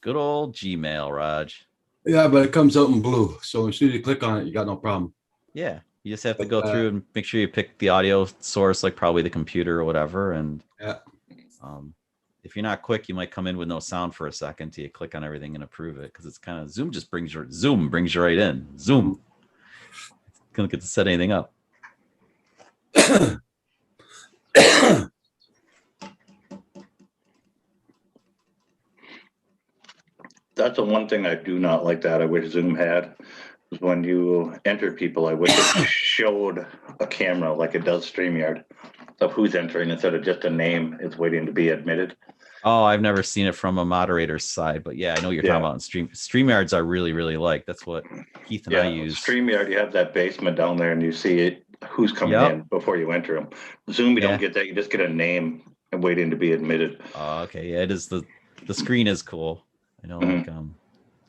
good old Gmail, Raj. Yeah, but it comes out in blue. So as soon as you click on it, you got no problem. Yeah. You just have to go through and make sure you pick the audio source, like probably the computer or whatever. And if you're not quick, you might come in with no sound for a second till you click on everything and approve it. Cause it's kind of Zoom brings you right in. Zoom. Don't get to set anything up. That's the one thing I do not like that I wish Zoom had. Is when you enter people, I wish it showed a camera like it does StreamYard of who's entering instead of just a name is waiting to be admitted. Oh, I've never seen it from a moderator's side, but yeah, I know what you're talking about. StreamYards I really, really like. That's what Keith and I use. StreamYard, you have that basement down there and you see it. who's coming Yep. in before you enter them. Zoom, you Yeah. don't get that. You just get a name and waiting to be admitted. Oh, okay. Yeah, it is the screen is cool. I know, Mhm. like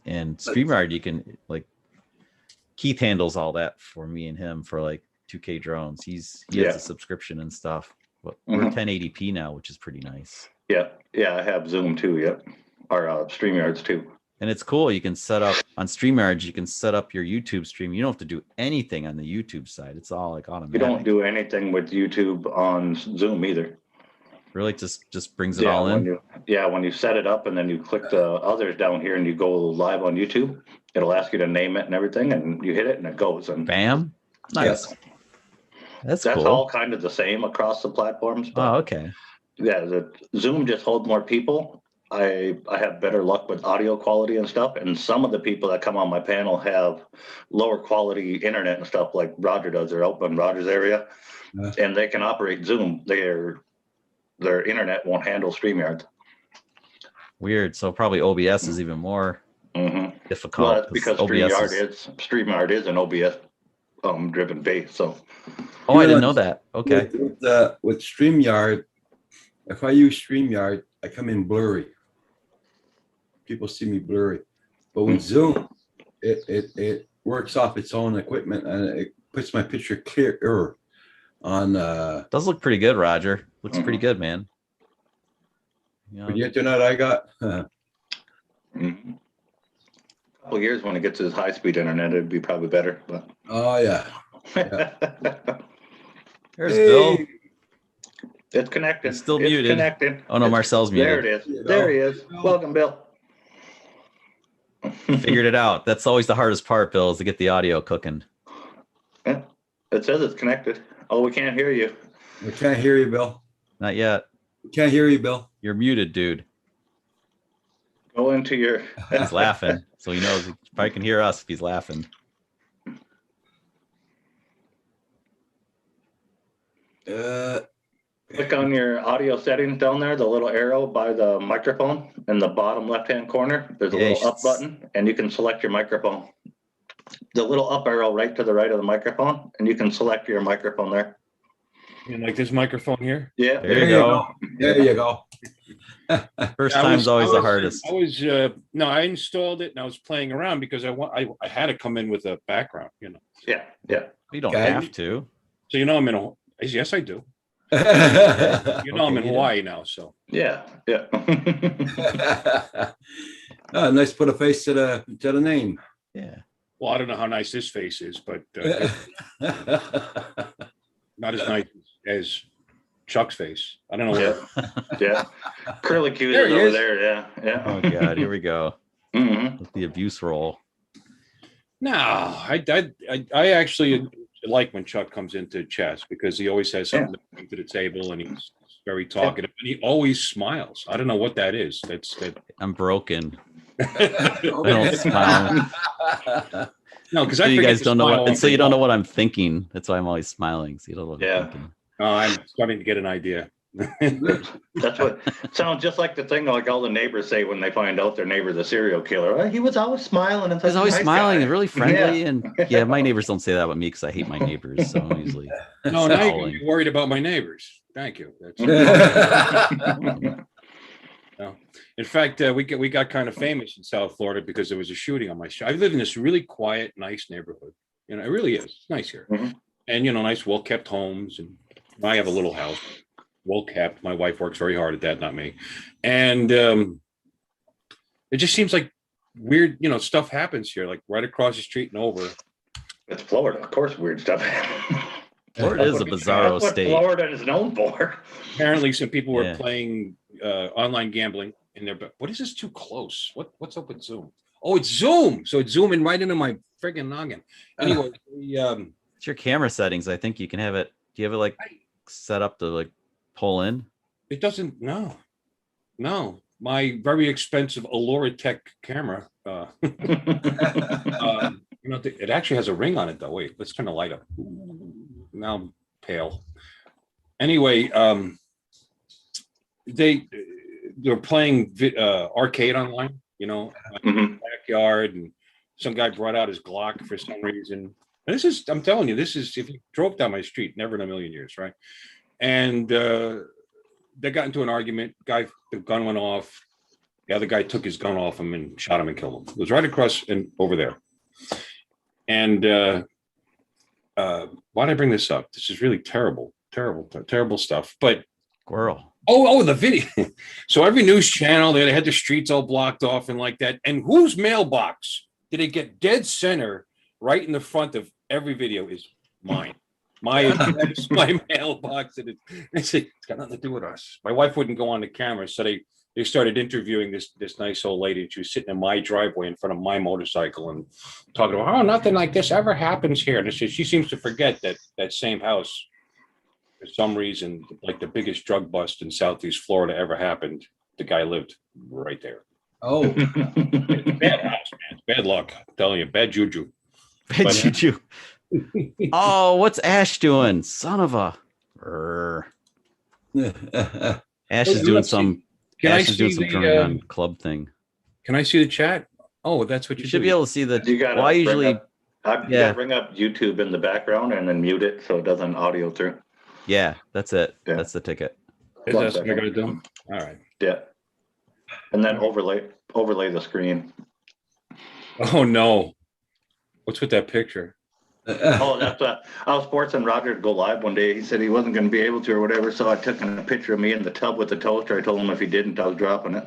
and StreamYard, you can like Keith handles all that for me and him for like 2K drones. He Yeah. has a subscription and stuff. But we're Mhm. 1080p now, which is pretty nice. Yeah, yeah, I have Zoom too. Yep, or StreamYards too. And it's cool. You can set up on StreamYard, you can set up your YouTube stream. You don't have to do anything on the YouTube side. It's all like automatic. You don't do anything with YouTube on Zoom either. Really just brings it all when in. when you set it up and then you click the others down here and you go live on YouTube, it'll ask you to name it and everything, and you hit it and it goes. And Bam. Nice. That's cool. all kind of the same across the platforms. But Oh, okay. yeah, the Zoom just holds more people. I have better luck with audio quality and stuff, and some of the people that come on my panel have lower quality internet and stuff, like Roger does. They're out in Roger's area, and they can operate Zoom. Their internet won't handle StreamYard. Weird. So probably OBS is even more difficult. Well, that's because OBS StreamYard is an OBS driven base. So Oh, I didn't know that. Okay. With StreamYard, if I use StreamYard, I come in blurry. People see me blurry. But with Zoom, it works off its own equipment and it puts my picture clearer on does look pretty good, Roger. Looks pretty good, man. Yeah. with the internet I got. couple of years when it gets his high speed internet, it'd be probably better. But Oh yeah. There's Bill. it's connected. He's still It's muted. Connected. Oh no, Marcel's muted. There it is. There he is. Welcome, Bill. Figured it out. That's always the hardest part, Bill, is to get the audio cooking. Yeah, it says it's connected. Oh, we can't hear you. We can't hear you, Bill. Not yet. We can't hear you, Bill. You're muted, dude. Go into your. He's laughing. So he knows he probably can hear us if he's laughing. Click on your audio settings down there, the little arrow by the microphone in the bottom left-hand corner. There's a Yeah, little up button, and you can select your microphone. The little up arrow right to the right of the microphone, and you can select your microphone there. And like this microphone here. Yeah. There you go. There you go. First I time's was- always I the was- hardest. I was no, I installed it and I was playing around because I had to come in with a background, you know. Yeah, yeah. You don't Okay. have to. So you know I'm in a yes I do. You know I'm in Okay, Hawaii now, so Yeah, yeah. Nice to put a face to the name. Yeah. well I don't know how nice this face is, but not as nice as Chuck's face. I don't know. Yeah. Curly Q There is he over is. there. Yeah, yeah. Oh god, here we go. Mhm. With the abuse roll. No, I actually like when Chuck comes into chess because he always has something to bring to the table and he's very talkative and he always smiles. I don't know what that is. That's that. I'm broken. I don't smile. No, because So I you forget guys to don't know smile what, all and so you day don't know long. what I'm thinking. That's why I'm always smiling. So you don't know what Yeah. I'm thinking. I'm starting to get an idea. That's what sounds just like the thing like all the neighbors say when they find out their neighbor's a serial killer. "Oh, he was always smiling and He's always smiling guy." and really friendly. Yeah. And yeah, my neighbors don't say that about me because I hate my neighbors. So I'm usually No, now you're gonna scowling. be worried about my neighbors. Thank you. That's, no. In fact, we got kind of famous in South Florida because there was a shooting on my street. I live in this really quiet, nice neighborhood. You know, it really is. It's nice here. Mhm. And you know, nice, well-kept homes. And I have a little house, well-kept. My wife works very hard at that, not me. And it just seems like weird, you know, stuff happens here, like right across the street and over. It's Florida, of course. Weird stuff. Florida is a bizarro That's what state. Florida is known for. Apparently, some people were Yeah. playing online gambling in their. What is this too close? What's up with Zoom? Oh, it's Zoom. So it's zooming right into my friggin' noggin. Anyway, It's your camera settings. I think you can have it. Do you have it like set up to like pull in? it doesn't. No. My very expensive Allura Tech camera. You know, it actually has a ring on it though. Wait, let's turn the light up. Now I'm pale. Anyway, they're playing arcade online. You know, Mhm. backyard, and some guy brought out his Glock for some reason. And this is, I'm telling you, this is, if you drove down my street, never in a million years, right? And they got into an argument. The gun went off. The other guy took his gun off him and shot him and killed him. It was right across and over there. And why did I bring this up? This is really terrible stuff. But Squirrel. oh, the video. So every news channel, they had the streets all blocked off and like that. And whose mailbox did it get dead center right in the front of every video is mine. My mailbox. And it's got nothing to do with us. My wife wouldn't go on the camera, so they started interviewing this nice old lady. She was sitting in my driveway in front of my motorcycle and talking about, oh, nothing like this ever happens here. And she seems to forget that same house, for some reason, like the biggest drug bust in Southeast Florida ever happened. The guy lived right there. Oh, Bad house, man. Bad luck. I'm telling you, bad juju. Bad juju. Oh, what's Ash doing? Son of a. Ash is doing some. Ash is doing some German gun club thing. Can I see the chat? Oh, that's what You should be able to see the. You gotta Well, I usually. you gotta bring up YouTube in the background and then mute it so it doesn't audio through. Yeah, that's it. Yeah. That's the ticket. Is that what I gotta do? All right. Yeah. And then overlay the screen. Oh no. What's with that picture? Oh, that's I was forcing Roger to go live one day. He said he wasn't going to be able to or whatever, so I took a picture of me in the tub with the toaster. I told him if he didn't, I was dropping it.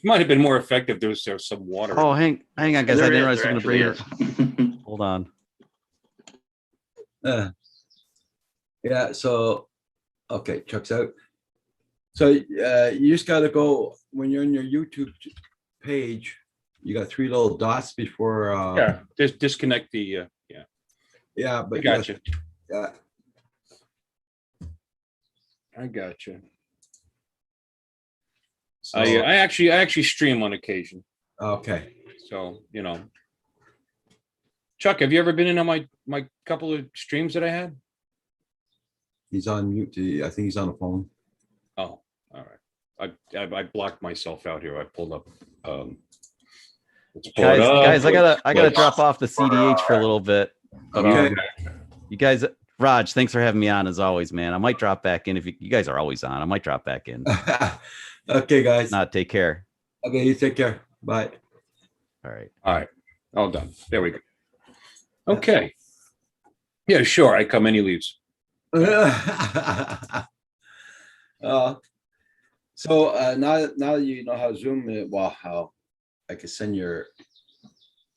Might have been more effective. There was some water. Oh, hang on, guys. I There didn't realize is, I was there going to bring actually it. Hold on. yeah. So, okay, Chuck's out. So you just got to go when you're on your YouTube page. You got 3 little dots before. Yeah, just disconnect the. Yeah. Yeah, I but got you. Yeah. I got you. So, I actually stream on occasion. okay. So Chuck, have you ever been in on my couple of streams that I had? He's on mute. I think he's on the phone. Oh, all right. I blocked myself out here. I pulled up. Let's pull it up. Guys, I gotta drop off the CDH for a little bit. Okay. You guys, Raj, thanks for having me on as always, man. I might drop back in if you guys are always on. I might drop back in. Okay, guys. Not take care. Okay, you take care. Bye. All right. All right. All done. There we go. Okay. Yeah, sure. I come and he leaves. So now that you know how Zoom, how I can send your.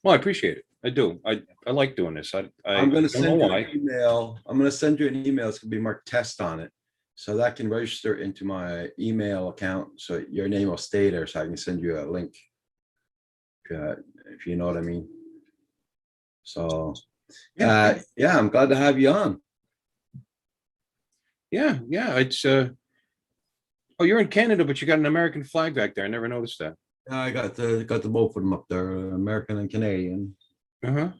Well, I appreciate it. I do. I like doing this. I'm going to don't know send you why. an email. I'm going to send you an email. It's going to be marked test on it. So that can register into my email account. So your name will stay there. So I can send you a link. If you know what I mean. So, yeah, I'm glad to have you on. Yeah. It's oh, you're in Canada, but you got an American flag back there. I never noticed that. I got the both of them up there, American and Canadian. Are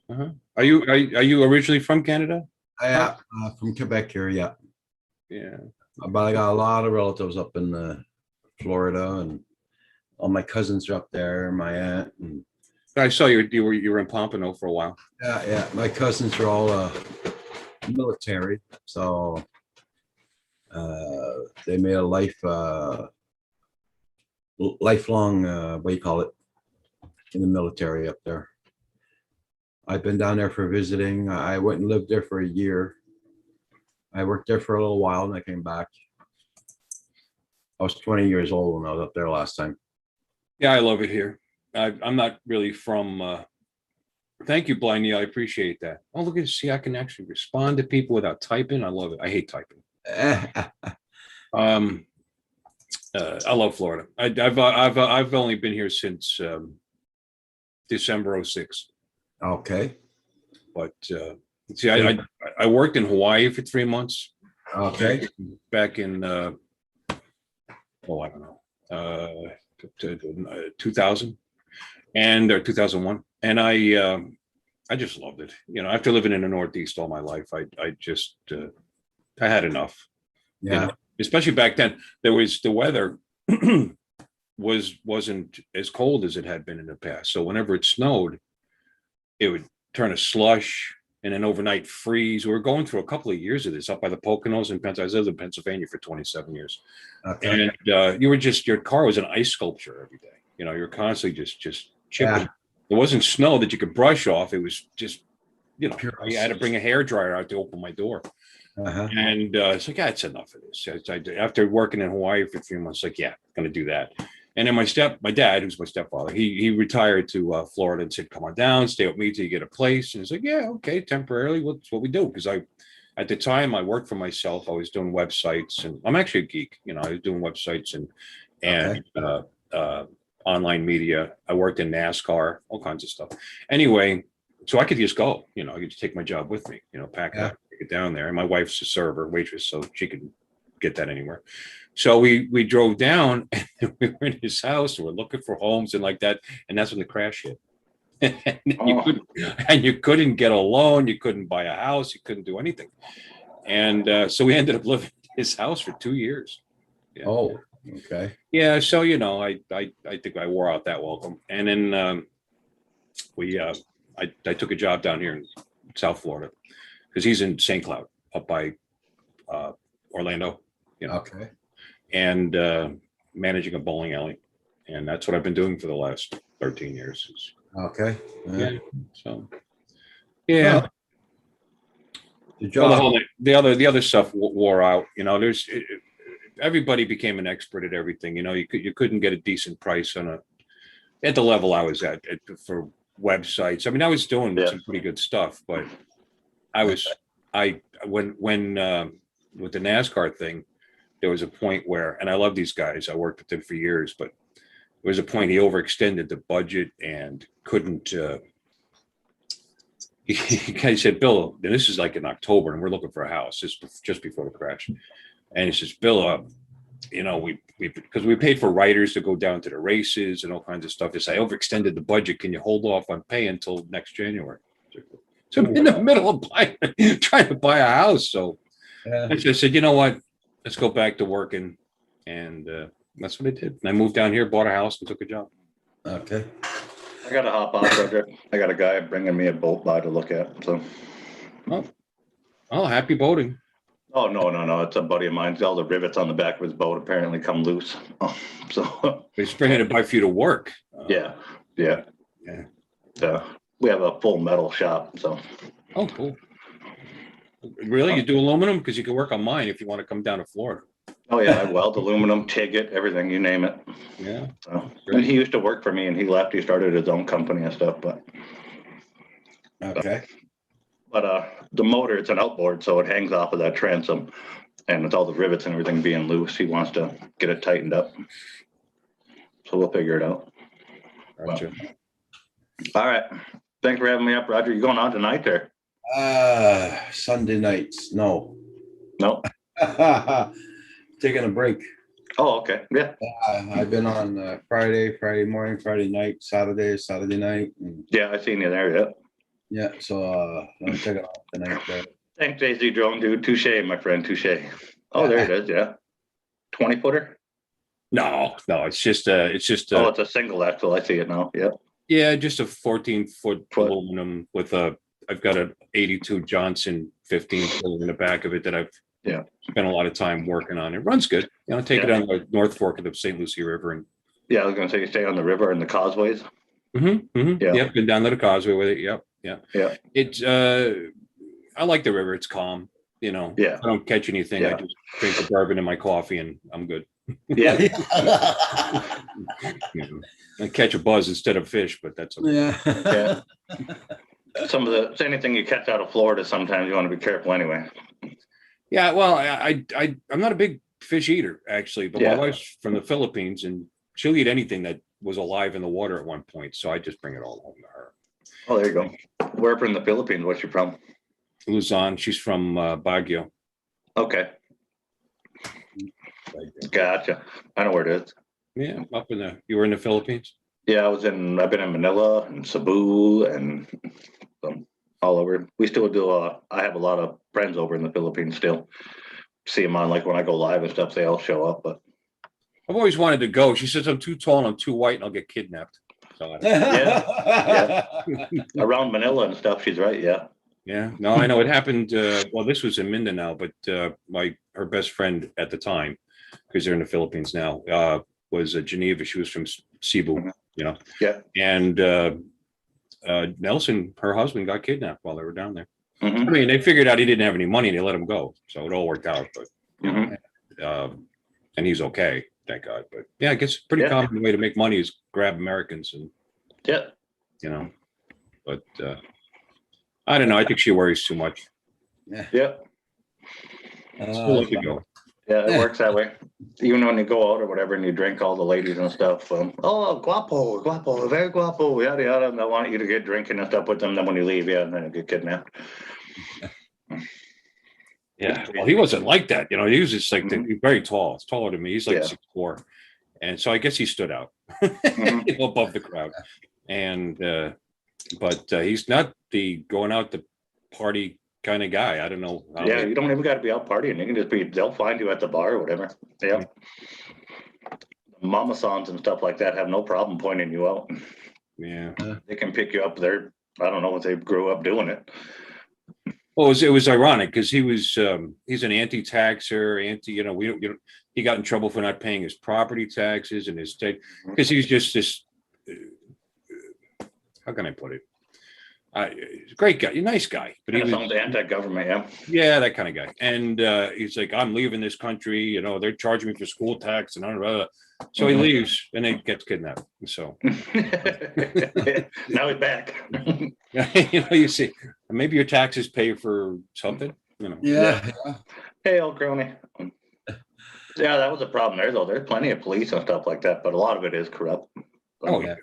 you originally from Canada? I from Quebec here, yeah. Yeah. But I got a lot of relatives up in Florida, and all my cousins are up there. My aunt and I saw you were in Pompano for a while. yeah. My cousins are all military, so they made a lifelong what do you call it, in the military up there. I've been down there for visiting. I went and lived there for a year. I worked there for a little while and I came back. I was 20 years old when I was up there last time. Yeah, I love it here. I'm not really from. Thank you, Bliney. I appreciate that. Oh, look at this. See, I can actually respond to people without typing. I love it. I hate typing. I love Florida. I've only been here since December 06. Okay. But see, I worked in Hawaii for 3 months. Okay. Back in I don't know, 2000 or 2001, and I just loved it. You know, after living in the Northeast all my life, I just I had enough. Yeah. You know? Especially back then, the weather wasn't as cold as it had been in the past. So whenever it snowed, it would turn to slush and then overnight freeze. We were going through a couple of years of this up by the Poconos in Pennsylvania. I lived in Pennsylvania for 27 years. Okay. And you were just, your car was an ice sculpture every day. You know, you're constantly just chipping. Yeah. There wasn't snow that you could brush off. It was just, you know, Pure I had to bring a hair dryer out to open my door. Uh-huh. And it's like, yeah, it's enough of this. After working in Hawaii for 3 months, like, yeah, I'm going to do that. And then my dad, who's my stepfather, he retired to Florida and said, come on down, stay with me till you get a place. And it's like, yeah, okay, temporarily, what's what we do. Because at the time I worked for myself, I was doing websites, and I'm actually a geek. You know, I was doing websites and online media. I worked in NASCAR, all kinds of stuff. Anyway, so I could just go, you know, I could just take my job with me, you know, pack it up, take it down there. And my wife's a server, waitress, so she could get that anywhere. So we drove down and we were in his house and we're looking for homes and like that. And that's when the crash hit. And you couldn't get a loan, you couldn't buy a house, you couldn't do anything. And so we ended up living in his house for 2 years. Yeah. Oh, okay. Yeah, so you know, I think I wore out that welcome. And then I took a job down here in South Florida because he's in St. Cloud up by Orlando, you know. Okay. And managing a bowling alley. And that's what I've been doing for the last 13 years. Okay. Yeah. So yeah. Good Well, job. the other stuff wore out. You know, everybody became an expert at everything. You know, you couldn't get a decent price at the level I was at for websites. I mean, I was doing some pretty good stuff, but when with the NASCAR thing, there was a point where, and I love these guys, I worked with them for years, but there was a point he overextended the budget and couldn't, he said, Bill, and this is like in October and we're looking for a house just before the crash. And he says, Bill, you know, because we paid for writers to go down to the races and all kinds of stuff. He said, I overextended the budget. Can you hold off on pay until next January? So I'm in the middle of trying to buy a house. So I said, you know what? Let's go back to working. And that's what I did. And I moved down here, bought a house and took a job. Okay. I got to hop off, Roger. I got a guy bringing me a boat by to look at. So. Oh, happy boating. Oh, no. It's a buddy of mine. All the rivets on the back of his boat apparently come loose. Oh, so. He's bringing it by for you to work. Yeah. We have a full metal shop. So. Oh, cool. Really? You do aluminum? Because you can work on mine if you want to come down to Florida. Oh, yeah. I weld aluminum, TIG it, everything, you name it. Yeah. So, and he used to work for me and he left. He started his own company and stuff. But. Okay. But the motor, it's an outboard, so it hangs off of that transom. And with all the rivets and everything being loose, he wants to get it tightened up. So we'll figure it out. Gotcha. All right. Thanks for having me up, Roger. You going on tonight there? Sunday nights. No. No. Taking a break. Oh, okay. Yeah. I've been on Friday morning, Friday night, Saturday night. And yeah, I seen you there. Yeah. Yeah. So I'm taking off tonight. Thanks, JZ Drone, dude. Touche, my friend. Touche. Oh, there it is. Yeah. 20-footer? No. It's just oh, it's a single axle. I see it now. Yep. Yeah, just a 14-foot aluminum with I've got an 82 Johnson 15-foot in the back of it that I've spent a lot of time working on. It runs good. You know, take it on the North Fork of the St. Lucie River. And yeah, I was going to say you stay on the river and the causeways. Yeah. Yep, been down to the causeway with it. Yep. Yeah. It's I like the river. It's calm. You know. Yeah. I don't catch anything. I just drink the bourbon in my coffee and I'm good. Yeah. You know, I catch a buzz instead of fish, but that's okay. Yeah. Some of anything you catch out of Florida, sometimes you want to be careful anyway. Yeah, well, I'm not a big fish eater actually, but my wife's from the Philippines and she'll eat anything that was alive in the water at one point. So I just bring it all home to her. Oh, there you go. Wherever in the Philippines, what's your from? Luzon. She's from Baguio. Okay. Gotcha. I know where it is. Yeah, you were in the Philippines? Yeah, I've been in Manila and Cebu and all over. We still do, I have a lot of friends over in the Philippines still. See them on, like when I go live and stuff, they all show up, but. I've always wanted to go. She says I'm too tall and I'm too white and I'll get kidnapped. So, Around Manila and stuff, she's right, yeah. yeah, no, I know it happened. Well, this was in Mindanao, but her best friend at the time, because they're in the Philippines now, was Geneva. She was from Cebu, you know. Yeah. And Nelson, her husband, got kidnapped while they were down there. Mhm. I mean, they figured out he didn't have any money and they let him go, so it all worked out. But Mhm. and he's okay, thank God. But yeah, I guess a pretty common way to make money is grab Americans and you know. But I don't know. I think she worries too much. Yeah. Still let it go. Yeah, it works that way. Even when you go out or whatever and you drink all the ladies and stuff, oh, guapo, guapo, very guapo, yada yada. And they want you to get drinking and stuff with them. Then when you leave, and then you get kidnapped. Yeah, well, he wasn't like that. You know, he was just like very tall. He's taller than me. He's like 6'4", and so I guess he stood out you know, above the crowd. And but he's not the going out to party kind of guy. I don't know. Yeah, you don't even got to be out partying. You can just be. They'll find you at the bar or whatever. Yeah. Mama sons and stuff like that have no problem pointing you out. Yeah. They can pick you up there. I don't know if they grew up doing it. Well, it was ironic because he's an anti-taxer, you know, he got in trouble for not paying his property taxes and his state because he's just this. How can I put it? Great guy, nice guy, but he was anti-government, yeah, that kind of guy. And he's like, I'm leaving this country. You know, they're charging me for school tax and so he leaves and then gets kidnapped. So now he's back. You know, you see, maybe your taxes pay for something. You know. Yeah. Hey, old crony. Yeah, that was a problem there, though. There's plenty of police and stuff like that, but a lot of it is corrupt. Oh yeah,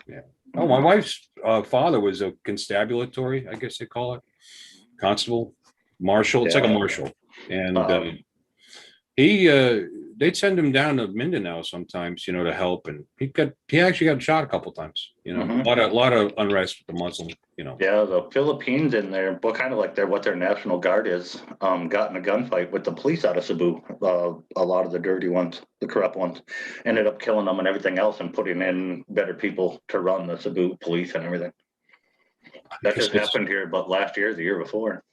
yeah. Oh, my wife's father was a constabulary, I guess they call it, constable, marshal. It's like a marshal, and they'd send him down to Mindanao sometimes, you know, to help, and he actually got shot a couple times. You know, a lot of unrest with the Muslim. You know. Yeah, the Philippines in there, but kind of like what their national guard is, got in a gunfight with the police out of Cebu. A lot of the dirty ones, the corrupt ones, ended up killing them and everything else, and putting in better people to run the Cebu police and everything. That just happened here, but last year, the year before.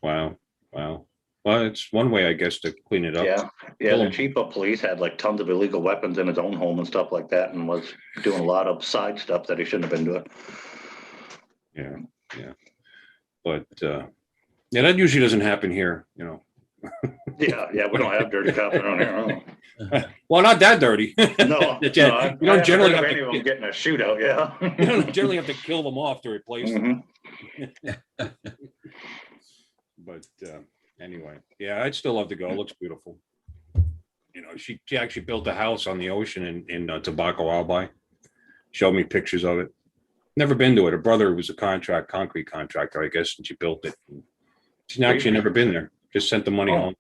Wow. Well, it's one way, I guess, to clean it up. Yeah. The chief of police had like tons of illegal weapons in his own home and stuff like that, and was doing a lot of side stuff that he shouldn't have been doing. Yeah. But yeah, that usually doesn't happen here, you know. Yeah, we don't have dirty cops around here. Huh? Well, not that dirty. No, you don't generally have any of them getting a shootout. Yeah, you don't generally have to kill them off to replace them. But anyway, yeah, I'd still love to go. It looks beautiful. You know, she actually built a house on the ocean in Tabaco Albay. Showed me pictures of it. Never been to it. Her brother was a concrete contractor, I guess, and she built it. She's actually never been there. Just sent the money home.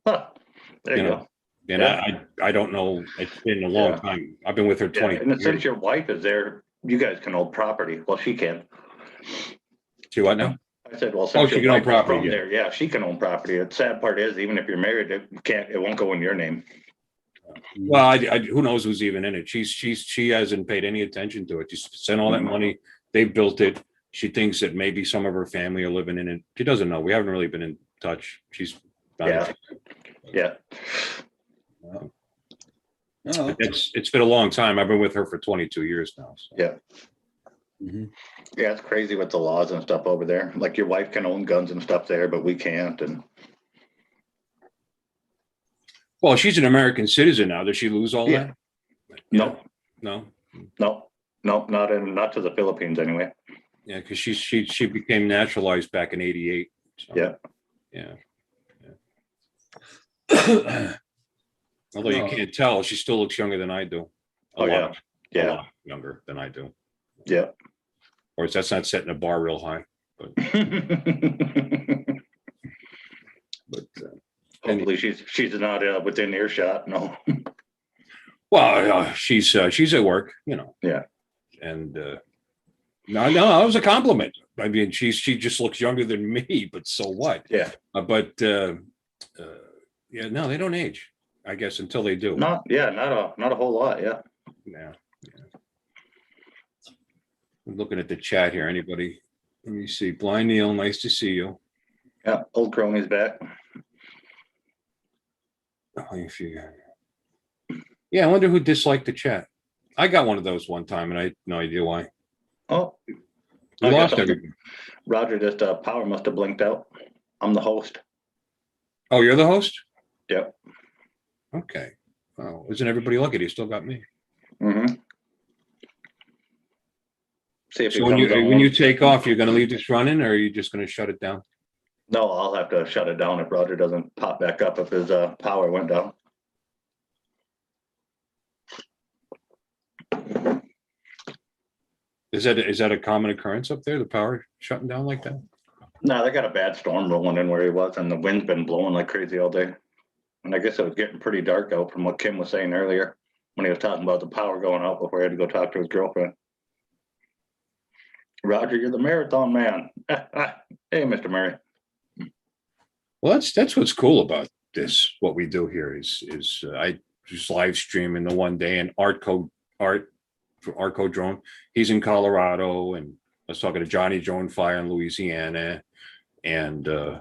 There you go. And I don't know. It's been a long time. I've been with her 20 And years. since your wife is there, you guys can own property. Well, she can. She what now? I said, well, since she your can own wife is property. from there, yeah, she can own property. The sad part is, even if you're married, it won't go in your name. Well, who knows who's even in it? She hasn't paid any attention to it. She sent all that money. They built it. She thinks that maybe some of her family are living in it. She doesn't know. We haven't really been in touch. She's Yeah. It's been a long time. I've been with her for 22 years now. So. Yeah. Yeah, it's crazy with the laws and stuff over there. Like your wife can own guns and stuff there, but we can't. And well, she's an American citizen now. Does she lose all that? No, not to the Philippines anyway. Yeah, because she became naturalized back in '88. So. Yeah. Although you can't tell, she still looks younger than I do. A lot younger than I do. Yeah. Of course, that's not setting the bar real high. But hopefully she's not within earshot. No. Well, she's at work, you know. Yeah. And no, it was a compliment. I mean, she just looks younger than me, but so what? Yeah. Yeah, no, they don't age, I guess, until they do. Not a whole lot. Yeah. Yeah. I'm looking at the chat here. Anybody? Let me see. Blind Neil, nice to see you. Yeah, old crony's back. Oh, if you- Yeah, I wonder who disliked the chat. I got one of those one time, and I had no idea why. Oh, We I got lost something. everything. Roger, just power must have blinked out. I'm the host. Oh, you're the host? Yep. Okay. Oh, isn't everybody lucky? You still got me. Mm-hmm. See if he So when comes you on. when you take off, you're going to leave this running, or are you just going to shut it down? No, I'll have to shut it down if Roger doesn't pop back up if his power went down. Is that a common occurrence up there? The power shutting down like that? No, they got a bad storm rolling in where he was, and the wind's been blowing like crazy all day. And I guess it was getting pretty dark out from what Kim was saying earlier when he was talking about the power going out before he had to go talk to his girlfriend. Roger, you're the marathon man. Hey, Mr. Murray. Well, that's what's cool about this. What we do here is I just live stream in the one day, and Artco Drone. He's in Colorado, and I was talking to Johnny Drone Fire in Louisiana, and who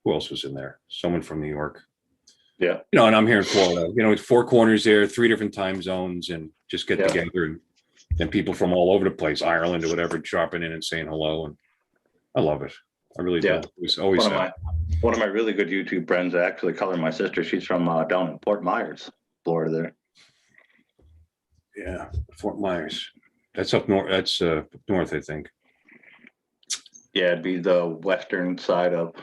else was in there? Someone from New York. Yeah. You know, and I'm here in Florida. You know, it's 4 corners there, 3 different time zones, and just get Yeah. together, and then people from all over the place, Ireland or whatever, dropping in and saying hello, and I love it. I really Yeah. do. It's always One of my really good YouTube friends, actually, calling my sister. She's from down in Fort Myers, Florida. There. Yeah, Fort Myers. That's up north. That's north, I think. Yeah, it'd be the western side of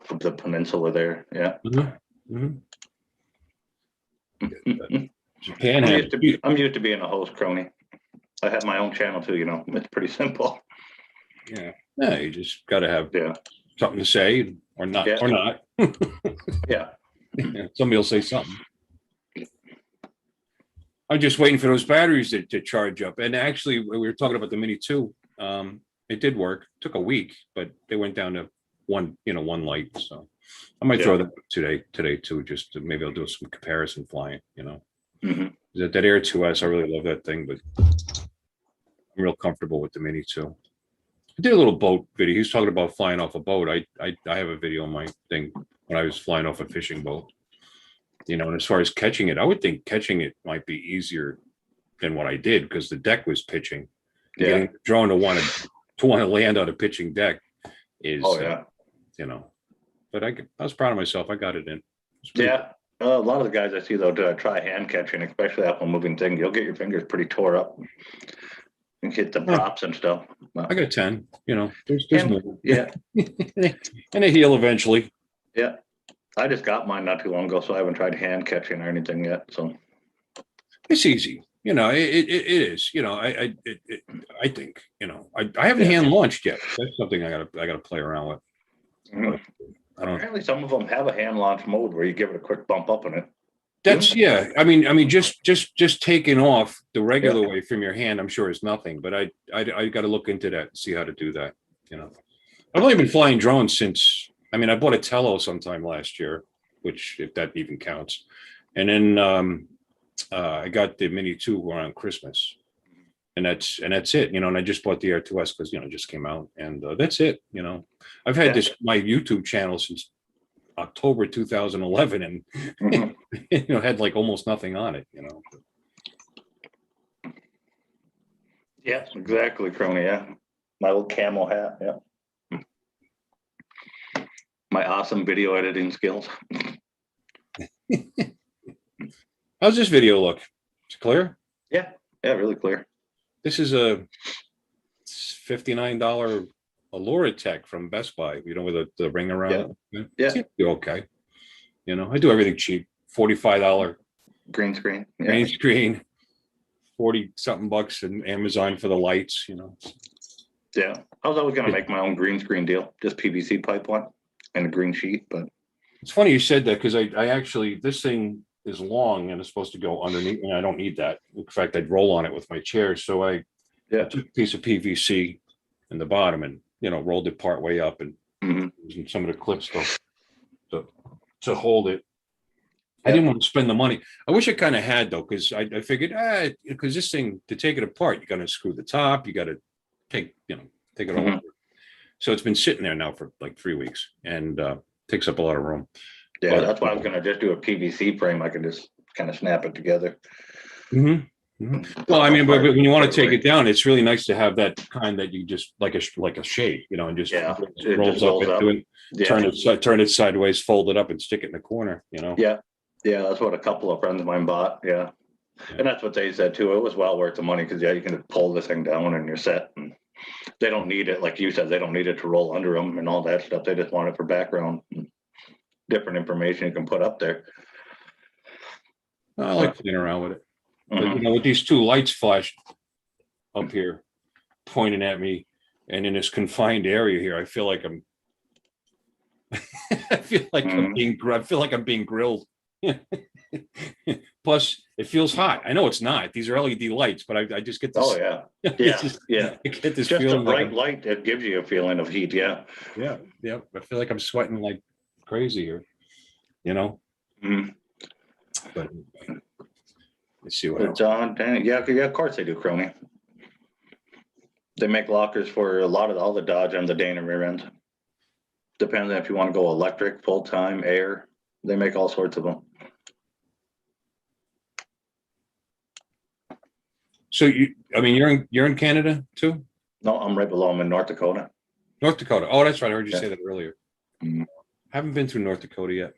the peninsula there. Yeah. Japan. I'm used to being a host, crony. I have my own channel too. You know, it's pretty simple. Yeah. Yeah, you just got to have Yeah. something to say, or not, Yeah. or not. Yeah. Yeah, somebody will say something. I'm just waiting for those batteries to charge up. And actually, we were talking about the Mini 2. It did work. Took a week, but they went down to one light. So I might throw that today too. Just to, maybe I'll do some comparison flying. You know, Mhm. that Air 2S, I really love that thing, but I'm real comfortable with the Mini 2. I did a little boat video. He was talking about flying off a boat. I have a video on my thing when I was flying off a fishing boat. You know, and as far as catching it, I would think catching it might be easier than what I did because the deck was pitching. Yeah. Getting the drone to want to land on a pitching deck is, Oh yeah. You know, but I was proud of myself. I got it in. Yeah. A lot of the guys I see though try hand catching, especially off a moving thing. You'll get your fingers pretty tore up. And hit the props and stuff. I got 10. You know, there's more. Yeah. And they heal eventually. Yeah. I just got mine not too long ago, so I haven't tried hand catching or anything yet. So It's easy. You know, it is. You know, I think. You know, I haven't hand launched yet. That's something I gotta play around with. Mhm. I don't. Apparently, some of them have a hand launch mode where you give it a quick bump up in it. That's I mean, just taking off the regular way from your hand, I'm sure is nothing. But I got to look into that and see how to do that. You know, I've only been flying drones since. I mean, I bought a Tello sometime last year, which if that even counts, and then I got the Mini 2 around Christmas, and that's it. You know, and I just bought the Air 2S because it just came out, and that's it. You know, I've had my YouTube channel since October 2011, and Mhm. had like almost nothing on it. You know. Yeah, exactly, crony. Yeah, my little camel hat. Yeah. My awesome video editing skills. How's this video look? It's clear? Yeah, really clear. This is a $59 Allura Tech from Best Buy, with the ring around it. Yeah. Okay. You know, I do everything cheap. $45 green screen. Green screen. 40 something bucks in Amazon for the lights, you know. Yeah. I was always gonna make my own green screen deal, just PVC pipe one and a green sheet, but it's funny you said that because I actually, this thing is long and it's supposed to go underneath, and I don't need that. In fact, I'd roll on it with my chair. So I took a piece of PVC in the bottom and, rolled it part way up and using some of the clips to hold it. I didn't want to spend the money. I wish I kind of had though, because I figured, because this thing, to take it apart, you got to screw the top, you got to take it all. Mhm. So it's been sitting there now for like 3 weeks and takes up a lot of room. Yeah, But- that's why I was gonna just do a PVC frame. I can just kind of snap it together. Mhm. Well, I mean, but when you want to take it down, it's really nice to have that kind that you just like a shade, and just Yeah, it rolls just up rolls into up. it, Yeah. turn it sideways, fold it up, and stick it in the corner. Yeah, that's what a couple of friends of mine bought. Yeah, and that's what they said too. It was well worth the money because you can pull this thing down and you're set. And they don't need it, like you said, they don't need it to roll under them and all that stuff. They just want it for background, and different information you can put up there. I like playing around with it. But, Mhm. with these two lights flashed up here, pointing at me, and in this confined area here, I feel like I'm. I feel like I'm being grilled. Plus, it feels hot. I know it's not. These are LED lights, but I just get this. Oh yeah, yeah. I get this Just a feeling bright like light that gives you a feeling of heat. Yeah. yeah. I feel like I'm sweating like crazy here. Mhm. But let's see what else. It's on. Yeah, of course they do, Crony. They make lockers for all the Dodge and the Dana rear ends. Depends on if you want to go electric, full time, air. They make all sorts of them. So you're in Canada too? No, I'm right below. I'm in North Dakota. North Dakota. Oh, that's right. I heard you Yeah. say that earlier. Mhm. Haven't been through North Dakota yet.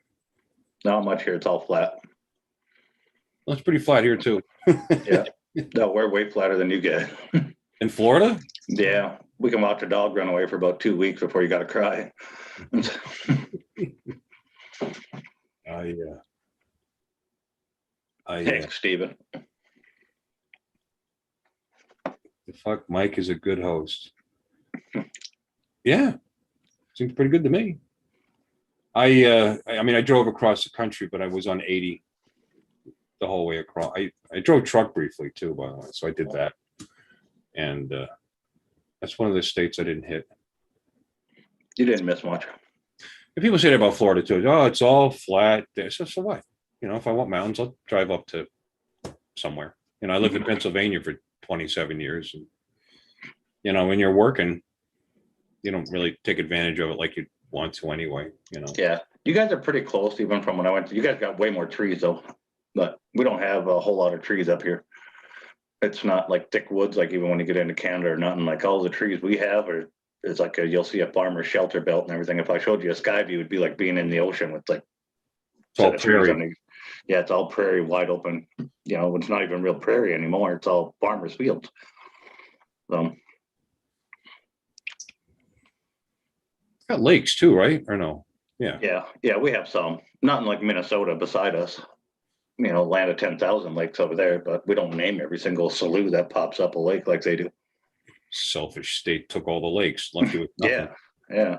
Not much here. It's all flat. Well, it's pretty flat here too. Yeah. No, we're way flatter than you get. In Florida? Yeah. We can watch a dog run away for about 2 weeks before you got to cry. Thanks, Steven. The fuck, Mike is a good host. Yeah, seems pretty good to me. I drove across the country, but I was on 80 the whole way across. I drove truck briefly too, by the way, so I did that. And that's one of the states I didn't hit. You didn't miss much. And people say that about Florida too. Oh, it's all flat there. So what? If I want mountains, I'll drive up to somewhere. I lived in Pennsylvania for 27 years. And, when you're working, you don't really take advantage of it like you want to anyway, Yeah. You guys are pretty close, even from when I went to, you guys got way more trees though, but we don't have a whole lot of trees up here. It's not like thick woods, like even when you get into Canada or nothing. Like all the trees we have it's like you'll see a farmer's shelter belt and everything. If I showed you a sky view, it'd be like being in the ocean with like all prairie. Yeah, it's all prairie, wide open. It's not even real prairie anymore. It's all farmers' fields. So Got lakes too, right? Or no? Yeah. Yeah, we have some. Not in like Minnesota beside us. Land of 10,000 lakes over there, but we don't name every single slough that pops up a lake like they do. Selfish state took all the lakes. Left you with nothing. Yeah.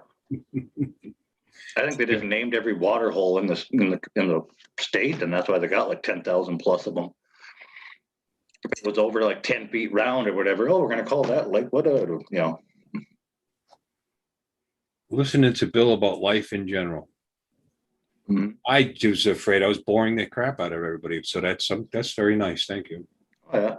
I think they just named every water hole in the state, and that's why they got like 10,000 plus of them. If it was over like 10 feet round or whatever, we're gonna call that Lake whatever. Listening to Bill about life in general. Mhm. I was afraid I was boring the crap out of everybody. So that's very nice. Thank you. Oh, yeah.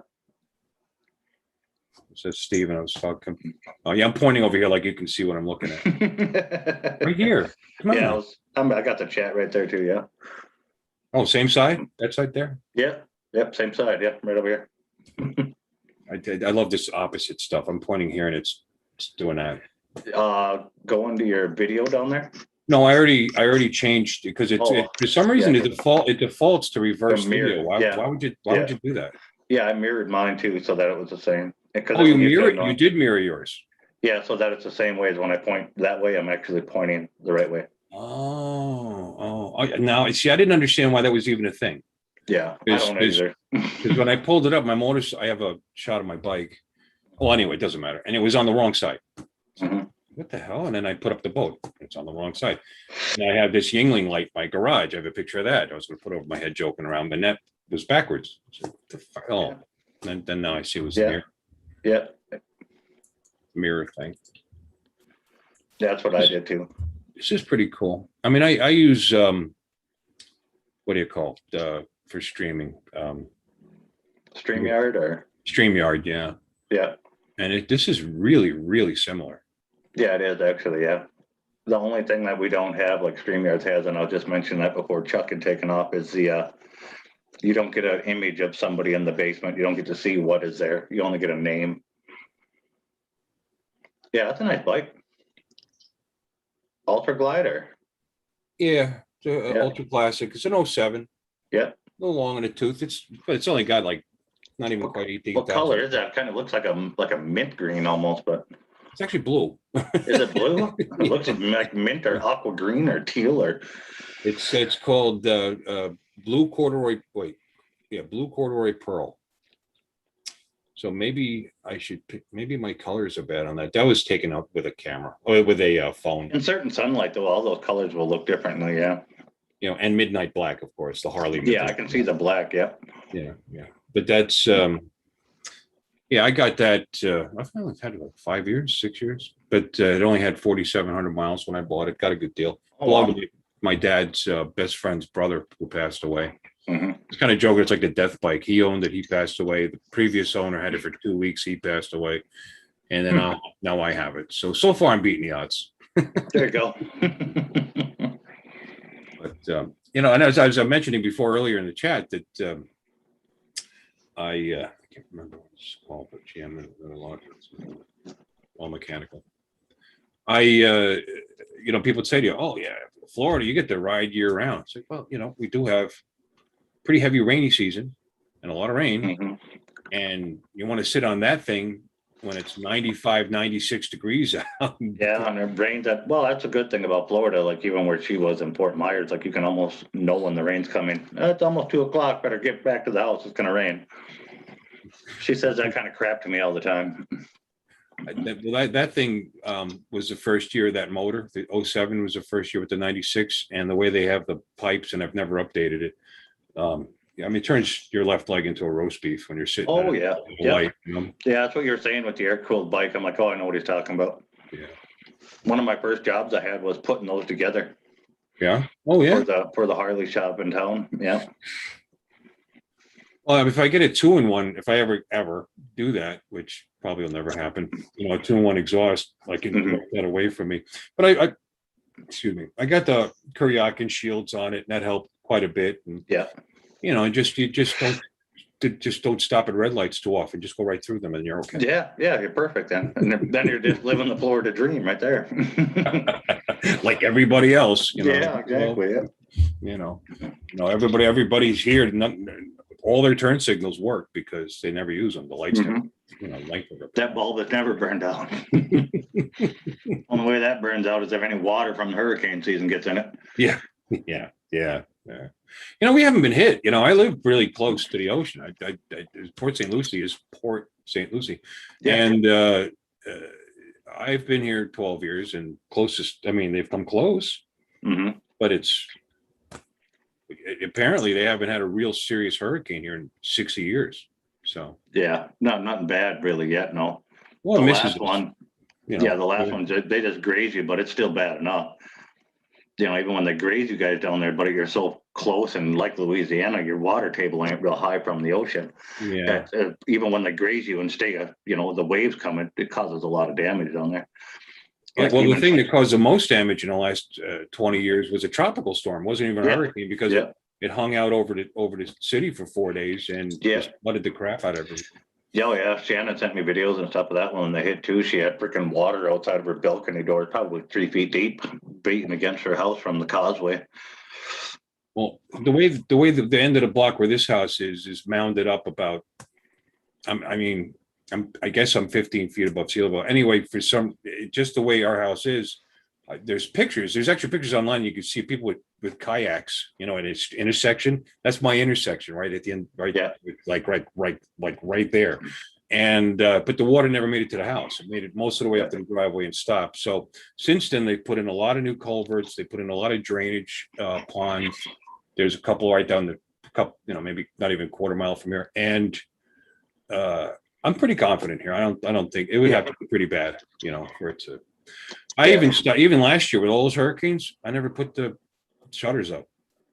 Says Steven, I was talking. Oh yeah, I'm pointing over here like you can see what I'm looking at. Right here. Come on. Yeah, I got the chat right there too. Yeah. Oh, same side? That side there? Yeah. Yep. Same side. Yeah. Right over here. I love this opposite stuff. I'm pointing here and it's doing that. Go into your video down there. No, I already changed because for some reason it defaults to reverse The mirror, video. Why yeah. would you do that? Yeah, I mirrored mine too, so that it was the same. Oh, you did mirror yours. Yeah, so that it's the same way as when I point that way, I'm actually pointing the right way. Now see, I didn't understand why that was even a thing. Yeah, I don't either. Because when I pulled it up, I have a shot of my bike. Well, anyway, it doesn't matter. And it was on the wrong side. Mhm. What the hell? And then I put up the boat. It's on the wrong side. And I have this Yingling light in my garage. I have a picture of that. I was going to put over my head joking around, but that was backwards. So, what the fuck? Oh, and then now I see it was the mirror thing. That's what I did too. This is pretty cool. I mean, I use what do you call it, for streaming? StreamYard or? StreamYard, yeah. Yeah. And this is really, really similar. Yeah, it is actually, yeah. The only thing that we don't have, like StreamYard has, and I'll just mention that before Chuck had taken off, is you don't get an image of somebody in the basement. You don't get to see what is there. You only get a name. Yeah, that's a nice bike. Ultra Glider. Yeah, it's a Yeah. ultra classic. It's an 07. Yeah. A little long in the tooth. But it's only got like not even quite 18,000. What color is that? Kind of looks like a mint green almost, but It's actually blue. is it blue? It looks like mint or aqua green or teal or. It's called blue corduroy. Wait, yeah, blue corduroy pearl. So maybe I should pick. Maybe my colors are bad on that. That was taken up with a camera or with a phone. In certain sunlight, though, all those colors will look differently. Yeah. You know, and midnight black, of course, the Harley. Yeah, I Midnight can see the black. Yeah. Yeah, yeah. But that's yeah, I got that. I've only had it like 5 years, 6 years, but it only had 4,700 miles when I bought it. Got a good deal. Oh, wow. Belonged to my dad's best friend's brother who passed away. Mhm. It's kind of joking. It's like the death bike. He owned it. He passed away. The previous owner had it for 2 weeks. He passed away, and then now I have it. So far I'm beating the odds. There you go. But you know, and as I was mentioning before earlier in the chat that I can't remember what it's called, but gee, I'm in a lot. It's all mechanical. You know, people would say to you, "Oh yeah, Florida, you get to ride year round." It's like, well, you know, we do have pretty heavy rainy season and a lot of rain, Mhm. and you want to sit on that thing when it's 95, 96 degrees out. Yeah, and it rains at, well, that's a good thing about Florida. Like even where she was in Fort Myers, like you can almost know when the rain's coming. It's almost 2 o'clock. Better get back to the house. It's gonna rain. She says that kind of crap to me all the time. That thing was the first year of that motor. The 07 was the first year with the 96, and the way they have the pipes, and I've never updated it. I mean, it turns your left leg into a roast beef when you're sitting. Oh at yeah, a yeah, light, you know? yeah. That's what you're saying with the air cooled bike. I'm like, oh, I know what he's talking about. Yeah. One of my first jobs I had was putting those together Yeah. Oh yeah. for the Harley shop in town. Yeah. Well, if I get a 2-in-1, if I ever do that, which probably will never happen, you know, a 2-in-1 exhaust, I can Mhm. take that away from me. But I excuse me, I got the Kuryakin shields on it, and that helped quite a bit. And Yeah. you know, you just don't stop at red lights too often. Just go right through them, and you're okay. Yeah, yeah, you're perfect then. And then you're just living the Florida dream right there. Like everybody else, you know. Yeah, exactly. Yeah. You know, everybody's here. All their turn signals work because they never use them. The lights, Mhm. you know, light them. That bulb has never burned out. Only way that burns out is if any water from the hurricane season gets in it. Yeah, yeah. You know, we haven't been hit. You know, I live really close to the ocean. Port St. Lucie is Port St. Lucie, Yeah. and I've been here 12 years, and closest. I mean, they've come close, Mhm. but it's apparently they haven't had a real serious hurricane here in 60 years. So, Yeah, nothing bad really yet. No. well, The misses last us, one, you know, yeah, the last one, they just graze you, but it's still bad enough. You know, even when they graze you guys down there, but you're so close, and like Louisiana, your water table ain't real high from the ocean. Yeah. Even when they graze you and stay, you know, the waves coming, it causes a lot of damage down there. Yeah, Like well, the even- thing that caused the most damage in the last 20 years was a tropical storm. It wasn't even a Yeah. hurricane because Yeah. it hung out over the city for 4 days and Yeah. just flooded the crap out of it. Yeah, oh, yeah. Shannon sent me videos and stuff of that one. When they hit too, she had freaking water outside of her balcony door, probably 3 feet deep, beating against her house from the causeway. Well, the way the end of the block where this house is mounded up about, I guess I'm 15 feet above sea level. Anyway, just the way our house is, there's pictures. There's actually pictures online. You can see people with kayaks, you know, in its intersection. That's my intersection right at the end, right? Yeah. Like right there. And but the water never made it to the house. It made it most of the way up to the driveway and stopped. So since then, they put in a lot of new culverts. They put in a lot of drainage ponds. There's a couple right down the you know, maybe not even a quarter mile from here. And I'm pretty confident here. I don't think it would have to be pretty bad, you know, for it to. Even last year with all those hurricanes, I never put the shutters up.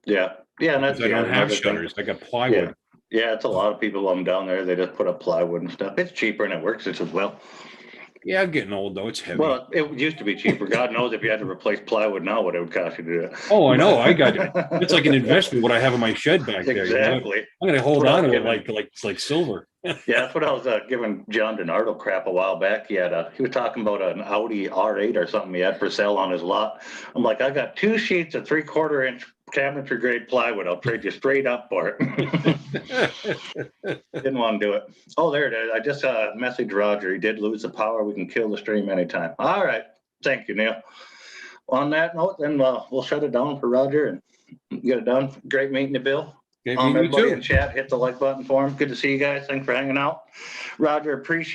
Yeah, Yeah, and that's Because I don't yeah, have another thing. shutters. I got plywood. Yeah, it's a lot of people down there. They just put up plywood and stuff. It's cheaper and it works just as well. Yeah, I'm getting old though. It's heavy. Well, it used to be cheaper. God knows if you had to replace plywood now, what it would cost you to do it. Oh, I know. I got it. It's like an investment. What I have in my shed back there. you know? Exactly. I'm gonna hold What I on was to it giving- like silver. Yeah, that's what I was giving John DiNardo crap a while back. He was talking about an Audi R8 or something he had for sale on his lot. I'm like, I got 2 sheets of 3/4 inch cabinetry grade plywood. I'll trade you straight up for it. Didn't want to do it. Oh, there it is. I just messaged Roger. He did lose the power. We can kill the stream anytime. All right. Thank you, Neil. On that note, then we'll shut it down for Roger and get it done. Great meeting you, Bill. Okay, me Everybody too. in chat, hit the like button for him. Good to see you guys. Thanks for hanging out. Roger, appreciate